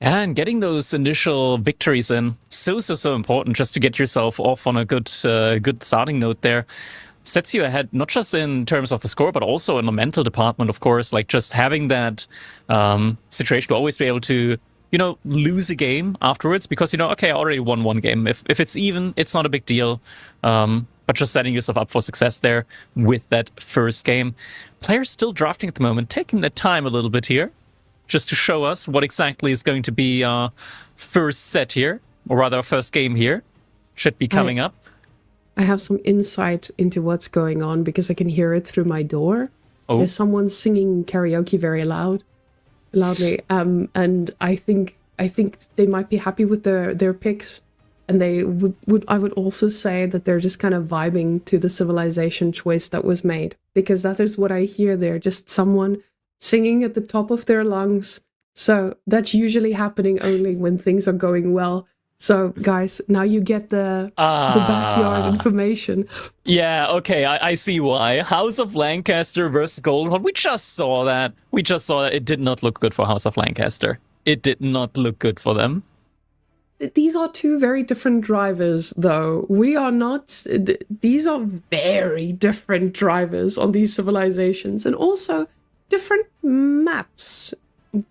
And getting those initial victories in, so important, just to get yourself off on a good starting note there. Sets you ahead, not just in terms of the score, but also in the mental department, of course. Like, just having that situation to always be able to, you know, lose a game afterwards, because, you know, okay, I already won one game. If it's even, it's not a big deal. But just setting yourself up for success there with that first game. Players still drafting at the moment, taking their time a little bit here, just to show us what exactly is going to be our first set here, or rather our first game here. Should be coming up. I have some insight into what's going on because I can hear it through my door. Oh. There's someone singing karaoke very loudly, and I think they might be happy with their picks, and they would I would also say that they're just kind of vibing to the civilization choice that was made, because that is what I hear there, just someone singing at the top of their lungs. So that's usually happening only when things are going well. So, guys, now you get the backyard information. Yeah, okay, I see why. House of Lancaster versus Goldenhorn. We just saw that. It did not look good for House of Lancaster. It did not look good for them. These are two very different drivers, though. We are not... These are very different drivers on these civilizations. And also, different maps.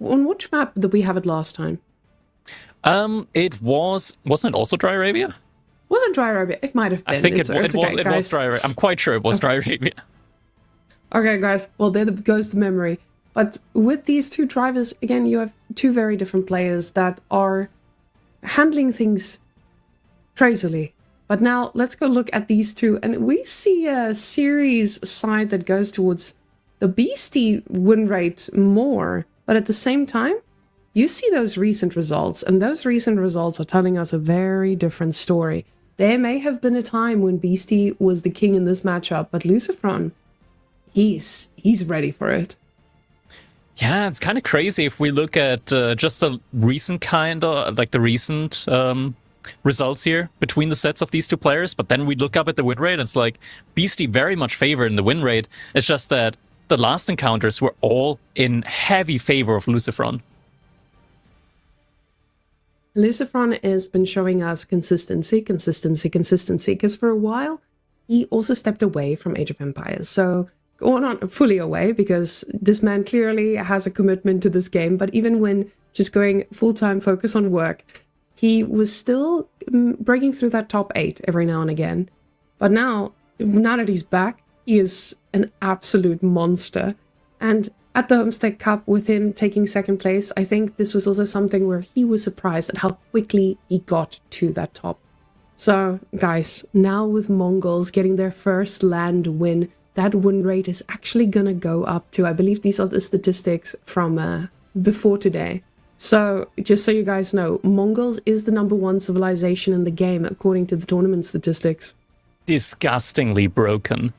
On which map did we have it last time? Wasn't it also Dry Arabia? Wasn't Dry Arabia? It might have been. I think it was Dry Arabia. I'm quite sure it was Dry Arabia. Okay, guys. Well, there goes the memory. But with these two drivers, again, you have two very different players that are handling things crazily. But now let's go look at these two, and we see a series side that goes towards the Beastie win rate more. But at the same time, you see those recent results, and those recent results are telling us a very different story. There may have been a time when Beastie was the king in this matchup, but Lucifron, he's ready for it. Yeah, it's kind of crazy if we look at just the recent results here between the sets of these two players, but then we look up at the win rate, and it's like Beastie very much favored in the win rate. It's just that the last encounters were all in heavy favor of Lucifron. Lucifron has been showing us consistency, because for a while, he also stepped away from Age of Empires. So, or not fully away, because this man clearly has a commitment to this game, but even when just going full-time focus on work, he was still breaking through that top 8 every now and again. But now that he's back, He is an absolute monster. And at the Homestead Cup, with him taking second place, I think this was also something where he was surprised at how quickly he got to that top. So, guys, now with Mongols getting their first land win, that win rate is actually gonna go up to, I believe these are the statistics from before today. So, just so you guys know, Mongols is the #1 civilization in the game, according to the tournament statistics. Disgustingly broken.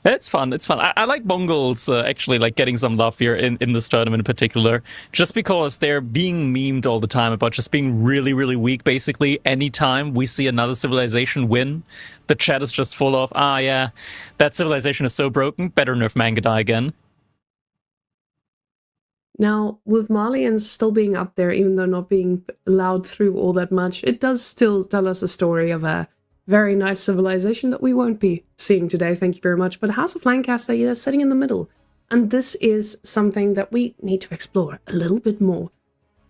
It's fun. It's fun. I like Mongols actually like getting some love here in this tournament in particular, just because they're being memed all the time about just being really, really weak. Basically, anytime we see another civilization win, the chat is just full of, yeah, that civilization is so broken, better nerf Mangadai again. Now, with Malians still being up there, even though not being allowed through all that much, it does still tell us a story of a very nice civilization that we won't be seeing today, thank you very much. But House of Lancaster is sitting in the middle. And this is something that we need to explore a little bit more.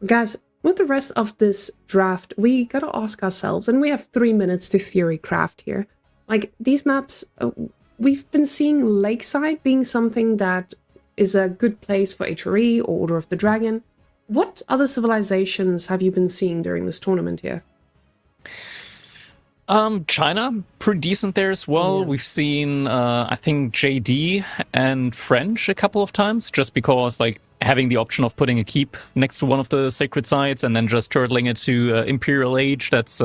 Guys, with the rest of this draft, we gotta ask ourselves, and we have 3 minutes to theory craft here. Like, these maps, we've been seeing Lakeside being something that is a good place for HRE or Order of the Dragon. What other civilizations have you been seeing during this tournament here? China, pretty decent there as well. Yeah. We've seen, I think, JD and French a couple of times, just because, like, having the option of putting a keep next to one of the sacred sites and then just turtling it to Imperial Age, that's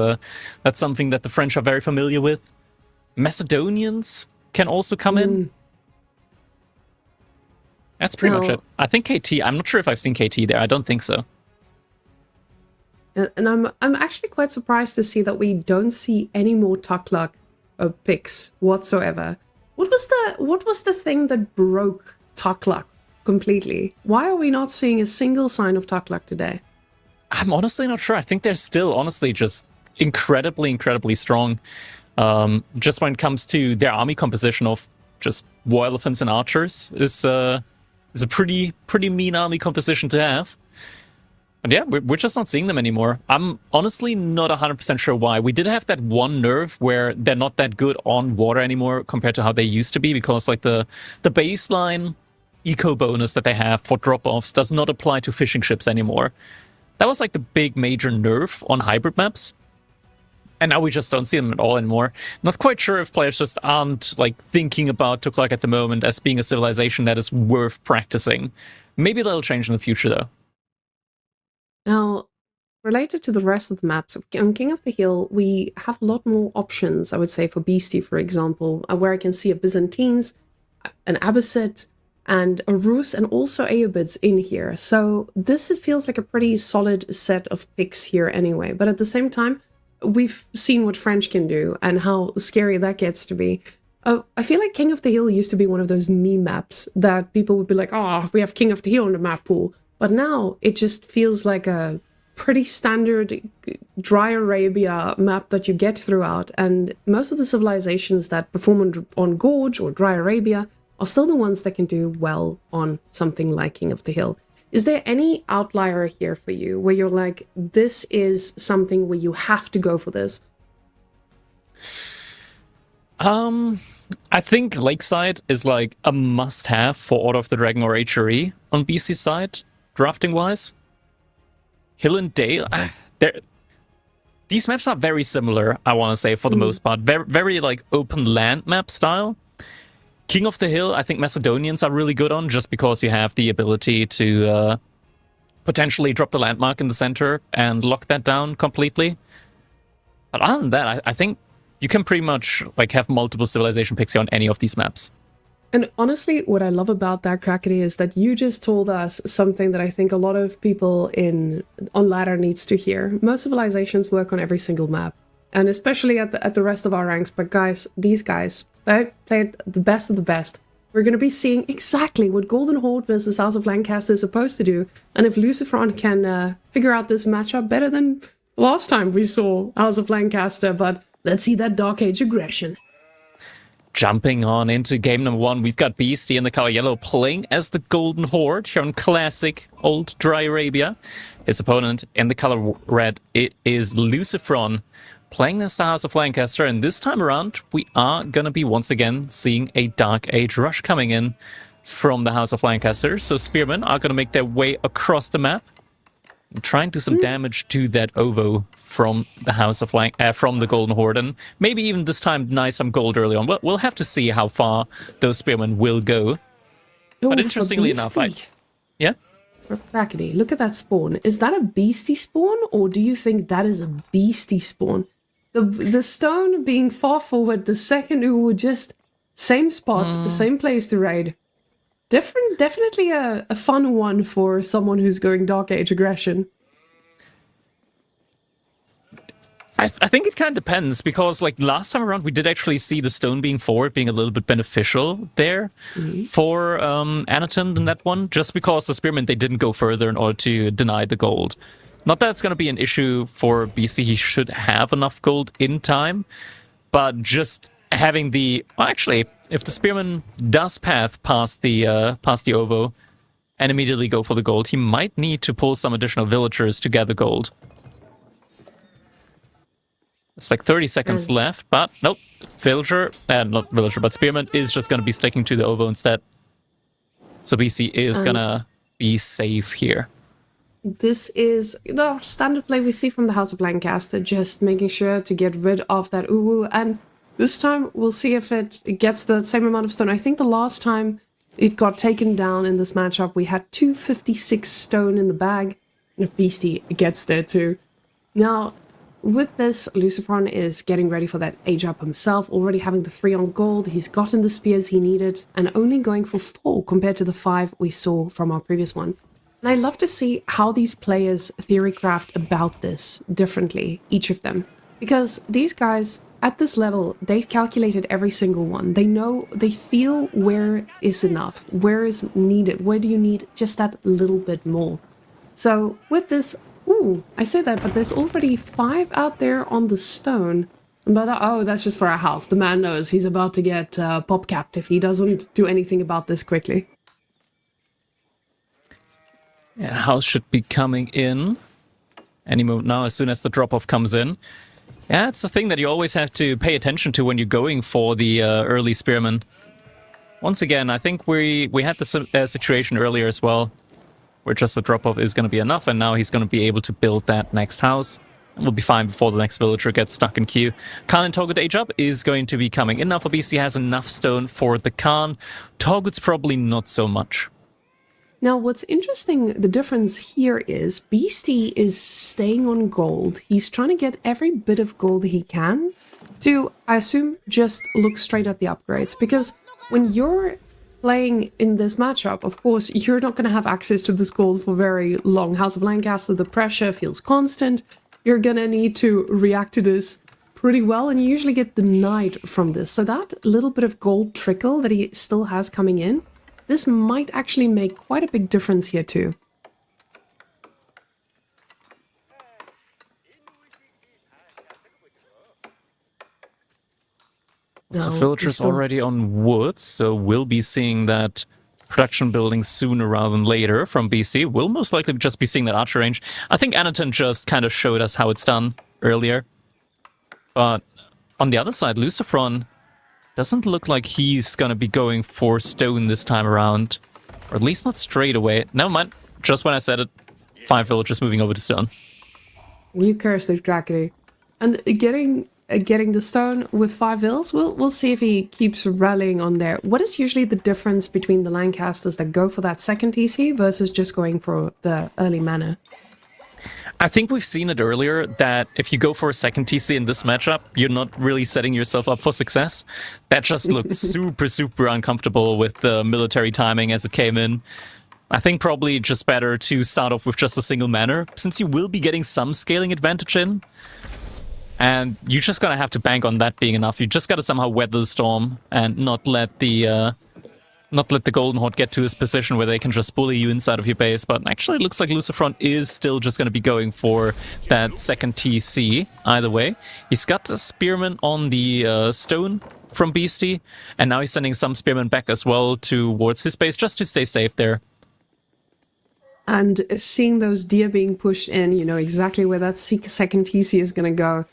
something that the French are very familiar with. Macedonians can also come in. That's pretty much it. I think KT, I'm not sure if I've seen KT there. I don't think so. And I'm actually quite surprised to see that we don't see any more Tukluk picks whatsoever. What was the thing that broke Tukluk completely? Why are we not seeing a single sign of Tukluk today? I'm honestly not sure. I think they're still honestly just incredibly strong. Just when it comes to their army composition of just war elephants and archers is a pretty mean army composition to have. But yeah, we're just not seeing them anymore. I'm honestly not 100% sure why. We did have that one nerf where they're not that good on water anymore compared to how they used to be, because like the baseline eco bonus that they have for drop-offs does not apply to fishing ships anymore. That was like the big major nerf on hybrid maps. And now we just don't see them at all anymore. Not quite sure if players just aren't like thinking about Tukluk at the moment as being a civilization that is worth practicing. Maybe that'll change in the future though. Now, related to the rest of the maps, on King of the Hill, we have a lot more options, I would say, for Beastie, for example, where I can see a Byzantines, an Abbasid, and a Rus, and also Ayyubids in here. So this feels like a pretty solid set of picks here anyway. But at the same time, we've seen what French can do and how scary that gets to be. I feel like King of the Hill used to be one of those meme maps that people would be like, oh, we have King of the Hill in the map pool. But now it just feels like a pretty standard Dry Arabia map that you get throughout. And most of the civilizations that perform on Gorge or Dry Arabia are still the ones that can do well on something like King of the Hill. Is there any outlier here for you where you're like, this is something where you have to go for this? I think Lakeside is like a must-have for Order of the Dragon or HRE on BC side. Drafting-wise, Hill and Dale, these maps are very similar, I want to say, for the most part. Very like open land map style. King of the Hill, I think Macedonians are really good on, just because you have the ability to potentially drop the landmark in the center and lock that down completely. But other than that, I think you can pretty much like have multiple civilization picks on any of these maps. And honestly, what I love about that, Krakeny, is that you just told us something that I think a lot of people on ladder needs to hear. Most civilizations work on every single map, and especially at the rest of our ranks. But guys, these guys, they played the best of the best. We're going to be seeing exactly what Golden Horde versus House of Lancaster is supposed to do. And if Lucifron can figure out this matchup better than last time we saw House of Lancaster, but let's see that Dark Age aggression. Jumping on into game number 1, we've got Beastie in the color yellow playing as the Golden Horde here on classic old Dry Arabia. His opponent in the color red, it is Lucifron playing as the House of Lancaster, and this time around, we are going to be once again seeing a Dark Age rush coming in from the House of Lancaster. So Spearmen are going to make their way across the map and try and do some damage to that OVO from the House of from the Golden Horde, and maybe even this time deny some gold early on. We'll have to see how far those Spearmen will go. But interestingly enough, yeah? For Brackety, look at that spawn. Is that a beastie spawn, or do you think that is a beastie spawn? The stone being far forward, the second who just same spot, same place to raid. Definitely a fun one for someone who's going Dark Age aggression. I think it kind of depends, because like last time around we did actually see the stone being forward being a little bit beneficial there for Anaton in that one, just because the Spearmen, they didn't go further in order to deny the gold. Not that it's going to be an issue for BC, he should have enough gold in time, but just having the... Well, actually, if the Spearman does path past the OVO and immediately go for the gold, he might need to pull some additional villagers to gather gold. It's like 30 seconds left, but nope. Villager, not Villager, but Spearman is just going to be sticking to the OVO instead. So BC is going to be safe here. This is the standard play we see from the House of Lancaster, just making sure to get rid of that Uwu. And this time we'll see if it gets the same amount of stone. I think the last time it got taken down in this matchup, we had 256 stone in the bag. And if Beastie gets there too. Now, with this, Lucifron is getting ready for that age up himself, already having the 3 on gold. He's gotten the spears he needed and only going for 4 compared to the 5 we saw from our previous one. And I love to see how these players theorycraft about this differently, each of them. Because these guys, at this level, they've calculated every single one. They know, they feel where is enough, where is needed, where do you need just that little bit more. So with this, ooh, I say that, but there's already 5 out there on the stone. But oh, that's just for our house. The man knows he's about to get pop-capped if he doesn't do anything about this quickly. Yeah, house should be coming in any moment now, as soon as the drop-off comes in. Yeah, it's the thing that you always have to pay attention to when you're going for the early Spearman. Once again, I think we had the situation earlier as well, where just the drop-off is going to be enough, and now he's going to be able to build that next house. And we'll be fine before the next villager gets stuck in queue. Khan and Togut age up is going to be coming in now for BC, has enough stone for the Khan. Togut's probably not so much. Now, what's interesting, the difference here is Beastie is staying on gold. He's trying to get every bit of gold he can to, I assume, just look straight at the upgrades. Because when you're playing in this matchup, of course, you're not going to have access to this gold for very long. House of Lancaster, the pressure feels constant. You're going to need to react to this pretty well, and you usually get denied from this. So that little bit of gold trickle that he still has coming in, this might actually make quite a big difference here too. Lots of villagers already on wood, so we'll be seeing that production building sooner rather than later from BC. We'll most likely just be seeing that archer range. I think Anaton just kind of showed us how it's done earlier. But on the other side, Lucifron doesn't look like he's going to be going for stone this time around. Or at least not straight away. Never mind. Just when I said it, 5 villagers moving over to stone. You cursed it, Crackety. And getting the stone with 5 vills, we'll see if he keeps rallying on there. What is usually the difference between the Lancasters that go for that second TC versus just going for the early mana? I think we've seen it earlier that if you go for a second TC in this matchup, you're not really setting yourself up for success. That just looked super uncomfortable with the military timing as it came in. I think probably just better to start off with just a single mana, since you will be getting some scaling advantage in. And you just gotta have to bank on that being enough. You just gotta somehow weather the storm and not let the Golden Horde get to this position where they can just bully you inside of your base. But actually, it looks like Lucifron is still just going to be going for that second TC either way. He's got a Spearman on the stone from Beastie, and now he's sending some Spearmen back as well towards his base just to stay safe there. And seeing those deer being pushed in, you know exactly where that second TC is going to go.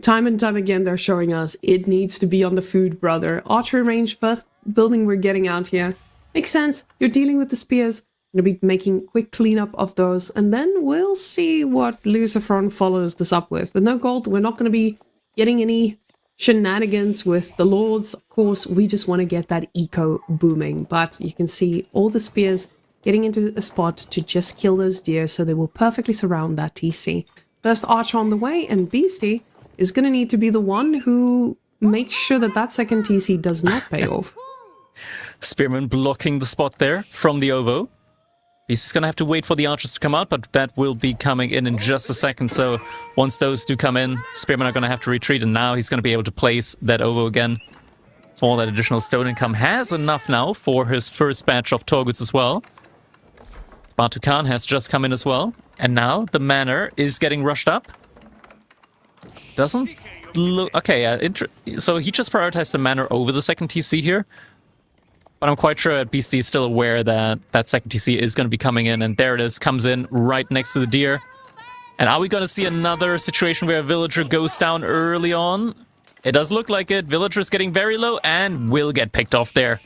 time and time again, they're showing us it needs to be on the food, brother. Archery range, first building we're getting out here. Makes sense. You're dealing with the spears. Going to be making quick cleanup of those. And then we'll see what Lucifron follows this up with. With no gold, we're not going to be getting any shenanigans with the lords. Of course, we just want to get that eco booming. But you can see all the spears getting into a spot to just kill those deer, so they will perfectly surround that TC. First archer on the way, and Beastie is going to need to be the one who makes sure that that second TC does not pay off. Spearman blocking the spot there from the Ovo. He's just going to have to wait for the archers to come out, but that will be coming in just a second. So once those do come in, Spearmen are going to have to retreat, and now he's going to be able to place that Ovo again for that additional stone income. Has enough now for his first batch of Torguts as well. Batu Khan has just come in as well. And now the manor is getting rushed up. Doesn't look... Okay, so he just prioritized the manor over the second TC here. But I'm quite sure Beastie is still aware that that second TC is going to be coming in. And there it is, comes in right next to the deer. And are we going to see another situation where a villager goes down early on? It does look like it. Villager's getting very low and will get picked off there.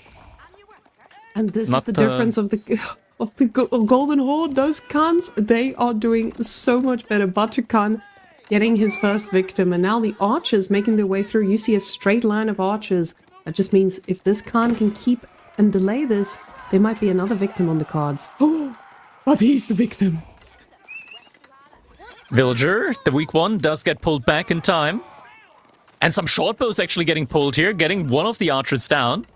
And this is the difference of the Golden Horde. Those Khans, they are doing so much better. Batu Khan getting his first victim. And now the archers making their way through. You see a straight line of archers. That just means if this Khan can keep and delay this, there might be another victim on the cards. Oh, but he's the victim. Villager, the weak one, does get pulled back in time. And some short bows actually getting pulled here, getting one of the archers down.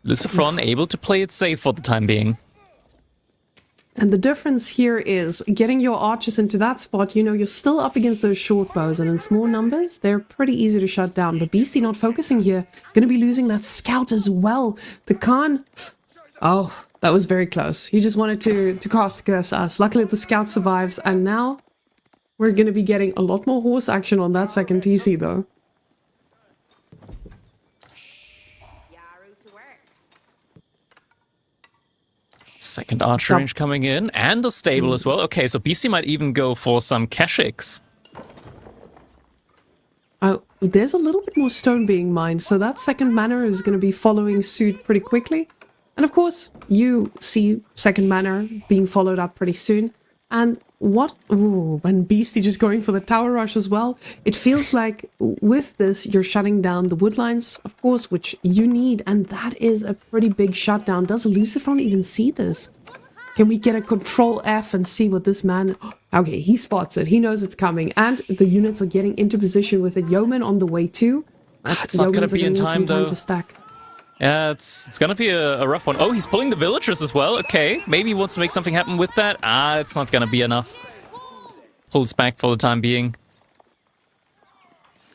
Lucifron able to play it safe for the time being. And the difference here is getting your archers into that spot. You know, you're still up against those short bows, and in small numbers, they're pretty easy to shut down. But Beastie not focusing here, going to be losing that scout as well. The Khan, oh, that was very close. He just wanted to cast curse us. Luckily, the scout survives, and now we're going to be getting a lot more horse action on that second TC, though. Second archer range coming in, and a stable as well. Okay, so Beastie might even go for some Keshiks. Oh, there's a little bit more stone being mined, so that second manor is going to be following suit pretty quickly. And of course, you see second manor being followed up pretty soon. And what? Ooh, when Beastie just going for the tower rush as well. It feels like with this, you're shutting down the woodlines, of course, which you need. And that is a pretty big shutdown. Does Lucifron even see this? Can we get a control F and see what this man... Okay, he spots it. He knows it's coming. And the units are getting into position with a yeoman on the way too. It's not going to be in time, though. To stack. Yeah, it's going to be a rough one. Oh, he's pulling the villagers as well. Okay, maybe he wants to make something happen with that. It's not going to be enough. Pulls back for the time being.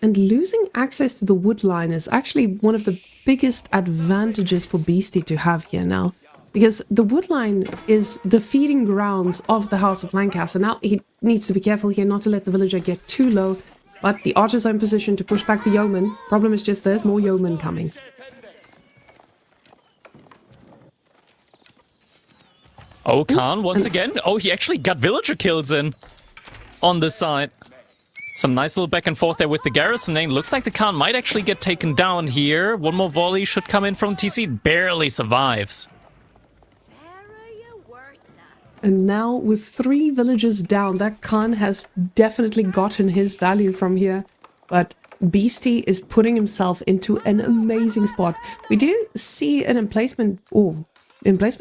And losing access to the wood line is actually one of the biggest advantages for Beastie to have here now. Because the wood line is the feeding grounds of the House of Lancaster. Now, he needs to be careful here not to let the villager get too low. But the archers are in position to push back the yeoman. Problem is just there's more yeomen coming. Oh, Khan once again. Oh, he actually got villager kills in on this side. Some nice little back and forth there with the garrisoning. Looks like the Khan might actually get taken down here. One more volley should come in from TC. Barely survives. And now with 3 villagers down, that Khan has definitely gotten his value from here. But Beastie is putting himself into an amazing spot. We do see an emplacement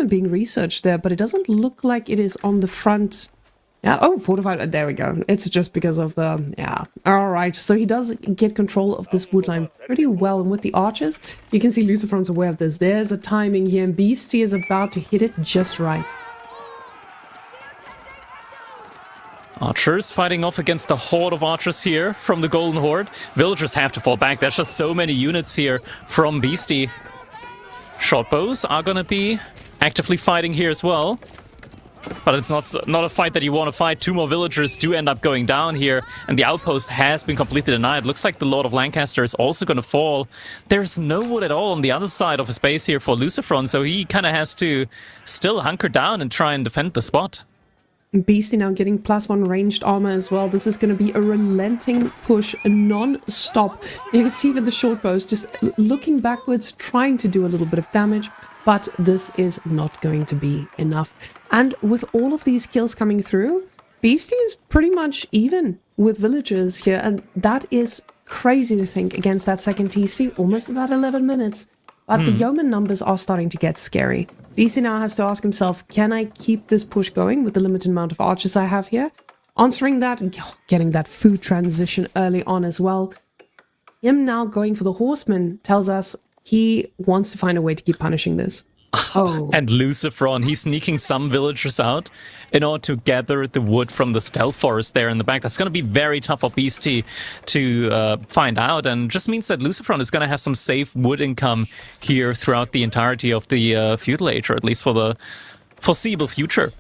being researched there, but it doesn't look like it is on the front. Yeah, oh, fortified. There we go. It's just because of the... Yeah. All right. So he does get control of this woodline pretty well. And with the archers, you can see Lucifron's aware of this. There's a timing here, and Beastie is about to hit it just right. Archers fighting off against the horde of archers here from the Golden Horde. Villagers have to fall back. There's just so many units here from Beastie. Short bows are going to be actively fighting here as well. But it's not a fight that you want to fight. 2 more villagers do end up going down here. And the outpost has been completely denied. Looks like the Lord of Lancaster is also going to fall. There's no wood at all on the other side of his base here for Lucifron. So he kind of has to still hunker down and try and defend the spot. Beastie now getting +1 ranged armor as well. This is going to be a relenting push, a non-stop. You can see with the short bows just looking backwards, trying to do a little bit of damage, but this is not going to be enough. And with all of these kills coming through, Beastie is pretty much even with villagers here, and that is crazy to think against that second TC, almost at that 11 minutes. But the yeoman numbers are starting to get scary. Beastie now has to ask himself, can I keep this push going with the limited amount of archers I have here? Answering that, getting that food transition early on as well. Him now going for the horseman tells us he wants to find a way to keep punishing this. Oh. And Lucifron, he's sneaking some villagers out in order to gather the wood from the stealth forest there in the back. That's going to be very tough for Beastie to find out, and just means that Lucifron is going to have some safe wood income here throughout the entirety of the feudal age, or at least for the foreseeable future.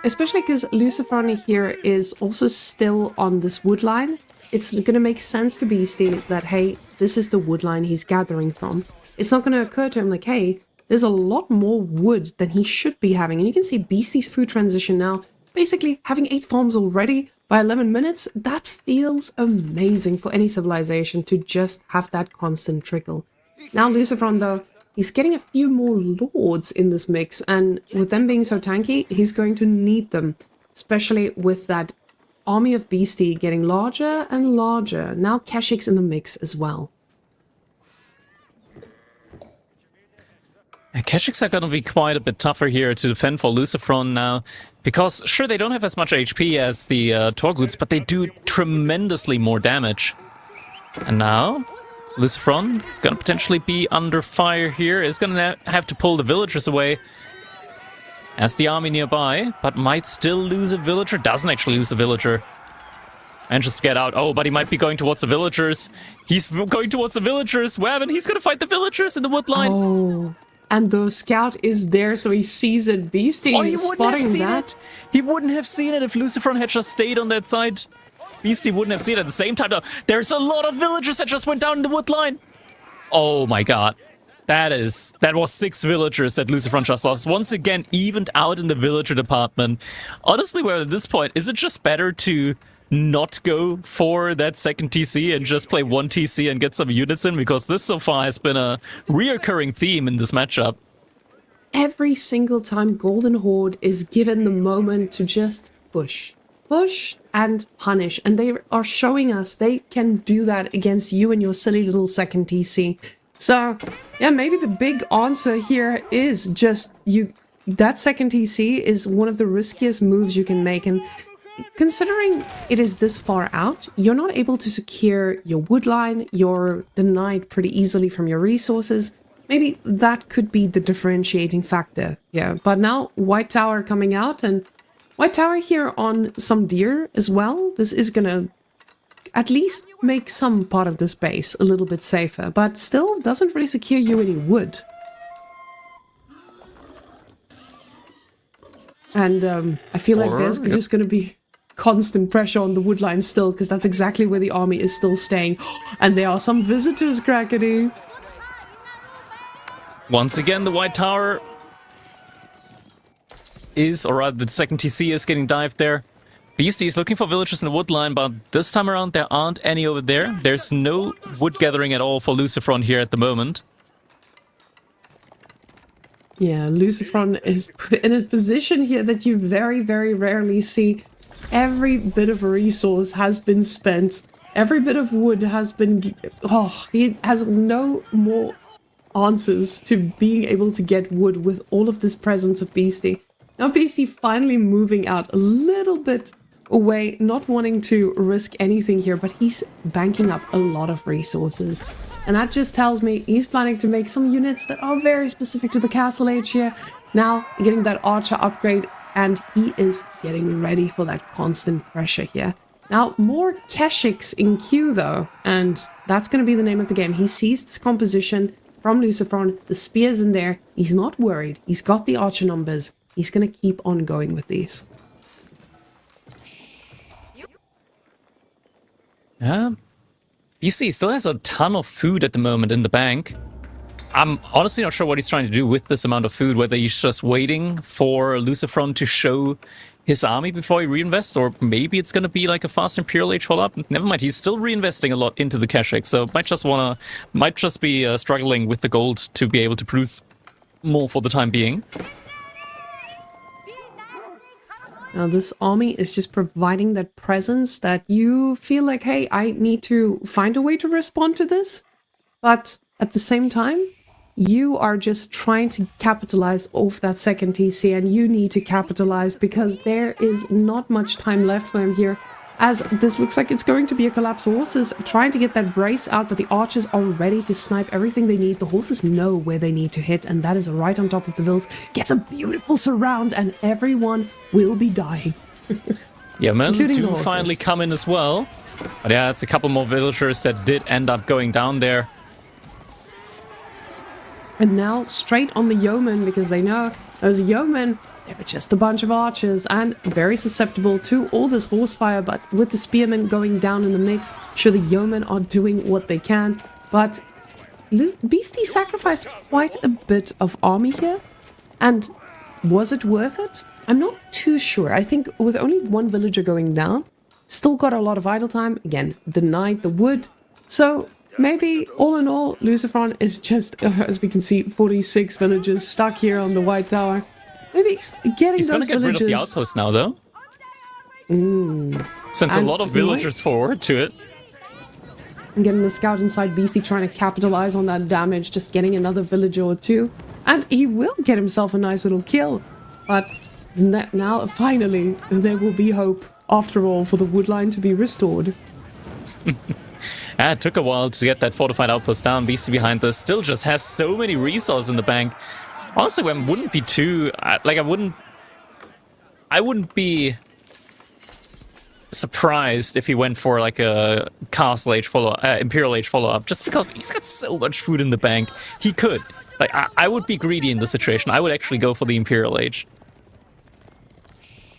Especially because Lucifron here is also still on this wood line. It's going to make sense to Beastie that, hey, this is the wood line he's gathering from. It's not going to occur to him like, hey, there's a lot more wood than he should be having. And you can see Beastie's food transition now, basically having 8 farms already by 11 minutes. That feels amazing for any civilization to just have that constant trickle. Now Lucifron, though, he's getting a few more lords in this mix. And with them being so tanky, he's going to need them, especially with that army of Beastie getting larger and larger. Now Keshik's in the mix as well. Keshiks are going to be quite a bit tougher here to defend for Lucifron now, because sure, they don't have as much HP as the Torguts, but they do tremendously more damage. And now, Lucifron going to potentially be under fire here, is going to have to pull the villagers away as the army nearby, but might still lose a villager, doesn't actually lose a villager. And just get out. Oh, but he might be going towards the villagers. He's going towards the villagers. Wham, and he's going to fight the villagers in the wood line. Oh. And the scout is there, so he sees it. Beastie is spotting that. He wouldn't have seen it if Lucifron had just stayed on that side. Beastie wouldn't have seen it at the same time, though. There's a lot of villagers that just went down in the wood line. Oh my god. That was 6 villagers that Lucifron just lost. Once again, evened out in the villager department. Honestly, well, at this point, is it just better to not go for that second TC and just play 1 TC and get some units in? Because this so far has been a reoccurring theme in this matchup. Every single time Golden Horde is given the moment to just push and punish, and they are showing us they can do that against you and your silly little second TC. So yeah, maybe the big answer here is just that second TC is one of the riskiest moves you can make, and considering it is this far out, you're not able to secure your wood line, you're denied pretty easily from your resources. Maybe that could be the differentiating factor. Yeah, but now White Tower coming out, and White Tower here on some deer as well. This is gonna at least make some part of the space a little bit safer, but still doesn't really secure you any wood. And I feel like there's just gonna be constant pressure on the wood line still, because that's exactly where the army is still staying. And there are some visitors, Crackety. Once again, the White Tower is, or rather the second TC is getting dived there. Beastie is looking for villagers in the wood line, but this time around there aren't any over there. There's no wood gathering at all for Lucifron here at the moment. Yeah, Lucifron is put in a position here that you very, very rarely see. Every bit of resource has been spent. Every bit of wood has been... Oh, he has no more answers to being able to get wood with all of this presence of Beastie. Now Beastie finally moving out a little bit away, not wanting to risk anything here, but he's banking up a lot of resources. And that just tells me he's planning to make some units that are very specific to the castle age here. Now getting that archer upgrade, and he is getting ready for that constant pressure here. Now, more Keshiks in queue though, and that's going to be the name of the game. He sees this composition from Lucifron, the spears in there. He's not worried. He's got the archer numbers. He's going to keep on going with these. BC still has a ton of food at the moment in the bank. I'm honestly not sure what he's trying to do with this amount of food, whether he's just waiting for Lucifron to show his army before he reinvests, or maybe it's going to be like a fast Imperial Age follow-up. Never mind, he's still reinvesting a lot into the Kashik, so might just be struggling with the gold to be able to produce more for the time being. Now, this army is just providing that presence that you feel like, hey, I need to find a way to respond to this. But at the same time, you are just trying to capitalize off that second TC, and you need to capitalize because there is not much time left for him here. As this looks like it's going to be a collapse. Horses trying to get that brace out, but the archers are ready to snipe everything they need. The horses know where they need to hit, and that is right on top of the vills. Gets a beautiful surround, and everyone will be dying. Yeah, man, Including do finally come in as well. But yeah, it's a couple more villagers that did end up going down there. And now straight on the yeomen, because they know those yeomen, they were just a bunch of archers and very susceptible to all this horse fire. But with the spearmen going down in the mix, sure, the yeomen are doing what they can. But Beastie sacrificed quite a bit of army here. And was it worth it? I'm not too sure. I think with only one villager going down, still got a lot of idle time. Again, denied the wood. So maybe, all in all, Lucifron is just, as we can see, 46 villagers stuck here on the White Tower. Maybe getting He's those gonna get villagers... rid of the outpost now, though. Since a And lot of villagers forward to it. And getting the scout inside, Beastie trying to capitalize on that damage, just getting another villager or two. And he will get himself a nice little kill. But now, finally, there will be hope, after all, for the woodline to be restored. It took a while to get that fortified outpost down. Beastie behind this still just has so many resources in the bank. Honestly, I wouldn't be too... I wouldn't be surprised if he went for like a Castle Age Imperial Age follow-up, just because he's got so much food in the bank. He could. Like, I would be greedy in this situation. I would actually go for the Imperial Age.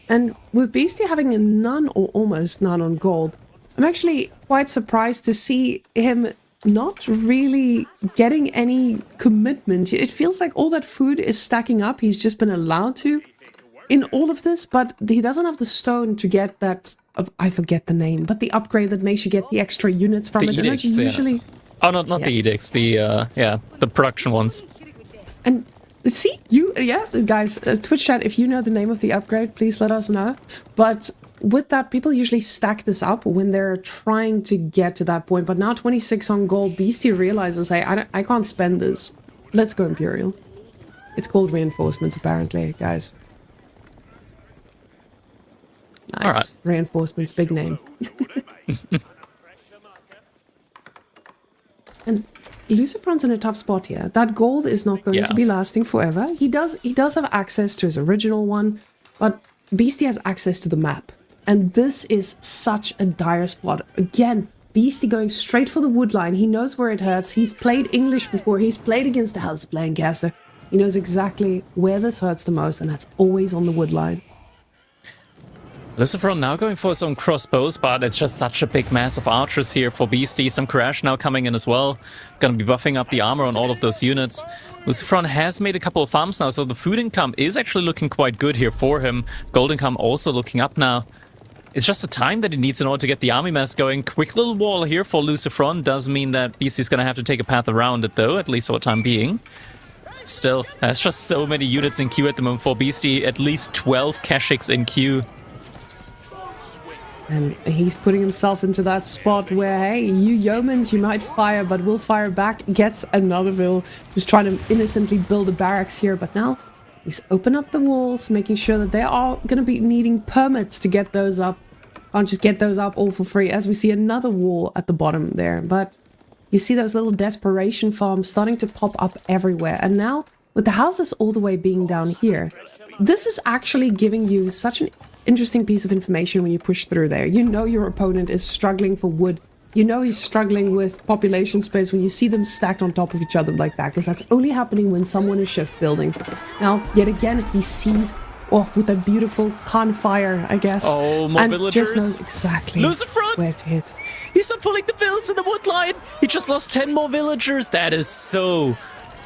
And with Beastie having a none or almost none on gold, I'm actually quite surprised to see him not really getting any commitment. It feels like all that food is stacking up. He's just been allowed to in all of this, but he doesn't have the stone to get that, I forget the name, but the upgrade that makes you get the extra units from The it. edicts, And usually... Oh, not the edicts, the production ones. And see, guys, Twitch chat, if you know the name of the upgrade, please let us know. But with that, people usually stack this up when they're trying to get to that point. But now 26 on gold, Beastie realizes, hey, I can't spend this. Let's go Imperial. It's called reinforcements, apparently, guys. Nice. All right. Reinforcements, big name. And Lucifron's in a tough spot here. That gold is not going to be lasting forever. He does have access to his original one, but Beastie has access to the map. And this is such a dire spot. Again, Beastie going straight for the wood line. He knows where it hurts. He's played English before. He's played against the House of Lancaster. He knows exactly where this hurts the most, and that's always on the wood line. Lucifron now going for his own crossbows, but it's just such a big mass of archers here for Beastie. Some Crash now coming in as well. Gonna be buffing up the armor on all of those units. Lucifron has made a couple of farms now, so the food income is actually looking quite good here for him. Gold income also looking up now. It's just the time that he needs in order to get the army mass going. Quick little wall here for Lucifron. Does mean that Beastie's gonna have to take a path around it though, at least for the time being. Still, there's just so many units in queue at the moment for Beastie. At least 12 Kashyyyks in queue. And he's putting himself into that spot where, hey, you yeomans, you might fire, but we'll fire back. Gets another vill. Just trying to innocently build a barracks here. But now he's opened up the walls, making sure that they are going to be needing permits to get those up. Can't just get those up all for free, as we see another wall at the bottom there. But you see those little desperation farms starting to pop up everywhere. And now, with the houses all the way being down here, this is actually giving you such an interesting piece of information when you push through there. You know your opponent is struggling for wood. You know he's struggling with population space when you see them stacked on top of each other like that, because that's only happening when someone is shift building. Now, yet again, he sees off with a beautiful confire, I guess. Oh, more and villagers. just knows exactly Lucifron! where to hit. He's not pulling the vills in the wood line. He just lost 10 more villagers. That is so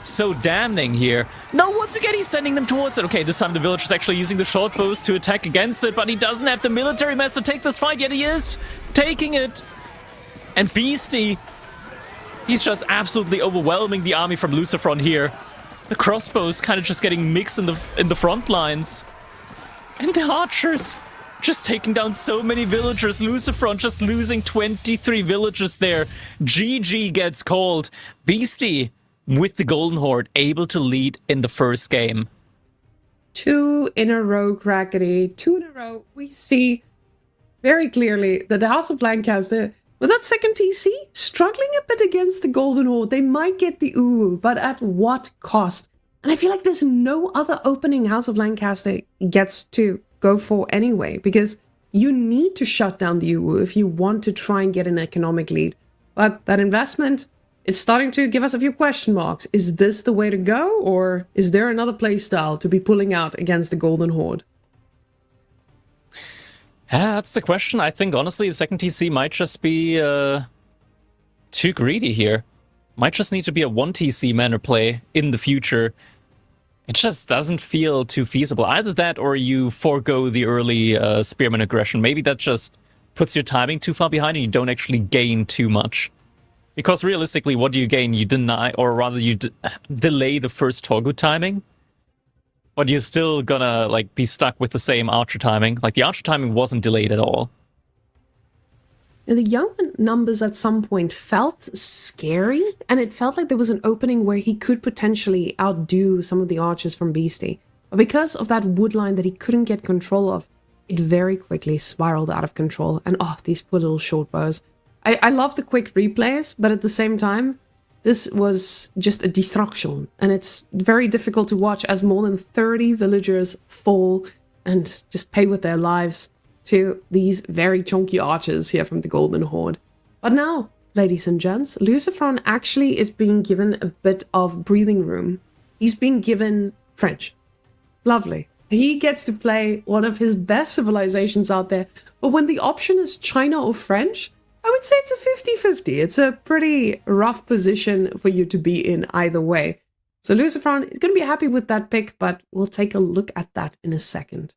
so damning here. No, once again, he's sending them towards it. Okay, this time the villager's actually using the short bows to attack against it, but he doesn't have the military mass to take this fight, yet he is taking it. And Beastie, he's just absolutely overwhelming the army from Lucifron here. The crossbows kind of just getting mixed in the front lines. And the archers just taking down so many villagers. Lucifron just losing 23 villagers there. GG gets called. Beastie with the Golden Horde able to lead in the first game. 2 in a row, Crackety. 2 in a row. We see very clearly that the House of Lancaster, with that second TC, struggling a bit against the Golden Horde. They might get the Uwu, but at what cost? And I feel like there's no other opening House of Lancaster gets to go for anyway, because you need to shut down the Uwu if you want to try and get an economic lead. But that investment, it's starting to give us a few question marks. Is this the way to go, or is there another playstyle to be pulling out against the Golden Horde? Yeah, that's the question. I think, honestly, the second TC might just be too greedy here. Might just need to be a 1 TC manner play in the future. It just doesn't feel too feasible. Either that or you forego the early spearman aggression. Maybe that just puts your timing too far behind and you don't actually gain too much. Because realistically, what do you gain? You deny, or rather you delay the first Torgu timing. But you're still gonna like be stuck with the same archer timing. Like the archer timing wasn't delayed at all. The young numbers at some point felt scary, and it felt like there was an opening where he could potentially outdo some of the archers from Beastie. But because of that wood line that he couldn't get control of, it very quickly spiraled out of control. And oh, these poor little short bows. I love the quick replays, but at the same time, this was just a destruction. And it's very difficult to watch as more than 30 villagers fall and just pay with their lives to these very chunky archers here from the Golden Horde. But now, ladies and gents, Lucifron actually is being given a bit of breathing room. He's being given French. Lovely. He gets to play one of his best civilizations out there. But when the option is China or French, I would say it's a 50-50. It's a pretty rough position for you to be in either way. So Lucifron is going to be happy with that pick, but we'll take a look at that in a second.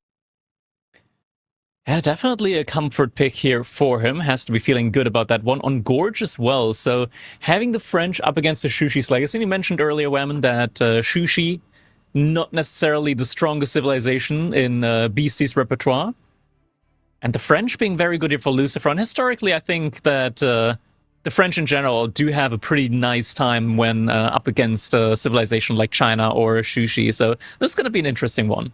Yeah, definitely a comfort pick here for him. Has to be feeling good about that one. On Gorge as well. So having the French up against the Shushi's legacy. You mentioned earlier, Whammon, that Shushi, not necessarily the strongest civilization in Beastie's repertoire. And the French being very good here for Lucifron. Historically, I think that the French in general do have a pretty nice time when up against a civilization like China or Shushi. So this is going to be an interesting one.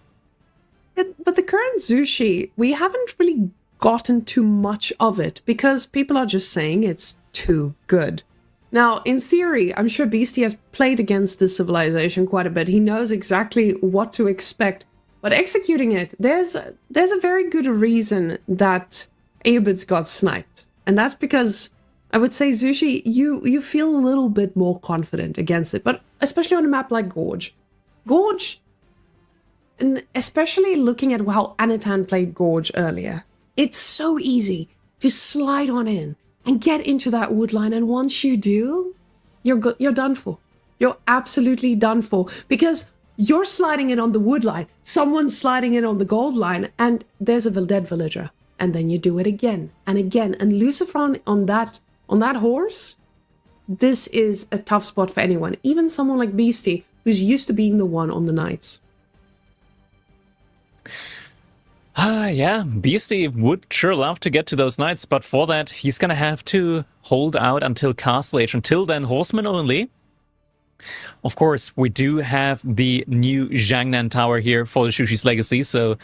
But the current Zushi, we haven't really gotten too much of it because people are just saying it's too good. Now, in theory, I'm sure Beastie has played against this civilization quite a bit. He knows exactly what to expect. But executing it, there's a very good reason that Aebit's got sniped. And that's because I would say, Zushi, you feel a little bit more confident against it. But especially on a map like Gorge. Gorge, and especially looking at how Anatan played Gorge earlier, it's so easy to slide on in and get into that wood line. And once you do, you're done for. You're absolutely done for. Because you're sliding in on the wood line, someone's sliding in on the gold line, and there's a dead villager. And then you do it again and again. And Lucifron on that horse, this is a tough spot for anyone. Even someone like Beastie, who's used to being the one on the knights. Yeah, Beastie would sure love to get to those knights, but for that, he's gonna have to hold out until Castle Age. Until then, horsemen only. Of course, we do have the new Jiangnan Tower here for the Shushi's legacy, so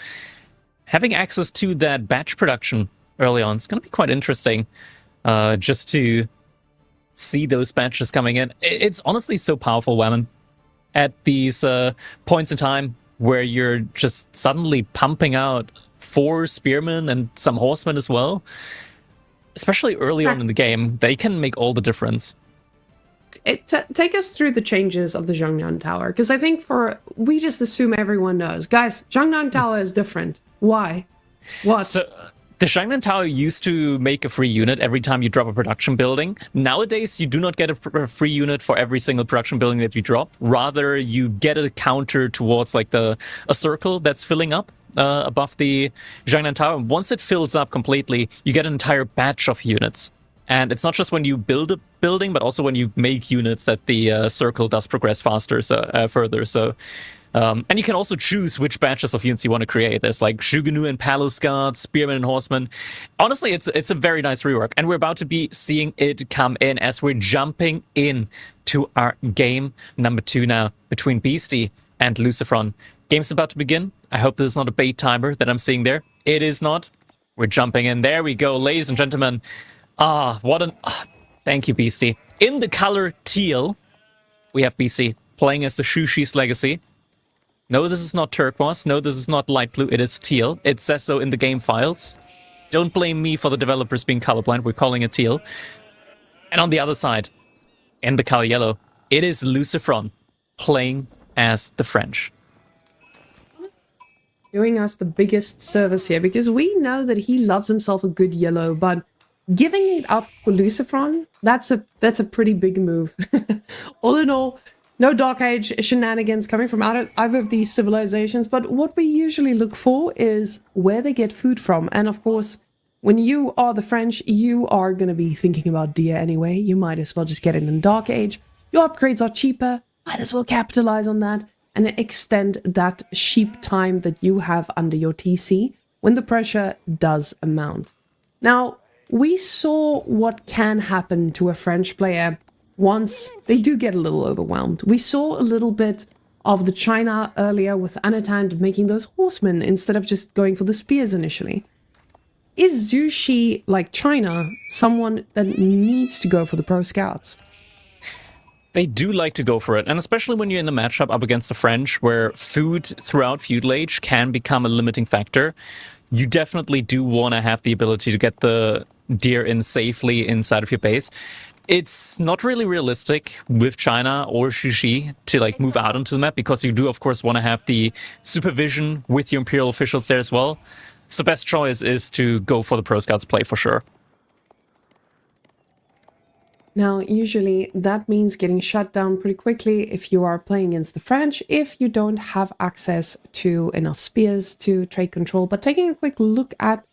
having access to that batch production early on is going to be quite interesting, just to see those batches coming in. It's honestly so powerful, Whammon, at these points in time where you're just suddenly pumping out 4 spearmen and some horsemen as well. Especially early on in the game, they can make all the difference. Take us through the changes of the Jiangnan Tower, because I think we just assume everyone knows. Guys, Jiangnan Tower is different. Why? What? So, The Shangnan Tower used to make a free unit every time you drop a production building. Nowadays, you do not get a free unit for every single production building that you drop. Rather, you get a counter towards like a circle that's filling up above the Shangnan Tower. Once it fills up completely, you get an entire batch of units. And it's not just when you build a building, but also when you make units that the circle does progress faster, further. So. And you can also choose which batches of units you want to create. There's like Shuganu and Palace Guard, Spearmen and Horsemen. Honestly, it's a very nice rework. And we're about to be seeing it come in as we're jumping in to our game number 2 now between Beastie and Lucifron. Game's about to begin. I hope this is not a bait timer that I'm seeing there. It is not. We're jumping in. There we go, ladies and gentlemen. Thank you, Beastie. In the color teal, we have Beastie playing as the Shushi's Legacy. No, this is not turquoise. No, this is not light blue. It is teal. It says so in the game files. Don't blame me for the developers being colorblind. We're calling it teal. And on the other side, in the color yellow, it is Lucifron playing as the French. Doing us the biggest service here, because we know that he loves himself a good yellow, but giving it up for Lucifron, that's a pretty big move. All in all, no Dark Age shenanigans coming from either of these civilizations, but what we usually look for is where they get food from. And of course, when you are the French, you are going to be thinking about deer anyway. You might as well just get it in Dark Age. Your upgrades are cheaper. Might as well capitalize on that and extend that sheep time that you have under your TC when the pressure does amount. Now, we saw what can happen to a French player once they do get a little overwhelmed. We saw a little bit of the China earlier with Anatand making those horsemen instead of just going for the spears initially. Is Zhu Shi, like China, someone that needs to go for the pro scouts? They do like to go for it, and especially when you're in a matchup up against the French, where food throughout feudal age can become a limiting factor. You definitely do want to have the ability to get the deer in safely inside of your base. It's not really realistic with China or Shishi to like move out onto the map, because you do of course want to have the supervision with your Imperial officials there as well. So best choice is to go for the Pro Scouts play for sure. Now, usually that means getting shut down pretty quickly if you are playing against the French, if you don't have access to enough spears to trade control. But taking a quick look at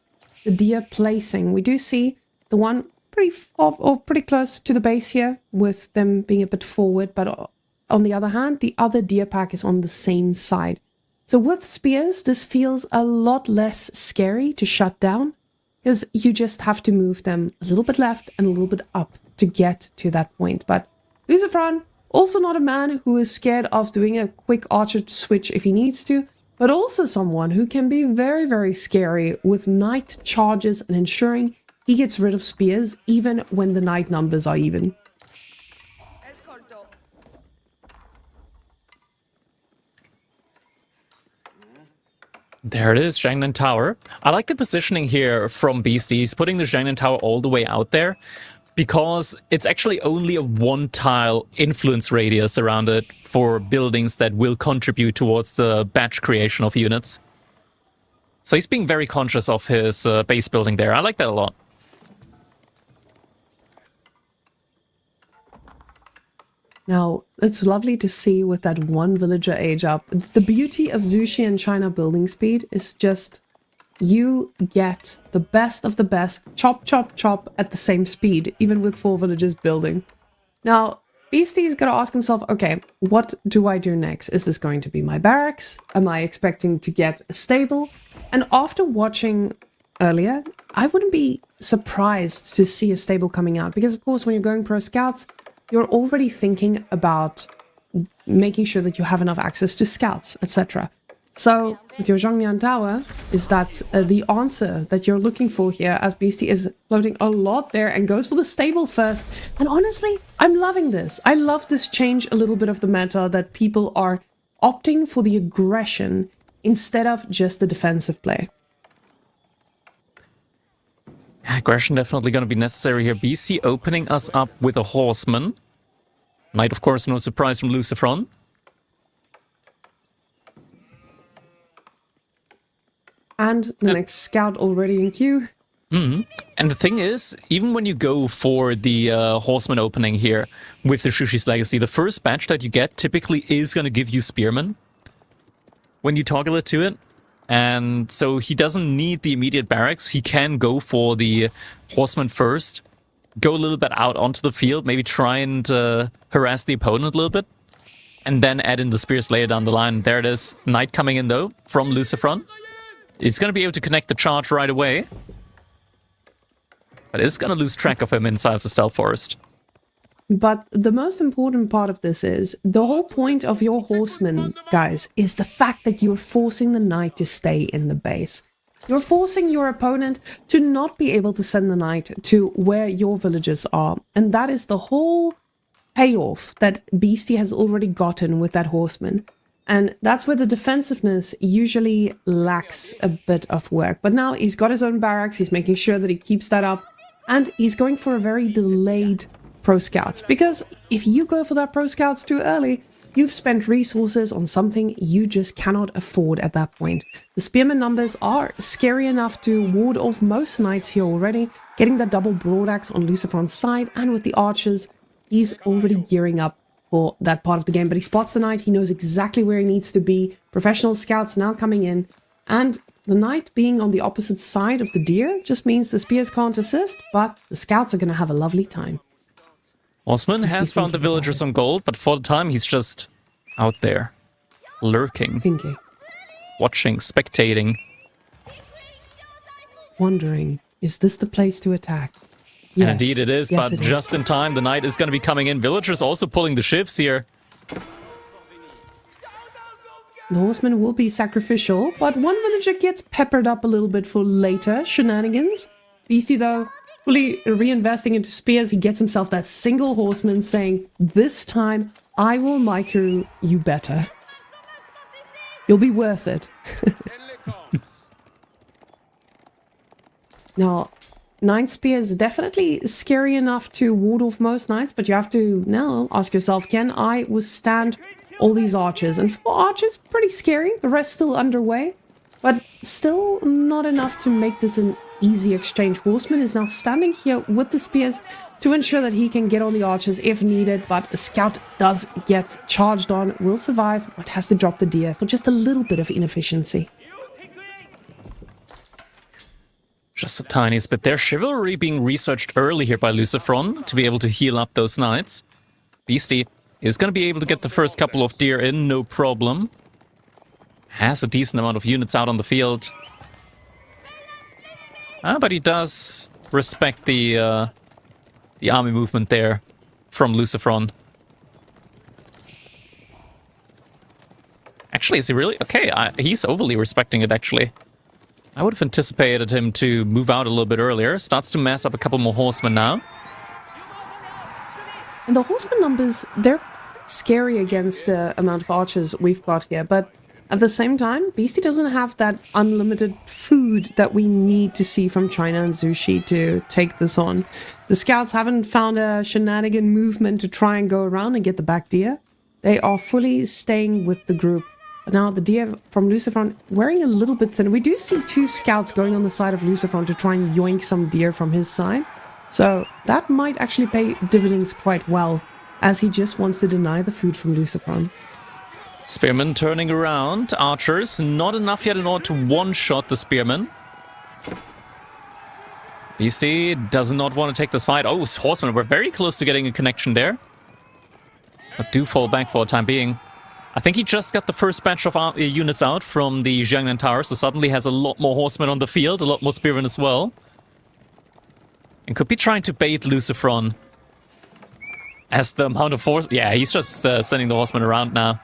the deer placing, we do see the one pretty close to the base here, with them being a bit forward, but on the other hand, the other deer pack is on the same side. So with spears, this feels a lot less scary to shut down, because you just have to move them a little bit left and a little bit up to get to that point. But Lucifron, also not a man who is scared of doing a quick archer switch if he needs to, but also someone who can be very, very scary with knight charges and ensuring he gets rid of spears even when the knight numbers are even. There it is, Shangnan Tower. I like the positioning here from Beastie. He's putting the Shangnan Tower all the way out there, because it's actually only a 1-tile influence radius around it for buildings that will contribute towards the batch creation of units. So he's being very conscious of his base building there. I like that a lot. Now, it's lovely to see with that one villager age up. The beauty of Zhu Shi and China building speed is just you get the best of the best, chop, chop, chop at the same speed, even with 4 villagers building. Now, Beastie's got to ask himself, okay, what do I do next? Is this going to be my barracks? Am I expecting to get a stable? And after watching earlier, I wouldn't be surprised to see a stable coming out, because of course, when you're going pro scouts, you're already thinking about making sure that you have enough access to scouts, etc. So with your Zhongnian Tower, is that the answer that you're looking for here, as Beastie is floating a lot there and goes for the stable first. And honestly, I'm loving this. I love this change a little bit of the meta, that people are opting for the aggression instead of just the defensive play. Aggression definitely going to be necessary here. BC opening us up with a horseman. Knight, of course, no surprise from Lucifron. And the next scout already in queue. And the thing is, even when you go for the Horseman opening here with the Shushi's Legacy, the first batch that you get typically is going to give you Spearman when you toggle it to it. And so he doesn't need the immediate barracks. He can go for the Horseman first, go a little bit out onto the field, maybe try and harass the opponent a little bit, and then add in the Spears later down the line. There it is. Knight coming in, though, from Lucifron. He's going to be able to connect the charge right away. But it's going to lose track of him inside of the Stealth Forest. But the most important part of this is, the whole point of your horsemen, guys, is the fact that you're forcing the knight to stay in the base. You're forcing your opponent to not be able to send the knight to where your villagers are. And that is the whole payoff that Beastie has already gotten with that horseman. And that's where the defensiveness usually lacks a bit of work. But now he's got his own barracks, he's making sure that he keeps that up. And he's going for a very delayed Pro Scouts. Because if you go for that Pro Scouts too early, you've spent resources on something you just cannot afford at that point. The Spearman numbers are scary enough to ward off most knights here already. Getting the double broadaxe on Lucifron's side, and with the archers, he's already gearing up for that part of the game. But he spots the knight, he knows exactly where he needs to be. Professional scouts now coming in, and the knight being on the opposite side of the deer just means the spears can't assist, but the scouts are going to have a lovely time. Osman has found the villagers on gold, but for the time he's just out there, lurking, Thinking, watching, spectating. wondering, is this the place to attack? And indeed it is, Yes, but it just in time, the knight is going to be coming in. Villagers also pulling the shifts here. The horseman will be sacrificial, but one villager gets peppered up a little bit for later shenanigans. Beastie, though, fully reinvesting into spears, he gets himself that single horseman saying, this time, I will micro you better. You'll be worth it. Now, 9 spears definitely scary enough to ward off most knights, but you have to now ask yourself, can I withstand all these archers? And 4 archers, pretty scary. The rest still underway, but still not enough to make this an easy exchange. Horseman is now standing here with the spears to ensure that he can get on the archers if needed, but a scout does get charged on, will survive, but has to drop the deer for just a little bit of inefficiency. Just the tiniest bit there. Chivalry being researched early here by Lucifron to be able to heal up those knights. Beastie is going to be able to get the first couple of deer in, no problem. Has a decent amount of units out on the field. But he does respect the army movement there from Lucifron. Actually, is he really? Okay, he's overly respecting it, actually. I would have anticipated him to move out a little bit earlier. Starts to mass up a couple more horsemen now. And the horseman numbers, they're scary against the amount of archers we've got here, but at the same time, Beastie doesn't have that unlimited food that we need to see from China and Zushi to take this on. The scouts haven't found a shenanigan movement to try and go around and get the back deer. They are fully staying with the group. But now the deer from Lucifron wearing a little bit thin. We do see 2 scouts going on the side of Lucifron to try and yoink some deer from his side. So that might actually pay dividends quite well, as he just wants to deny the food from Lucifron. Spearman turning around. Archers, not enough yet in order to one-shot the Spearman. Beastie does not want to take this fight. Oh, horsemen, we're very close to getting a connection there. But do fall back for the time being. I think he just got the first batch of units out from the Jiangnan Tower, so suddenly has a lot more horsemen on the field, a lot more spearmen as well. And could be trying to bait Lucifron. As the amount of horse... Yeah, he's just sending the horsemen around now.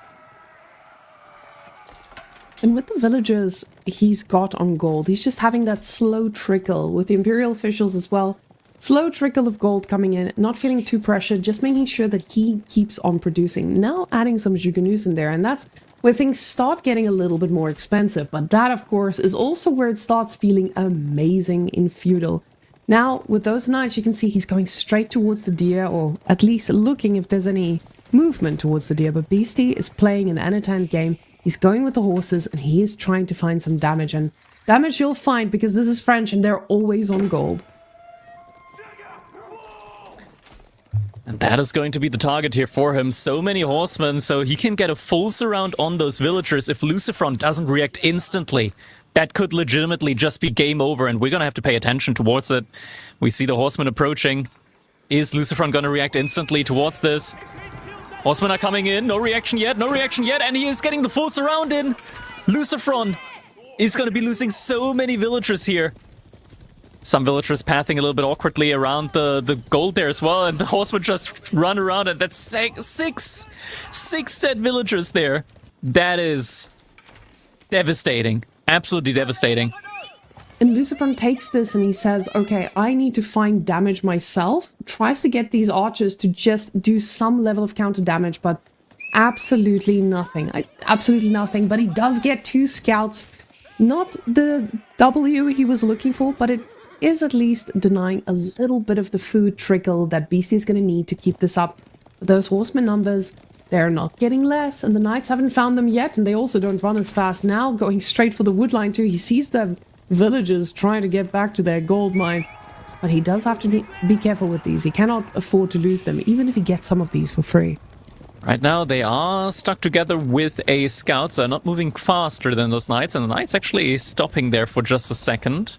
And with the villagers he's got on gold, he's just having that slow trickle with the Imperial officials as well. Slow trickle of gold coming in, not feeling too pressured, just making sure that he keeps on producing. Now adding some Juganus in there, and that's where things start getting a little bit more expensive. But that, of course, is also where it starts feeling amazing in Feudal. Now, with those knights, you can see he's going straight towards the deer, or at least looking if there's any movement towards the deer. But Beastie is playing an Anatan game. He's going with the horses, and he is trying to find some damage. And Damage you'll find, because this is French and they're always on gold. And that is going to be the target here for him. So many horsemen, so he can get a full surround on those villagers. If Lucifron doesn't react instantly, that could legitimately just be game over, and we're going to have to pay attention towards it. We see the horsemen approaching. Is Lucifron going to react instantly towards this? Horsemen are coming in. No reaction yet, no reaction yet, and he is getting the full surround in. Lucifron is going to be losing so many villagers here. Some villagers pathing a little bit awkwardly around the gold there as well, and the horsemen just run around, and that's six dead villagers there. That is devastating. Absolutely devastating. And Lucifron takes this and he says, okay, I need to find damage myself. Tries to get these archers to just do some level of counter damage, but absolutely nothing. Absolutely nothing. But he does get 2 scouts. Not the W he was looking for, but it is at least denying a little bit of the food trickle that Beastie is going to need to keep this up. Those horseman numbers, they're not getting less, and the knights haven't found them yet, and they also don't run as fast now, going straight for the wood line too. He sees the villagers trying to get back to their gold mine, but he does have to be careful with these. He cannot afford to lose them, even if he gets some of these for free. Right now, they are stuck together with a scout, so not moving faster than those knights, and the knights actually stopping there for just a second.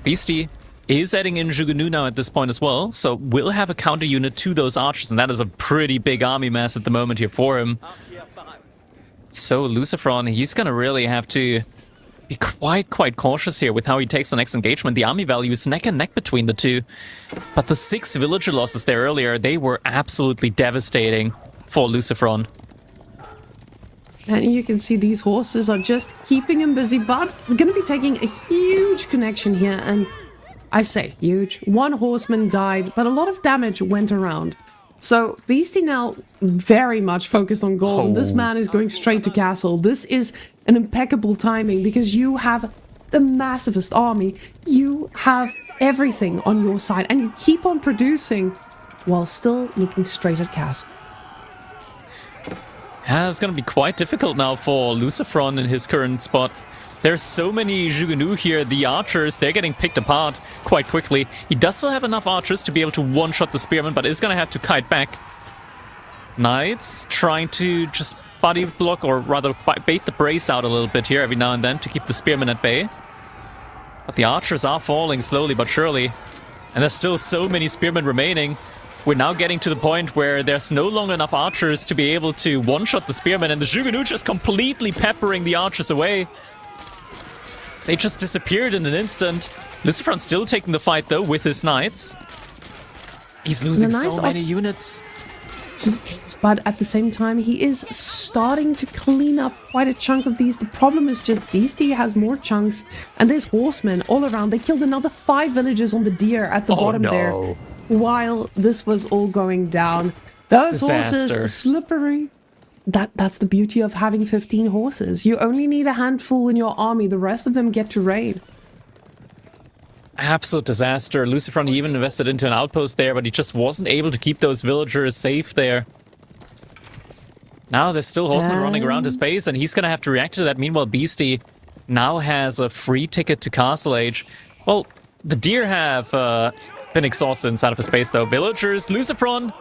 Beastie is adding in Jugunu now at this point as well, so we'll have a counter unit to those archers, and that is a pretty big army mass at the moment here for him. So Lucifron, he's gonna really have to be quite cautious here with how he takes the next engagement. The army value is neck and neck between the two, but the 6 villager losses there earlier, they were absolutely devastating for Lucifron. And you can see these horses are just keeping him busy, but going to be taking a huge connection here. And I say huge. 1 horseman died, but a lot of damage went around. So Beastie now very much focused on gold. And this man is going straight to castle. This is an impeccable timing because you have the massivest army. You have everything on your side, and you keep on producing while still looking straight at castle. Yeah, it's going to be quite difficult now for Lucifron in his current spot. There's so many Jugunu here. The archers, they're getting picked apart quite quickly. He does still have enough archers to be able to one-shot the spearmen, but is going to have to kite back. Knights trying to just body block, or rather bait the brace out a little bit here every now and then to keep the spearmen at bay. But the archers are falling slowly but surely. And there's still so many spearmen remaining. We're now getting to the point where there's no longer enough archers to be able to one-shot the spearmen, and the Jugunu just completely peppering the archers away. They just disappeared in an instant. Lucifron's still taking the fight, though, with his knights. He's losing so many units. But at the same time, he is starting to clean up quite a chunk of these. The problem is just Beastie has more chunks, and there's horsemen all around. They killed another 5 villagers on the deer at the bottom there. While this was all going down. Those horses, slippery. That's the beauty of having 15 horses. You only need a handful in your army. The rest of them get to raid. Absolute disaster. Lucifron even invested into an outpost there, but he just wasn't able to keep those villagers safe there. Now there's still horsemen running around his base, and he's going to have to react to that. Meanwhile, Beastie now has a free ticket to Castle Age. Well, the deer have been exhausted inside of his base, though. Villagers, Lucifron,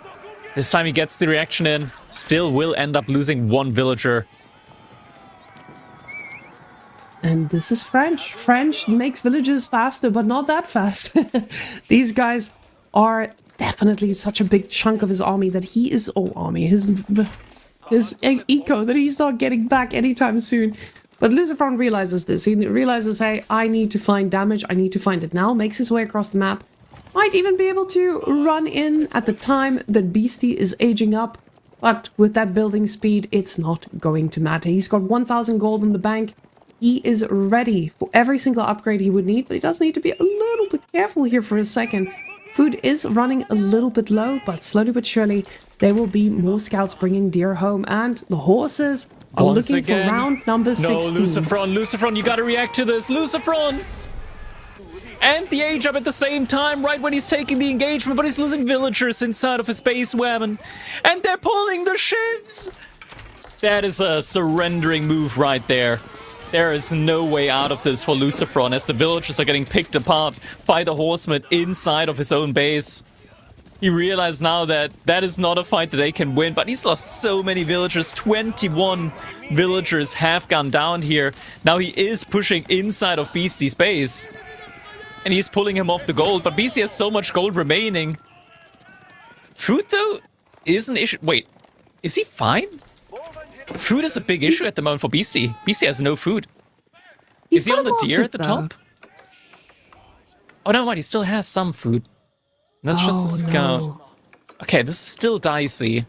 this time he gets the reaction in, still will end up losing 1 villager. And this is French. French makes villages faster, but not that fast. These guys are definitely such a big chunk of his army that he is his eco that he's not getting back anytime soon. But Lucifron realizes this. He realizes, hey, I need to find damage. I need to find it now. Makes his way across the map. Might even be able to run in at the time that Beastie is aging up. But with that building speed, it's not going to matter. He's got 1,000 gold in the bank. He is ready for every single upgrade he would need, but he does need to be a little bit careful here for a second. Food is running a little bit low, but slowly but surely, there will be more scouts bringing deer home, and the horses are looking for round number 16. No, Lucifron, you gotta react to this. Lucifron! And the age up at the same time, right when he's taking the engagement, but he's losing villagers inside of his base wagon. And they're pulling the shivs! That is a surrendering move right there. There is no way out of this for Lucifron as the villagers are getting picked apart by the horsemen inside of his own base. He realized now that that is not a fight that they can win, but he's lost so many villagers. 21 villagers have gone down here. Now he is pushing inside of Beastie's base. And he's pulling him off the gold, but Beastie has so much gold remaining. Food, though, is an issue. Wait, is he fine? Food is a big issue at the moment for Beastie. Beastie has no food. Is he on the deer at the top? Oh, no, what? He still has some food. That's just a scout. No. Okay, this is still dicey.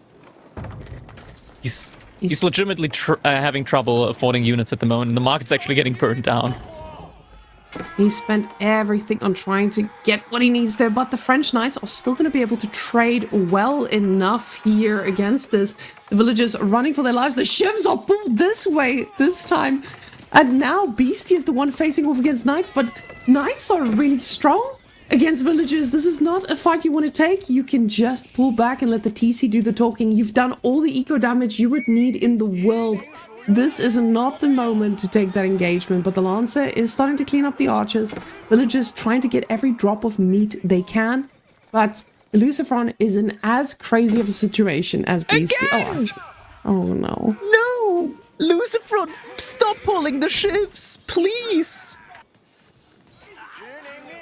He's legitimately having trouble affording units at the moment, and the market's actually getting burned down. He spent everything on trying to get what he needs there, but the French knights are still going to be able to trade well enough here against this. The villagers are running for their lives. The shivs are pulled this way this time. And now Beastie is the one facing off against knights, but knights are really strong against villagers. This is not a fight you want to take. You can just pull back and let the TC do the talking. You've done all the eco damage you would need in the world. This is not the moment to take that engagement, but the Lancer is starting to clean up the archers. Villagers trying to get every drop of meat they can, but Lucifron is in as crazy of a situation as Beastie. Oh no. No! Lucifron, stop pulling the shivs, please!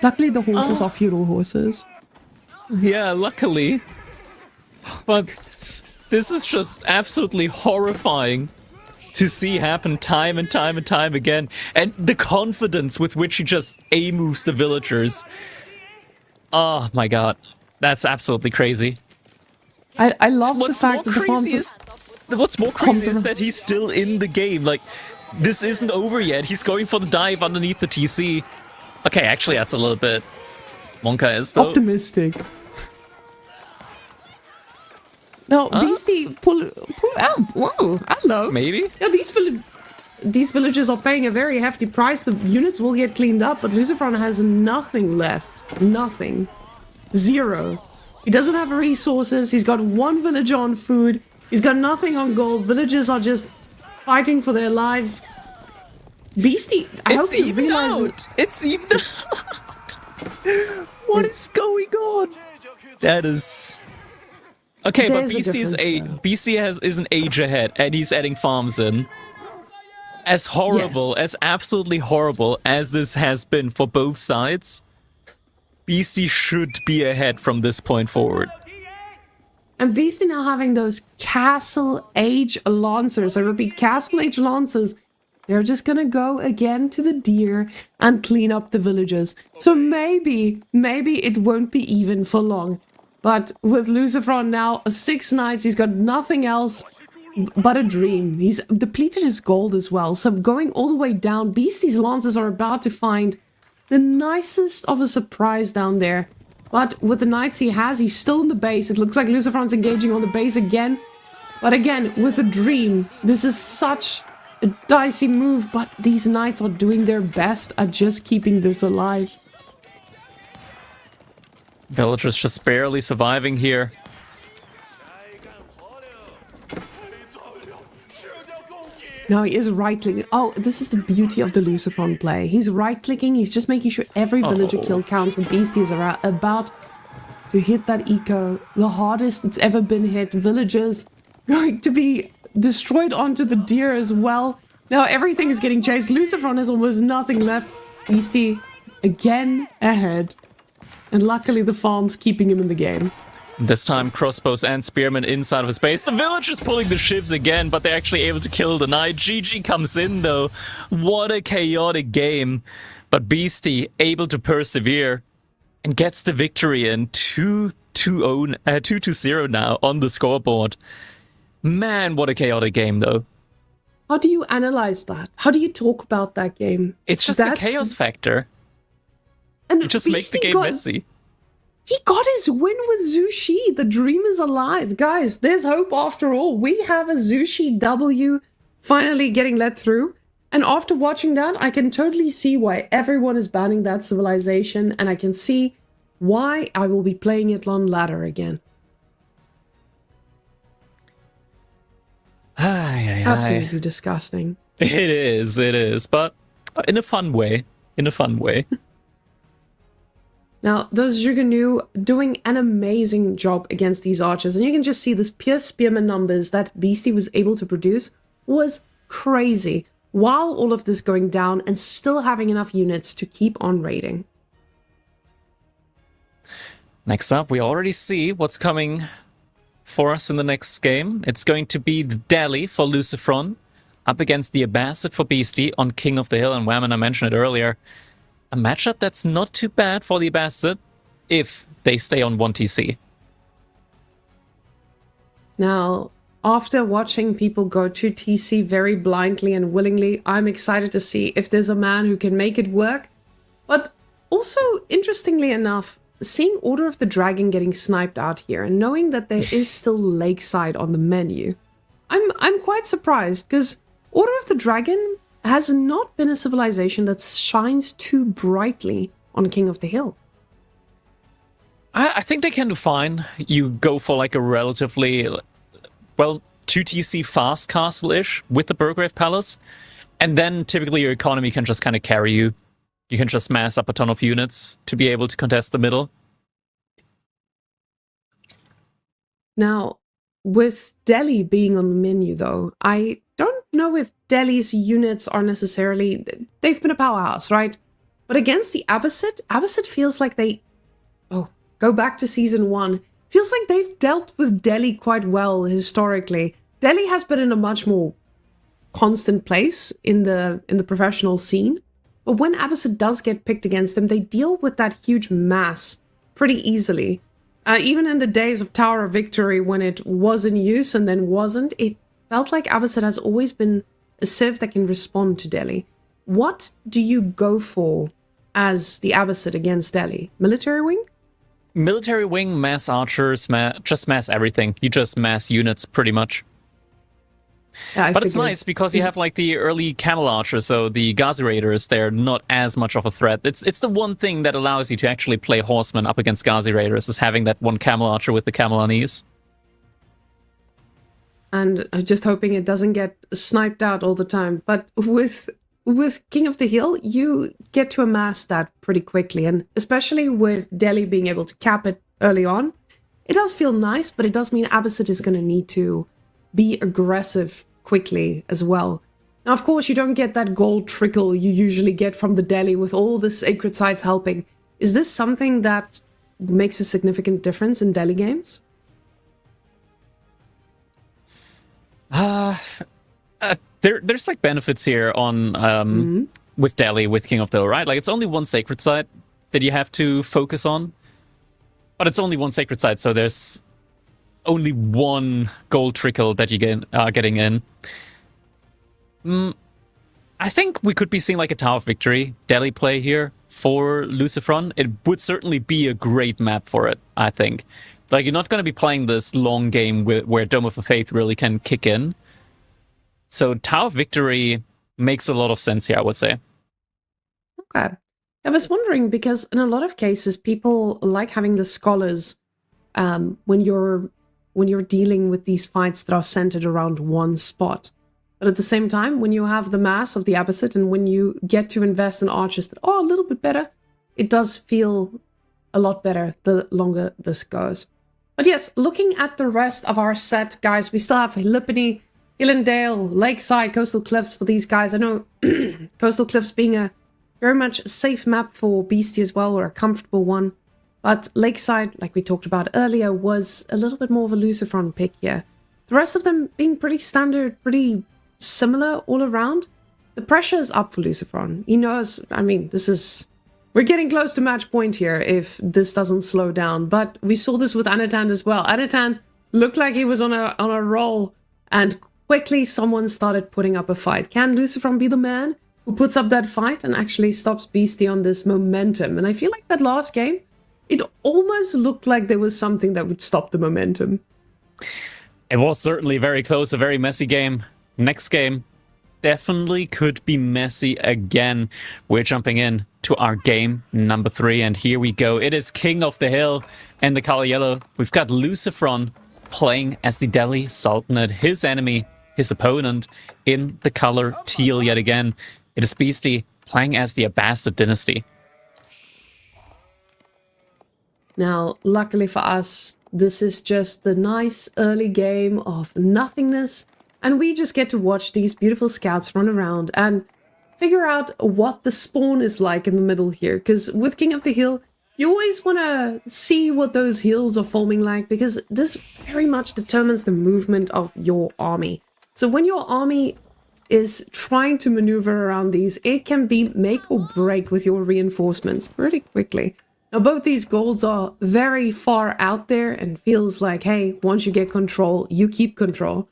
Luckily the horses are feudal horses. Yeah, luckily. But this is just absolutely horrifying to see happen time and time and time again. And the confidence with which he just A-moves the villagers. Oh my god. That's absolutely crazy. I love the fact that the farms... What's more crazy is that he's still in the game. Like, this isn't over yet. He's going for the dive underneath the TC. Okay, actually that's a little bit... Monka is though. Optimistic. No, Beastie, pull out. Whoa, hello. Maybe? Yeah, these villagers are paying a very hefty price. The units will get cleaned up, but Lucifron has nothing left. Nothing. Zero. He doesn't have resources. He's got one villager on food. He's got nothing on gold. Villagers are just fighting for their lives. Beastie, I hope you realize... It's even out! What is going on? That is... Okay, but BC is an age ahead, and he's adding farms in. As horrible, as absolutely horrible as this has been for both sides, Beastie should be ahead from this point forward. And Beastie now having those Castle Age Lancers, I repeat, Castle Age Lancers, they're just gonna go again to the deer and clean up the villagers. So maybe it won't be even for long. But with Lucifron now, 6 knights, he's got nothing else but a dream. He's depleted his gold as well. So going all the way down, Beastie's Lancers are about to find the nicest of a surprise down there. But with the knights he has, he's still in the base. It looks like Lucifron's engaging on the base again. But again, with a dream, this is such a dicey move. But these knights are doing their best at just keeping this alive. Villagers just barely surviving here. No, he is right-clicking. Oh, this is the beauty of the Lucifron play. He's right-clicking. He's just making sure every villager kill counts when Beasties are about to hit that eco. The hardest it's ever been hit. Villagers going to be destroyed onto the deer as well. Now everything is getting chased. Lucifron has almost nothing left. Beastie again ahead. And luckily the farm's keeping him in the game. This time crossbows and spearmen inside of his base. The villagers pulling the shivs again, but they're actually able to kill the knight. GG comes in though. What a chaotic game. But Beastie able to persevere and gets the victory in 2-0 now on the scoreboard. Man, what a chaotic game though. How do you analyze that? How do you talk about that game? It's just the chaos factor. And it just makes the game messy. He got his win with Zhu Shi. The dream is alive. Guys, there's hope after all. We have a Zhu Shi W finally getting let through. And after watching that, I can totally see why everyone is banning that civilization. And I can see why I will be playing it on ladder again. Absolutely disgusting. It is, but in a fun way. In a fun way. Now, those Juganu doing an amazing job against these archers, and you can just see this pure spearman numbers that Beastie was able to produce was crazy, while all of this going down and still having enough units to keep on raiding. Next up, we already see what's coming for us in the next game. It's going to be the Delhi for Lucifron up against the Abbasid for Beastie on King of the Hill, and Wham, I mentioned it earlier. A matchup that's not too bad for the Abbasid if they stay on 1TC. Now, after watching people go to TC very blindly and willingly, I'm excited to see if there's a man who can make it work. But also, interestingly enough, seeing Order of the Dragon getting sniped out here and knowing that there is still Lakeside on the menu, I'm quite surprised, because Order of the Dragon has not been a civilization that shines too brightly on King of the Hill. I think they can do fine. You go for like a relatively, well, 2TC fast castle-ish with the Burgrave Palace, and then typically your economy can just kind of carry you. You can just mass up a ton of units to be able to contest the middle. Now, with Delhi being on the menu, though, I don't know if Delhi's units are necessarily... They've been a powerhouse, right? But against the Abbasid feels like they... Oh, go back to Season 1. Feels like they've dealt with Delhi quite well historically. Delhi has been in a much more constant place in the professional scene. But when Abbasid does get picked against them, they deal with that huge mass pretty easily. Even in the days of Tower of Victory, when it was in use and then wasn't, it felt like Abbasid has always been a civ that can respond to Delhi. What do you go for as the Abbasid against Delhi? Military wing? Military wing, mass archers, just mass everything. You just mass units, pretty much. Yeah, but it's nice because you have like the early camel archers, so the Ghazi Raiders, they're not as much of a threat. It's the one thing that allows you to actually play horsemen up against Ghazi Raiders, is having that one camel archer with the camel on ease. And I'm just hoping it doesn't get sniped out all the time. But with King of the Hill, you get to amass that pretty quickly. And especially with Delhi being able to cap it early on, it does feel nice, but it does mean Abbasid is going to need to be aggressive quickly as well. Now, of course, you don't get that gold trickle you usually get from the Delhi with all the sacred sites helping. Is this something that makes a significant difference in Delhi games? There's like benefits here on with Delhi, with King of the Hill, right? Like, it's only one sacred site that you have to focus on, but it's only one sacred site, so there's only one gold trickle that you are getting in. I think we could be seeing like a Tower of Victory Delhi play here for Lucifron. It would certainly be a great map for it, I think. Like, you're not going to be playing this long game where Dome of the Faith really can kick in. So Tower of Victory makes a lot of sense here, I would say. Okay. I was wondering, because in a lot of cases, people like having the scholars when you're dealing with these fights that are centered around one spot. But at the same time, when you have the mass of the Abbasid and when you get to invest in archers that are a little bit better, it does feel a lot better the longer this goes. But yes, looking at the rest of our set, guys, we still have Lipany, Hillendale, Lakeside, Coastal Cliffs for these guys. I know Coastal Cliffs being a very much safe map for Beastie as well, or a comfortable one. But Lakeside, like we talked about earlier, was a little bit more of a Lucifron pick here. The rest of them being pretty standard, pretty similar all around. The pressure is up for Lucifron. He knows, I mean, we're getting close to match point here if this doesn't slow down. But we saw this with Anatan as well. Anatan looked like he was on a roll, and quickly someone started putting up a fight. Can Lucifron be the man who puts up that fight and actually stops Beastie on this momentum? And I feel like that last game, it almost looked like there was something that would stop the momentum. It was certainly very close, a very messy game. Next game definitely could be messy again. We're jumping in to our game number 3, and here we go. It is King of the Hill and the color yellow. We've got Lucifron playing as the Delhi Sultanate. His enemy his opponent in the color teal yet again. It is Beastie playing as the Abbasid dynasty. Now, luckily for us, this is just the nice early game of nothingness, and we just get to watch these beautiful scouts run around and figure out what the spawn is like in the middle here. Because with King of the Hill, you always want to see what those hills are forming like, because this very much determines the movement of your army. So when your army is trying to maneuver around these, it can be make or break with your reinforcements pretty quickly. Now, both these golds are very far out there and feels like, hey, once you get control, you keep control.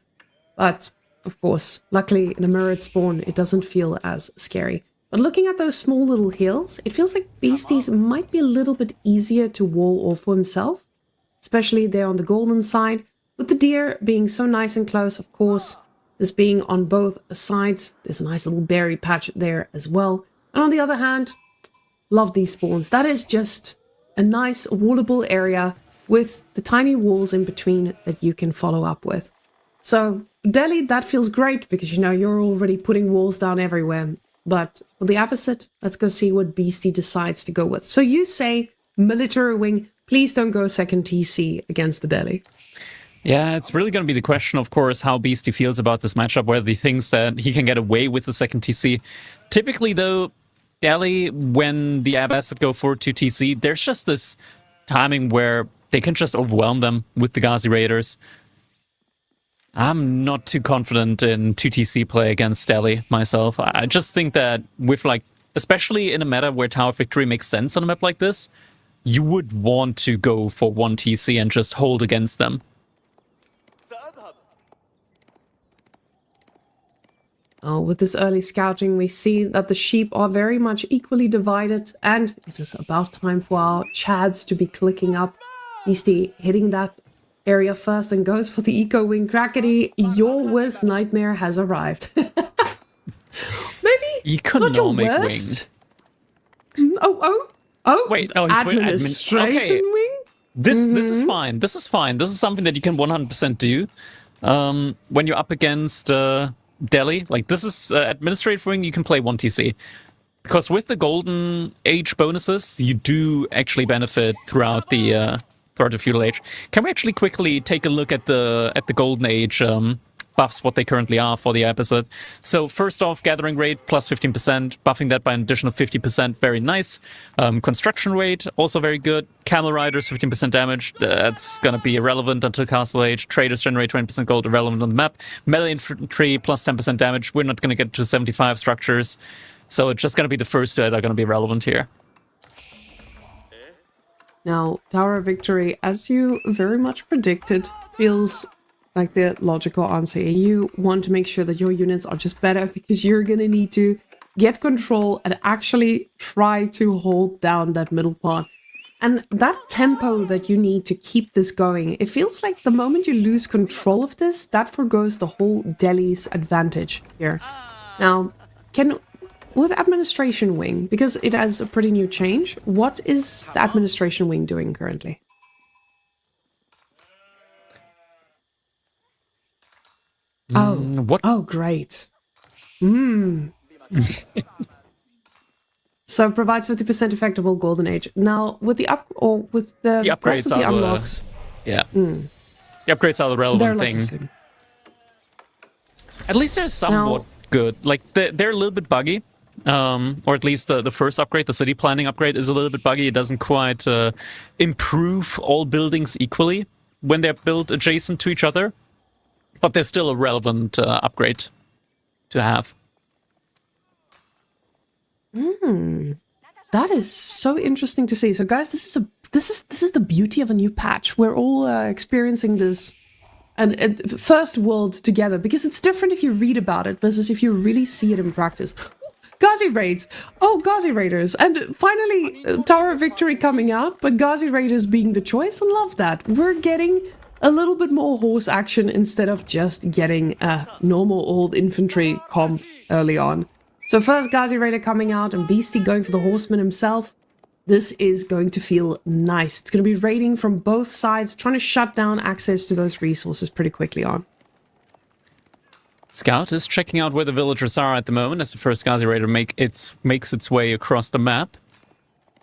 But, of course, luckily in a mirrored spawn, it doesn't feel as scary. But looking at those small little hills, it feels like Beasties might be a little bit easier to wall off for himself, especially there on the golden side, with the deer being so nice and close, of course, this being on both sides. There's a nice little berry patch there as well. And on the other hand, love these spawns. That is just a nice wallable area with the tiny walls in between that you can follow up with. So Delhi, that feels great because, you know, you're already putting walls down everywhere. But for the opposite, let's go see what Beastie decides to go with. So you say military wing, please don't go second TC against the Delhi. Yeah, it's really going to be the question, of course, how Beastie feels about this matchup, whether he thinks that he can get away with the second TC. Typically, though, Delhi, when the Abbasid go for 2 TC, there's just this timing where they can just overwhelm them with the Ghazi Raiders. I'm not too confident in 2 TC play against Delhi myself. I just think that with, like, especially in a meta where Tower Victory makes sense on a map like this, you would want to go for 1 TC and just hold against them. Oh, with this early scouting, we see that the sheep are very much equally divided, and it is about time for our Chads to be clicking up. Beastie hitting that area first and goes for the eco wing. Crackety, your worst nightmare has arrived. Maybe Economic not your worst. wing. Oh! Wait, oh, he's administration okay. wing. This is fine. This is fine. This is something that you can 100% do when you're up against Delhi. Like, this is administrative wing. You can play 1 TC because with the Golden Age bonuses, you do actually benefit throughout the feudal age. Can we actually quickly take a look at the Golden Age buffs, what they currently are for the episode? So first off, gathering rate plus 15%, buffing that by an additional 50%, very nice. Construction rate, also very good. Camel Riders, 15% damage, that's gonna be irrelevant until Castle Age. Traders generate 20% gold, irrelevant on the map. Melee Infantry, plus 10% damage, we're not gonna get to 75 structures. So it's just gonna be the first two that are gonna be relevant here. Now, Tower of Victory, as you very much predicted, feels like the logical answer. You want to make sure that your units are just better because you're going to need to get control and actually try to hold down that middle part. And that tempo that you need to keep this going, it feels like the moment you lose control of this, that forgoes the whole Delhi's advantage here. Now, with Administration Wing, because it has a pretty new change, what is the Administration Wing doing currently? Oh, great. So it provides 50% effective Golden Age. Now, with the upgrades rest of the unlocks, the upgrades are the relevant like thing. At least they're somewhat good. Like they're a little bit buggy. Or at least the first upgrade, the city planning upgrade, is a little bit buggy. It doesn't quite improve all buildings equally when they're built adjacent to each other. But they're still a relevant upgrade to have. That is so interesting to see. So, guys, this is the beauty of a new patch. We're all experiencing this and first world together, because it's different if you read about it versus if you really see it in practice. Ghazi raids. Oh, Ghazi Raiders. And finally, Tower of Victory coming out, but Ghazi Raiders being the choice. I love that. We're getting a little bit more horse action instead of just getting a normal old infantry comp early on. So first Ghazi Raider coming out and Beastie going for the horseman himself. This is going to feel nice. It's going to be raiding from both sides, trying to shut down access to those resources pretty quickly on. Scout is checking out where the villagers are at the moment as the first Ghazi Raider makes its way across the map.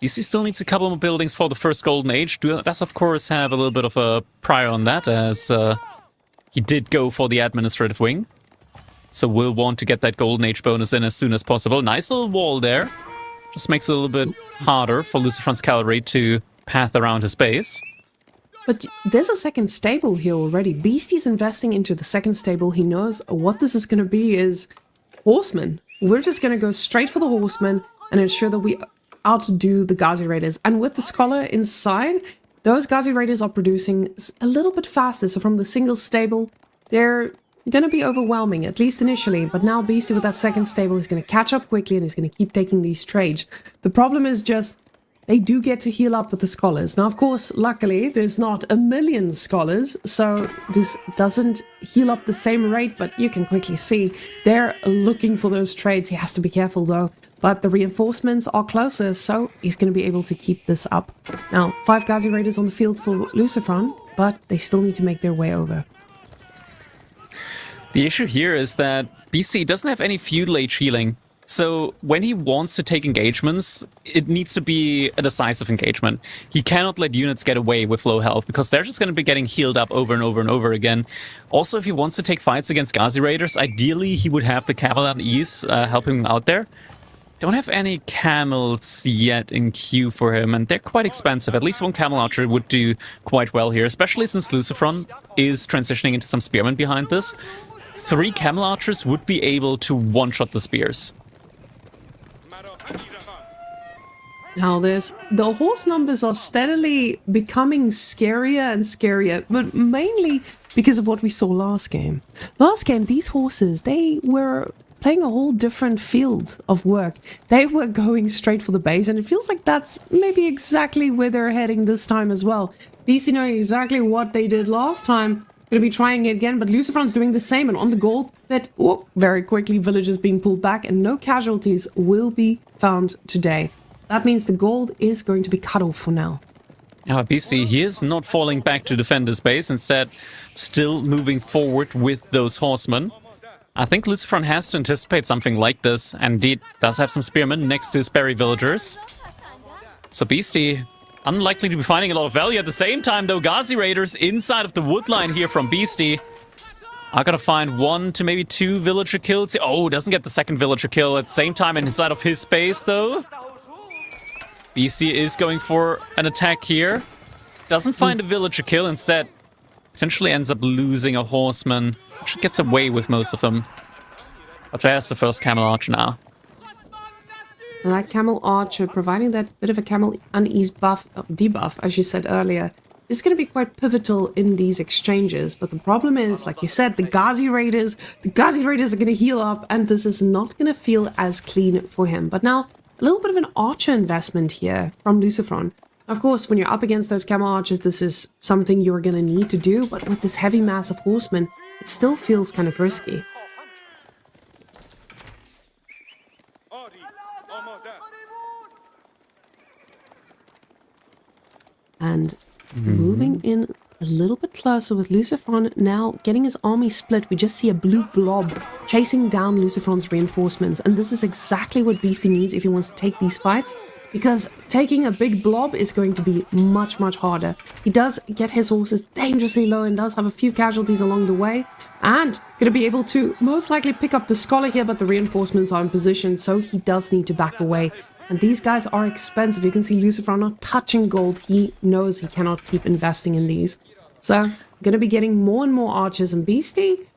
DC still needs a couple more buildings for the first Golden Age. Does of course have a little bit of a prior on that, as he did go for the administrative wing. So we'll want to get that Golden Age bonus in as soon as possible. Nice little wall there. Just makes it a little bit harder for Lucifer's cavalry to path around his base. But there's a second stable here already. Beastie is investing into the second stable. He knows what this is going to be is horsemen. We're just going to go straight for the horsemen and ensure that we outdo the Ghazi Raiders. And with the Scholar inside, those Ghazi Raiders are producing a little bit faster. So from the single stable, they're going to be overwhelming, at least initially. But now Beastie with that second stable is going to catch up quickly and is going to keep taking these trades. The problem is just they do get to heal up with the Scholars. Now, of course, luckily, there's not a million Scholars, so this doesn't heal up the same rate, but you can quickly see they're looking for those trades. He has to be careful, though. But the reinforcements are closer, so he's going to be able to keep this up. Now, 5 Ghazi Raiders on the field for Lucifer, but they still need to make their way over. The issue here is that BC doesn't have any feudal age healing. So when he wants to take engagements, it needs to be a decisive engagement. He cannot let units get away with low health because they're just going to be getting healed up over and over and over again. Also, if he wants to take fights against Ghazi Raiders, ideally he would have the cavalry at ease helping him out there. Don't have any camels yet in queue for him, and they're quite expensive. At least one camel archer would do quite well here, especially since Lucifron is transitioning into some spearmen behind this. 3 camel archers would be able to one-shot the spears. Now the horse numbers are steadily becoming scarier and scarier, but mainly because of what we saw last game. Last game, these horses, they were playing a whole different field of work. They were going straight for the base, and it feels like that's maybe exactly where they're heading this time as well. BC knowing exactly what they did last time, going to be trying it again, but Lucifer's doing the same, and on the gold bit, very quickly villagers being pulled back, and no casualties will be found today. That means the gold is going to be cut off for now. Now, Beastie, he is not falling back to defend his base, instead still moving forward with those horsemen. I think Lucifer has to anticipate something like this, and indeed does have some spearmen next to his berry villagers. So Beastie, unlikely to be finding a lot of value. At the same time, though, Ghazi Raiders inside of the wood line here from Beastie are gonna find 1 to maybe 2 villager kills. Oh, doesn't get the second villager kill at the same time inside of his base, though. Beastie is going for an attack here. Doesn't find a villager kill, instead potentially ends up losing a horseman. Actually gets away with most of them. But there's the first camel archer now. And that camel archer, providing that bit of a camel unease buff, debuff, as you said earlier, is going to be quite pivotal in these exchanges. But the problem is, like you said, the Ghazi Raiders are going to heal up, and this is not going to feel as clean for him. But now, a little bit of an archer investment here from Lucifron. Of course, when you're up against those camel archers, this is something you're going to need to do, but with this heavy mass of horsemen, it still feels kind of risky. And moving in a little bit closer with Lucifron now getting his army split. We just see a blue blob chasing down Lucifron's reinforcements. And this is exactly what Beastie needs if he wants to take these fights, because taking a big blob is going to be much, much harder. He does get his horses dangerously low and does have a few casualties along the way. And going to be able to most likely pick up the Scholar here, but the reinforcements are in position, so he does need to back away. And these guys are expensive. You can see Lucifer not touching gold. He knows he cannot keep investing in these. So, going to be getting more and more archers and Beastie.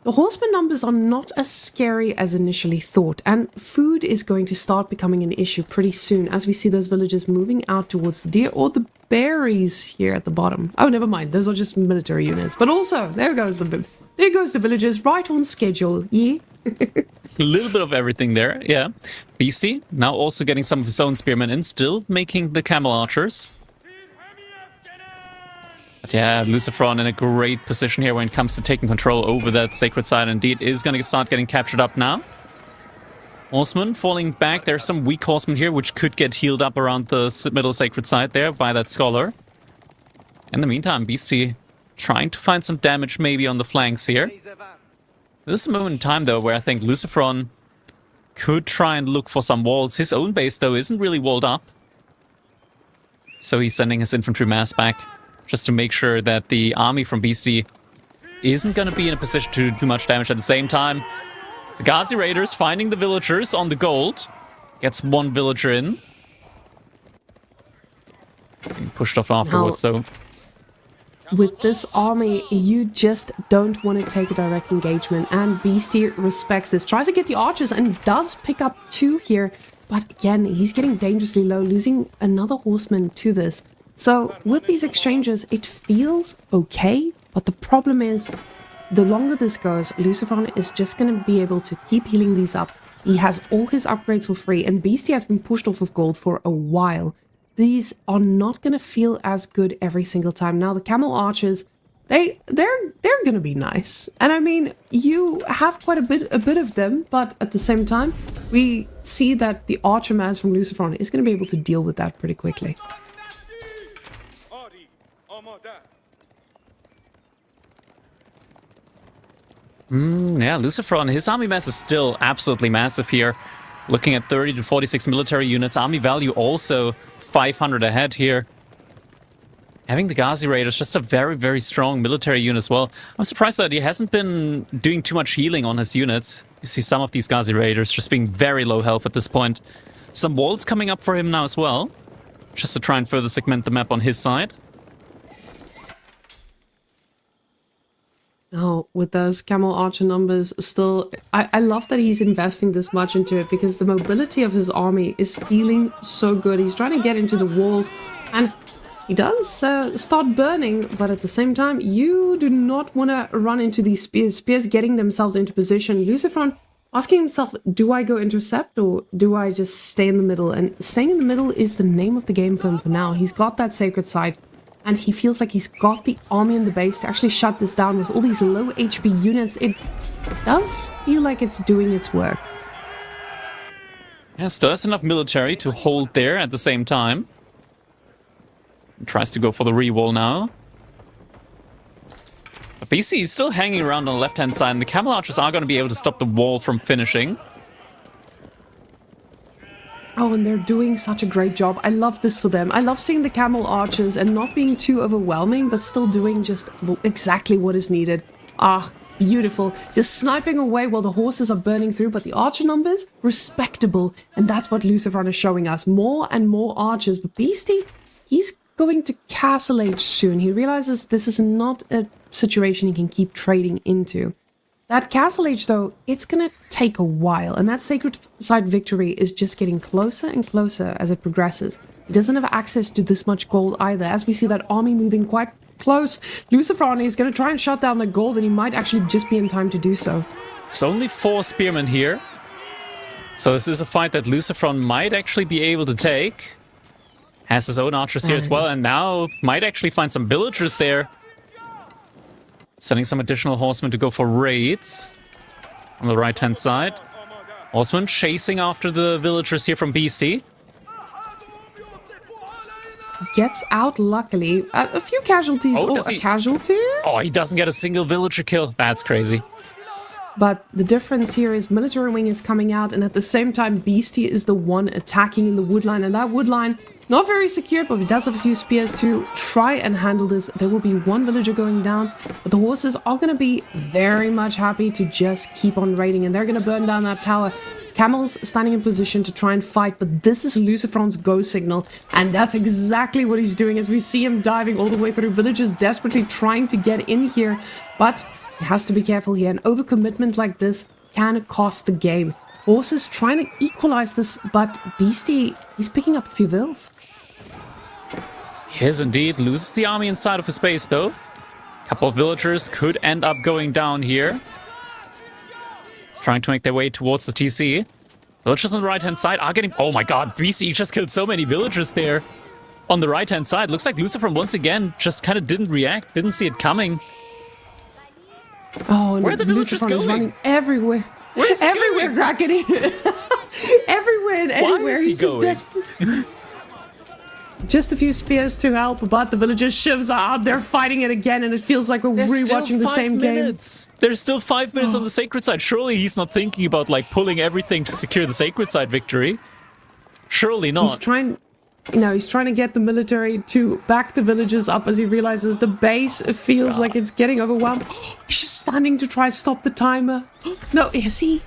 The horseman numbers are not as scary as initially thought. And food is going to start becoming an issue pretty soon as we see those villagers moving out towards the deer or the berries here at the bottom. Oh, never mind. Those are just military units. But also, there goes the villagers right on schedule. Yeah. A little bit of everything there, yeah. Beastie now also getting some of his own spearmen in, still making the camel archers. But yeah, Lucifron in a great position here when it comes to taking control over that sacred site. Indeed, is going to start getting captured up now. Horsemen falling back. There's some weak horsemen here, which could get healed up around the middle sacred site there by that Scholar. In the meantime, Beastie trying to find some damage maybe on the flanks here. This is a moment in time, though, where I think Lucifron could try and look for some walls. His own base, though, isn't really walled up. So he's sending his infantry mass back just to make sure that the army from Beastie isn't going to be in a position to do too much damage at the same time. The Ghazi Raiders finding the villagers on the gold. Gets one villager in. Being pushed off afterwards, though. With this army, you just don't want to take a direct engagement, and Beastie respects this. Tries to get the archers and does pick up 2 here, but again, he's getting dangerously low, losing another horseman to this. So with these exchanges, it feels okay, but the problem is, the longer this goes, Lucifron is just going to be able to keep healing these up. He has all his upgrades for free, and Beastie has been pushed off of gold for a while. These are not going to feel as good every single time. Now, the camel archers, they're going to be nice. And I mean, you have quite a bit of them, but at the same time, we see that the archer mass from Lucifron is going to be able to deal with that pretty quickly. Yeah, Lucifron, his army mass is still absolutely massive here. Looking at 30 to 46 military units. Army value also 500 ahead here. Having the Ghazi Raiders, just a very, very strong military unit as well. I'm surprised that he hasn't been doing too much healing on his units. You see some of these Ghazi Raiders just being very low health at this point. Some walls coming up for him now as well. Just to try and further segment the map on his side. Oh, with those camel archer numbers still, I love that he's investing this much into it, because the mobility of his army is feeling so good. He's trying to get into the walls, and he does start burning, but at the same time, you do not want to run into these spears. Spears getting themselves into position. Lucifron asking himself, do I go intercept or do I just stay in the middle? And staying in the middle is the name of the game for him for now. He's got that sacred site. And he feels like he's got the army in the base to actually shut this down with all these low HP units. It does feel like it's doing its work. Yeah, still has enough military to hold there at the same time. Tries to go for the re-wall now. But BC is still hanging around on the left-hand side, and the camel archers are going to be able to stop the wall from finishing. Oh, and they're doing such a great job. I love this for them. I love seeing the camel archers and not being too overwhelming, but still doing just exactly what is needed. Ah, beautiful. Just sniping away while the horses are burning through, but the archer numbers, respectable. And that's what Lucifron is showing us. More and more archers. But Beastie, he's going to Castle Age soon. He realizes this is not a situation he can keep trading into. That Castle Age, though, it's going to take a while, and that Sacred Site victory is just getting closer and closer as it progresses. He doesn't have access to this much gold either, as we see that army moving quite close. Lucifron is going to try and shut down the gold, and he might actually just be in time to do so. There's only 4 spearmen here, so this is a fight that Lucifron might actually be able to take. Has his own archers here as well, and now might actually find some villagers there. Sending some additional horsemen to go for raids on the right-hand side. Horsemen chasing after the villagers here from Beastie. Gets out, luckily. A few casualties. Oh, a casualty? Oh, he doesn't get a single villager kill. That's crazy. But the difference here is military wing is coming out, and at the same time, Beastie is the one attacking in the woodline. And that woodline, not very secure, but he does have a few spears to try and handle this. There will be one villager going down, but the horses are going to be very much happy to just keep on raiding, and they're going to burn down that tower. Camels standing in position to try and fight, but this is Lucifron's go signal, and that's exactly what he's doing as we see him diving all the way through. Villagers desperately trying to get in here, but he has to be careful here. An overcommitment like this can cost the game. Horses trying to equalize this, but Beastie, he's picking up a few vills. Yes, indeed. Loses the army inside of his base, though. A couple of villagers could end up going down here. Trying to make their way towards the TC. Villagers on the right-hand side are getting... Oh my god, Beastie just killed so many villagers there. On the right-hand side, looks like Lucifron once again just kind of didn't react, didn't see it coming. Oh, and where are the villagers Lucifron going? is running everywhere. Where's he everywhere, going? Grackety. Everywhere and anywhere. Why is he He's just going? desperate. Just a few spears to help, but the villagers' shivs are out there fighting it again, and it feels like we're rewatching the same game. There's still 5 minutes on the sacred side. Surely he's not thinking about like pulling everything to secure the sacred side victory. Surely not. He's trying to get the military to back the villagers up as he realizes the base feels like it's getting overwhelmed. He's just standing to try to stop the timer. No, is he?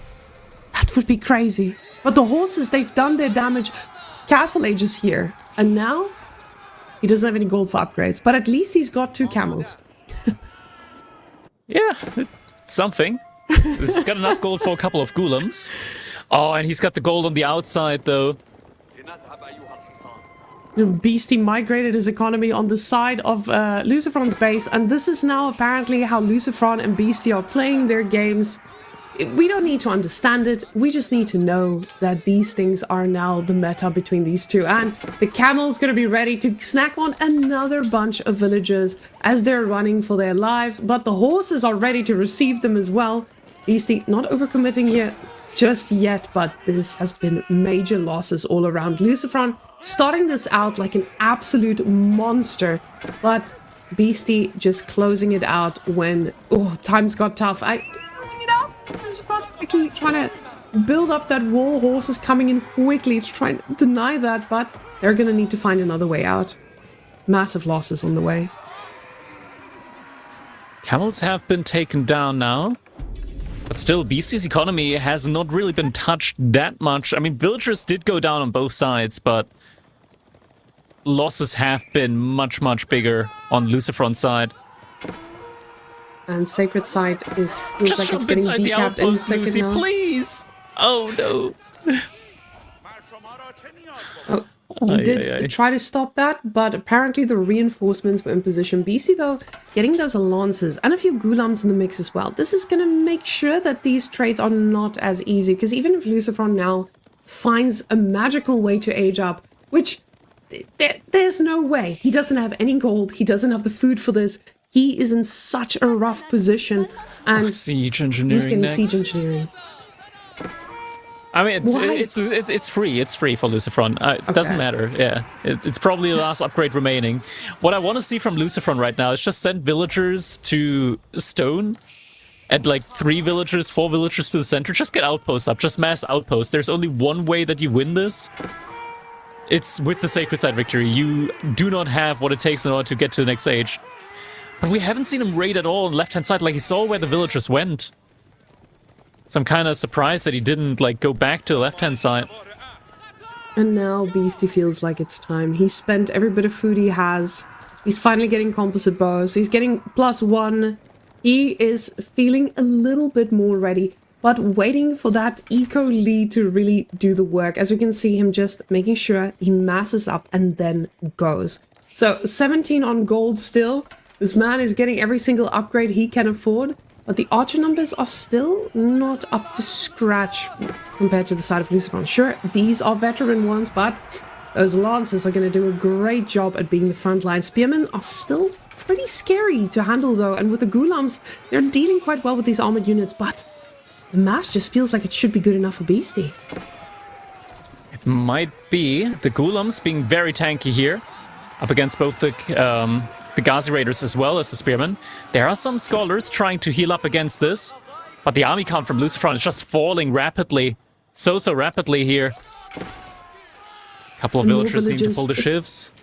That would be crazy. But the horses, they've done their damage. Castle Age is here. And now, he doesn't have any gold for upgrades. But at least he's got 2 camels. Yeah, it's something. He's got enough gold for a couple of golems. Oh, and he's got the gold on the outside, though. Beastie migrated his economy on the side of Lucifron's base, and this is now apparently how Lucifron and Beastie are playing their games. We don't need to understand it, we just need to know that these things are now the meta between these two, and the camel's gonna be ready to snack on another bunch of villagers as they're running for their lives, but the horses are ready to receive them as well. Beastie not overcommitting here just yet, but this has been major losses all around. Lucifron starting this out like an absolute monster, but Beastie just closing it out when times got tough. Closing it out. Lucifron quickly trying to build up that wall. Horses coming in quickly to try and deny that, but they're gonna need to find another way out. Massive losses on the way. Camels have been taken down now. But still, Beastie's economy has not really been touched that much. I mean, villagers did go down on both sides, but losses have been much, much bigger on Lucifron's side. And Sacred Side feels like it's jump getting inside the decapped any outpost, second Lucy, now. please! Oh, no. He did try to stop that, but apparently the reinforcements were in position. Beastie, though, getting those lances and a few Gulams in the mix as well. This is going to make sure that these trades are not as easy, because even if Lucifron now finds a magical way to age up, which there's no way. He doesn't have any gold. He doesn't have the food for this. He is in such a rough position. And siege engineering he's getting next. siege engineering. I mean, it's free. It's free for Lucifron. It doesn't matter. Yeah, it's probably the last upgrade remaining. What I want to see from Lucifron right now is just send villagers to Stone, and like 3 villagers, 4 villagers to the center. Just get outposts up. Just mass outposts. There's only one way that you win this. It's with the Sacred Side victory. You do not have what it takes in order to get to the next age. But we haven't seen him raid at all on the left-hand side. Like, he saw where the villagers went. So I'm kind of surprised that he didn't, like, go back to the left-hand side. And now Beastie feels like it's time. He's spent every bit of food he has. He's finally getting composite bows. He's getting +1. He is feeling a little bit more ready, but waiting for that eco lead to really do the work. As you can see him just making sure he masses up and then goes. So 17 on gold still. This man is getting every single upgrade he can afford, but the archer numbers are still not up to scratch compared to the side of Lucifron. Sure, these are veteran ones, but those lances are going to do a great job at being the front line. Spearmen are still pretty scary to handle though, and with the Gulams, they're dealing quite well with these armored units, but the mass just feels like it should be good enough for Beastie. It might be. The Gulams being very tanky here, up against both the Ghazi Raiders as well as the Spearmen. There are some scholars trying to heal up against this, but the army count from Lucifron is just falling rapidly. So rapidly here. A couple of villagers need to pull the shivs.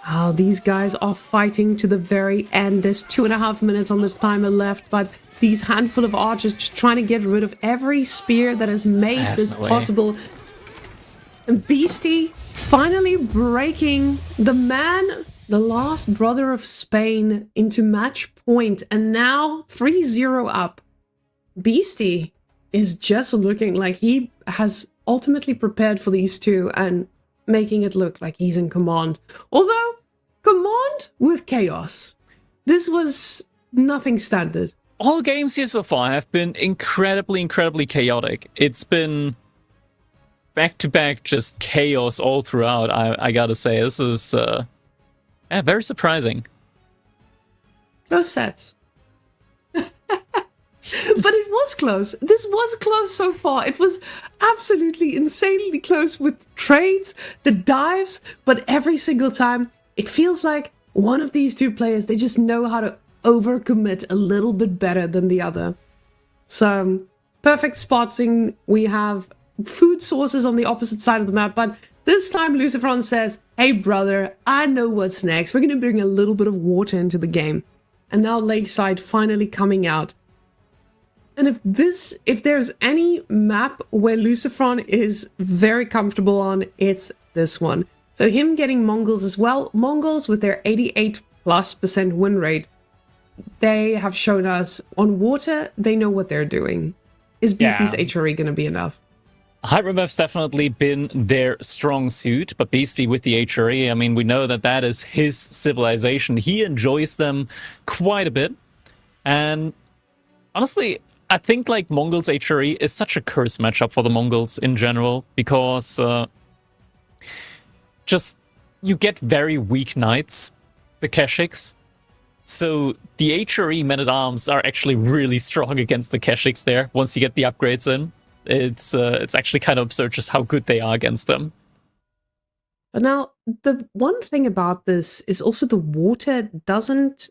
Oh, these guys are fighting to the very end. There's 2.5 minutes on the timer left, but these handful of archers just trying to get rid of every spear that has made this possible. And Beastie finally breaking the man, the last brother of Spain, into match point, and now 3-0 up. Beastie is just looking like he has ultimately prepared for these two and making it look like he's in command. Although, command with chaos. This was nothing standard. All games here so far have been incredibly chaotic. It's been back-to-back just chaos all throughout, I gotta say. This is very surprising. Close sets. But it was close. This was close so far. It was absolutely insanely close with trades, the dives, but every single time it feels like one of these two players, they just know how to overcommit a little bit better than the other. So, perfect spotting. We have food sources on the opposite side of the map, but this time Lucifron says, hey brother, I know what's next. We're going to bring a little bit of water into the game. And now Lakeside finally coming out. And if there's any map where Lucifron is very comfortable on, it's this one. So him getting Mongols as well. Mongols with their 88+% win rate, they have shown us on water, they know what they're doing. Is Beastie's HRE going to be enough? Hydromap's definitely been their strong suit, but Beastie with the HRE, I mean, we know that that is his civilization. He enjoys them quite a bit. And honestly, I think like Mongols HRE is such a curse matchup for the Mongols in general, because just you get very weak knights, the Keshiks. So the HRE men-at-arms are actually really strong against the Keshiks there once you get the upgrades in. It's actually kind of absurd just how good they are against them. But now, the one thing about this is also the water doesn't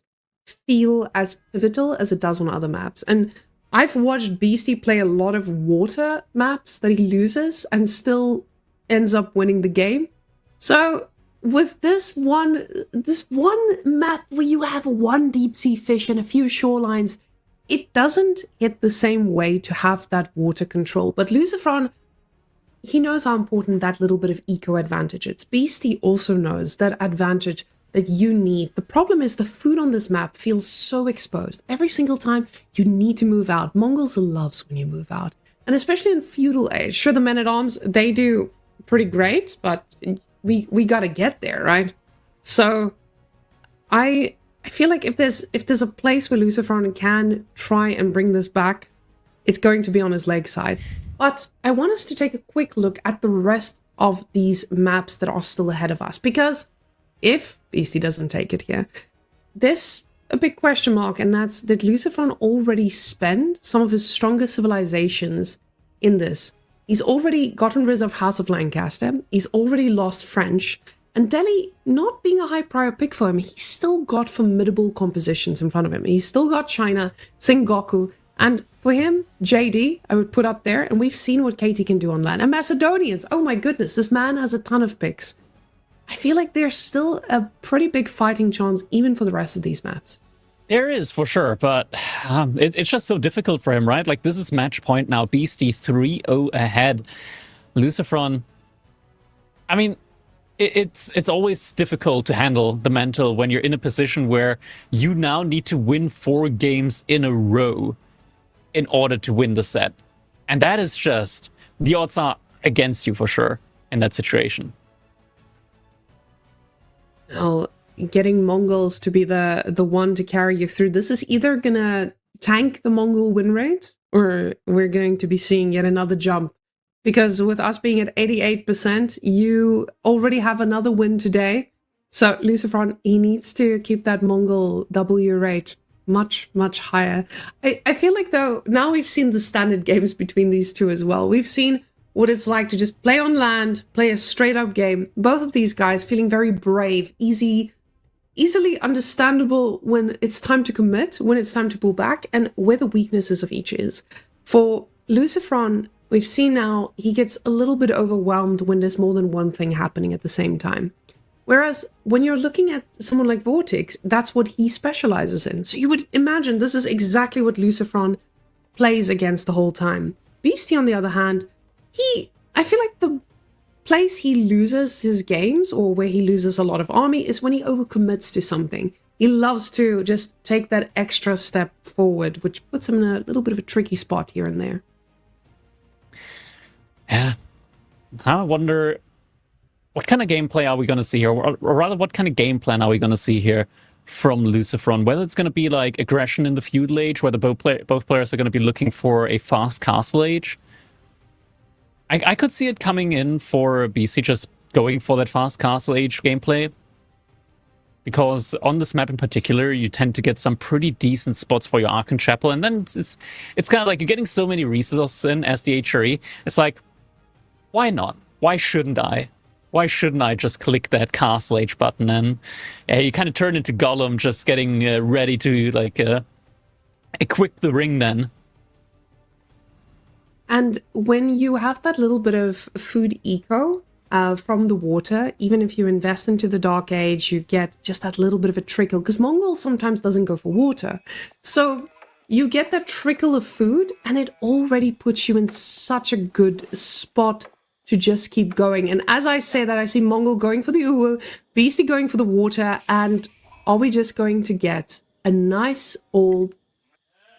feel as pivotal as it does on other maps. And I've watched Beastie play a lot of water maps that he loses and still ends up winning the game. So with this one map where you have one deep sea fish and a few shorelines, it doesn't hit the same way to have that water control. But Lucifron, he knows how important that little bit of eco advantage is. Beastie also knows that advantage that you need. The problem is the food on this map feels so exposed. Every single time you need to move out. Mongols loves when you move out. And especially in feudal age. Sure, the men-at-arms, they do pretty great, but we gotta get there, right? So I feel like if there's a place where Lucifron can try and bring this back, it's going to be on his leg side. But I want us to take a quick look at the rest of these maps that are still ahead of us, because if Beastie doesn't take it here, there's a big question mark, and that's, did Lucifron already spend some of his strongest civilizations in this? He's already gotten rid of House of Lancaster, he's already lost French, and Delhi, not being a high prior pick for him, he's still got formidable compositions in front of him. He's still got China, Sengoku, and for him, JD, I would put up there, and we've seen what Katie can do on land. And Macedonians, oh my goodness, this man has a ton of picks. I feel like there's still a pretty big fighting chance even for the rest of these maps. There is, for sure, but it's just so difficult for him, right? Like, this is match point now. Beastie 3-0 ahead. Lucifron, I mean, it's always difficult to handle the mental when you're in a position where you now need to win 4 games in a row in order to win the set. And that is just, the odds are against you for sure in that situation. Well, getting Mongols to be the one to carry you through, this is either gonna tank the Mongol win rate, or we're going to be seeing yet another jump. Because with us being at 88%, you already have another win today. So Lucifron, he needs to keep that Mongol W rate much, much higher. I feel like, though, now we've seen the standard games between these two as well. We've seen what it's like to just play on land, play a straight-up game. Both of these guys feeling very brave, easily understandable when it's time to commit, when it's time to pull back, and where the weaknesses of each is. For Lucifron, we've seen now he gets a little bit overwhelmed when there's more than one thing happening at the same time. Whereas when you're looking at someone like Vortex, that's what he specializes in. So you would imagine this is exactly what Lucifron plays against the whole time. Beastie, on the other hand, I feel like the place he loses his games, or where he loses a lot of army, is when he overcommits to something. He loves to just take that extra step forward, which puts him in a little bit of a tricky spot here and there. Yeah. I wonder, what kind of gameplay are we going to see here? Or rather, what kind of game plan are we going to see here from Lucifron? Whether it's going to be like aggression in the feudal age, whether both players are going to be looking for a fast castle age. I could see it coming in for BC just going for that fast castle age gameplay. because on this map in particular, you tend to get some pretty decent spots for your Archon Chapel, and then it's kind of like you're getting so many resources in as the HRE. It's like, why not? Why shouldn't I? Why shouldn't I just click that Castle Age button and you kind of turn into Gollum, just getting ready to like equip the ring then. And when you have that little bit of food eco from the water, even if you invest into the Dark Age, you get just that little bit of a trickle, because Mongol sometimes doesn't go for water. So you get that trickle of food, and it already puts you in such a good spot to just keep going. And as I say that, I see Mongol going for the Uwu, Beastie going for the water, and are we just going to get a nice old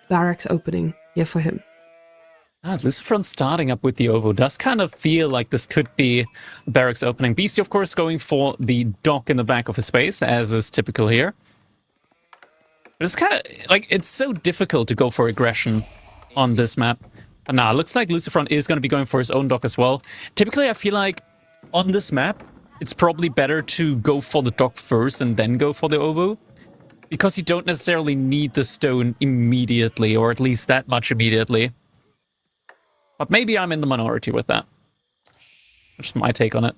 barracks opening here for him? Lucifron starting up with the Ovo does kind of feel like this could be a barracks opening. Beastie, of course, going for the dock in the back of his base, as is typical here. But it's kind of like, it's so difficult to go for aggression on this map. But now, it looks like Lucifron is going to be going for his own dock as well. Typically, I feel like on this map, it's probably better to go for the dock first and then go for the Ovo, because you don't necessarily need the stone immediately, or at least that much immediately. But maybe I'm in the minority with that. Just my take on it.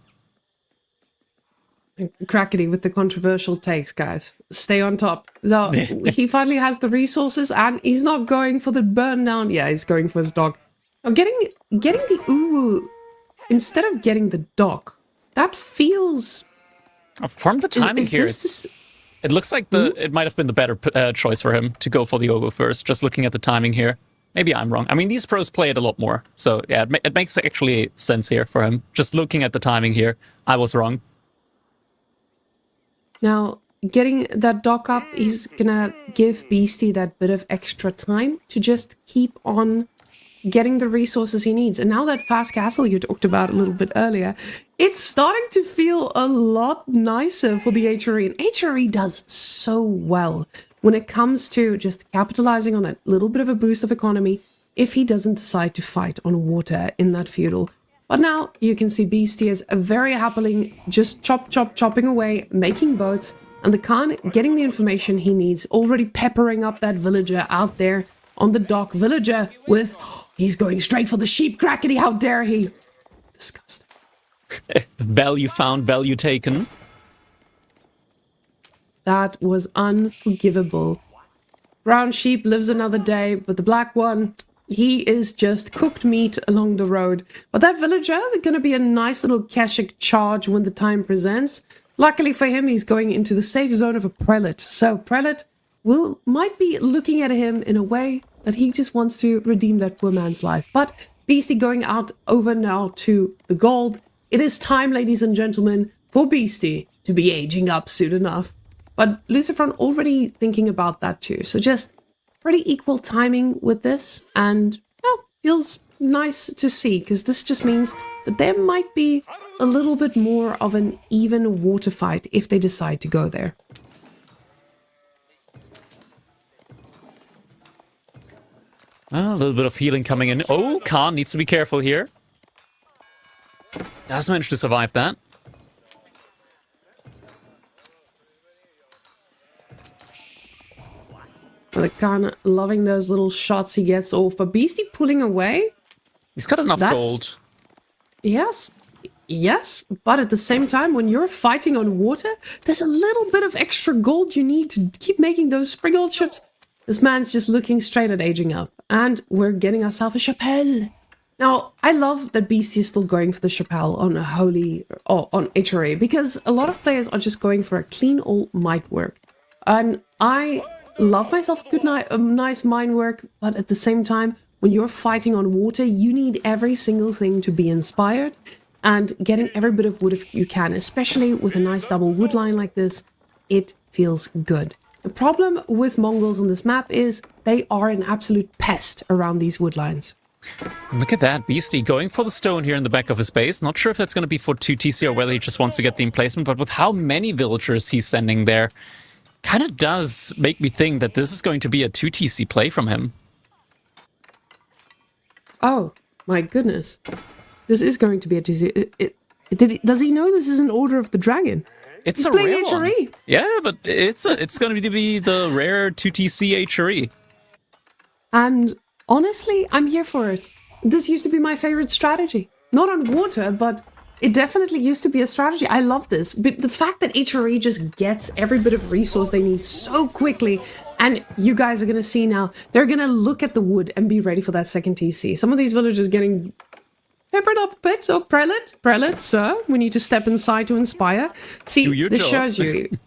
Crackety with the controversial takes, guys. Stay on top. No, he finally has the resources, and he's not going for the burn down. Yeah, he's going for his dock. Now, getting the Uwu instead of getting the dock, that feels... From the timing here, it looks like it might have been the better choice for him to go for the Ovo first, just looking at the timing here. Maybe I'm wrong. I mean, these pros play it a lot more. So, yeah, it makes actually sense here for him. Just looking at the timing here, I was wrong. Now, getting that dock up, he's gonna give Beastie that bit of extra time to just keep on getting the resources he needs. And now that fast castle you talked about a little bit earlier, it's starting to feel a lot nicer for the HRE. And HRE does so well when it comes to just capitalizing on that little bit of a boost of economy if he doesn't decide to fight on water in that feudal. But now you can see Beastie is very happily just chopping away, making boats, and the Khan getting the information he needs, already peppering up that villager out there on the dock. Villager with, he's going straight for the sheep, Crackety, how dare he? Disgusting. Value found, value taken. That was unforgivable. Brown sheep lives another day, but the black one, he is just cooked meat along the road. But that villager, they're going to be a nice little Keshik charge when the time presents. Luckily for him, he's going into the safe zone of a prelate. So prelate might be looking at him in a way that he just wants to redeem that poor man's life. But Beastie going out over now to the gold. It is time, ladies and gentlemen, for Beastie to be aging up soon enough. But Lucifron already thinking about that too. So just pretty equal timing with this, and well, feels nice to see, because this just means that there might be a little bit more of an even water fight if they decide to go there. A little bit of healing coming in. Oh, Khan needs to be careful here. Does manage to survive that. The Khan loving those little shots he gets off, but Beastie pulling away. He's got enough gold. Yes, but at the same time, when you're fighting on water, there's a little bit of extra gold you need to keep making those spring gold ships. This man's just looking straight at aging up, and we're getting ourselves a chapelle. Now, I love that Beastie is still going for the chapelle on on HRA, because a lot of players are just going for a clean old might work, and I love myself a nice mine work, but at the same time, when you're fighting on water, you need every single thing to be inspired, and getting every bit of wood if you can, especially with a nice double wood line like this, it feels good. The problem with Mongols on this map is they are an absolute pest around these wood lines. Look at that, Beastie going for the stone here in the back of his base. Not sure if that's going to be for 2 TC or whether he just wants to get the emplacement, but with how many villagers he's sending there, kind of does make me think that this is going to be a 2 TC play from him. Oh, my goodness. This is going to be a 2 TC. Does he know this is an Order of the Dragon? It's He's a playing rare one. HRE. Yeah, but it's going to be the rare 2TC HRE. And honestly, I'm here for it. This used to be my favorite strategy. Not on water, but it definitely used to be a strategy. I love this. But the fact that HRE just gets every bit of resource they need so quickly, and you guys are going to see now, they're going to look at the wood and be ready for that second TC. Some of these villagers getting peppered up a bit. So, prelate, sir, we need to step inside to inspire. See, this shows you.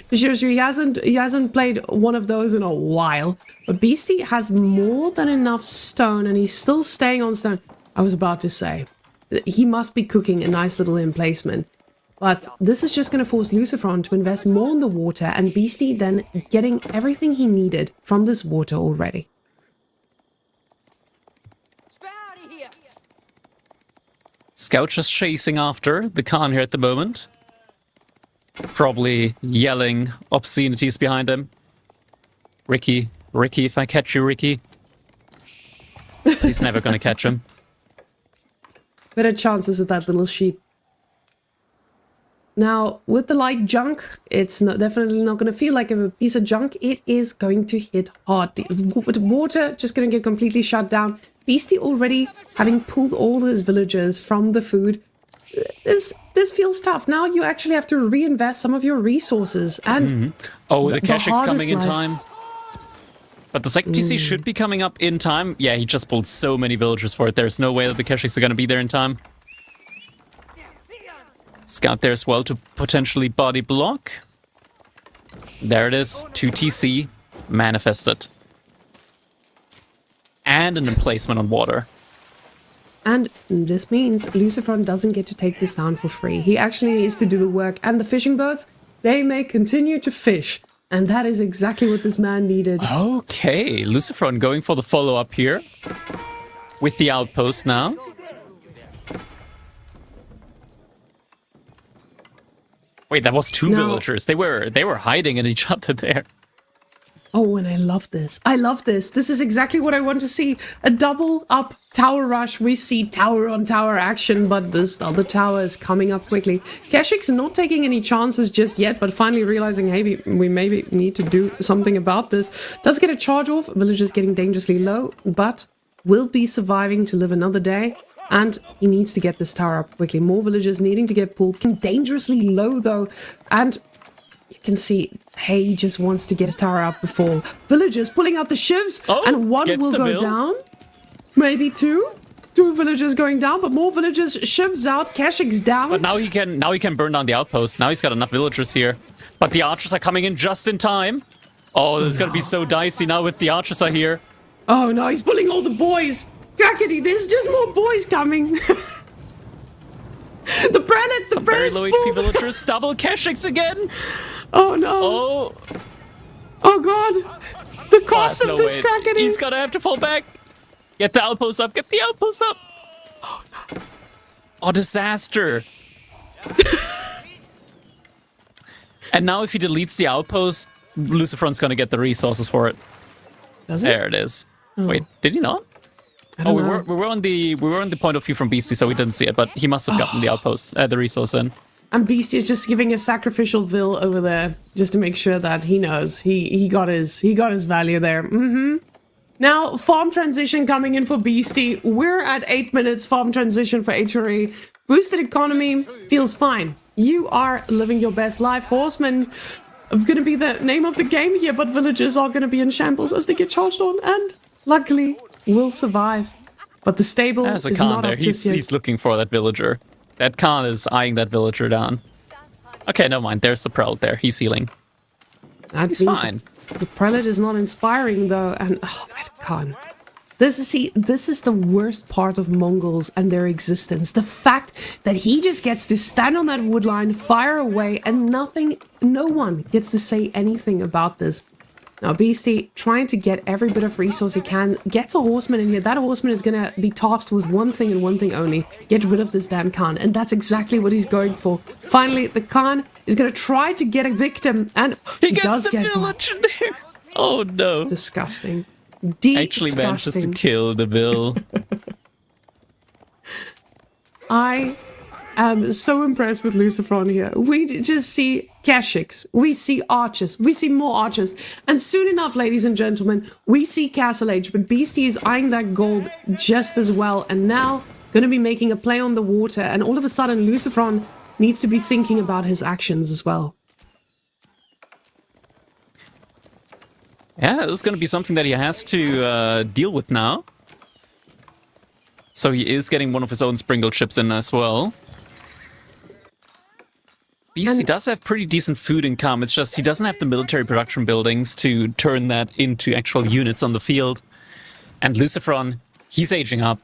It shows you he hasn't played one of those in a while. But Beastie has more than enough stone, and he's still staying on stone. I was about to say, he must be cooking a nice little emplacement. But this is just going to force Lucifron to invest more in the water, and Beastie then getting everything he needed from this water already. Scout just chasing after the Khan here at the moment. Probably yelling obscenities behind him. Ricky, if I catch you, Ricky. He's never gonna catch him. Better chances with that little sheep. Now, with the light junk, it's definitely not going to feel like a piece of junk. It is going to hit hard. The water just going to get completely shut down. Beastie already having pulled all his villagers from the food. This feels tough. Now you actually have to reinvest some of your resources. And oh, the Keshik's coming in life. time. But the second TC should be coming up in time. Yeah, he just pulled so many villagers for it. There's no way that the Keshiks are going to be there in time. Scout there as well to potentially body block. There it is. 2TC manifested. And an emplacement on water. And this means Lucifron doesn't get to take this down for free. He actually needs to do the work. And the fishing boats, they may continue to fish. And that is exactly what this man needed. Okay, Lucifron going for the follow-up here. With the outpost now. Wait, that was two villagers. They were hiding in each other there. Oh, and I love this. I love this. This is exactly what I want to see. A double up tower rush. We see tower on tower action, but this other tower is coming up quickly. Keshik's not taking any chances just yet, but finally realizing, hey, we maybe need to do something about this. Does get a charge off. Villagers getting dangerously low, but will be surviving to live another day. And he needs to get this tower up quickly. More villagers needing to get pulled. Dangerously low, though. And you can see, he just wants to get his tower up before villagers pulling out the shivs. Oh, and one will go down. Maybe two. Two villagers going down, but more villagers. Shivs out. Keshik's down. But now he can burn down the outpost. Now he's got enough villagers here. But the archers are coming in just in time. Oh, this is going to be so dicey now with the archers are here. Oh, no, he's pulling all the boys. Crackety, there's just more boys coming. The Some very low HP villagers. Double Keshiks again. Oh, no. Oh. Oh, God. The cost of this Crackety. He's going to have to fall back. Get the outpost up. Get the outpost up. Oh, no. Oh, disaster. And now if he deletes the outpost, Lucifron's going to get the resources for it. Does it? There it is. Oh. Wait, did he not? Oh, we were on the point of view from Beastie, so we didn't see it, but he must have gotten the outpost, the resource in. And Beastie is just giving a sacrificial vil over there, just to make sure that he knows he got his value there. Now, farm transition coming in for Beastie. We're at 8 minutes farm transition for HRE. Boosted economy feels fine. You are living your best life. Horsemen are going to be the name of the game here, but villagers are going to be in shambles as they get charged on, and luckily will survive. But the stable There's a is Khan not there. up just yet. He's looking for that villager. That Khan is eyeing that villager down. Okay, never mind. There's the prelate there. He's healing. That He's means fine. The prelate is not inspiring though, and that Khan. This is the worst part of Mongols and their existence. The fact that he just gets to stand on that wood line, fire away, and no one gets to say anything about this. Now, Beastie, trying to get every bit of resource he can, gets a horseman in here. That horseman is going to be tasked with one thing and one thing only. Get rid of this damn Khan. And that's exactly what he's going for. Finally, the Khan is going to try to get a victim. And He does gets the get village in there. Oh, no. Disgusting. Actually manages to kill the Bill. I am so impressed with Lucifron here. We just see Kashyyyks, we see archers, we see more archers, and soon enough, ladies and gentlemen, we see Castle Age, but Beastie is eyeing that gold just as well, and now going to be making a play on the water, and all of a sudden, Lucifron needs to be thinking about his actions as well. Yeah, this is going to be something that he has to deal with now. So he is getting one of his own sprinkled ships in as well. Beastie does have pretty decent food income, it's just he doesn't have the military production buildings to turn that into actual units on the field. And Lucifron, he's aging up.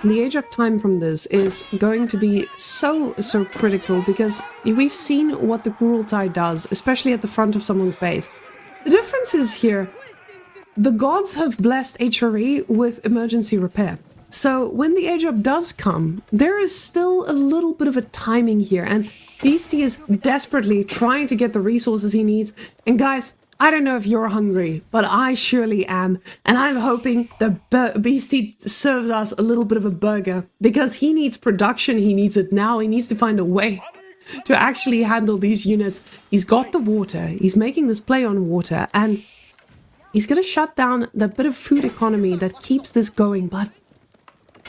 The age up time from this is going to be so critical because we've seen what the Kurultai does, especially at the front of someone's base. The difference is here, the gods have blessed HRE with emergency repair. So when the age up does come, there is still a little bit of a timing here, and Beastie is desperately trying to get the resources he needs. And guys, I don't know if you're hungry, but I surely am. And I'm hoping the Beastie serves us a little bit of a burger, because he needs production, he needs it now, he needs to find a way to actually handle these units. He's got the water, he's making this play on water, and he's going to shut down the bit of food economy that keeps this going. But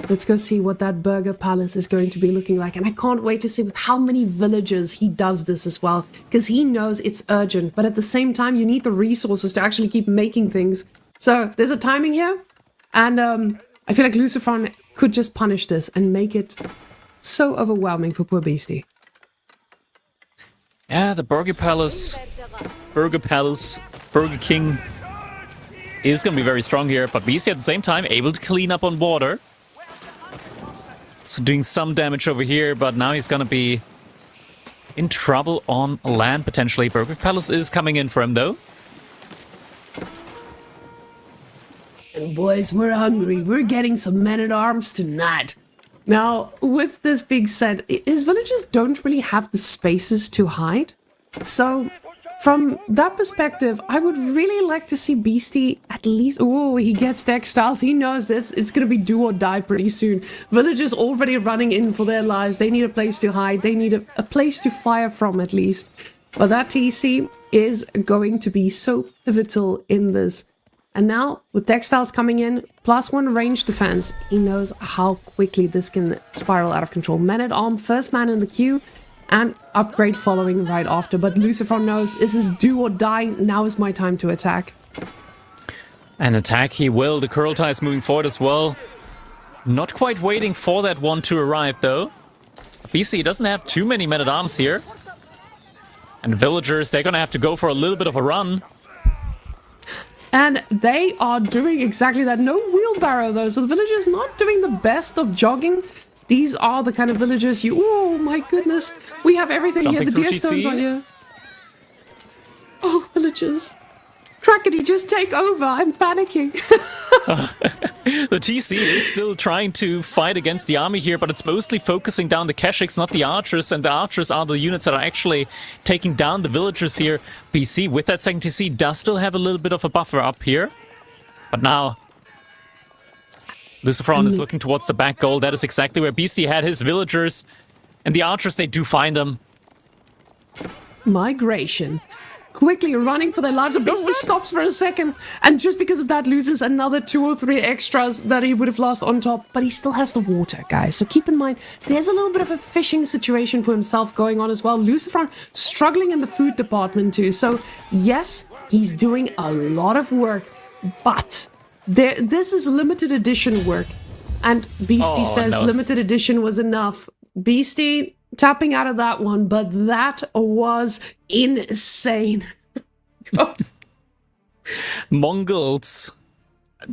let's go see what that burger palace is going to be looking like. And I can't wait to see with how many villagers he does this as well, because he knows it's urgent. But at the same time, you need the resources to actually keep making things. So there's a timing here. And I feel like Lucifron could just punish this and make it so overwhelming for poor Beastie. Yeah, the Burger Palace, Burger King is going to be very strong here. But Beastie at the same time able to clean up on water. So doing some damage over here, but now he's gonna be in trouble on land, potentially. Burger Palace is coming in for him, though. And boys, we're hungry. We're getting some men-at-arms tonight. Now, with this being said, his villagers don't really have the spaces to hide. So, from that perspective, I would really like to see Beastie at least... Oh, he gets textiles. He knows this. It's going to be do or die pretty soon. Villagers already running in for their lives. They need a place to hide. They need a place to fire from, at least. But that TC is going to be so pivotal in this. And now, with textiles coming in, +1 range defense, he knows how quickly this can spiral out of control. Men-at-arms, first man in the queue. And upgrade following right after. But Lucifron knows this is do or die. Now is my time to attack. And attack he will. The Kurultai is moving forward as well. Not quite waiting for that one to arrive, though. BC doesn't have too many men-at-arms here. And villagers, they're going to have to go for a little bit of a run. And they are doing exactly that. No wheelbarrow, though. So the villagers not doing the best of jogging. These are the kind of villagers you... Oh, my goodness. We have everything Jumping here. The deer stones are here. Oh, villagers. Crackety, just take over. I'm panicking. The TC is still trying to fight against the army here, but it's mostly focusing down the Kashyyyks, not the archers. And the archers are the units that are actually taking down the villagers here. BC, with that second TC, does still have a little bit of a buffer up here. But now... Lucifron is looking towards the back goal. That is exactly where Beastie had his villagers. And the archers, they do find them. Migration. Quickly running for their lives. And Beastie stops for a second. And just because of that, loses another 2 or 3 extras that he would have lost on top. But he still has the water, guys. So keep in mind, there's a little bit of a fishing situation for himself going on as well. Lucifron struggling in the food department too. So yes, he's doing a lot of work. But... this is limited edition work, and Beastie says no. Limited edition was enough. Beastie tapping out of that one, but that was insane. Mongols,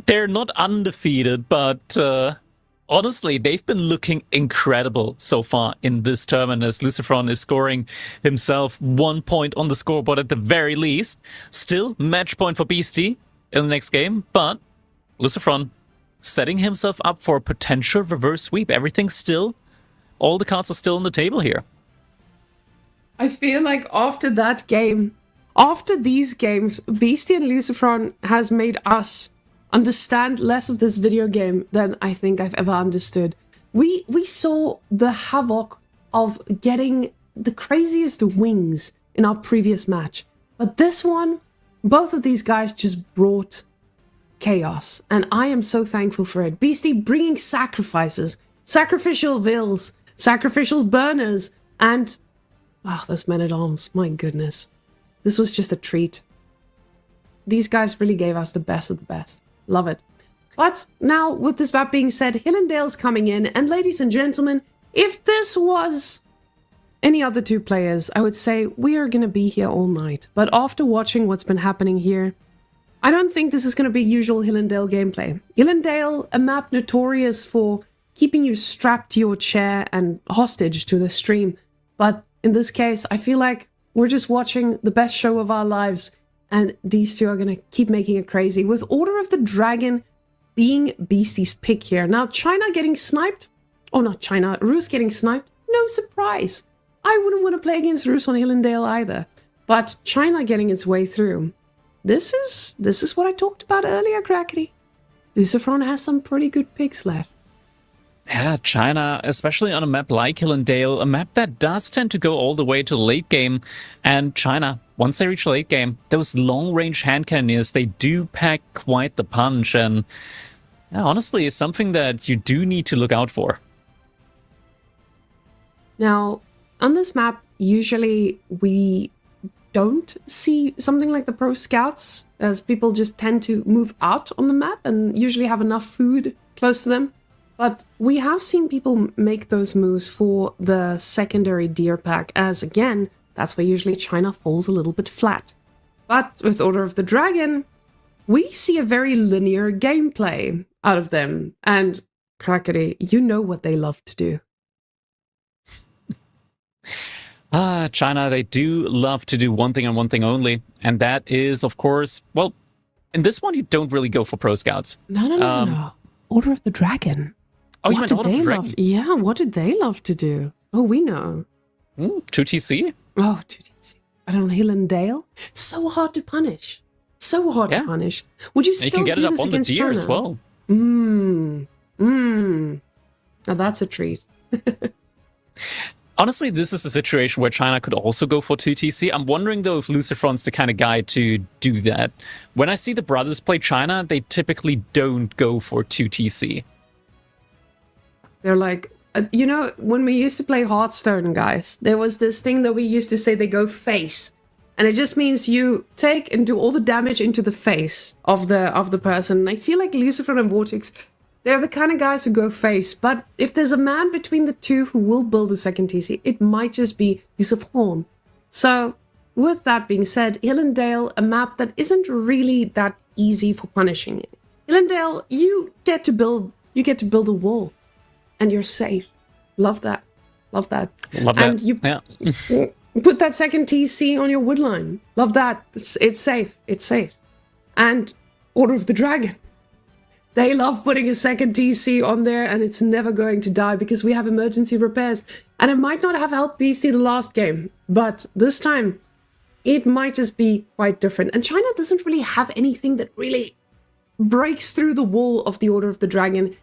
they're not undefeated, but honestly, they've been looking incredible so far in this tournament, as Lucifron is scoring himself 1 point on the scoreboard at the very least. Still, match point for Beastie in the next game, but Lucifron setting himself up for a potential reverse sweep. Everything's still... all the cards are still on the table here. I feel like after that game, after these games, Beastie and Lucifron has made us understand less of this video game than I think I've ever understood. We saw the havoc of getting the craziest wings in our previous match. But this one, both of these guys just brought chaos. And I am so thankful for it. Beastie bringing sacrifices, sacrificial vills, sacrificial burners, and... oh, those men-at-arms. My goodness. This was just a treat. These guys really gave us the best of the best. Love it. But now, with this map being said, Hillendale's coming in. And ladies and gentlemen, if this was any other two players, I would say we are going to be here all night. But after watching what's been happening here, I don't think this is going to be usual Hillendale gameplay. Hillendale, a map notorious for keeping you strapped to your chair and hostage to the stream. But in this case, I feel like we're just watching the best show of our lives. And these two are going to keep making it crazy. With Order of the Dragon being Beastie's pick here. Now, China getting sniped. Oh, not China. Roos getting sniped. No surprise. I wouldn't want to play against Roos on Hillendale either. But China getting its way through. This is what I talked about earlier, Crackety. Lucifron has some pretty good picks left. Yeah, China, especially on a map like Hillendale, a map that does tend to go all the way to late game. And China, once they reach late game, those long-range hand cannoneers, they do pack quite the punch. And yeah, honestly, it's something that you do need to look out for. Now, on this map, usually we don't see something like the pro scouts, as people just tend to move out on the map and usually have enough food close to them. But we have seen people make those moves for the secondary deer pack, as again, that's where usually China falls a little bit flat. But with Order of the Dragon, we see a very linear gameplay out of them. And Crackety, you know what they love to do. China, they do love to do one thing and one thing only. And that is, of course, well, in this one, you don't really go for pro scouts. No. Order of the Dragon. Oh, you meant Order of the Dragon? Yeah, what did they love to do? Oh, we know. 2TC? Oh, 2TC. I don't know, Hillendale? So hard to punish. So hard to punish. Would you still do this against China? As well. Now that's a treat. Honestly, this is a situation where China could also go for 2TC. I'm wondering, though, if Lucifron's the kind of guy to do that. When I see the brothers play China, they typically don't go for 2TC. They're like, you know, when we used to play Hearthstone, guys, there was this thing that we used to say they go face. And it just means you take and do all the damage into the face of the person. And I feel like Lucifron and Vortex, they're the kind of guys who go face. But if there's a man between the two who will build a second TC, it might just be Lucifron. So, with that being said, Hillendale, a map that isn't really that easy for punishing. Hillendale, you get to build a wall. And you're safe. Love that. Love that. And you put that second TC on your woodline. Love that. It's safe. It's safe. And Order of the Dragon. They love putting a second TC on there, and it's never going to die because we have emergency repairs. And it might not have helped Beastie the last game, but this time it might just be quite different. And China doesn't really have anything that really breaks through the wall of the Order of the Dragon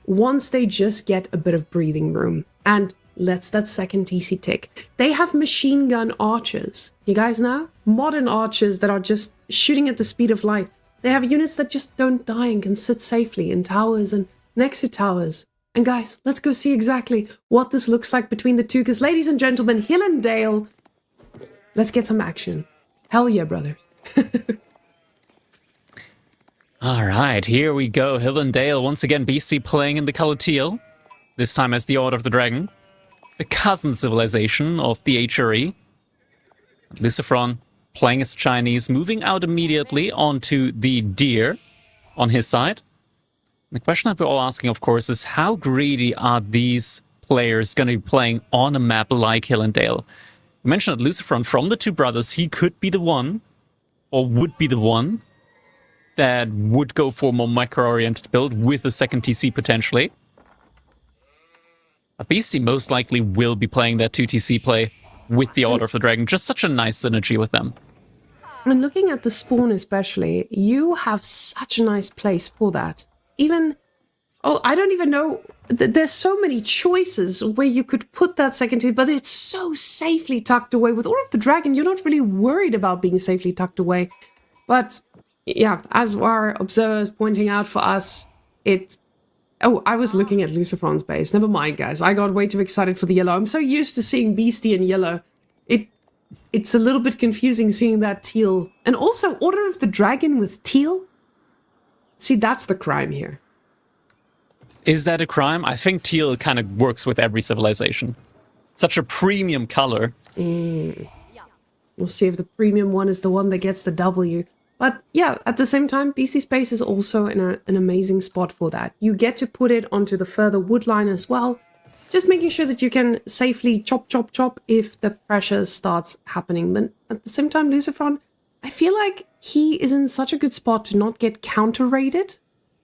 once they just get a bit of breathing room and lets that second TC tick. They have machine gun archers. You guys know? Modern archers that are just shooting at the speed of light. They have units that just don't die and can sit safely in towers and next to towers. And guys, let's go see exactly what this looks like between the two. Because ladies and gentlemen, Hillendale, let's get some action. Hell yeah, brothers. All right, here we go. Hillendale, once again, Beastie playing in the color teal. This time as the Order of the Dragon. The cousin civilization of the HRE. Lucifron playing as Chinese, moving out immediately onto the deer on his side. The question that we're all asking, of course, is how greedy are these players going to be playing on a map like Hillendale? You mentioned that Lucifron, from the two brothers, he could be the one, or would be the one, that would go for a more micro-oriented build with a second TC potentially. But Beastie most likely will be playing that 2TC play with the Order of the Dragon. Just such a nice synergy with them. And looking at the spawn especially, you have such a nice place for that. Even Oh, I don't even know. There's so many choices where you could put that second TC, but it's so safely tucked away. With Order of the Dragon, you're not really worried about being safely tucked away. But yeah, as our observers pointing out for us, it... Oh, I was looking at Lucifron's base. Never mind, guys. I got way too excited for the yellow. I'm so used to seeing Beastie in yellow. It's a little bit confusing seeing that teal. And also, Order of the Dragon with teal? See, that's the crime here. Is that a crime? I think teal kind of works with every civilization. Such a premium color. We'll see if the premium one is the one that gets the W. But yeah, at the same time, Beastie Space is also in an amazing spot for that. You get to put it onto the further wood line as well. Just making sure that you can safely chop, chop, chop if the pressure starts happening. But at the same time, Lucifron, I feel like he is in such a good spot to not get counter-raided.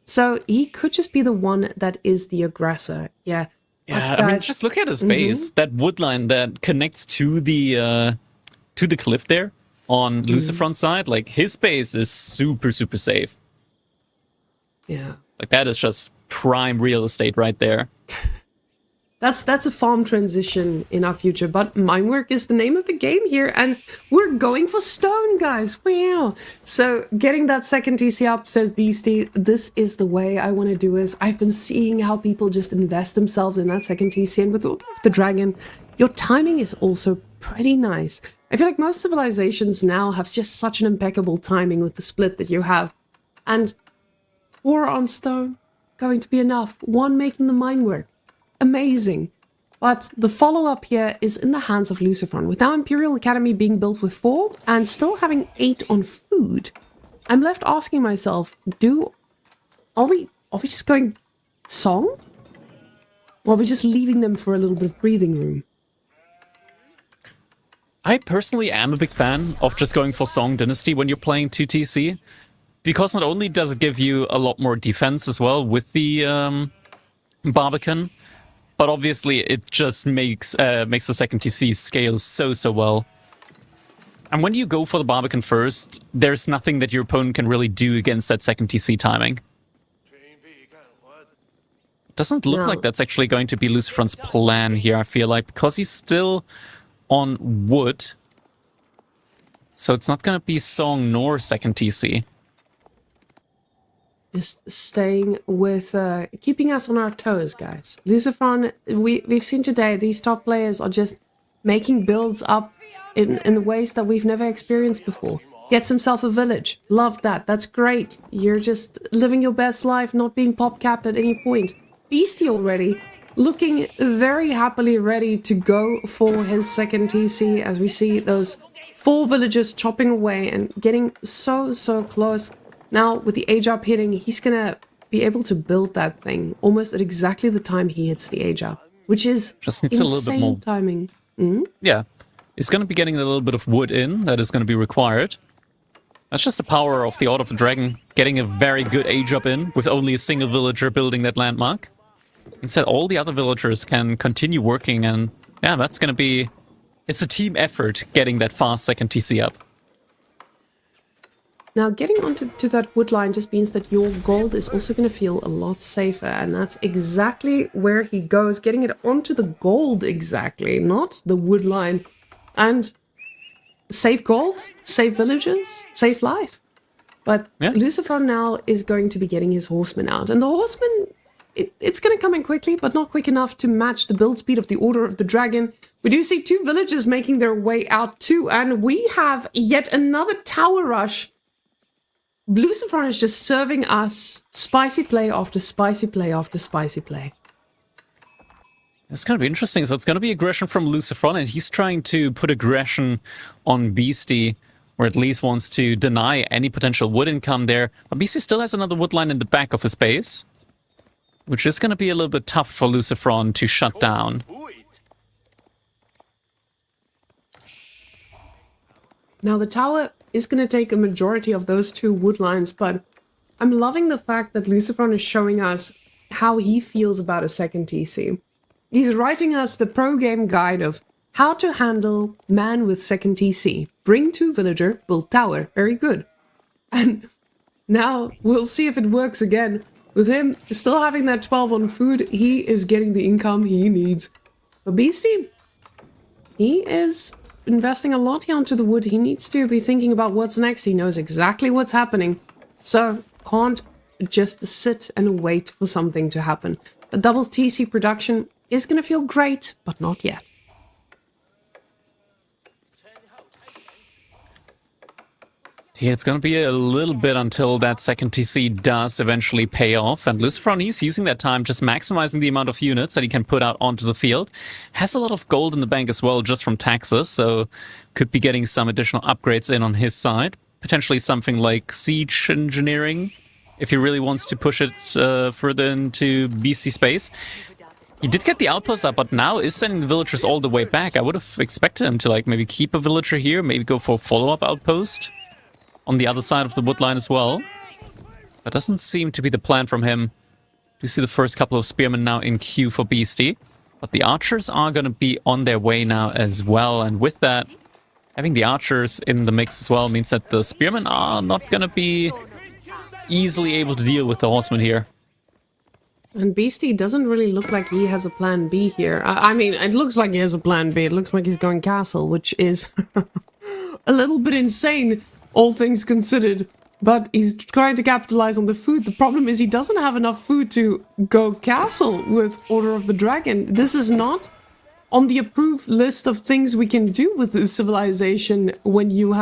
So he could just be the one that is the aggressor. Yeah. Yeah, but I mean, guys, just look at his base. That wood line that connects to the cliff there on Lucifron's side. Like, his base is super, super safe. yeah. Like, that is just prime real estate right there. That's a farm transition in our future, but Minework is the name of the game here, and we're going for stone, guys. Wow. So getting that second TC up, says Beastie, this is the way I want to do this. I've been seeing how people just invest themselves in that second TC, and with Order of the Dragon, your timing is also pretty nice. I feel like most civilizations now have just such an impeccable timing with the split that you have. And 4 on stone, going to be enough. 1 making the Minework. Amazing. But the follow-up here is in the hands of Lucifron. With now Imperial Academy being built with 4 and still having 8 on food, I'm left asking myself, are we just going Song? Or are we just leaving them for a little bit of breathing room? I personally am a big fan of just going for Song Dynasty when you're playing 2TC, because not only does it give you a lot more defense as well with the Barbican, but obviously it just makes the second TC scale so well. And when you go for the Barbican first, there's nothing that your opponent can really do against that second TC timing. Doesn't look like that's actually going to be Lucifron's plan here, I feel like, because he's still on wood. So it's not going to be Song nor second TC. Just staying with, keeping us on our toes, guys. Lucifron, we've seen today, these top players are just making builds up in the ways that we've never experienced before. Gets himself a village. Love that. That's great. You're just living your best life, not being pop-capped at any point. Beastie already, looking very happily ready to go for his second TC, as we see those 4 villagers chopping away and getting so close. Now, with the age up hitting, he's gonna be able to build that thing almost at exactly the time he hits the age up, which is just needs insane a little bit more timing. Yeah, he's gonna be getting a little bit of wood in. That is gonna be required. That's just the power of the Order of the Dragon, getting a very good age up in with only a single villager building that landmark. Instead, all the other villagers can continue working, and yeah, that's gonna be... It's a team effort getting that fast second TC up. Now, getting onto that wood line just means that your gold is also going to feel a lot safer, and that's exactly where he goes, getting it onto the gold exactly, not the wood line. And save gold, save villages, save life. But yeah. Lucifron now is going to be getting his horsemen out, and the horsemen, it's going to come in quickly, but not quick enough to match the build speed of the Order of the Dragon. We do see 2 villagers making their way out too, and we have yet another tower rush. Lucifron is just serving us spicy play after spicy play after spicy play. It's going to be interesting. So it's going to be aggression from Lucifron, and he's trying to put aggression on Beastie, or at least wants to deny any potential wood income there. But Beastie still has another wood line in the back of his base, which is going to be a little bit tough for Lucifron to shut down. Now the tower is going to take a majority of those 2 wood lines, but I'm loving the fact that Lucifron is showing us how he feels about a second TC. He's writing us the pro game guide of how to handle man with second TC. Bring 2 villager, build tower. Very good. And now we'll see if it works again. With him still having that 12 on food, he is getting the income he needs. But Beastie, he is investing a lot here onto the wood. He needs to be thinking about what's next. He knows exactly what's happening. So can't just sit and wait for something to happen. A double TC production is going to feel great, but not yet. Yeah, it's going to be a little bit until that second TC does eventually pay off. And Lucifron, he's using that time, just maximizing the amount of units that he can put out onto the field. Has a lot of gold in the bank as well, just from taxes, so could be getting some additional upgrades in on his side. Potentially something like siege engineering, if he really wants to push it further into BC space. He did get the outpost up, but now is sending the villagers all the way back. I would have expected him to like maybe keep a villager here, maybe go for a follow-up outpost on the other side of the wood line as well. That doesn't seem to be the plan from him. We see the first couple of spearmen now in queue for Beastie. But the archers are going to be on their way now as well. And with that, having the archers in the mix as well means that the spearmen are not going to be easily able to deal with the horsemen here. And Beastie doesn't really look like he has a plan B here. I mean, it looks like he has a plan B. It looks like he's going castle, which is a little bit insane, all things considered. But he's trying to capitalize on the food. The problem is he doesn't have enough food to go castle with Order of the Dragon. This is not on the approved list of things we can do with this civilization when you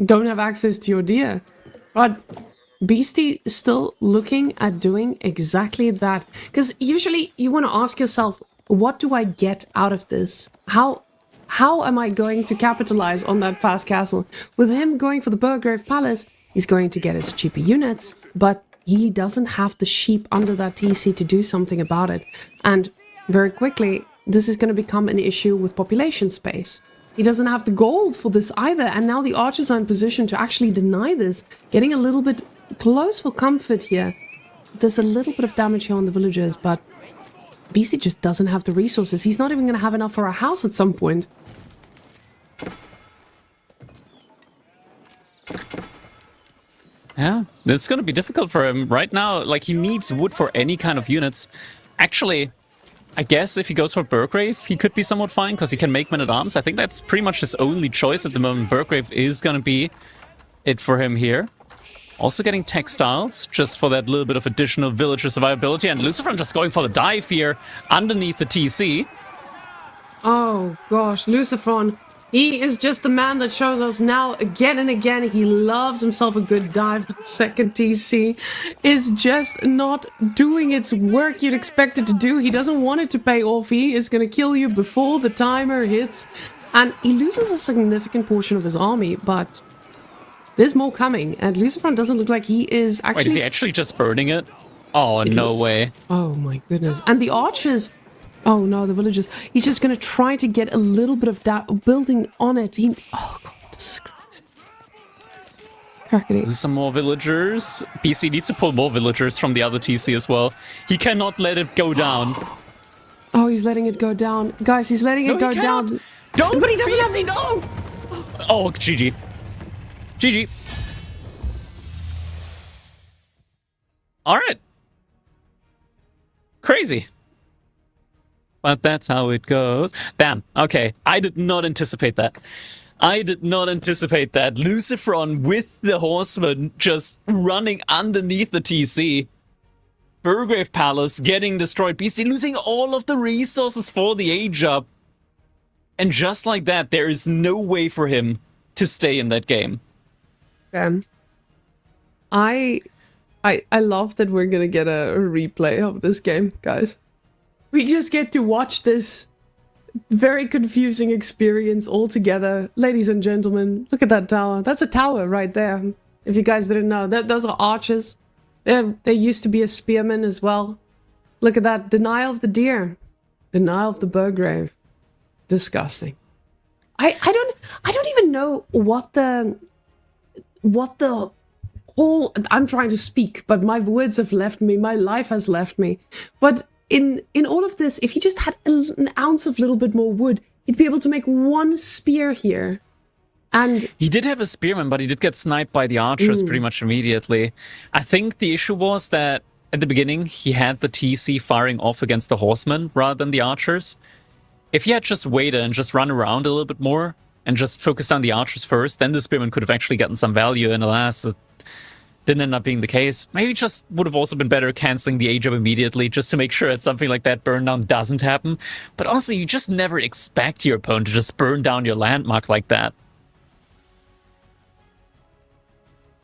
don't have access to your deer. But Beastie is still looking at doing exactly that. Because usually you want to ask yourself, what do I get out of this? How am I going to capitalize on that fast castle? With him going for the Burgrave Palace, he's going to get his cheaper units, but he doesn't have the sheep under that TC to do something about it. And very quickly, this is going to become an issue with population space. He doesn't have the gold for this either, and now the archers are in position to actually deny this, getting a little bit close for comfort here. There's a little bit of damage here on the villagers, but Beastie just doesn't have the resources. He's not even going to have enough for a house at some point. Yeah, it's going to be difficult for him right now. Like, he needs wood for any kind of units. Actually, I guess if he goes for Burgrave, he could be somewhat fine because he can make men-at-arms. I think that's pretty much his only choice at the moment. Burgrave is going to be it for him here. Also getting textiles, just for that little bit of additional villager survivability. And Lucifron just going for the dive here underneath the TC. Oh gosh, Lucifron. He is just the man that shows us now again and again he loves himself a good dive. That second TC is just not doing its work you'd expect it to do. He doesn't want it to pay off. He is going to kill you before the timer hits. And he loses a significant portion of his army, but there's more coming. And Lucifron doesn't look like he is actually... Wait, is he actually just burning it? Oh, no way. Oh my goodness. And the archers... Oh no, the villagers. He's just going to try to get a little bit of that building on it. Oh god, this is crazy. Crackety. Some more villagers. PC needs to pull more villagers from the other TC as well. He cannot let it go down. Oh, he's letting it go down. Guys, he's letting it go down. Don't! But he doesn't PC, no! Oh, GG. GG. Alright. Crazy. But that's how it goes. Damn. Okay. I did not anticipate that. I did not anticipate that. Lucifron with the horseman just running underneath the TC. Burgrave Palace getting destroyed. Beastie losing all of the resources for the age up. And just like that, there is no way for him to stay in that game. I love that we're gonna get a replay of this game, guys. We just get to watch this very confusing experience all together. Ladies and gentlemen, look at that tower. That's a tower right there. If you guys didn't know, those are archers. There used to be a spearman as well. Look at that. Denial of the deer. Denial of the Burgrave. Disgusting. I don't even know what the whole... I'm trying to speak, but my words have left me. My life has left me. But in all of this, if he just had an ounce of little bit more wood, he'd be able to make one spear here. And he did have a spearman, but he did get sniped by the archers pretty much immediately. I think the issue was that at the beginning he had the TC firing off against the horsemen rather than the archers. If he had just waited and just run around a little bit more and just focused on the archers first, then the spearmen could have actually gotten some value, and alas, it didn't end up being the case. Maybe just would have also been better cancelling the age up immediately just to make sure that something like that burn down doesn't happen. But also, you just never expect your opponent to just burn down your landmark like that.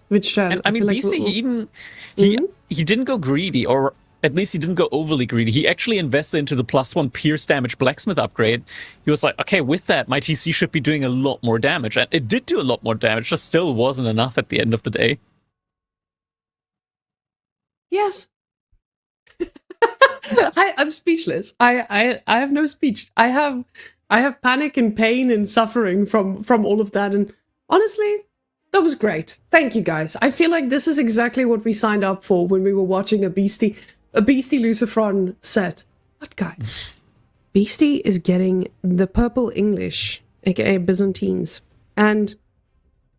Which And I mean, feel BC, Mm-hmm. he didn't go greedy, or at least he didn't go overly greedy. He actually invested into the +1 pierce damage blacksmith upgrade. He was like, okay, with that, my TC should be doing a lot more damage. And it did do a lot more damage, just still wasn't enough at the end of the day. Yes. I'm speechless. I have no speech. I have panic and pain and suffering from all of that. And honestly, that was great. Thank you guys. I feel like this is exactly what we signed up for when we were watching a Beastie Lucifron set. But guys, Beastie is getting the purple English, aka Byzantines. And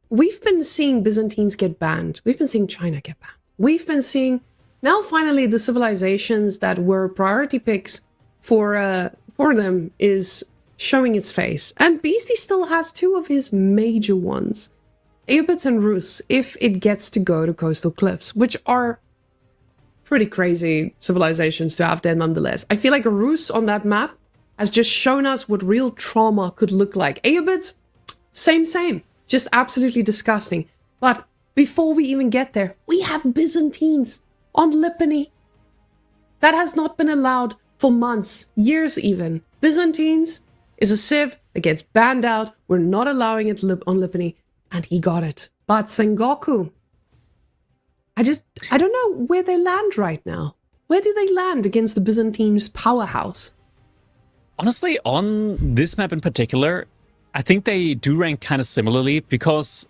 we've been seeing Byzantines get banned. We've been seeing China get banned. We've been seeing now finally the civilizations that were priority picks for them is showing its face. And Beastie still has two of his major ones. Aeobits and Rus, if it gets to go to Coastal Cliffs, which are pretty crazy civilizations to have there nonetheless. I feel like a Rus on that map has just shown us what real trauma could look like. Aeobits, same. Just absolutely disgusting. But before we even get there, we have Byzantines on Lipany. That has not been allowed for months, years even. Byzantines is a civ that gets banned out. We're not allowing it on Lipany. And he got it. But Sengoku, I don't know where they land right now. Where do they land against the Byzantines powerhouse? Honestly, on this map in particular, I think they do rank kind of similarly because,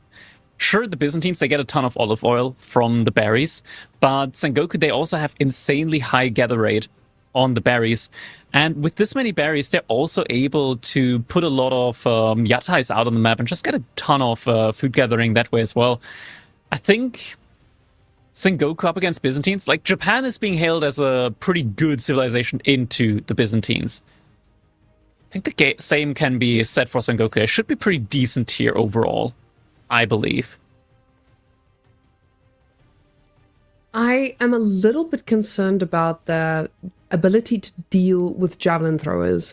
sure, the Byzantines, they get a ton of olive oil from the berries, but Sengoku, they also have insanely high gather rate on the berries. And with this many berries, they're also able to put a lot of yatais out on the map and just get a ton of food gathering that way as well. I think Sengoku up against Byzantines, like Japan is being hailed as a pretty good civilization into the Byzantines. I think the same can be said for Sengoku. It should be pretty decent here overall, I believe. I am a little bit concerned about the ability to deal with javelin throwers.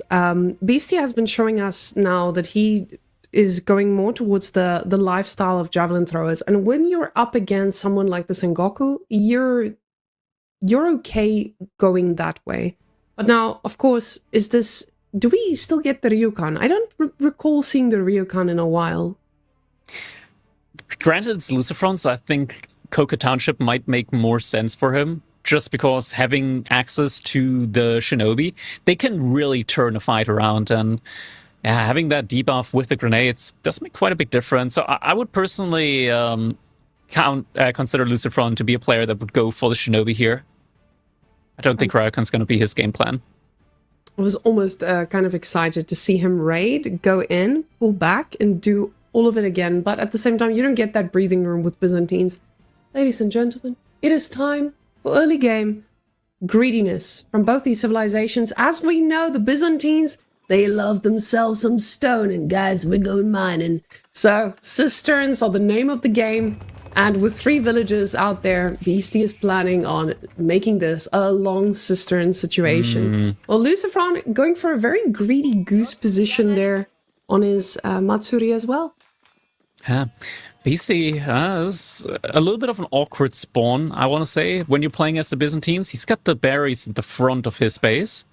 Beastie has been showing us now that he is going more towards the lifestyle of javelin throwers. And when you're up against someone like the Sengoku, you're okay going that way. But now, of course, do we still get the Ryukan? I don't recall seeing the Ryukan in a while. Granted, it's Lucifron, so I think Koka Township might make more sense for him. Just because having access to the shinobi, they can really turn a fight around, and having that debuff with the grenades does make quite a big difference. So I would personally consider Lucifron to be a player that would go for the shinobi here. I don't think Ryokan's going to be his game plan. I was almost kind of excited to see him raid, go in, pull back, and do all of it again. But at the same time, you don't get that breathing room with Byzantines. Ladies and gentlemen, it is time for early game greediness from both these civilizations. As we know, the Byzantines, they love themselves some stone, and guys, we're going mining. So cisterns are the name of the game, and with 3 villages out there, Beastie is planning on making this a long cistern situation. Well, Lucifron going for a very greedy goose position there on his Matsuri as well. Yeah. Beastie is a little bit of an awkward spawn, I want to say, when you're playing as the Byzantines. He's got the berries at the front of his base.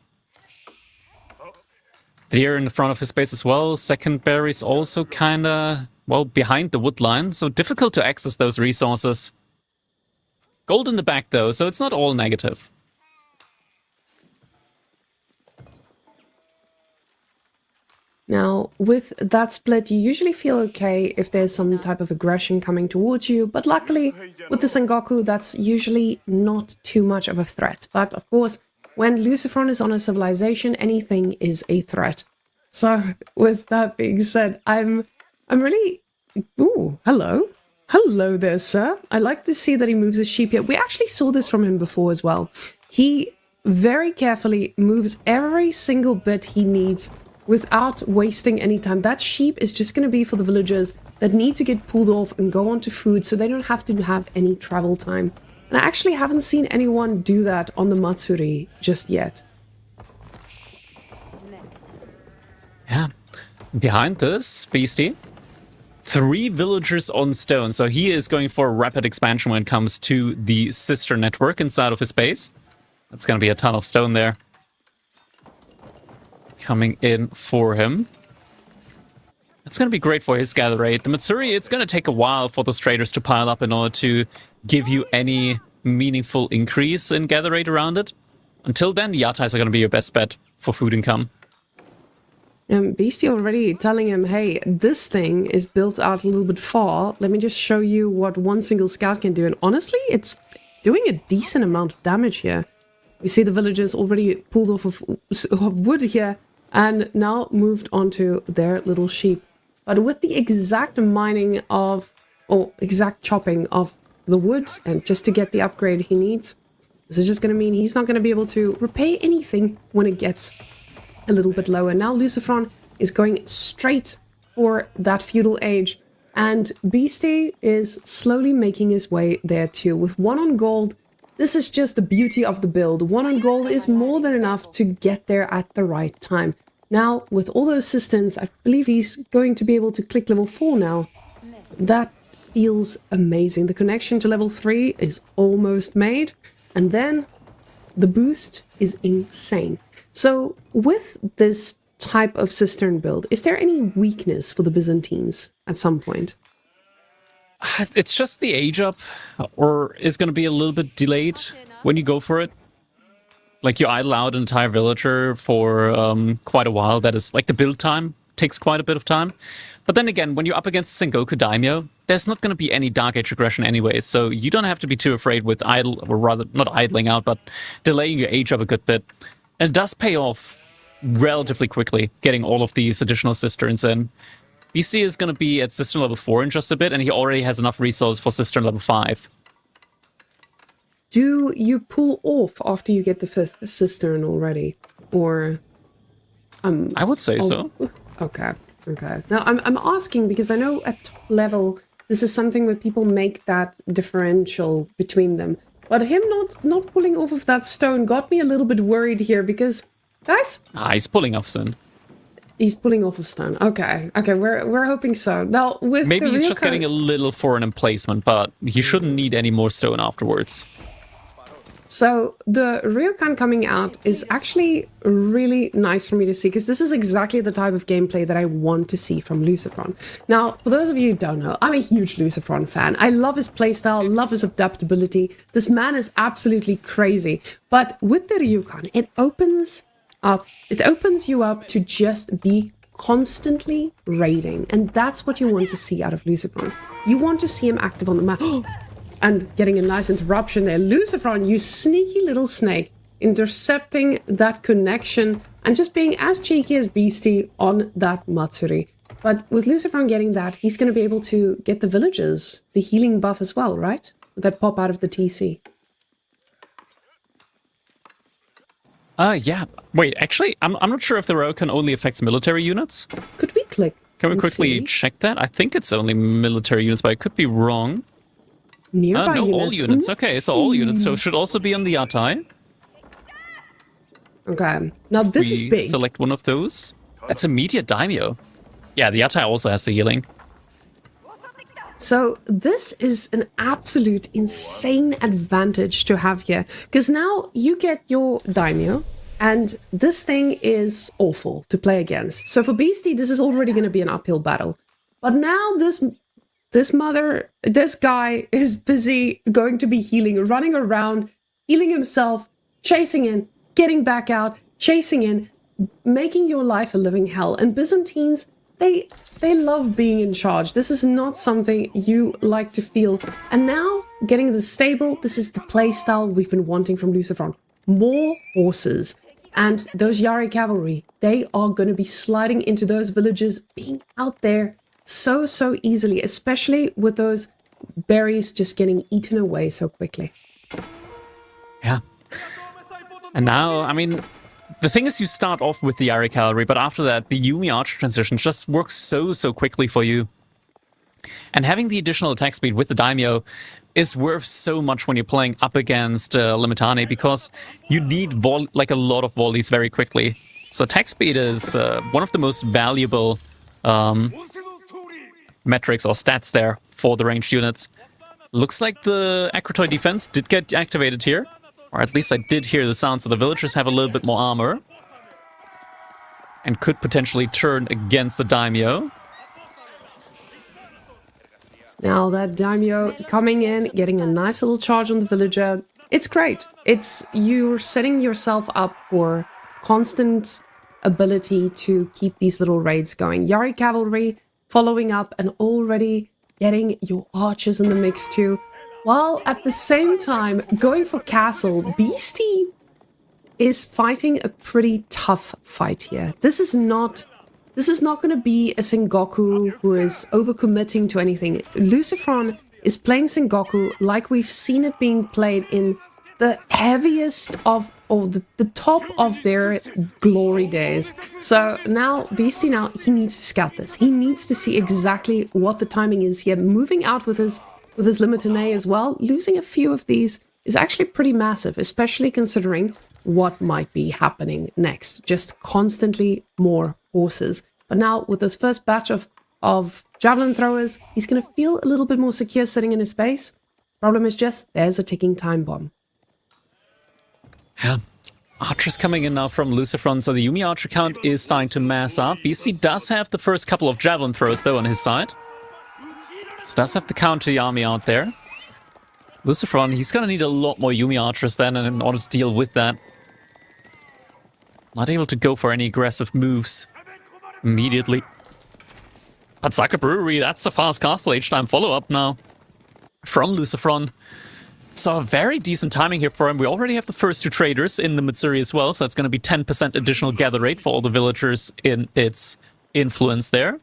Deer in the front of his base as well. Second berries also kind of, well, behind the wood line, so difficult to access those resources. Gold in the back, though, so it's not all negative. Now, with that split, you usually feel okay if there's some type of aggression coming towards you, but luckily, with the Sengoku, that's usually not too much of a threat. But of course, when Lucifron is on a civilization, anything is a threat. So, with that being said, I'm really... Ooh, hello. Hello there, sir. I like to see that he moves his sheep here. We actually saw this from him before as well. He very carefully moves every single bit he needs without wasting any time. That sheep is just going to be for the villagers that need to get pulled off and go on to food so they don't have to have any travel time. And I actually haven't seen anyone do that on the Matsuri just yet. Yeah. Behind this, Beastie, 3 villagers on stone. So he is going for a rapid expansion when it comes to the sister network inside of his base. That's going to be a ton of stone there. Coming in for him. It's going to be great for his gather rate. The Matsuri, it's going to take a while for those traders to pile up in order to give you any meaningful increase in gather rate around it. Until then, the Yatais are going to be your best bet for food income. Beastie already telling him, hey, this thing is built out a little bit far. Let me just show you what one single scout can do. And honestly, it's doing a decent amount of damage here. We see the villagers already pulled off of wood here and now moved onto their little sheep. But with the exact mining of, or exact chopping of the wood, and just to get the upgrade he needs, this is just going to mean he's not going to be able to repair anything when it gets a little bit lower. Now Lucifron is going straight for that feudal age, and Beastie is slowly making his way there too. With 1 on gold, this is just the beauty of the build. 1 on gold is more than enough to get there at the right time. Now, with all those assistants, I believe he's going to be able to click level 4 now. That feels amazing. The connection to level 3 is almost made, and then the boost is insane. So with this type of cistern build, is there any weakness for the Byzantines at some point? It's just the age up, or is going to be a little bit delayed when you go for it. Like, you idle out an entire villager for quite a while. That is, like, the build time takes quite a bit of time. But then again, when you're up against Sengoku Daimyo, there's not going to be any Dark Age aggression anyway, so you don't have to be too afraid with idle, or rather, not idling out, but delaying your age up a good bit. And it does pay off relatively quickly, getting all of these additional cisterns in. BC is going to be at cistern level 4 in just a bit, and he already has enough resources for cistern level 5. Do you pull off after you get the 5th cistern already? Or... I would say so. Okay, okay. Now, I'm asking because I know at top level, this is something where people make that differential between them. But him not pulling off of that stone got me a little bit worried here because, guys... He's pulling off soon. He's pulling off of stone. Okay, okay, we're hoping so. Now, with maybe the he's just getting a little for an emplacement, but he shouldn't need any more stone afterwards. So the Ryokan coming out is actually really nice for me to see, because this is exactly the type of gameplay that I want to see from Lucifron. Now, for those of you who don't know, I'm a huge Lucifron fan. I love his playstyle, love his adaptability. This man is absolutely crazy. But with the Ryokan, it opens you up to just be constantly raiding. And that's what you want to see out of Lucifron. You want to see him active on the map. And getting a nice interruption there. Lucifron, you sneaky little snake, intercepting that connection and just being as cheeky as Beastie on that Matsuri. But with Lucifron getting that, he's going to be able to get the villagers, the healing buff as well, right? That pop out of the TC. Yeah. Wait, actually, I'm not sure if the Ryokan only affects military units. Could we click? Can we quickly check that? I think it's only military units, but I could be wrong. Nearby no, units. all units. Okay, so all units. So should also be on the Yatai. Okay. Now this is big. Select one of those. That's immediate daimyo. Yeah, the Yatai also has the healing. So this is an absolute insane advantage to have here, because now you get your daimyo, and this thing is awful to play against. So for Beastie, this is already going to be an uphill battle. But now this guy is busy going to be healing, running around, healing himself, chasing in, getting back out, chasing in, making your life a living hell. And Byzantines, they love being in charge. This is not something you like to feel. And now, getting the stable, this is the play style we've been wanting from Lucifron. More horses. And those Yari cavalry, they are going to be sliding into those villages, being out there so easily, especially with those berries just getting eaten away so quickly. Yeah. And now, I mean, the thing is you start off with the Yari Cavalry, but after that, the Yumi Archer transition just works so quickly for you. And having the additional attack speed with the Daimyo is worth so much when you're playing up against Limitane, because you need like a lot of volleys very quickly. So attack speed is one of the most valuable metrics or stats there for the ranged units. Looks like the Akratoy defense did get activated here. Or at least I did hear the sound, so the villagers have a little bit more armor. And could potentially turn against the Daimyo. Now that Daimyo coming in, getting a nice little charge on the villager. It's great. You're setting yourself up for constant ability to keep these little raids going. Yari Cavalry following up and already getting your archers in the mix too. While at the same time going for castle, Beastie is fighting a pretty tough fight here. This is not going to be a Sengoku who is overcommitting to anything. Lucifron is playing Sengoku like we've seen it being played in the heaviest of, or the top of their glory days. So now, Beastie he needs to scout this. He needs to see exactly what the timing is here. Moving out with his Limitane as well, losing a few of these is actually pretty massive, especially considering what might be happening next. Just constantly more horses. But now with this first batch of javelin throwers, he's going to feel a little bit more secure sitting in his base. Problem is just, there's a ticking time bomb. Yeah. Archers coming in now from Lucifron, so the Yumi Archer count is starting to mass up. Beastie does have the first couple of javelin throws though on his side. So does have to counter the army out there. Lucifron, he's going to need a lot more Yumi Archers then in order to deal with that. Not able to go for any aggressive moves immediately. But Saka Brewery, that's a fast castle H-time follow-up now from Lucifron. So a very decent timing here for him. We already have the first two traders in the Mitsuri as well, so it's going to be 10% additional gather rate for all the villagers in its influence there.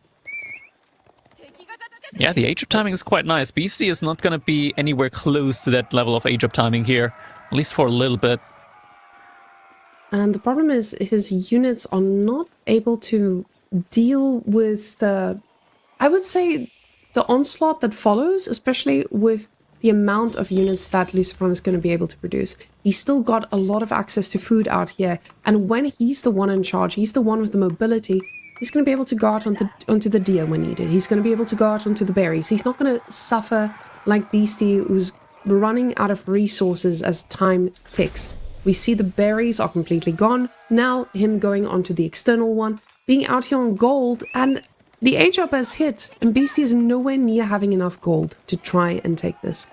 Yeah, the age of timing is quite nice. Beastie is not going to be anywhere close to that level of age of timing here, at least for a little bit. And the problem is his units are not able to deal with the, I would say, the onslaught that follows, especially with the amount of units that Lucifron is going to be able to produce. He's still got a lot of access to food out here, and when he's the one in charge, he's the one with the mobility, he's going to be able to go out onto the deer when needed. He's going to be able to go out onto the berries. He's not going to suffer like Beastie, who's running out of resources as time ticks. We see the berries are completely gone. Now him going onto the external one, being out here on gold, and the age up has hit, and Beastie is nowhere near having enough gold to try and take this.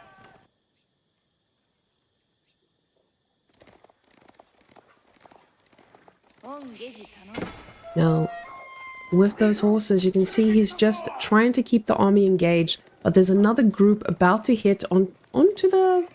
Now, with those horses, you can see he's just trying to keep the army engaged, but there's another group about to hit onto the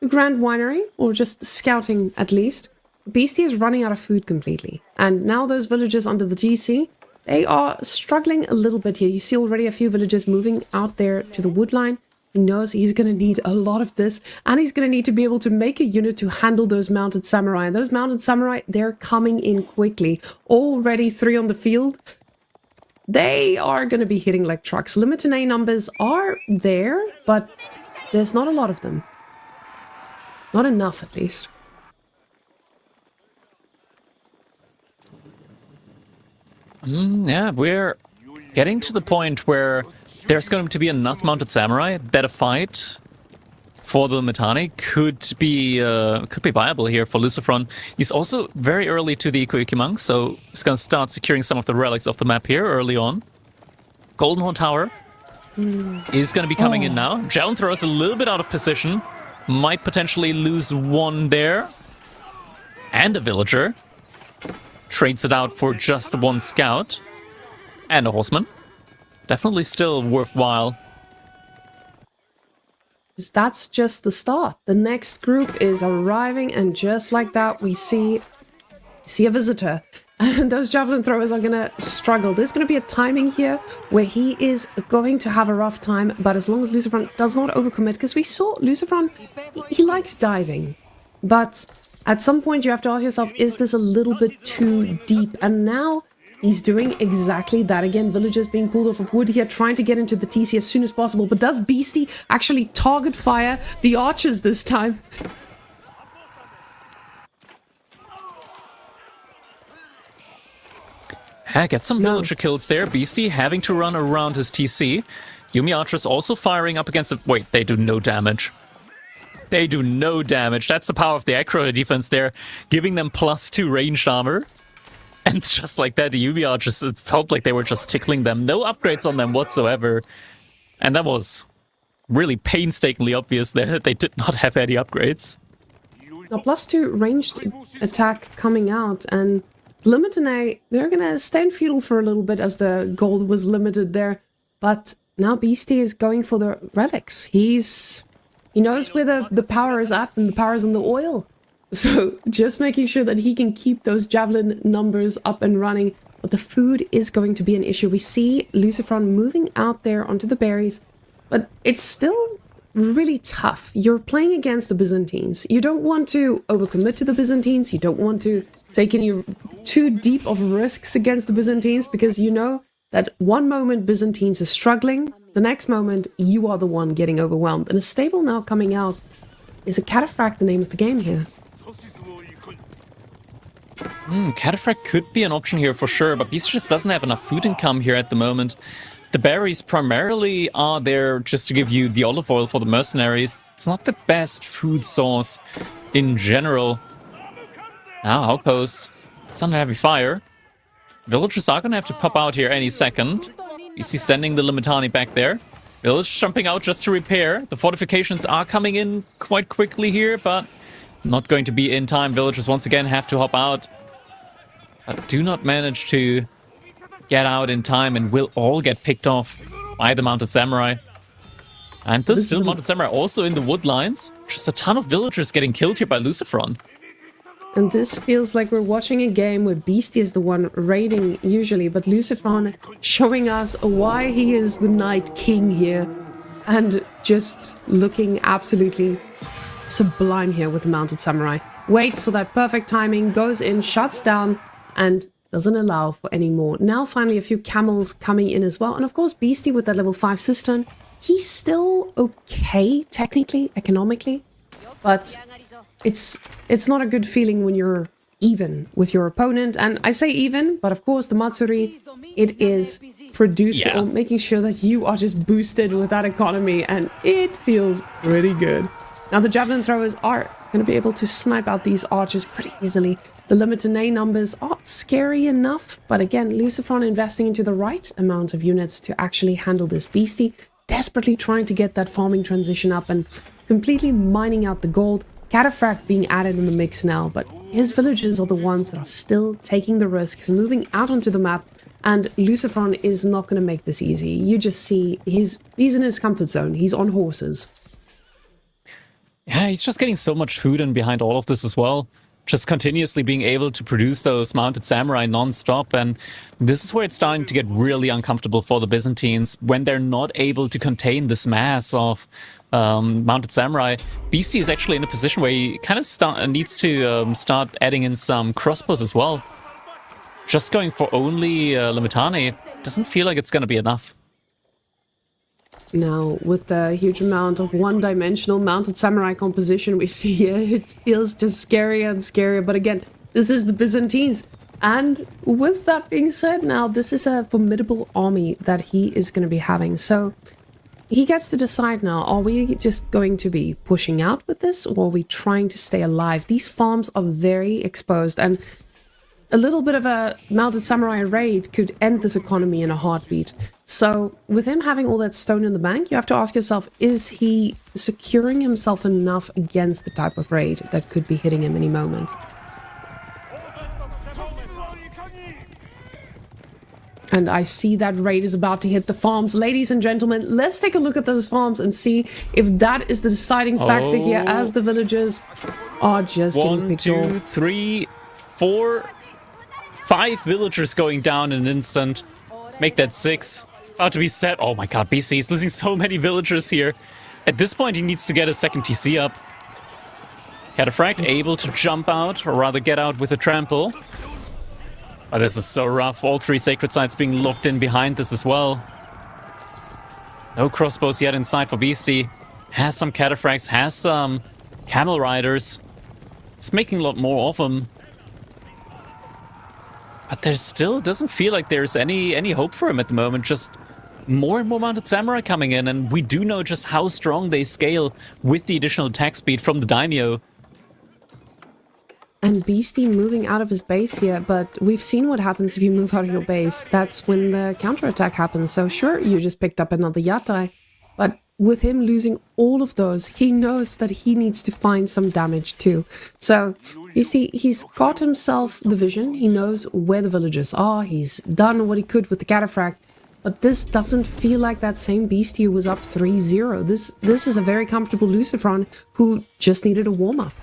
Grand Winery, or just scouting at least. Beastie is running out of food completely, and now those villagers under the GC, they are struggling a little bit here. You see already a few villagers moving out there to the wood line. He knows he's going to need a lot of this, and he's going to need to be able to make a unit to handle those mounted samurai. And those mounted samurai, they're coming in quickly. Already 3 on the field. They are going to be hitting like trucks. Limitane numbers are there, but there's not a lot of them. Not enough, at least. Yeah, we're getting to the point where there's going to be enough mounted samurai that a fight for the Limitane could be viable here for Lucifron. He's also very early to the Ikoikimang, so he's going to start securing some of the relics of the map here early on. Golden Horn Tower is going to be coming in now. Javelin throws a little bit out of position. Might potentially lose one there. And a villager. Trades it out for just one scout. And a horseman. Definitely still worthwhile. That's just the start. The next group is arriving, and just like that, we see a visitor. And those javelin throwers are going to struggle. There's going to be a timing here where he is going to have a rough time, but as long as Lucifron does not overcommit, because we saw Lucifron, he likes diving, but at some point you have to ask yourself, is this a little bit too deep? And now he's doing exactly that again. Villagers being pulled off of wood here, trying to get into the TC as soon as possible, but does Beastie actually target fire the archers this time? Get some villager kills there. Beastie having to run around his TC. Yumi archers also firing up against it. Wait, they do no damage. They do no damage. That's the power of the aggro defense there, giving them +2 ranged armor. And just like that, the Yumi archers, it felt like they were just tickling them. No upgrades on them whatsoever. And that was really painstakingly obvious there that they did not have any upgrades. Now, +2 ranged attack coming out, and Limitane, they're gonna stand feudal for a little bit as the gold was limited there. But now Beastie is going for the relics. He knows where the power is at, and the power is in the oil. So just making sure that he can keep those javelin numbers up and running. But the food is going to be an issue. We see Lucifron moving out there onto the berries, but it's still really tough. You're playing against the Byzantines. You don't want to overcommit to the Byzantines. You don't want to take any too deep of risks against the Byzantines, because you know that one moment Byzantines is struggling, the next moment you are the one getting overwhelmed. And a stable now coming out. Is a cataphract the name of the game here? Cataphract could be an option here for sure, but Beast just doesn't have enough food income here at the moment. The berries primarily are there just to give you the olive oil for the mercenaries. It's not the best food source in general. Now, outposts. It's under heavy fire. Villagers are gonna have to pop out here any second. You see sending the Limitani back there. Village jumping out just to repair. The fortifications are coming in quite quickly here, but not going to be in time. Villagers once again have to hop out, but do not manage to get out in time and will all get picked off by the Mounted Samurai. And there's still Mounted Samurai also in the wood lines. Just a ton of villagers getting killed here by Lucifron. And this feels like we're watching a game where Beastie is the one raiding usually, but Lucifron showing us why he is the Night King here, and just looking absolutely sublime here with the Mounted Samurai. Waits for that perfect timing, goes in, shuts down, and doesn't allow for any more. Now finally a few camels coming in as well, and of course Beastie with that level 5 cistern. He's still okay technically, economically, but it's not a good feeling when you're even with your opponent. And I say even, but of course the Matsuri, it is producing or making sure that you are just boosted with that economy, and it feels pretty good. Now the javelin throwers are going to be able to snipe out these archers pretty easily. The limited A numbers are scary enough, but again, Lucifron investing into the right amount of units to actually handle this Beastie, desperately trying to get that farming transition up and completely mining out the gold. Cataphract being added in the mix now, but his villagers are the ones that are still taking the risks, moving out onto the map, and Lucifron is not going to make this easy. You just see he's in his comfort zone. He's on horses. Yeah, he's just getting so much food in behind all of this as well. Just continuously being able to produce those Mounted Samurai non-stop, and this is where it's starting to get really uncomfortable for the Byzantines when they're not able to contain this mass of Mounted Samurai. Beastie is actually in a position where he kind of needs to start adding in some crossbows as well. Just going for only Limitani doesn't feel like it's going to be enough. Now, with the huge amount of one-dimensional Mounted Samurai composition we see here, it feels just scarier and scarier. But again, this is the Byzantines. And with that being said, now this is a formidable army that he is going to be having. So he gets to decide now, are we just going to be pushing out with this, or are we trying to stay alive? These farms are very exposed, and a little bit of a Mounted Samurai raid could end this economy in a heartbeat. So with him having all that stone in the bank, you have to ask yourself, is he securing himself enough against the type of raid that could be hitting him any moment? And I see that raid is about to hit the farms. Ladies and gentlemen, let's take a look at those farms and see if that is the deciding factor here, as the villagers are just getting picked off. 1, 2, 3, 4, 5 villagers going down in an instant. Make that 6. About to be set. Oh my god, BC is losing so many villagers here. At this point, he needs to get a second TC up. Cataphract able to jump out, or rather get out with a trample. Oh, this is so rough. All 3 sacred sites being locked in behind this as well. No crossbows yet inside for Beastie. Has some cataphracts, has some camel riders. It's making a lot more of them. But there still doesn't feel like there's any hope for him at the moment. Just more and more mounted samurai coming in, and we do know just how strong they scale with the additional attack speed from the daimyo. And Beastie moving out of his base here, but we've seen what happens if you move out of your base. That's when the counterattack happens. So sure, you just picked up another yatai, but with him losing all of those, he knows that he needs to find some damage too. So you see, he's got himself the vision. He knows where the villagers are. He's done what he could with the cataphract. But this doesn't feel like that same Beastie who was up 3-0. This is a very comfortable Lucifron who just needed a warm-up.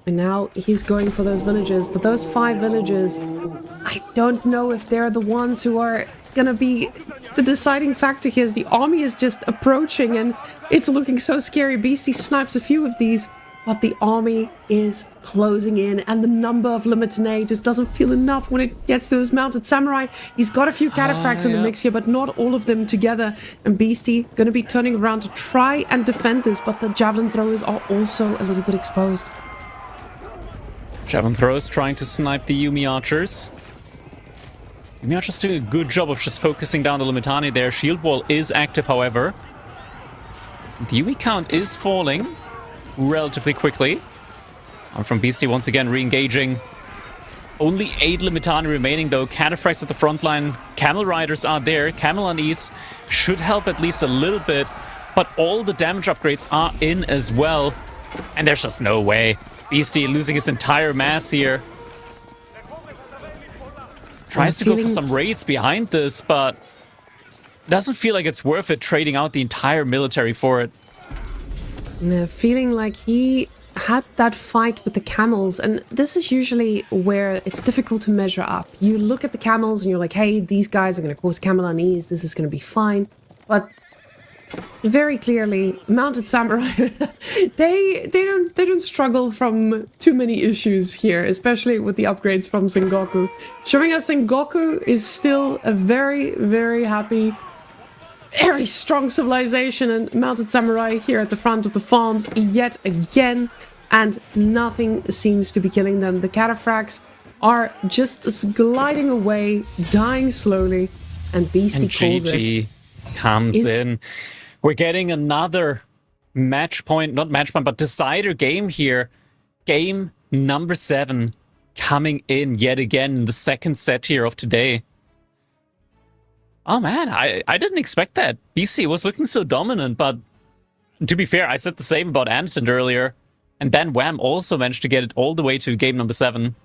And now he's going for those villagers, but those 5 villagers, I don't know if they're the ones who are gonna be the deciding factor here, as the army is just approaching and it's looking so scary. Beastie snipes a few of these, but the army is closing in, and the number of Limitane just doesn't feel enough when it gets to his mounted samurai. He's got a few cataphracts in the mix here, but not all of them together. And Beastie gonna be turning around to try and defend this, but the javelin throwers are also a little bit exposed. Javelin throwers trying to snipe the Yumi archers. Yumi archers doing a good job of just focusing down the Limitani there. Shield wall is active, however. The Yumi count is falling relatively quickly. From Beastie once again re-engaging. Only 8 Limitani remaining though. Cataphracts at the front line. Camel riders are there. Camel unease should help at least a little bit. But all the damage upgrades are in as well. And there's just no way. Beastie losing his entire mass here. Tries to go for some raids behind this, but doesn't feel like it's worth it trading out the entire military for it. Feeling like he had that fight with the camels, and this is usually where it's difficult to measure up. You look at the camels and you're like, hey, these guys are going to cause camel unease, this is going to be fine. But very clearly, mounted samurai, they don't struggle from too many issues here, especially with the upgrades from Sengoku. Showing us Sengoku is still a very, very happy, very strong civilization, and mounted samurai here at the front of the farms yet again, and nothing seems to be killing them. The cataphracts are just gliding away, dying slowly, and Beastie calls it. Comes in. We're getting another match point, not match point, but decider game here. Game number 7 coming in yet again in the second set here of today. Oh man, I didn't expect that. BC was looking so dominant, but to be fair, I said the same about Anton earlier. And then Wham also managed to get it all the way to game number 7.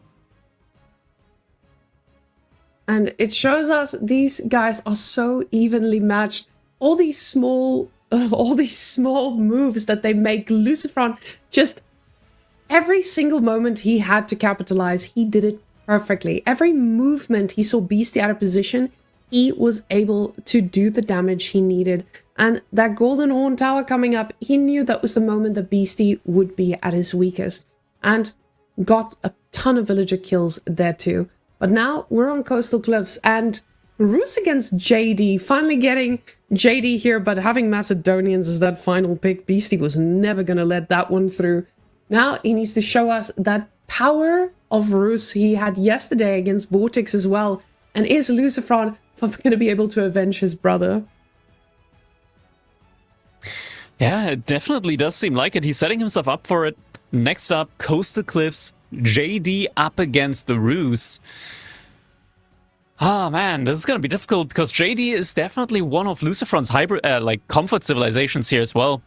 And it shows us these guys are so evenly matched. All these small moves that they make, Lucifron, just every single moment he had to capitalize, he did it perfectly. Every movement he saw Beastie out of position, he was able to do the damage he needed. And that Golden Horn Tower coming up, he knew that was the moment that Beastie would be at his weakest. And got a ton of villager kills there too. But now we're on Coastal Cliffs, and Roos against JD, finally getting JD here, but having Macedonians as that final pick, Beastie was never going to let that one through. Now he needs to show us that power of Roos he had yesterday against Vortex as well. And is Lucifron going to be able to avenge his brother? Yeah, it definitely does seem like it. He's setting himself up for it. Next up, Coastal Cliffs, JD up against the Roos. Ah, man, this is going to be difficult because JD is definitely one of Lucifron's hybrid, comfort civilizations here as well.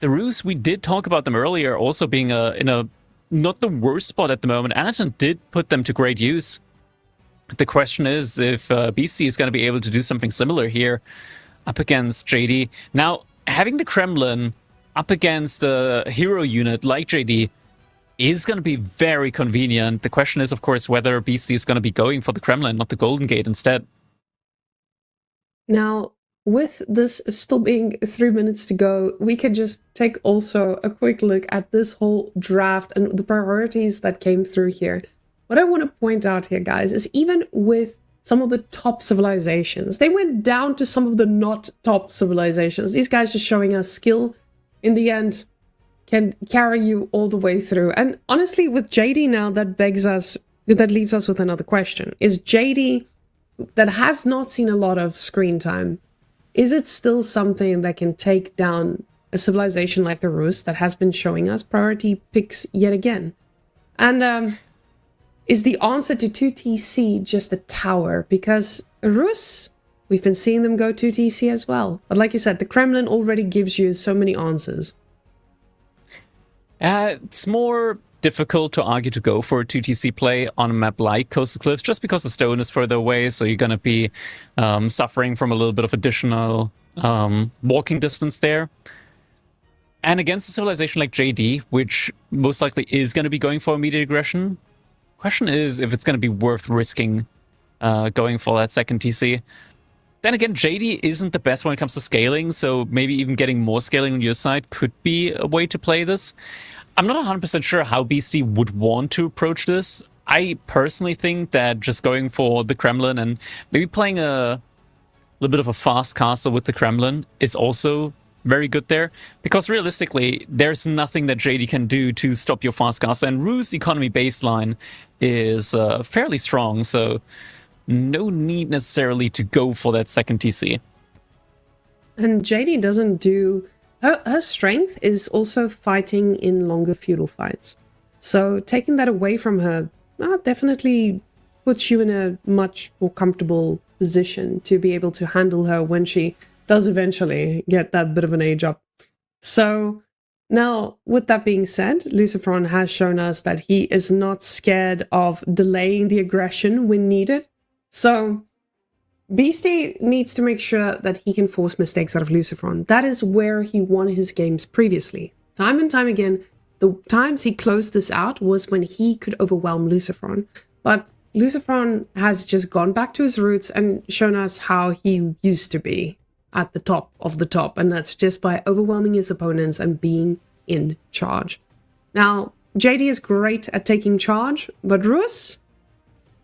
The Roos, we did talk about them earlier, also being in a not the worst spot at the moment. Anaton did put them to great use. The question is if BC is going to be able to do something similar here up against JD. Now, having the Kremlin up against a hero unit like JD is going to be very convenient. The question is, of course, whether BC is going to be going for the Kremlin, not the Golden Gate instead. Now, with this still being 3 minutes to go, we can just take also a quick look at this whole draft and the priorities that came through here. What I want to point out here, guys, is even with some of the top civilizations, they went down to some of the not top civilizations. These guys just showing us skill in the end can carry you all the way through. And honestly, with JD now, that leaves us with another question. Is JD, that has not seen a lot of screen time, is it still something that can take down a civilization like the Rus that has been showing us priority picks yet again? And is the answer to 2TC just a tower? Because Rus, we've been seeing them go 2TC as well. But like you said, the Kremlin already gives you so many answers. It's more difficult to argue to go for a 2TC play on a map like Coastal Cliffs, just because the stone is further away, so you're going to be suffering from a little bit of additional walking distance there. And against a civilization like JD, which most likely is going to be going for immediate aggression, question is if it's going to be worth risking going for that second TC. Then again, JD isn't the best when it comes to scaling, so maybe even getting more scaling on your side could be a way to play this. I'm not 100% sure how Beastie would want to approach this. I personally think that just going for the Kremlin and maybe playing a little bit of a fast castle with the Kremlin is also very good there. Because realistically, there's nothing that JD can do to stop your fast castle. And Ru's economy baseline is fairly strong, so no need necessarily to go for that second TC. And JD doesn't do... Her strength is also fighting in longer feudal fights. So taking that away from her definitely puts you in a much more comfortable position to be able to handle her when she does eventually get that bit of an age up. So now, with that being said, Lucifron has shown us that he is not scared of delaying the aggression when needed. So Beastie needs to make sure that he can force mistakes out of Lucifron. That is where he won his games previously. Time and time again, the times he closed this out was when he could overwhelm Lucifron. But Lucifron has just gone back to his roots and shown us how he used to be at the top of the top. And that's just by overwhelming his opponents and being in charge. Now, JD is great at taking charge, but Rus...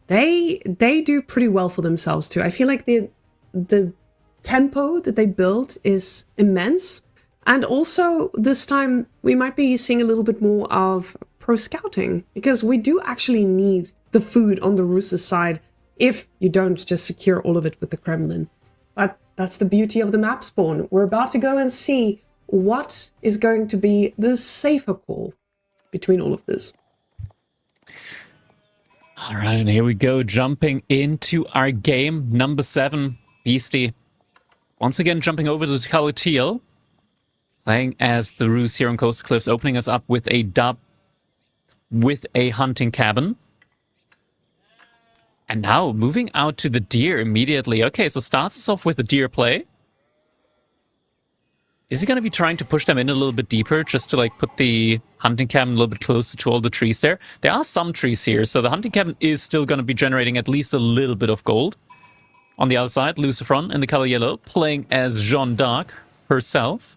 They do pretty well for themselves too. I feel like the tempo that they build is immense. And also this time we might be seeing a little bit more of pro scouting, because we do actually need the food on the Rus's side if you don't just secure all of it with the Kremlin. But that's the beauty of the map spawn. We're about to go and see what is going to be the safer call between all of this. All right, here we go, jumping into our game number 7, Beastie. Once again, jumping over to color teal, playing as the Rus here on Coastal Cliffs, opening us up with a dub with a hunting cabin. And now moving out to the deer immediately. Okay, so starts us off with the deer play. Is he going to be trying to push them in a little bit deeper just to like put the hunting cabin a little bit closer to all the trees there? There are some trees here, so the hunting cabin is still going to be generating at least a little bit of gold. On the other side, Lucifron in the color yellow, playing as Jeanne d'Arc herself.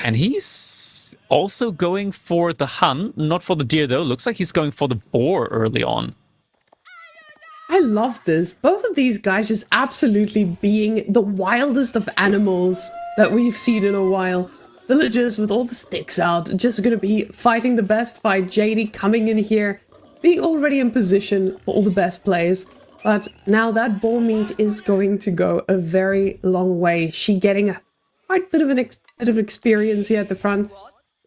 And he's also going for the hunt, not for the deer though. Looks like he's going for the boar early on. I love this. Both of these guys just absolutely being the wildest of animals that we've seen in a while. Villagers with all the sticks out, just gonna be fighting the best fight. JD coming in here, being already in position for all the best plays. But now that boar meat is going to go a very long way. She getting a quite bit of experience here at the front.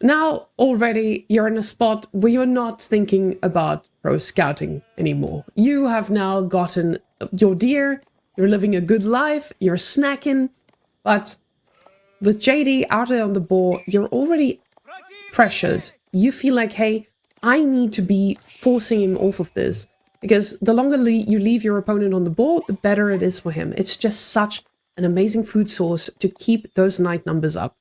Now already you're in a spot where you're not thinking about pro scouting anymore. You have now gotten your deer, you're living a good life, you're snacking, but with JD out there on the board, you're already pressured. You feel like, hey, I need to be forcing him off of this. Because the longer you leave your opponent on the board, the better it is for him. It's just such an amazing food source to keep those night numbers up.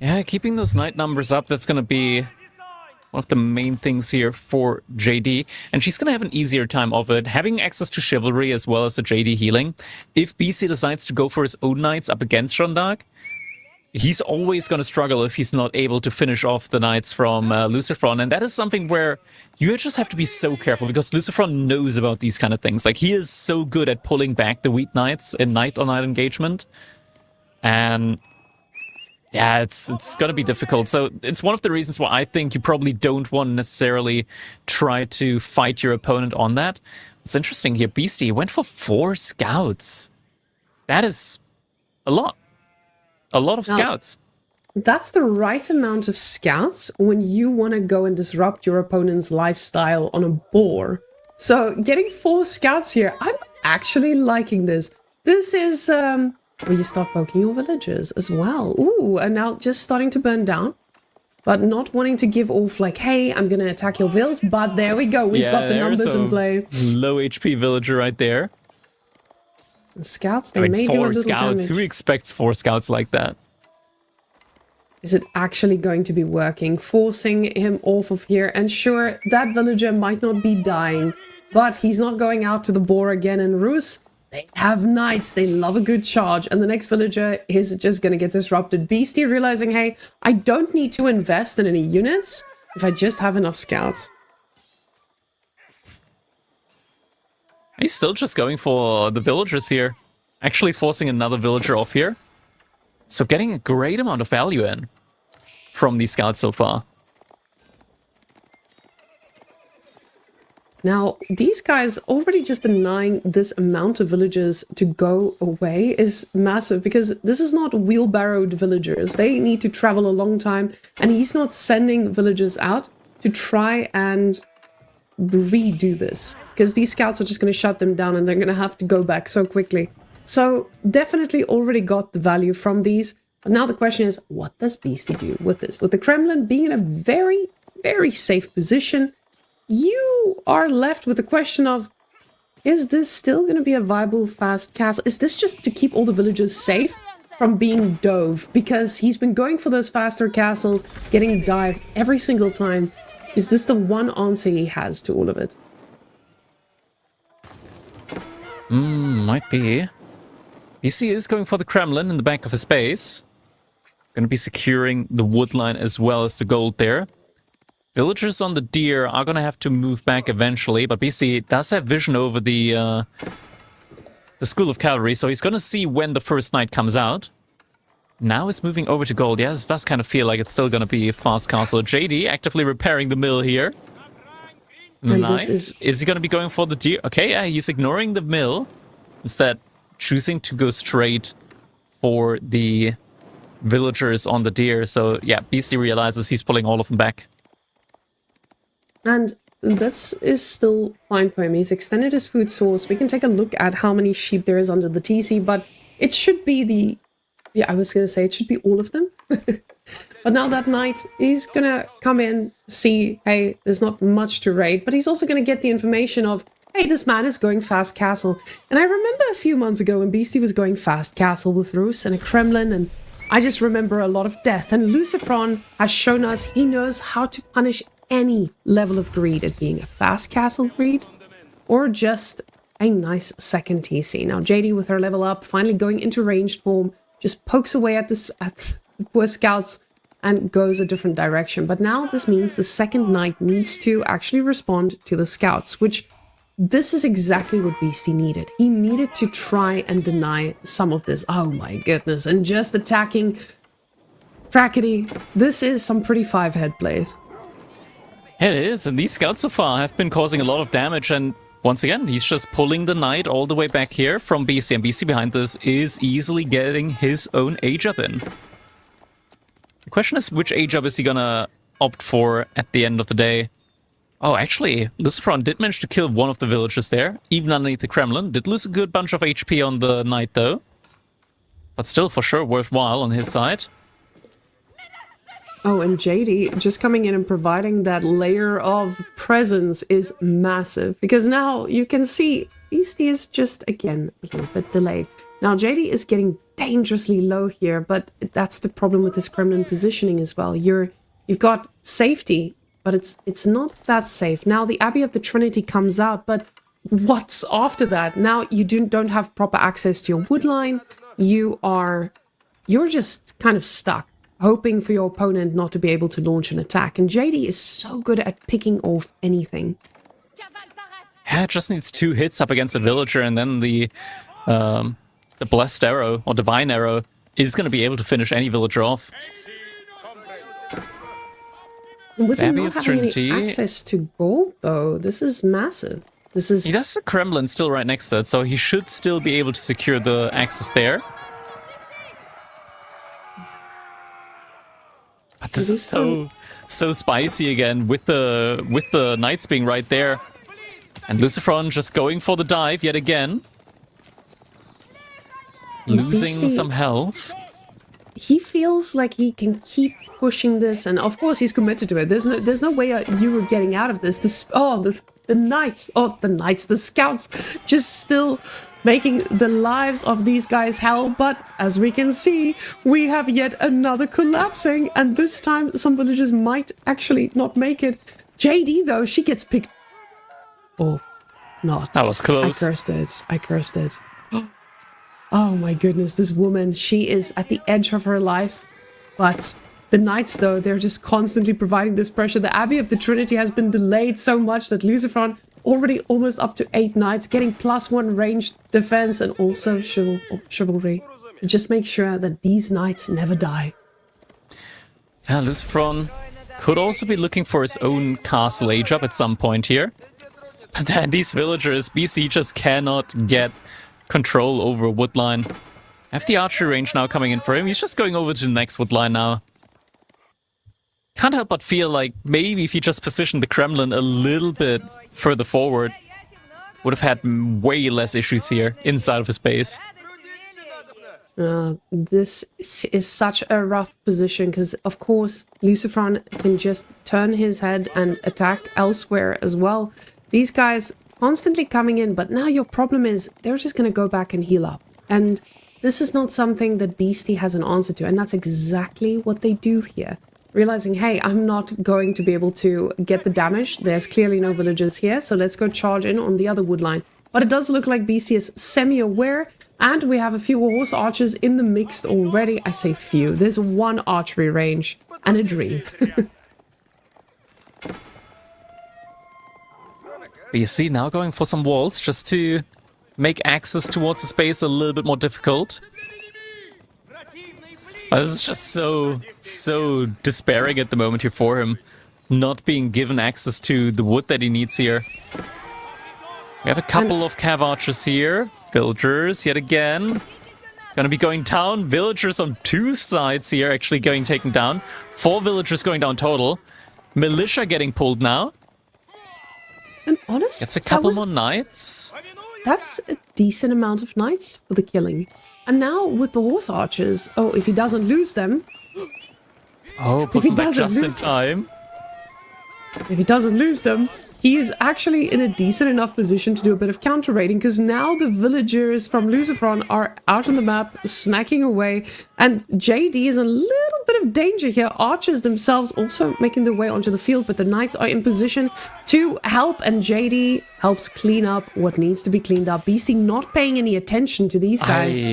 Yeah, keeping those knight numbers up, that's going to be one of the main things here for JD. And she's going to have an easier time of it, having access to chivalry as well as the JD healing. If BC decides to go for his own knights up against Shondak, he's always going to struggle if he's not able to finish off the knights from Lucifron. And that is something where you just have to be so careful, because Lucifron knows about these kind of things. Like, he is so good at pulling back the weak knights in knight-on-knight engagement. And yeah, it's going to be difficult. So it's one of the reasons why I think you probably don't want to necessarily try to fight your opponent on that. What's interesting here, Beastie went for 4 scouts. That is a lot. A lot of scouts. That's the right amount of scouts when you want to go and disrupt your opponent's lifestyle on a boar. So getting 4 scouts here, I'm actually liking this. This is where you start poking your villagers as well. Ooh, and now just starting to burn down, but not wanting to give off like, hey, I'm going to attack your vills. But there we go. We've got the numbers in play. Low HP villager right there. And scouts, they may do a little scouts. damage. Who expects 4 scouts like that? Is it actually going to be working? Forcing him off of here. And sure, that villager might not be dying, but he's not going out to the boar again. And Roos, they have knights. They love a good charge. And the next villager is just going to get disrupted. Beastie realizing, hey, I don't need to invest in any units if I just have enough scouts. He's still just going for the villagers here. Actually forcing another villager off here. So getting a great amount of value in from these scouts so far. Now, these guys already just denying this amount of villagers to go away is massive, because this is not wheelbarrowed villagers. They need to travel a long time, and he's not sending villagers out to try and redo this, because these scouts are just going to shut them down and they're going to have to go back so quickly. So definitely already got the value from these. But now the question is, what does Beastie do with this? With the Kremlin being in a very, very safe position, you are left with the question of, is this still going to be a viable fast castle? Is this just to keep all the villagers safe from being dove? Because he's been going for those faster castles, getting dived every single time. Is this the one answer he has to all of it? Might be. BC is going for the Kremlin in the back of his base. Going to be securing the wood line as well as the gold there. Villagers on the deer are going to have to move back eventually, but BC does have vision over the School of Cavalry, so he's going to see when the first knight comes out. Now he's moving over to gold. Yeah, this does kind of feel like it's still going to be a fast castle. JD actively repairing the mill here. And Knight. this Is he going to be going for the deer? Okay, yeah, he's ignoring the mill. Instead, choosing to go straight for the villagers on the deer. So, yeah, BC realizes he's pulling all of them back. And this is still fine for him. He's extended his food source. We can take a look at how many sheep there is under the TC, but it should be the... Yeah, I was going to say it should be all of them. But now that night, he's going to come in, see, hey, there's not much to raid, but he's also going to get the information of, hey, this man is going fast castle. And I remember a few months ago when Beastie was going fast castle with Roos and a Kremlin, and I just remember a lot of death. And Lucifron has shown us he knows how to punish any level of greed, it being a fast castle greed or just a nice second TC. Now JD with her level up, finally going into ranged form, just pokes away at the poor scouts and goes a different direction. But now this means the second knight needs to actually respond to the scouts, which this is exactly what Beastie needed. He needed to try and deny some of this. Oh my goodness. And just attacking Crackety. This is some pretty 5-head plays. It is, and these scouts so far have been causing a lot of damage, and once again, he's just pulling the knight all the way back here from BC, and BC behind this is easily getting his own age up in. The question is, which age up is he gonna opt for at the end of the day? Oh, actually, Lucifron did manage to kill one of the villagers there, even underneath the Kremlin. Did lose a good bunch of HP on the knight, though. But still, for sure, worthwhile on his side. Oh, and JD just coming in and providing that layer of presence is massive, because now you can see Beastie is just, again, a little bit delayed. Now JD is getting dangerously low here, but that's the problem with this Kremlin positioning as well. You've got safety, but it's not that safe. Now the Abbey of the Trinity comes out, but what's after that? Now you don't have proper access to your wood line. You're just kind of stuck, hoping for your opponent not to be able to launch an attack. And JD is so good at picking off anything. Yeah, it just needs 2 hits up against a villager, and then the blessed arrow or divine arrow is going to be able to finish any villager off. With him Abbey not of having any Trinity. access to gold, though, this is massive. This is... He does the Kremlin still right next to it, so he should still be able to secure the access there. But this is so spicy again with the knights being right there. And Lucifron just going for the dive yet again. Losing some health. He feels like he can keep pushing this, and of course he's committed to it. There's no way you were getting out of this. The knights, the scouts, just still making the lives of these guys hell. But as we can see, we have yet another collapsing, and this time some villagers might actually not make it. JD though, she gets picked. Oh, not. That was close. I cursed it. Oh my goodness, this woman, she is at the edge of her life. But the knights, though, they're just constantly providing this pressure. The Abbey of the Trinity has been delayed so much that Lucifron already almost up to 8 knights, getting +1 ranged defense and also chivalry. Just make sure that these knights never die. Yeah, Lucifron could also be looking for his own castle age up at some point here. But then these villagers, BC just cannot get control over a wood line. Have the archery range now coming in for him. He's just going over to the next wood line now. Can't help but feel like maybe if he just positioned the Kremlin a little bit further forward, would have had way less issues here inside of his base. This is such a rough position because, of course, Lucifron can just turn his head and attack elsewhere as well. These guys constantly coming in, but now your problem is they're just going to go back and heal up. And this is not something that Beastie has an answer to, and that's exactly what they do here. Realizing, hey, I'm not going to be able to get the damage. There's clearly no villagers here, so let's go charge in on the other wood line. But it does look like Beastie is semi-aware, and we have a few horse archers in the mix already. I say few. There's 1 archery range and a dream. BC now going for some walls just to make access towards the space a little bit more difficult. But this is just so despairing at the moment here for him, not being given access to the wood that he needs here. We have a couple of cav archers here. Villagers yet again. Gonna be going down. Villagers on 2 sides here actually going taken down. 4 villagers going down total. Militia getting pulled now. And honest, It's a couple more knights. that's a decent amount of knights for the killing. And now with the horse archers, oh, if he doesn't lose them... Oh, puts them back just in time. If he doesn't lose them, he is actually in a decent enough position to do a bit of counter raiding, because now the villagers from Lucifron are out on the map, snacking away, and JD is in a little bit of danger here. Archers themselves also making their way onto the field, but the knights are in position to help, and JD helps clean up what needs to be cleaned up. Beastie not paying any attention to these guys.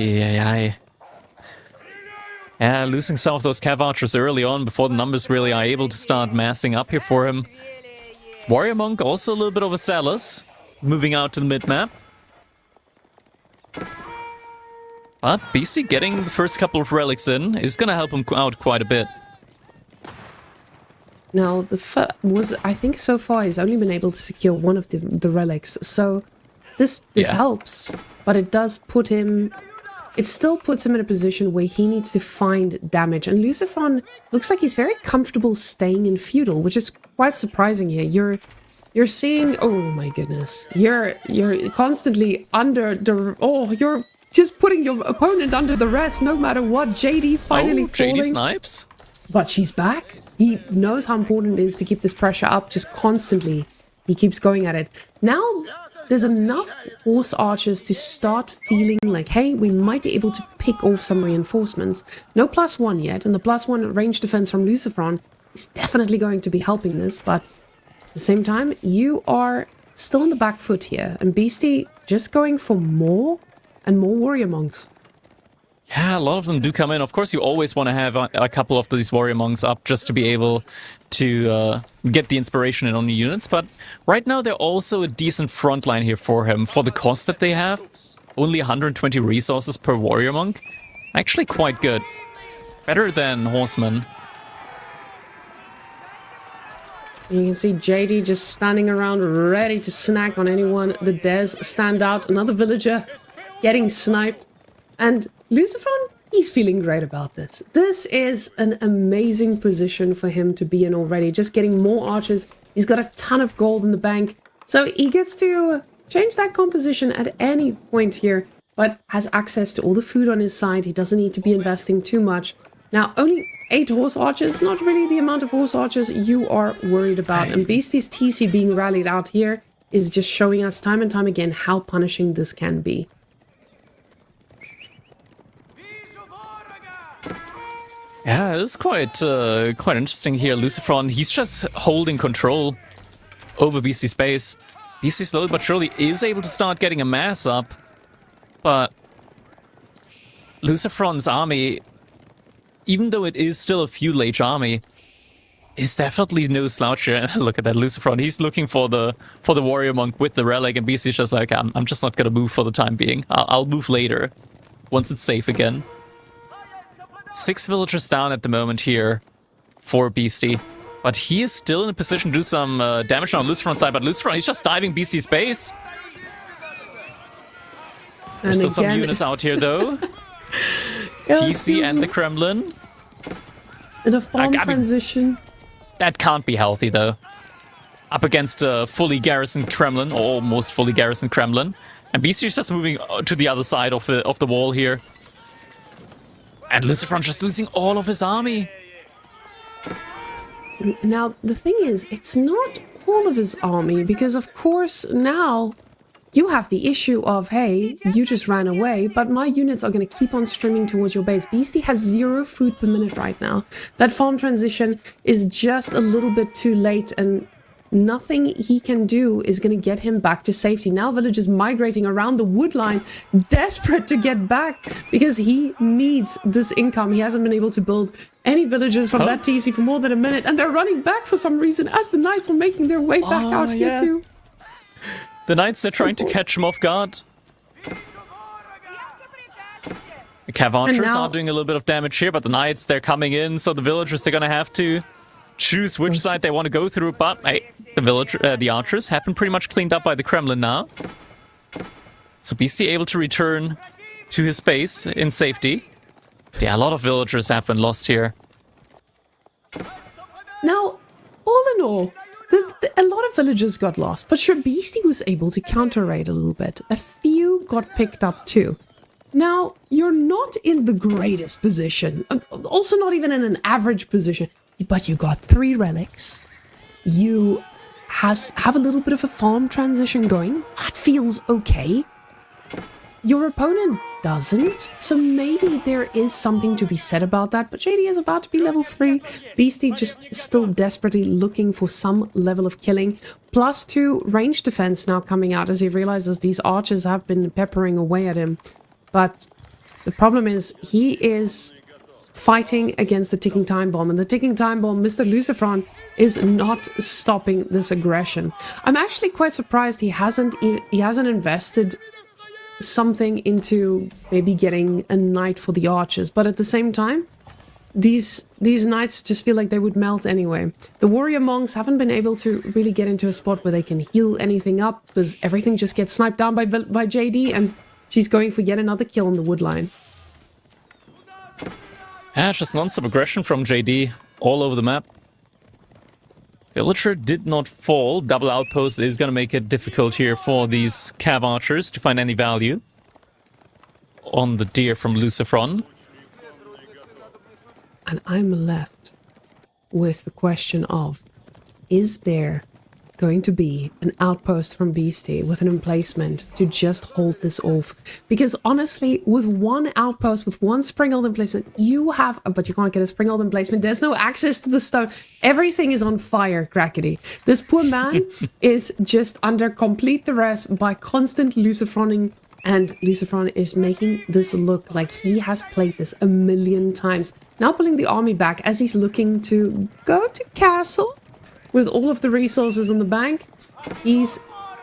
Yeah, losing some of those cav archers early on before the numbers really are able to start massing up here for him. Warrior Monk also a little bit overzealous, moving out to the mid-map. But BC getting the first couple of relics in is going to help him out quite a bit. Now, I think so far he's only been able to secure 1 of the relics, so this helps, but it does put him... It still puts him in a position where he needs to find damage. And Lucifron looks like he's very comfortable staying in feudal, which is quite surprising here. You're seeing, oh my goodness, you're constantly under the, oh, you're just putting your opponent under the rest no matter what. JD finally falling. JD snipes. But she's back. He knows how important it is to keep this pressure up just constantly. He keeps going at it. Now, there's enough horse archers to start feeling like, hey, we might be able to pick off some reinforcements. No +1 yet, and the +1 range defense from Lucifron is definitely going to be helping this, but at the same time, you are still on the back foot here, and Beastie just going for more and more warrior monks. Yeah, a lot of them do come in. Of course, you always want to have a couple of these warrior monks up just to be able to get the inspiration in on the units. But right now, they're also a decent front line here for him. For the cost that they have, only 120 resources per warrior monk. Actually quite good. Better than horsemen. You can see JD just standing around ready to snack on anyone. The Des stand out. Another villager getting sniped. And Lucifron, he's feeling great about this. This is an amazing position for him to be in already. Just getting more archers. He's got a ton of gold in the bank. So he gets to change that composition at any point here, but has access to all the food on his side. He doesn't need to be investing too much. Now, only 8 horse archers, not really the amount of horse archers you are worried about. And Beastie's TC being rallied out here is just showing us time and time again how punishing this can be. Yeah, it's quite interesting here. Lucifron, he's just holding control over Beastie's base. Beastie slowly but surely is able to start getting a mass up, but Lucifron's army, even though it is still a feudal-age army, is definitely no slouch here. Look at that Lucifron. He's looking for the warrior monk with the relic, and Beastie's just like, I'm just not gonna move for the time being. I'll move later, once it's safe again. 6 villagers down at the moment here for Beastie. But he is still in a position to do some damage on Lucifron's side. But Lucifron, he's just diving Beastie's base. There's still some units out here, though. TC and the Kremlin. In a farm transition. That can't be healthy, though. Up against a fully garrisoned Kremlin, or almost fully garrisoned Kremlin. And Beastie is just moving to the other side of the wall here. And Lucifron just losing all of his army. Now, the thing is, it's not all of his army, because of course now you have the issue of, hey, you just ran away, but my units are going to keep on streaming towards your base. Beastie has 0 food per minute right now. That farm transition is just a little bit too late, and nothing he can do is going to get him back to safety. Now villagers migrating around the wood line, desperate to get back because he needs this income. He hasn't been able to build any villages from that TC for more than a minute, and they're running back for some reason as the knights are making their way back out here too. The knights are trying to catch him off guard. The cav archers are doing a little bit of damage here, but the knights, they're coming in, so the villagers, they're going to have to choose which side they want to go through. But hey, the archers have been pretty much cleaned up by the Kremlin now. So Beastie able to return to his base in safety. Yeah, a lot of villagers have been lost here. Now, all in all, a lot of villagers got lost, but sure, Beastie was able to counter-raid a little bit. A few got picked up too. Now, you're not in the greatest position, also not even in an average position, but you got 3 relics. You have a little bit of a farm transition going. That feels okay. Your opponent doesn't, so maybe there is something to be said about that, but JD is about to be level 3. Beastie just still desperately looking for some level of killing. +2 range defense now coming out as he realizes these archers have been peppering away at him. But the problem is he is fighting against the ticking time bomb, and the ticking time bomb, Mr. Lucifron, is not stopping this aggression. I'm actually quite surprised he hasn't invested something into maybe getting a knight for the archers, but at the same time, these knights just feel like they would melt anyway. The warrior monks haven't been able to really get into a spot where they can heal anything up, because everything just gets sniped down by JD, and she's going for yet another kill on the wood line. Yeah, just non-stop aggression from JD all over the map. Villager did not fall. Double outpost is going to make it difficult here for these cav archers to find any value on the deer from Lucifron. And I'm left with the question of, is there going to be an outpost from Beastie with an emplacement to just hold this off. Because honestly, with one outpost, with one Springald emplacement, you have... But you can't get a Springald emplacement. There's no access to the stone. Everything is on fire, Crackety. This poor man is just under complete duress by constant Lucifroning. And Lucifron is making this look like he has played this a million times. Now pulling the army back as he's looking to go to castle with all of the resources in the bank. He's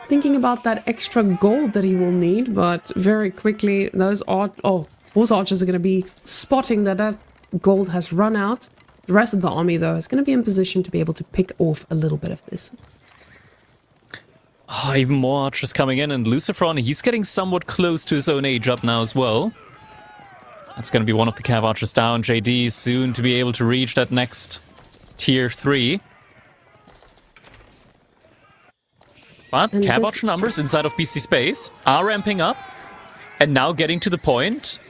thinking about that extra gold that he will need, but very quickly those horse archers are going to be spotting that gold has run out. The rest of the army, though, is going to be in position to be able to pick off a little bit of this. Oh, even more archers coming in, and Lucifron, he's getting somewhat close to his own age up now as well. That's going to be one of the Cav archers down. JD soon to be able to reach that next tier 3. But Cav archer numbers inside of BC space are ramping up, and now getting to the point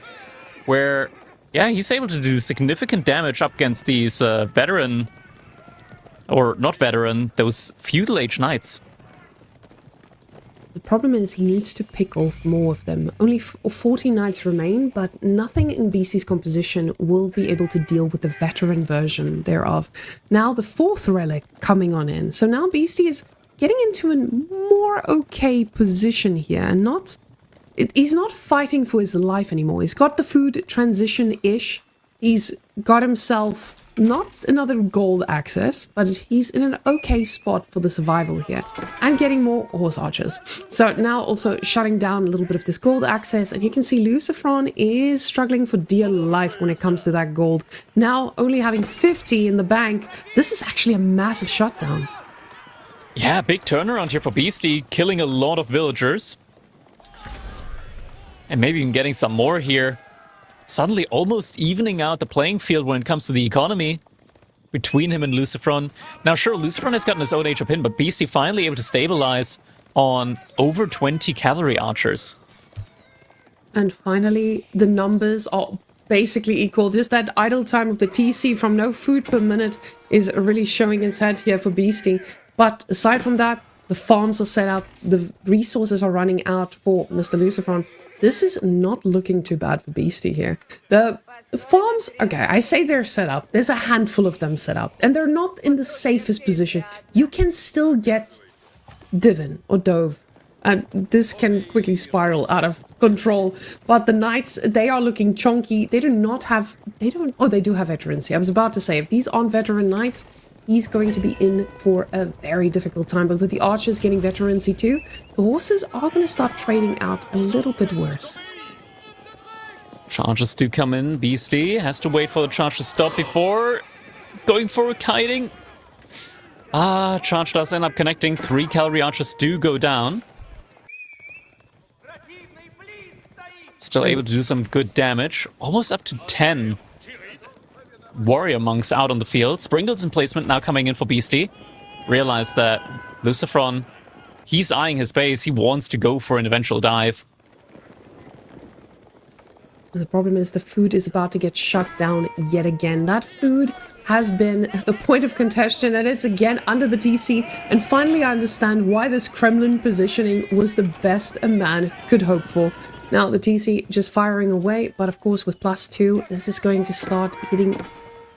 where, yeah, he's able to do significant damage up against these veteran, or not veteran, those feudal age knights. The problem is he needs to pick off more of them. Only 40 knights remain, but nothing in BC's composition will be able to deal with the veteran version thereof. Now the 4th relic coming on in. So now BC is getting into a more okay position here, and he's not fighting for his life anymore. He's got the food transition-ish. He's got himself not another gold access, but he's in an okay spot for the survival here, and getting more horse archers. So now also shutting down a little bit of this gold access, and you can see Lucifron is struggling for dear life when it comes to that gold. Now only having 50 in the bank, this is actually a massive shutdown. Yeah, big turnaround here for Beastie, killing a lot of villagers. And maybe even getting some more here. Suddenly almost evening out the playing field when it comes to the economy between him and Lucifron. Now sure, Lucifron has gotten his own age up in, but Beastie finally able to stabilize on over 20 cavalry archers. And finally, the numbers are basically equal. Just that idle time of the TC from no food per minute is really showing its head here for Beastie. But aside from that, the farms are set up, the resources are running out for Mr. Lucifron. This is not looking too bad for Beastie here. The farms, okay, I say they're set up. There's a handful of them set up, and they're not in the safest position. You can still get Divin or Dove, and this can quickly spiral out of control. But the knights, they are looking chonky. They do have veterancy. I was about to say, if these aren't veteran knights, he's going to be in for a very difficult time. But with the archers getting veterancy too, the horses are going to start trading out a little bit worse. Charges do come in. Beastie has to wait for the charge to stop before going for a kiting. Charge does end up connecting. 3 cavalry archers do go down. Still able to do some good damage. Almost up to 10 warrior monks out on the field. Springald's emplacement now coming in for Beastie. Realize that Lucifron, he's eyeing his base. He wants to go for an eventual dive. The problem is the food is about to get shut down yet again. That food has been the point of contention, and it's again under the TC. And finally I understand why this Kremlin positioning was the best a man could hope for. Now the TC just firing away, but of course with +2, this is going to start hitting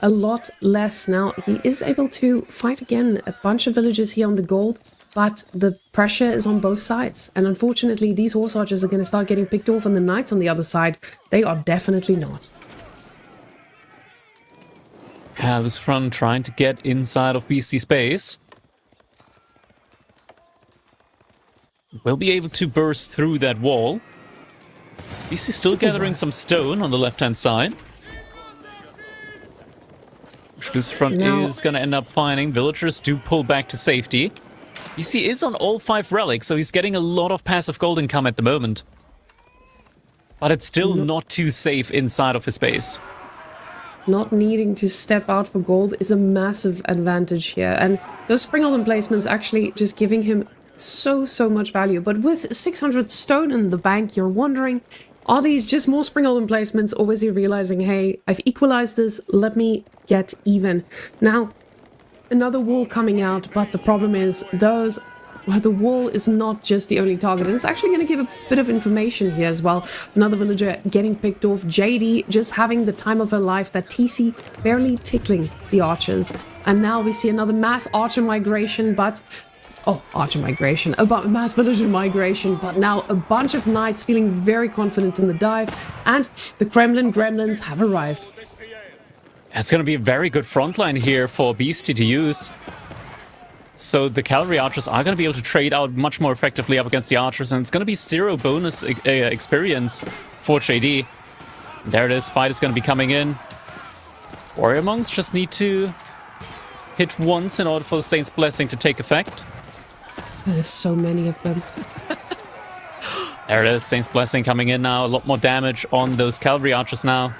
a lot less. Now he is able to fight again a bunch of villages here on the gold, but the pressure is on both sides. And unfortunately, these horse archers are going to start getting picked off, and the knights on the other side, they are definitely not. Yeah, this front trying to get inside of BC space. Will be able to burst through that wall. BC still gathering some stone on the left-hand side. Lucifron is going to end up finding. Villagers do pull back to safety. BC is on all 5 relics, so he's getting a lot of passive gold income at the moment. But it's still not too safe inside of his base. Not needing to step out for gold is a massive advantage here. And those Springald emplacements actually just giving him so much value. But with 600 stone in the bank, you're wondering, are these just more Springald emplacements, or is he realizing, hey, I've equalized this, let me get even. Now, another wall coming out, but the problem is the wall is not just the only target, and it's actually going to give a bit of information here as well. Another villager getting picked off. JD just having the time of her life. That TC barely tickling the archers. And now we see another mass archer migration, but... Oh, archer migration. About mass villager migration, but now a bunch of knights feeling very confident in the dive, and the Kremlin gremlins have arrived. It's going to be a very good front line here for Beastie to use. So the cavalry archers are going to be able to trade out much more effectively up against the archers, and it's going to be 0 bonus experience for JD. There it is, fight is going to be coming in. Warrior monks just need to hit once in order for the Saint's Blessing to take effect. There's so many of them. There it is, Saint's Blessing coming in now. A lot more damage on those cavalry archers now.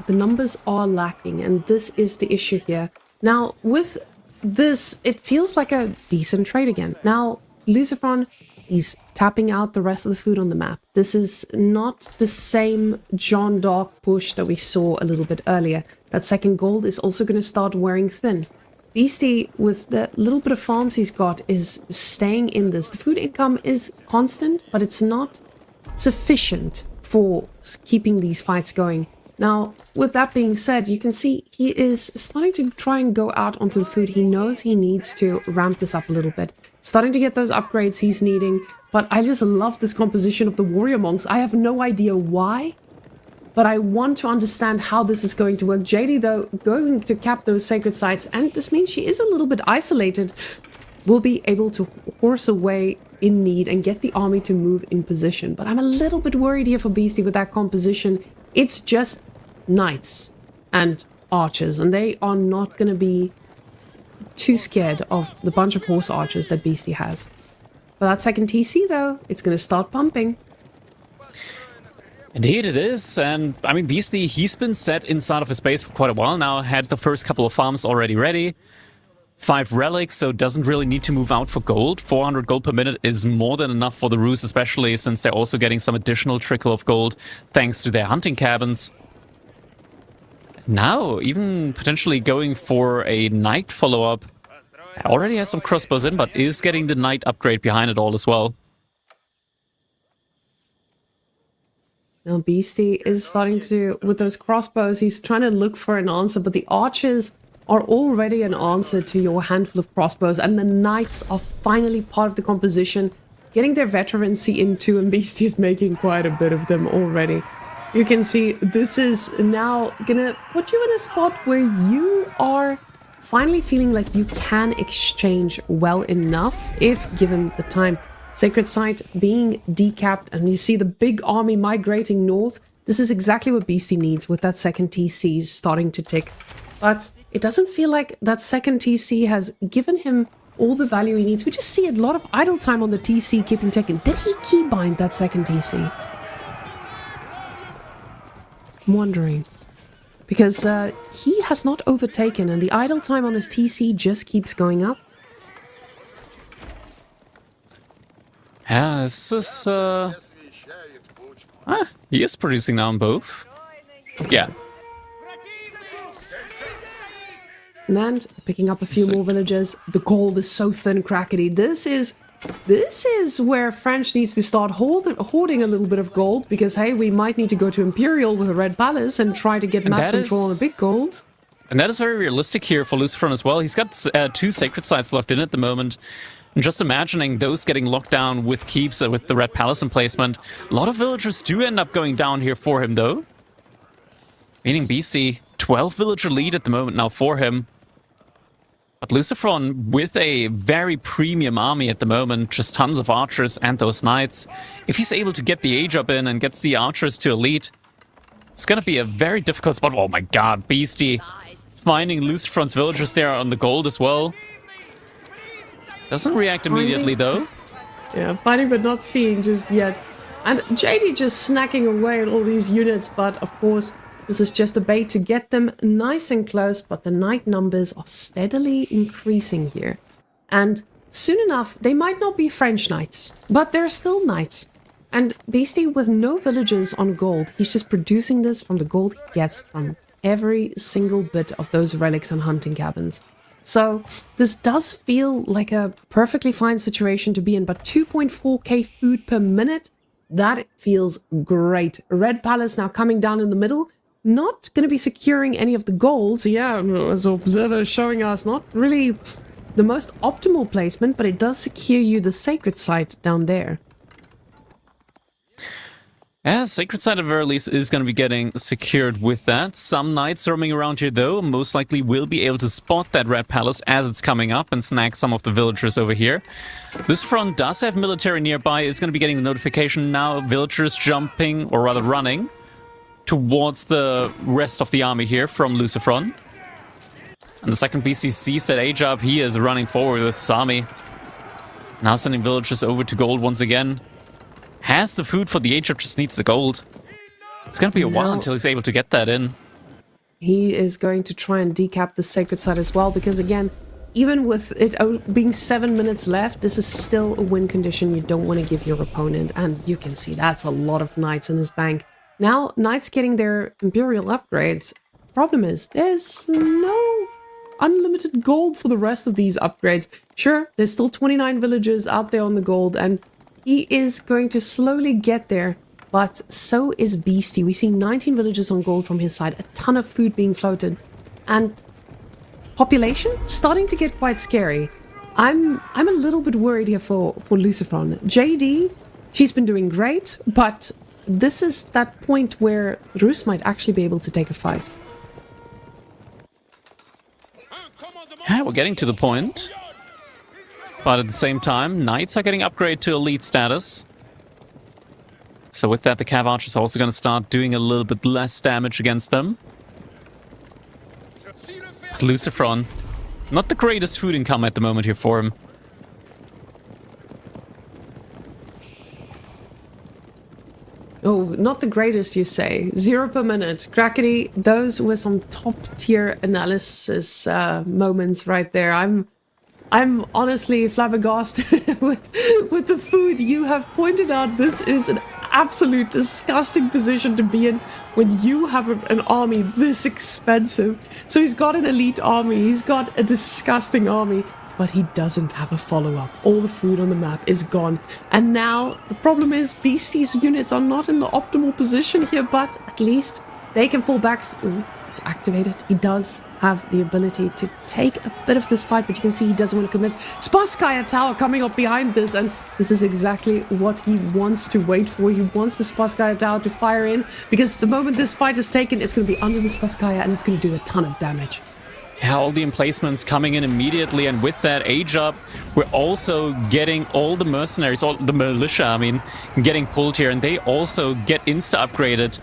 The numbers are lacking, and this is the issue here. Now, with this, it feels like a decent trade again. Now, Lucifron, he's tapping out the rest of the food on the map. This is not the same John Dark push that we saw a little bit earlier. That second gold is also going to start wearing thin. Beastie, with the little bit of farms he's got, is staying in this. The food income is constant, but it's not sufficient for keeping these fights going. Now, with that being said, you can see he is starting to try and go out onto the food. He knows he needs to ramp this up a little bit. Starting to get those upgrades he's needing. But I just love this composition of the warrior monks. I have no idea why, but I want to understand how this is going to work. JD, though, going to cap those sacred sites, and this means she is a little bit isolated, will be able to horse away in need and get the army to move in position. But I'm a little bit worried here for Beastie with that composition. It's just knights and archers, and they are not going to be too scared of the bunch of horse archers that Beastie has. But that second TC, though, it's going to start pumping. Indeed it is, and I mean Beastie, he's been set inside of his base for quite a while now, had the first couple of farms already ready. 5 relics, so doesn't really need to move out for gold. 400 gold per minute is more than enough for the Rus, especially since they're also getting some additional trickle of gold thanks to their hunting cabins. Now, even potentially going for a knight follow-up. Already has some crossbows in, but is getting the knight upgrade behind it all as well. Now Beastie is starting to, with those crossbows, he's trying to look for an answer, but the archers are already an answer to your handful of crossbows, and the knights are finally part of the composition, getting their veterancy into, and Beastie is making quite a bit of them already. You can see this is now gonna put you in a spot where you are finally feeling like you can exchange well enough if given the time. Sacred Site being decapped, and you see the big army migrating north. This is exactly what Beastie needs with that second TC starting to tick. But it doesn't feel like that second TC has given him all the value he needs. We just see a lot of idle time on the TC keeping ticking. Did he keybind that second TC? I'm wondering. Because he has not overtaken, and the idle time on his TC just keeps going up. Yeah, this is, he is producing now on both. Yeah. And picking up a few more villagers. The gold is so thin, crackety. This is where French needs to start hoarding a little bit of gold, because, hey, we might need to go to Imperial with a Red Palace and try to get map control on a big gold. And that is very realistic here for Lucifron as well. He's got 2 sacred sites locked in at the moment. And just imagining those getting locked down with keeps, with the Red Palace emplacement. A lot of villagers do end up going down here for him, though. Meaning Beastie, 12 villager lead at the moment now for him. But Lucifron, with a very premium army at the moment, just tons of archers and those knights, if he's able to get the age up in and gets the archers to elite, it's going to be a very difficult spot. Oh my god, Beastie finding Lucifron's villagers there on the gold as well. Doesn't react immediately, though. Yeah, finding but not seeing just yet. And JD just snacking away at all these units, but of course, this is just a bait to get them nice and close, but the knight numbers are steadily increasing here. And soon enough, they might not be French knights, but they're still knights. And Beastie, with no villagers on gold, he's just producing this from the gold he gets from every single bit of those relics and hunting cabins. So this does feel like a perfectly fine situation to be in, but 2.4k food per minute, that feels great. Red Palace now coming down in the middle, not going to be securing any of the goals. Yeah, as observer showing us, not really the most optimal placement, but it does secure you the sacred site down there. Yeah, Sacred Site at very least is going to be getting secured with that. Some knights roaming around here, though, most likely will be able to spot that Red Palace as it's coming up and snag some of the villagers over here. This front does have military nearby, is going to be getting a notification now. Villagers jumping, or rather running, towards the rest of the army here from Lucifron. And the second BC sees that age up, he is running forward with his army. Now sending villagers over to gold once again. Has the food for the age up, just needs the gold. It's going to be a while until he's able to get that in. He is going to try and decap the sacred site as well, because again, even with it being 7 minutes left, this is still a win condition you don't want to give your opponent. And you can see that's a lot of knights in his bank. Now, knights getting their imperial upgrades. Problem is, there's no unlimited gold for the rest of these upgrades. Sure, there's still 29 villages out there on the gold, and he is going to slowly get there, but so is Beastie. We see 19 villages on gold from his side, a ton of food being floated, and population starting to get quite scary. I'm a little bit worried here for Lucifron. JD, she's been doing great, but this is that point where Rus might actually be able to take a fight. Yeah, we're getting to the point. But at the same time, knights are getting upgraded to elite status. So with that, the Cav Archers are also going to start doing a little bit less damage against them. But Lucifron, not the greatest food income at the moment here for him. Oh, not the greatest, you say. 0 per minute. Crackety, those were some top-tier analysis moments right there. I'm honestly flabbergasted with the food you have pointed out. This is an absolute disgusting position to be in when you have an army this expensive. So he's got an elite army, he's got a disgusting army, but he doesn't have a follow-up. All the food on the map is gone. And now the problem is Beastie's units are not in the optimal position here, but at least they can fall back. Ooh, it's activated. He does have the ability to take a bit of this fight, but you can see he doesn't want to commit. Spaskaya Tower coming up behind this, and this is exactly what he wants to wait for. He wants the Spaskaya Tower to fire in, because the moment this fight is taken, it's going to be under the Spaskaya, and it's going to do a ton of damage. Yeah, all the emplacements coming in immediately, and with that age up, we're also getting all the mercenaries, all the militia, I mean, getting pulled here, and they also get insta-upgraded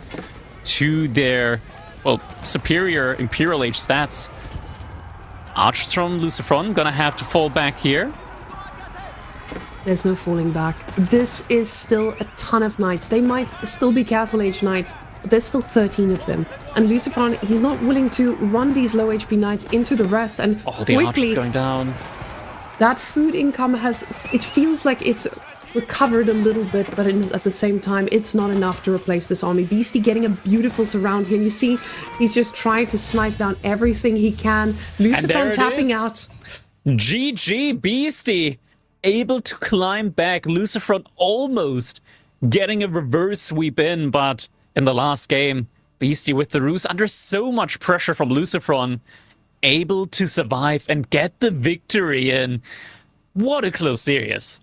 to their, well, superior Imperial Age stats. Archers from Lucifron gonna have to fall back here. There's no falling back. This is still a ton of knights. They might still be Castle Age knights, but there's still 13 of them. And Lucifron, he's not willing to run these low HP knights into the rest, and Oh, the Archers going down. That food income has, it feels like it's recovered a little bit, but at the same time, it's not enough to replace this army. Beastie getting a beautiful surround here, and you see he's just trying to snipe down everything he can. Lucifron tapping out. GG Beastie, able to climb back. Lucifron almost getting a reverse sweep in, but in the last game, Beastie with the Rus under so much pressure from Lucifron, able to survive and get the victory in. What a close series.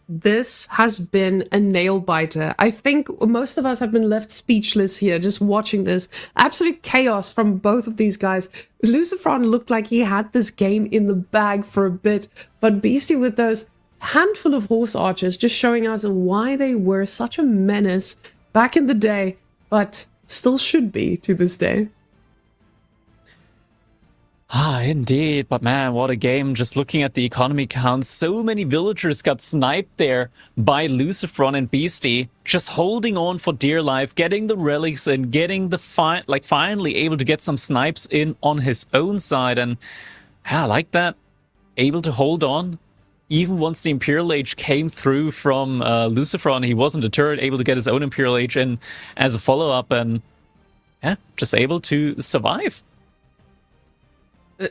This has been a nail biter. I think most of us have been left speechless here just watching this. Absolute chaos from both of these guys. Lucifron looked like he had this game in the bag for a bit, but Beastie with those handful of horse archers just showing us why they were such a menace back in the day, but still should be to this day. Ah, indeed. But man, what a game. Just looking at the economy count, so many villagers got sniped there by Lucifron and Beastie. Just holding on for dear life, getting the relics and getting the finally able to get some snipes in on his own side. And yeah, I like that. Able to hold on. Even once the Imperial Age came through from Lucifron, he wasn't deterred, able to get his own Imperial Age in as a follow-up. And yeah, just able to survive.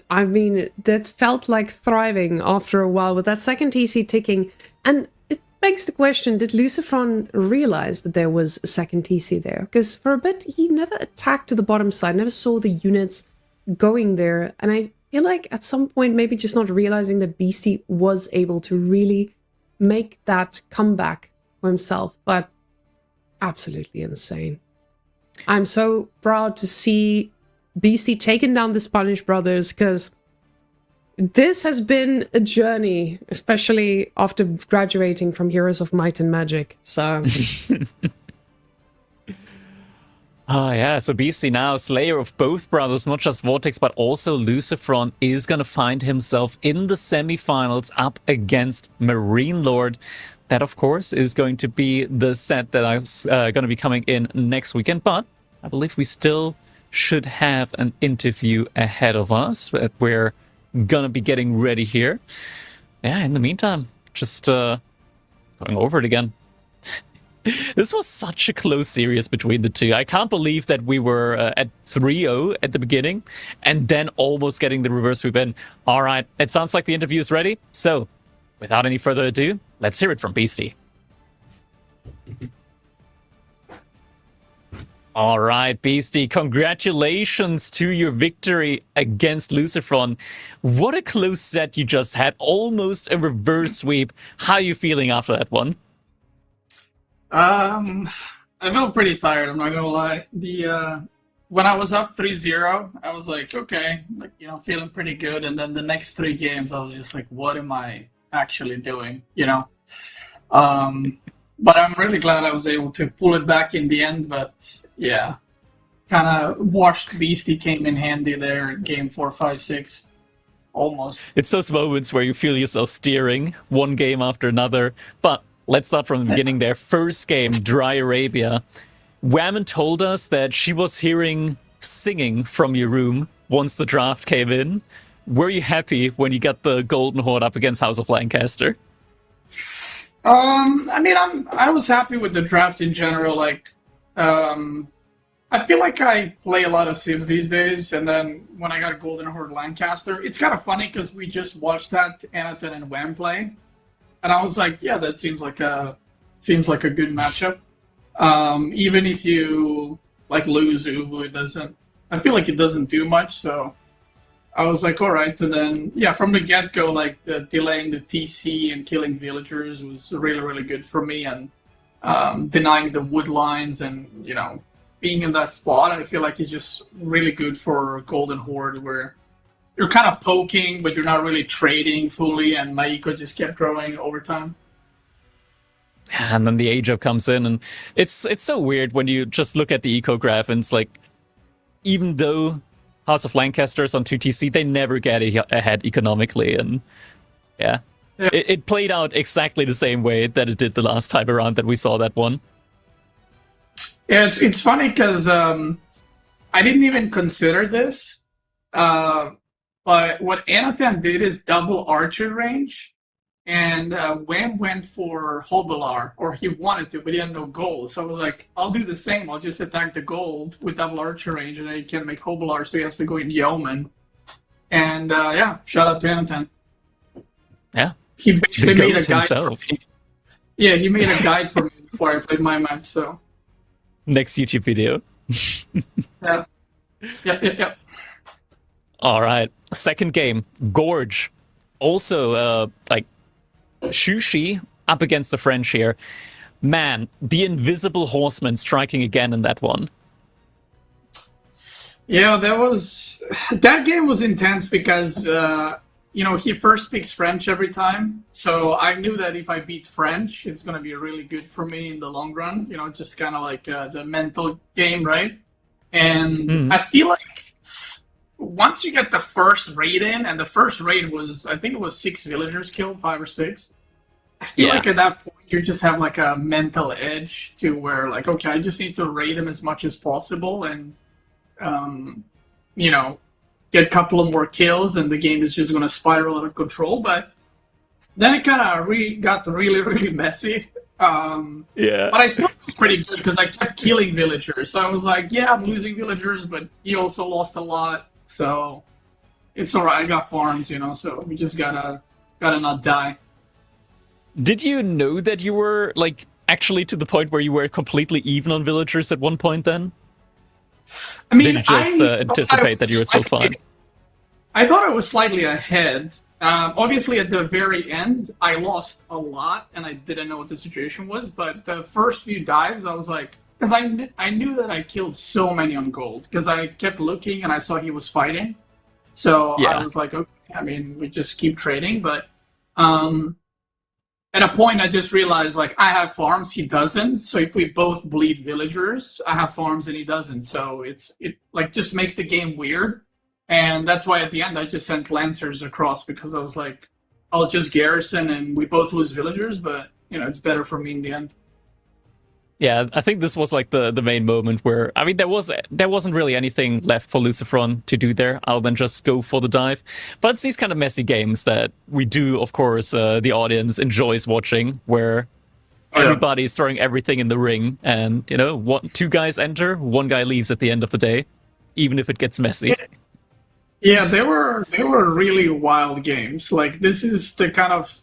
I mean, that felt like thriving after a while with that second TC ticking. And it begs the question, did Lucifron realize that there was a second TC there? Because for a bit, he never attacked to the bottom side, never saw the units going there. And I feel like at some point, maybe just not realizing that Beastie was able to really make that comeback for himself. But absolutely insane. I'm so proud to see Beastie taking down the Spanish brothers, because this has been a journey, especially after graduating from Heroes of Might and Magic. So, yeah, so Beastie now, slayer of both brothers, not just Vortex, but also Lucifron, is going to find himself in the semifinals up against Marine Lord. That, of course, is going to be the set that is going to be coming in next weekend, but I believe we still should have an interview ahead of us, but we're gonna be getting ready here. Yeah, in the meantime, just going over it again. This was such a close series between the two. I can't believe that we were at 3-0 at the beginning and then almost getting the reverse sweep in. All right, it sounds like the interview is ready. So, without any further ado, let's hear it from Beastie. All right, Beastie, congratulations to your victory against Lucifron. What a close set you just had, almost a reverse sweep. How are you feeling after that one? I felt pretty tired, I'm not gonna lie. When I was up 3-0, I was like, okay, like, you know, feeling pretty good. And then the next 3 games, I was just like, what am I actually doing, you know? But I'm really glad I was able to pull it back in the end. But yeah, kind of watched Beastie came in handy there, game 4, 5, 6, almost. It's those moments where you feel yourself steering one game after another. But let's start from the beginning there. First game, Dry Arabia. Whammon told us that she was hearing singing from your room once the draft came in. Were you happy when you got the Golden Horde up against House of Lancaster? I mean, I was happy with the draft in general. Like, I feel like I play a lot of Civs these days, and then when I got Golden Horde Lancaster, it's kind of funny because we just watched that Anaton and Wham play, and I was like, yeah, that seems like a good matchup. Even if you like lose Ubu, it doesn't. I feel like it doesn't do much, so I was like, all right. And then, yeah, from the get-go, like, delaying the TC and killing villagers was really, really good for me. And denying the wood lines and, you know, being in that spot, I feel like it's just really good for Golden Horde, where you're kind of poking, but you're not really trading fully, and Maiko just kept growing over time. And then the age up comes in, and it's so weird when you just look at the eco graph, and it's like, even though House of Lancaster is on 2TC, they never get ahead economically, and yeah. It played out exactly the same way that it did the last time around that we saw that one. Yeah, it's funny because I didn't even consider this, but what Anatan did is double archer range, and Wham went for Hobelar, or he wanted to, but he had no gold. So I was like, I'll do the same. I'll just attack the gold with double archer range, and then he can make Hobelar, so he has to go in Yeoman. And yeah, shout out to Anatan. Yeah. He basically made a guide himself. for me. Yeah, he made a guide for me before I played my map, so. Next YouTube video. Yeah. Yep. All right. Second game, Gorge. Also, like, Shushi up against the French here. Man, the Invisible Horseman striking again in that one. Yeah, that game was intense because, you know, he first speaks French every time. So I knew that if I beat French, it's going to be really good for me in the long run. You know, just kind of like the mental game, right? And I feel like once you get the first raid in, and the first raid was, I think it was 6 villagers killed, 5 or 6. I feel like at that point you just have like a mental edge to where like, okay, I just need to raid him as much as possible and, you know, get a couple of more kills, and the game is just going to spiral out of control. But then it kind of got really, really messy. Yeah. But I still feel pretty good because I kept killing villagers. So I was like, yeah, I'm losing villagers, but he also lost a lot. So it's alright. I got farms, so we just gotta not die. Did you know that you were like actually to the point where you were completely even on villagers at one point? Then I mean, did you just anticipate that you were so fine? I thought I was slightly ahead. Obviously, at the very end, I lost a lot, and I didn't know what the situation was. But the first few dives, I was like, because I knew that I killed so many on gold, because I kept looking and I saw he was fighting. So Yeah. I was like, okay, I mean, we just keep trading. But at a point, I just realized, like, I have farms, he doesn't. So if we both bleed villagers, I have farms and he doesn't. So it like just make the game weird. And that's why at the end I just sent lancers across because I was like, I'll just garrison and we both lose villagers, but it's better for me in the end. Yeah, I think this was like the main moment where, I mean, there wasn't really anything left for Lucifron to do there other than just go for the dive. But it's these kind of messy games that we do, of course, the audience enjoys watching, where everybody's throwing everything in the ring, and two guys enter, one guy leaves at the end of the day, even if it gets messy. Yeah, they were really wild games. Like this is the kind of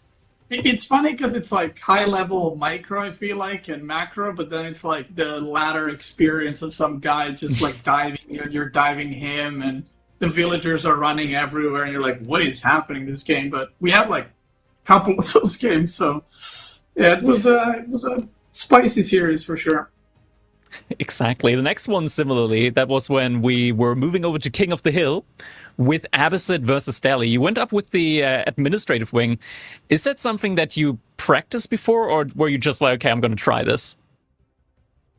it's funny because it's like high level micro, I feel like, and macro, but then it's like the latter experience of some guy just like diving you and you're diving him, and the villagers are running everywhere, and you're like, what is happening in this game? But we had like a couple of those games, so yeah, it was a spicy series for sure. Exactly. The next one, similarly, that was when we were moving over to King of the Hill with Abbasid versus Delhi. You went up with the administrative wing. Is that something that you practiced before, or were you just like, okay, I'm going to try this?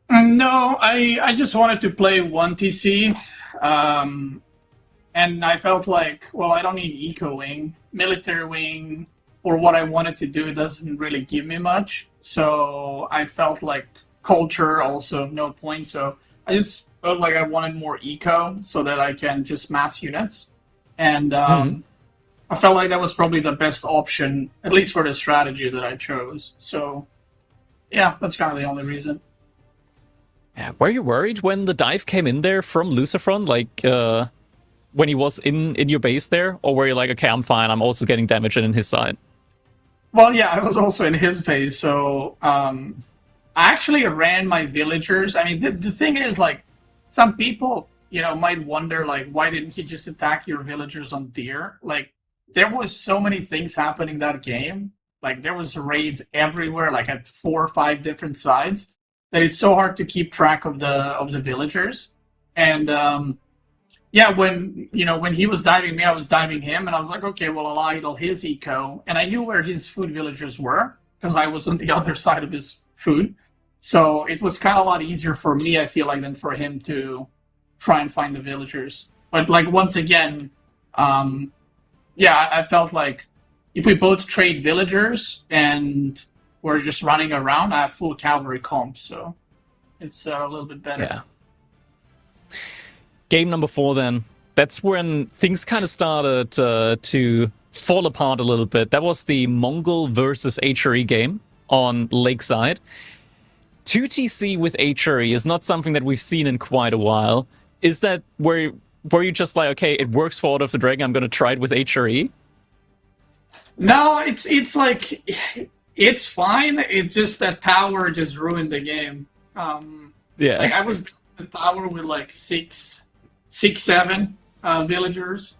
No, I just wanted to play one TC, and I felt like, well, I don't need eco wing, military wing, or what I wanted to do doesn't really give me much. So I felt like culture also no point. So I just felt like I wanted more eco so that I can just mass units, and I felt like that was probably the best option, at least for the strategy that I chose. So yeah, that's kind of the only reason. Yeah, were you worried when the dive came in there from Lucifron, like when he was in your base there, or were you like, okay, I'm fine, I'm also getting damage in his side? Well, yeah, I was also in his phase, so I actually ran my villagers. I mean, the thing is, like, some people, might wonder, like, why didn't he just attack your villagers on deer? Like, there was so many things happening that game. Like, there was raids everywhere, like at 4 or 5 different sides, that it's so hard to keep track of the villagers. And yeah, when he was diving me, I was diving him, and I was like, okay, well, I'll idle his eco, and I knew where his food villagers were because I was on the other side of his food, so it was kind of a lot easier for me, I feel like, than for him to try and find the villagers. But like once again, yeah, I felt like if we both trade villagers and we're just running around, I have full cavalry comp, so it's a little bit better. Yeah. Game number 4, then. That's when things kind of started to fall apart a little bit. That was the Mongol versus HRE game on Lakeside. 2TC with HRE is not something that we've seen in quite a while. Is that where you just like, okay, it works for Order of the Dragon, I'm going to try it with HRE? No, it's like, it's fine. It's just that tower just ruined the game. Yeah. Like, I was building a tower with like 7 villagers,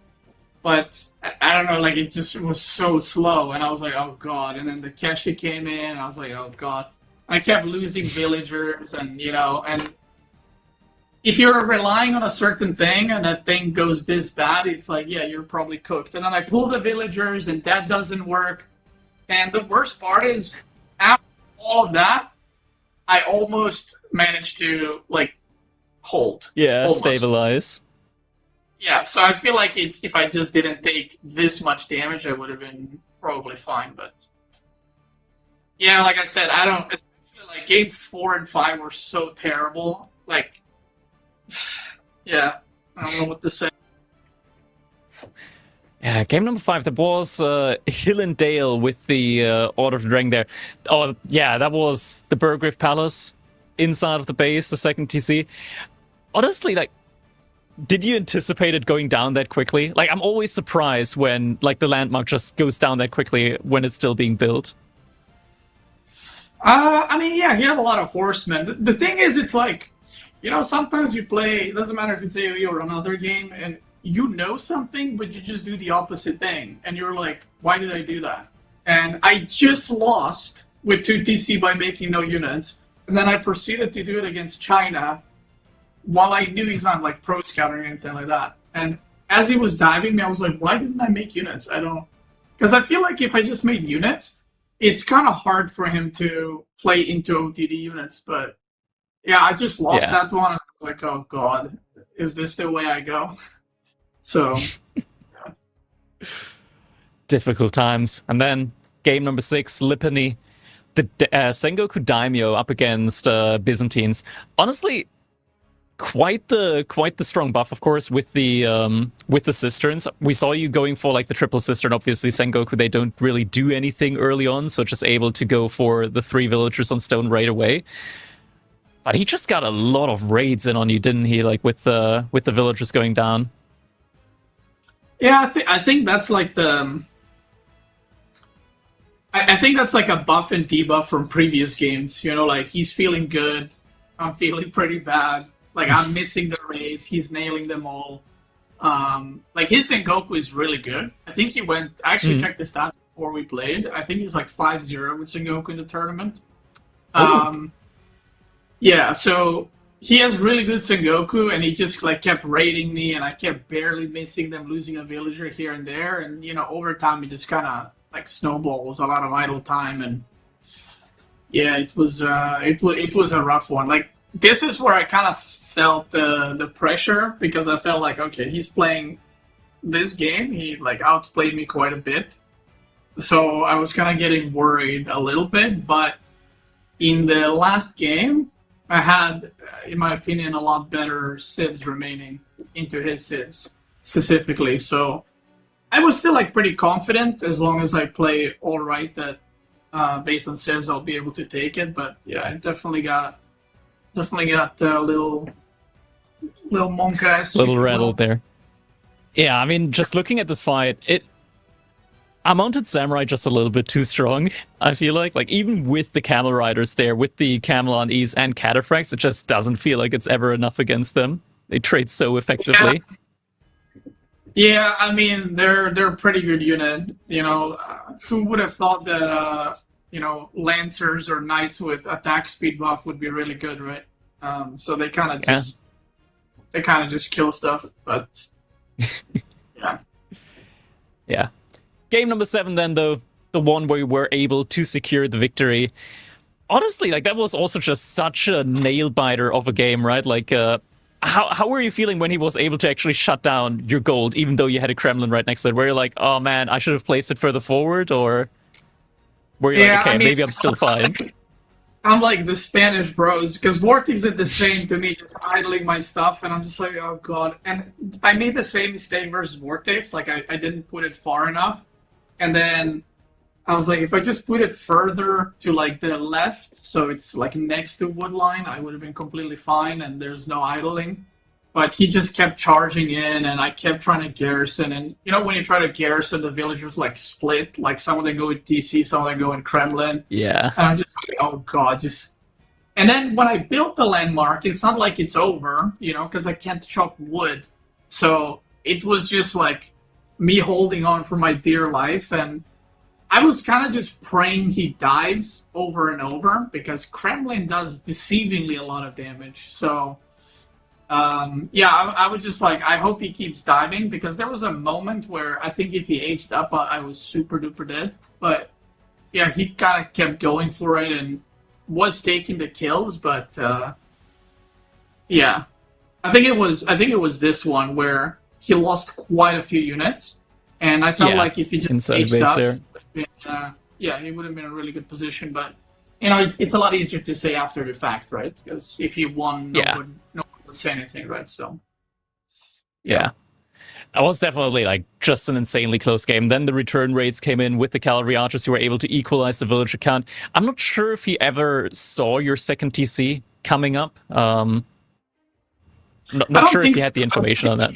but I don't know, like it just was so slow, and I was like, oh god. And then the Keshi came in, and I was like, oh god. I kept losing villagers, and and if you're relying on a certain thing and that thing goes this bad, it's like, yeah, you're probably cooked. And then I pull the villagers, and that doesn't work. And the worst part is, after all of that, I almost managed to like hold. Yeah, almost. Stabilize. Yeah, so I feel like if I just didn't take this much damage, I would have been probably fine. But yeah, like I said, I don't. Especially like game 4 and 5 were so terrible. Like, yeah, I don't know what to say. Yeah, game number 5, that was Hill and Dale with the Order of the Dragon there. Oh, yeah, that was the Burgriff Palace inside of the base, the second TC. Honestly, like, did you anticipate it going down that quickly? Like, I'm always surprised when, like, the landmark just goes down that quickly when it's still being built. I mean, yeah, he had a lot of horsemen. The thing is, it's like, sometimes you play, it doesn't matter if it's AoE or another game, and you know something, but you just do the opposite thing. And you're like, why did I do that? And I just lost with 2 TC by making no units. And then I proceeded to do it against China while I knew he's not like pro scout or anything like that. And as he was diving me, I was like, why didn't I make units? I don't. Because I feel like if I just made units, it's kind of hard for him to play into OTD units. But yeah, I just lost that one. And I was like, oh god, is this the way I go? So, yeah. Difficult times. And then game number 6, Lipany, the Sengoku Daimyo up against Byzantines. Honestly, quite the strong buff, of course, with the cisterns. We saw you going for like the triple cistern. Obviously, Sengoku, they don't really do anything early on, so just able to go for the 3 villagers on stone right away. But he just got a lot of raids in on you, didn't he? Like with the villagers going down. Yeah, I think that's like the. I think that's like a buff and debuff from previous games. Like he's feeling good, I'm feeling pretty bad. Like I'm missing the raids, he's nailing them all. Like his Sengoku is really good. I think he went. I actually checked the stats before we played. I think he's like 5-0 with Sengoku in the tournament. Yeah, so he has really good Sengoku, and he just like kept raiding me, and I kept barely missing them, losing a villager here and there, and over time it just kind of like snowballs, a lot of idle time, and yeah, it was a rough one. Like this is where I kind of felt the pressure, because I felt like, okay, he's playing this game, he like outplayed me quite a bit, so I was kind of getting worried a little bit. But in the last game, I had, in my opinion, a lot better civs remaining into his civs specifically. So I was still like pretty confident, as long as I play all right, that based on civs I'll be able to take it. But yeah, I definitely got a little monk ass, little rattled there. Yeah, I mean, just looking at this fight, I mounted Samurai just a little bit too strong, I feel like. Like, even with the Camel Riders there, with the Camel on Ease and Cataphracts, it just doesn't feel like it's ever enough against them. They trade so effectively. Yeah, I mean, they're a pretty good unit. Who would have thought that, Lancers or Knights with attack speed buff would be really good, right? So they kind of just kill stuff, but yeah. Yeah. Game number 7 then, though, the one where we were able to secure the victory. Honestly, like, that was also just such a nail-biter of a game, right? Like, how were you feeling when he was able to actually shut down your gold, even though you had a Kremlin right next to it? Were you like, oh man, I should have placed it further forward? Or were you like, okay, maybe I'm still fine? I'm like the Spanish bros, because Vortex did the same to me, just idling my stuff, and I'm just like, oh god. And I made the same mistake versus Vortex, like I didn't put it far enough. And then I was like, if I just put it further to like the left, so it's like next to Woodline, I would have been completely fine, and there's no idling. But he just kept charging in, and I kept trying to garrison. And when you try to garrison, the villagers like split. Like some of them go in DC, some of them go in Kremlin. Yeah. And I'm just like, oh god, just. And then when I built the landmark, it's not like it's over, because I can't chop wood. So it was just like me holding on for my dear life, and I was kind of just praying he dives over and over, because Kremlin does deceivingly a lot of damage. So I was just like, I hope he keeps diving, because there was a moment where I think if he aged up, I was super duper dead. But yeah, he kind of kept going for it and was taking the kills. But yeah, I think it was this one where he lost quite a few units, and I felt like if he just aged up, he would have been in a really good position. But it's a lot easier to say after the fact, right? Because if he won, no one would say anything, right? So yeah. It was definitely like just an insanely close game. Then the return rates came in with the cavalry archers who were able to equalize the villager count. I'm not sure if he ever saw your second TC coming up. Not sure if he had the information on that.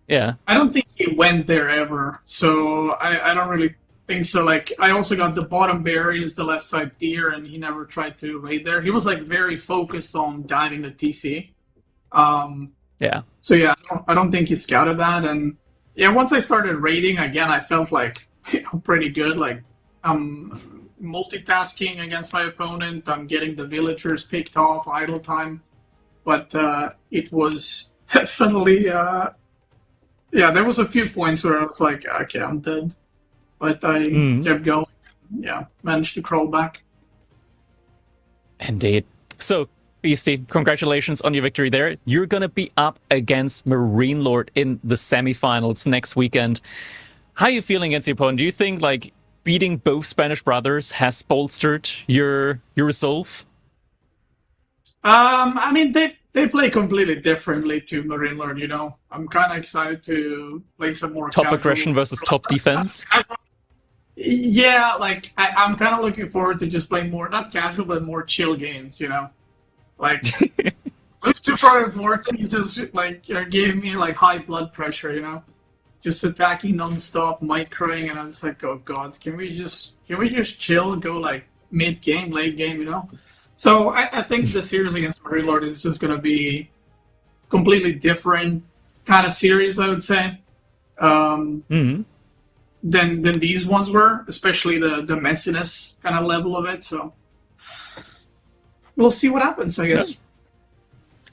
Yeah. I don't think he went there ever, so I don't really think so. Like, I also got the bottom berries, the left side deer, and he never tried to raid there. He was like very focused on diving the TC. Yeah. So yeah, I don't think he scouted that. And yeah, once I started raiding again, I felt like pretty good. Like I'm multitasking against my opponent. I'm getting the villagers picked off, idle time. But it was definitely there was a few points where I was like, okay, I'm dead. But I kept going. Yeah, managed to crawl back. Indeed. So, Beastie, congratulations on your victory there. You're going to be up against Marine Lord in the semifinals next weekend. How are you feeling against your opponent? Do you think like beating both Spanish brothers has bolstered your resolve? I mean, they play completely differently to Marine Lord, I'm kind of excited to play some more top casual aggression versus top defense. Yeah, like I'm kind of looking forward to just playing more, not casual, but more chill games. Like Lucifer and Vortex, he's just like gave me like high blood pressure. Just attacking nonstop, microing, and I was like, oh god, can we just chill, go like mid game, late game, So I think the series against Marine Lord is just gonna be completely different kind of series, I would say. Than these ones were, especially the messiness kind of level of it. So we'll see what happens, I guess. Yeah.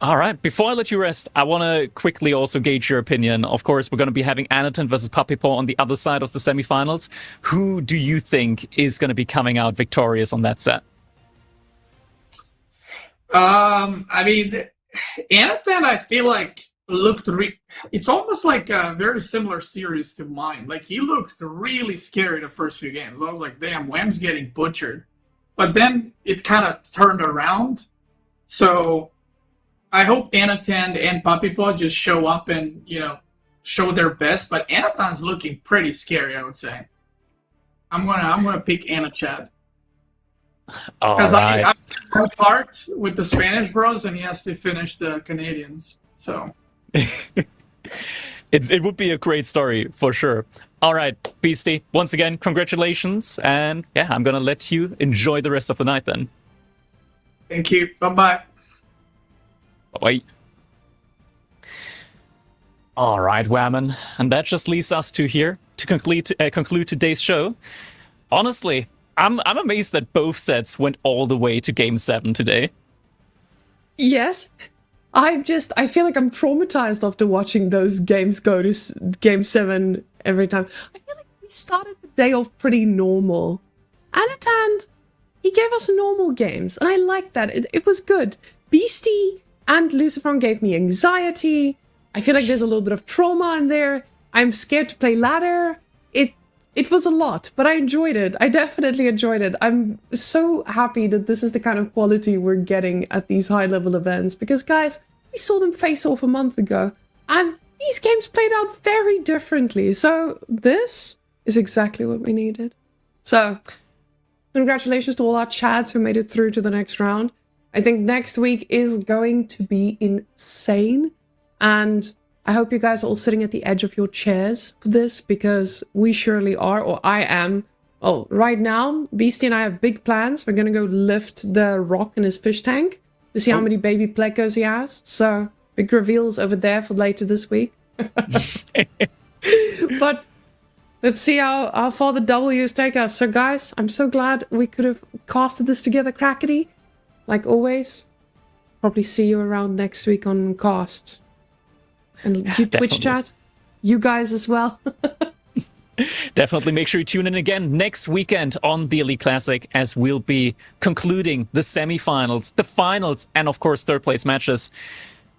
All right. Before I let you rest, I want to quickly also gauge your opinion. Of course, we're going to be having Anatan versus Papipo on the other side of the semifinals. Who do you think is going to be coming out victorious on that set? I mean, Anatan, I feel like looked it's almost like a very similar series to mine. Like, he looked really scary the first few games. I was like, damn, Wham's getting butchered. But then it kind of turned around. So I hope Anatan and Papipo just show up and, show their best. But Anatan's looking pretty scary, I would say. I'm gonna pick Anachad. Because I took part with the Spanish bros, and he has to finish the Canadians. So it would be a great story for sure. All right, Beastie, once again, congratulations, and yeah, I'm gonna let you enjoy the rest of the night then. Thank you. Bye-bye. Bye-bye. All right, Whammon, and that just leaves us two here to conclude today's show. Honestly, I'm amazed that both sets went all the way to Game 7 today. Yes. I feel like I'm traumatized after watching those games go to Game 7 every time. I feel like we started the day off pretty normal. Anatan, he gave us normal games, and I liked that. It was good. Beastie and Lucifer gave me anxiety. I feel like there's a little bit of trauma in there. I'm scared to play ladder. It was a lot, but I enjoyed it. I definitely enjoyed it. I'm so happy that this is the kind of quality we're getting at these high-level events. Because, guys, we saw them face off a month ago, and these games played out very differently. So this is exactly what we needed. So, congratulations to all our chads who made it through to the next round. I think next week is going to be insane, and I hope you guys are all sitting at the edge of your chairs for this, because we surely are, or I am. Oh, right now, Beastie and I have big plans. We're going to go lift the rock in his fish tank to see how many baby plecos he has. So, big reveals over there for later this week. But let's see how far the W's take us. So, guys, I'm so glad we could have casted this together, Crackety. Like always, probably see you around next week on Cast. And yeah, you Twitch chat, you guys as well. Definitely make sure you tune in again next weekend on the Elite Classic, as we'll be concluding the semifinals, the finals, and of course third place matches.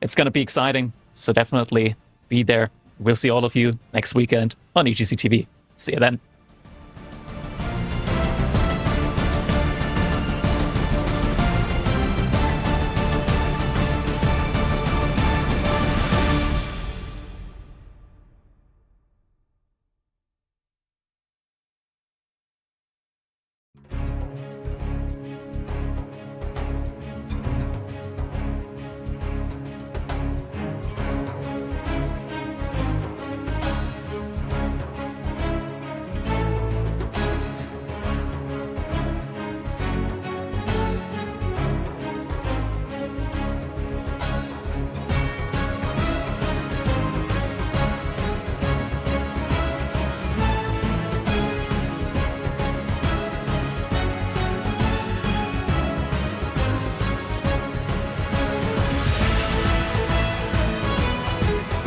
It's going to be exciting, so definitely be there. We'll see all of you next weekend on EGC TV. See you then.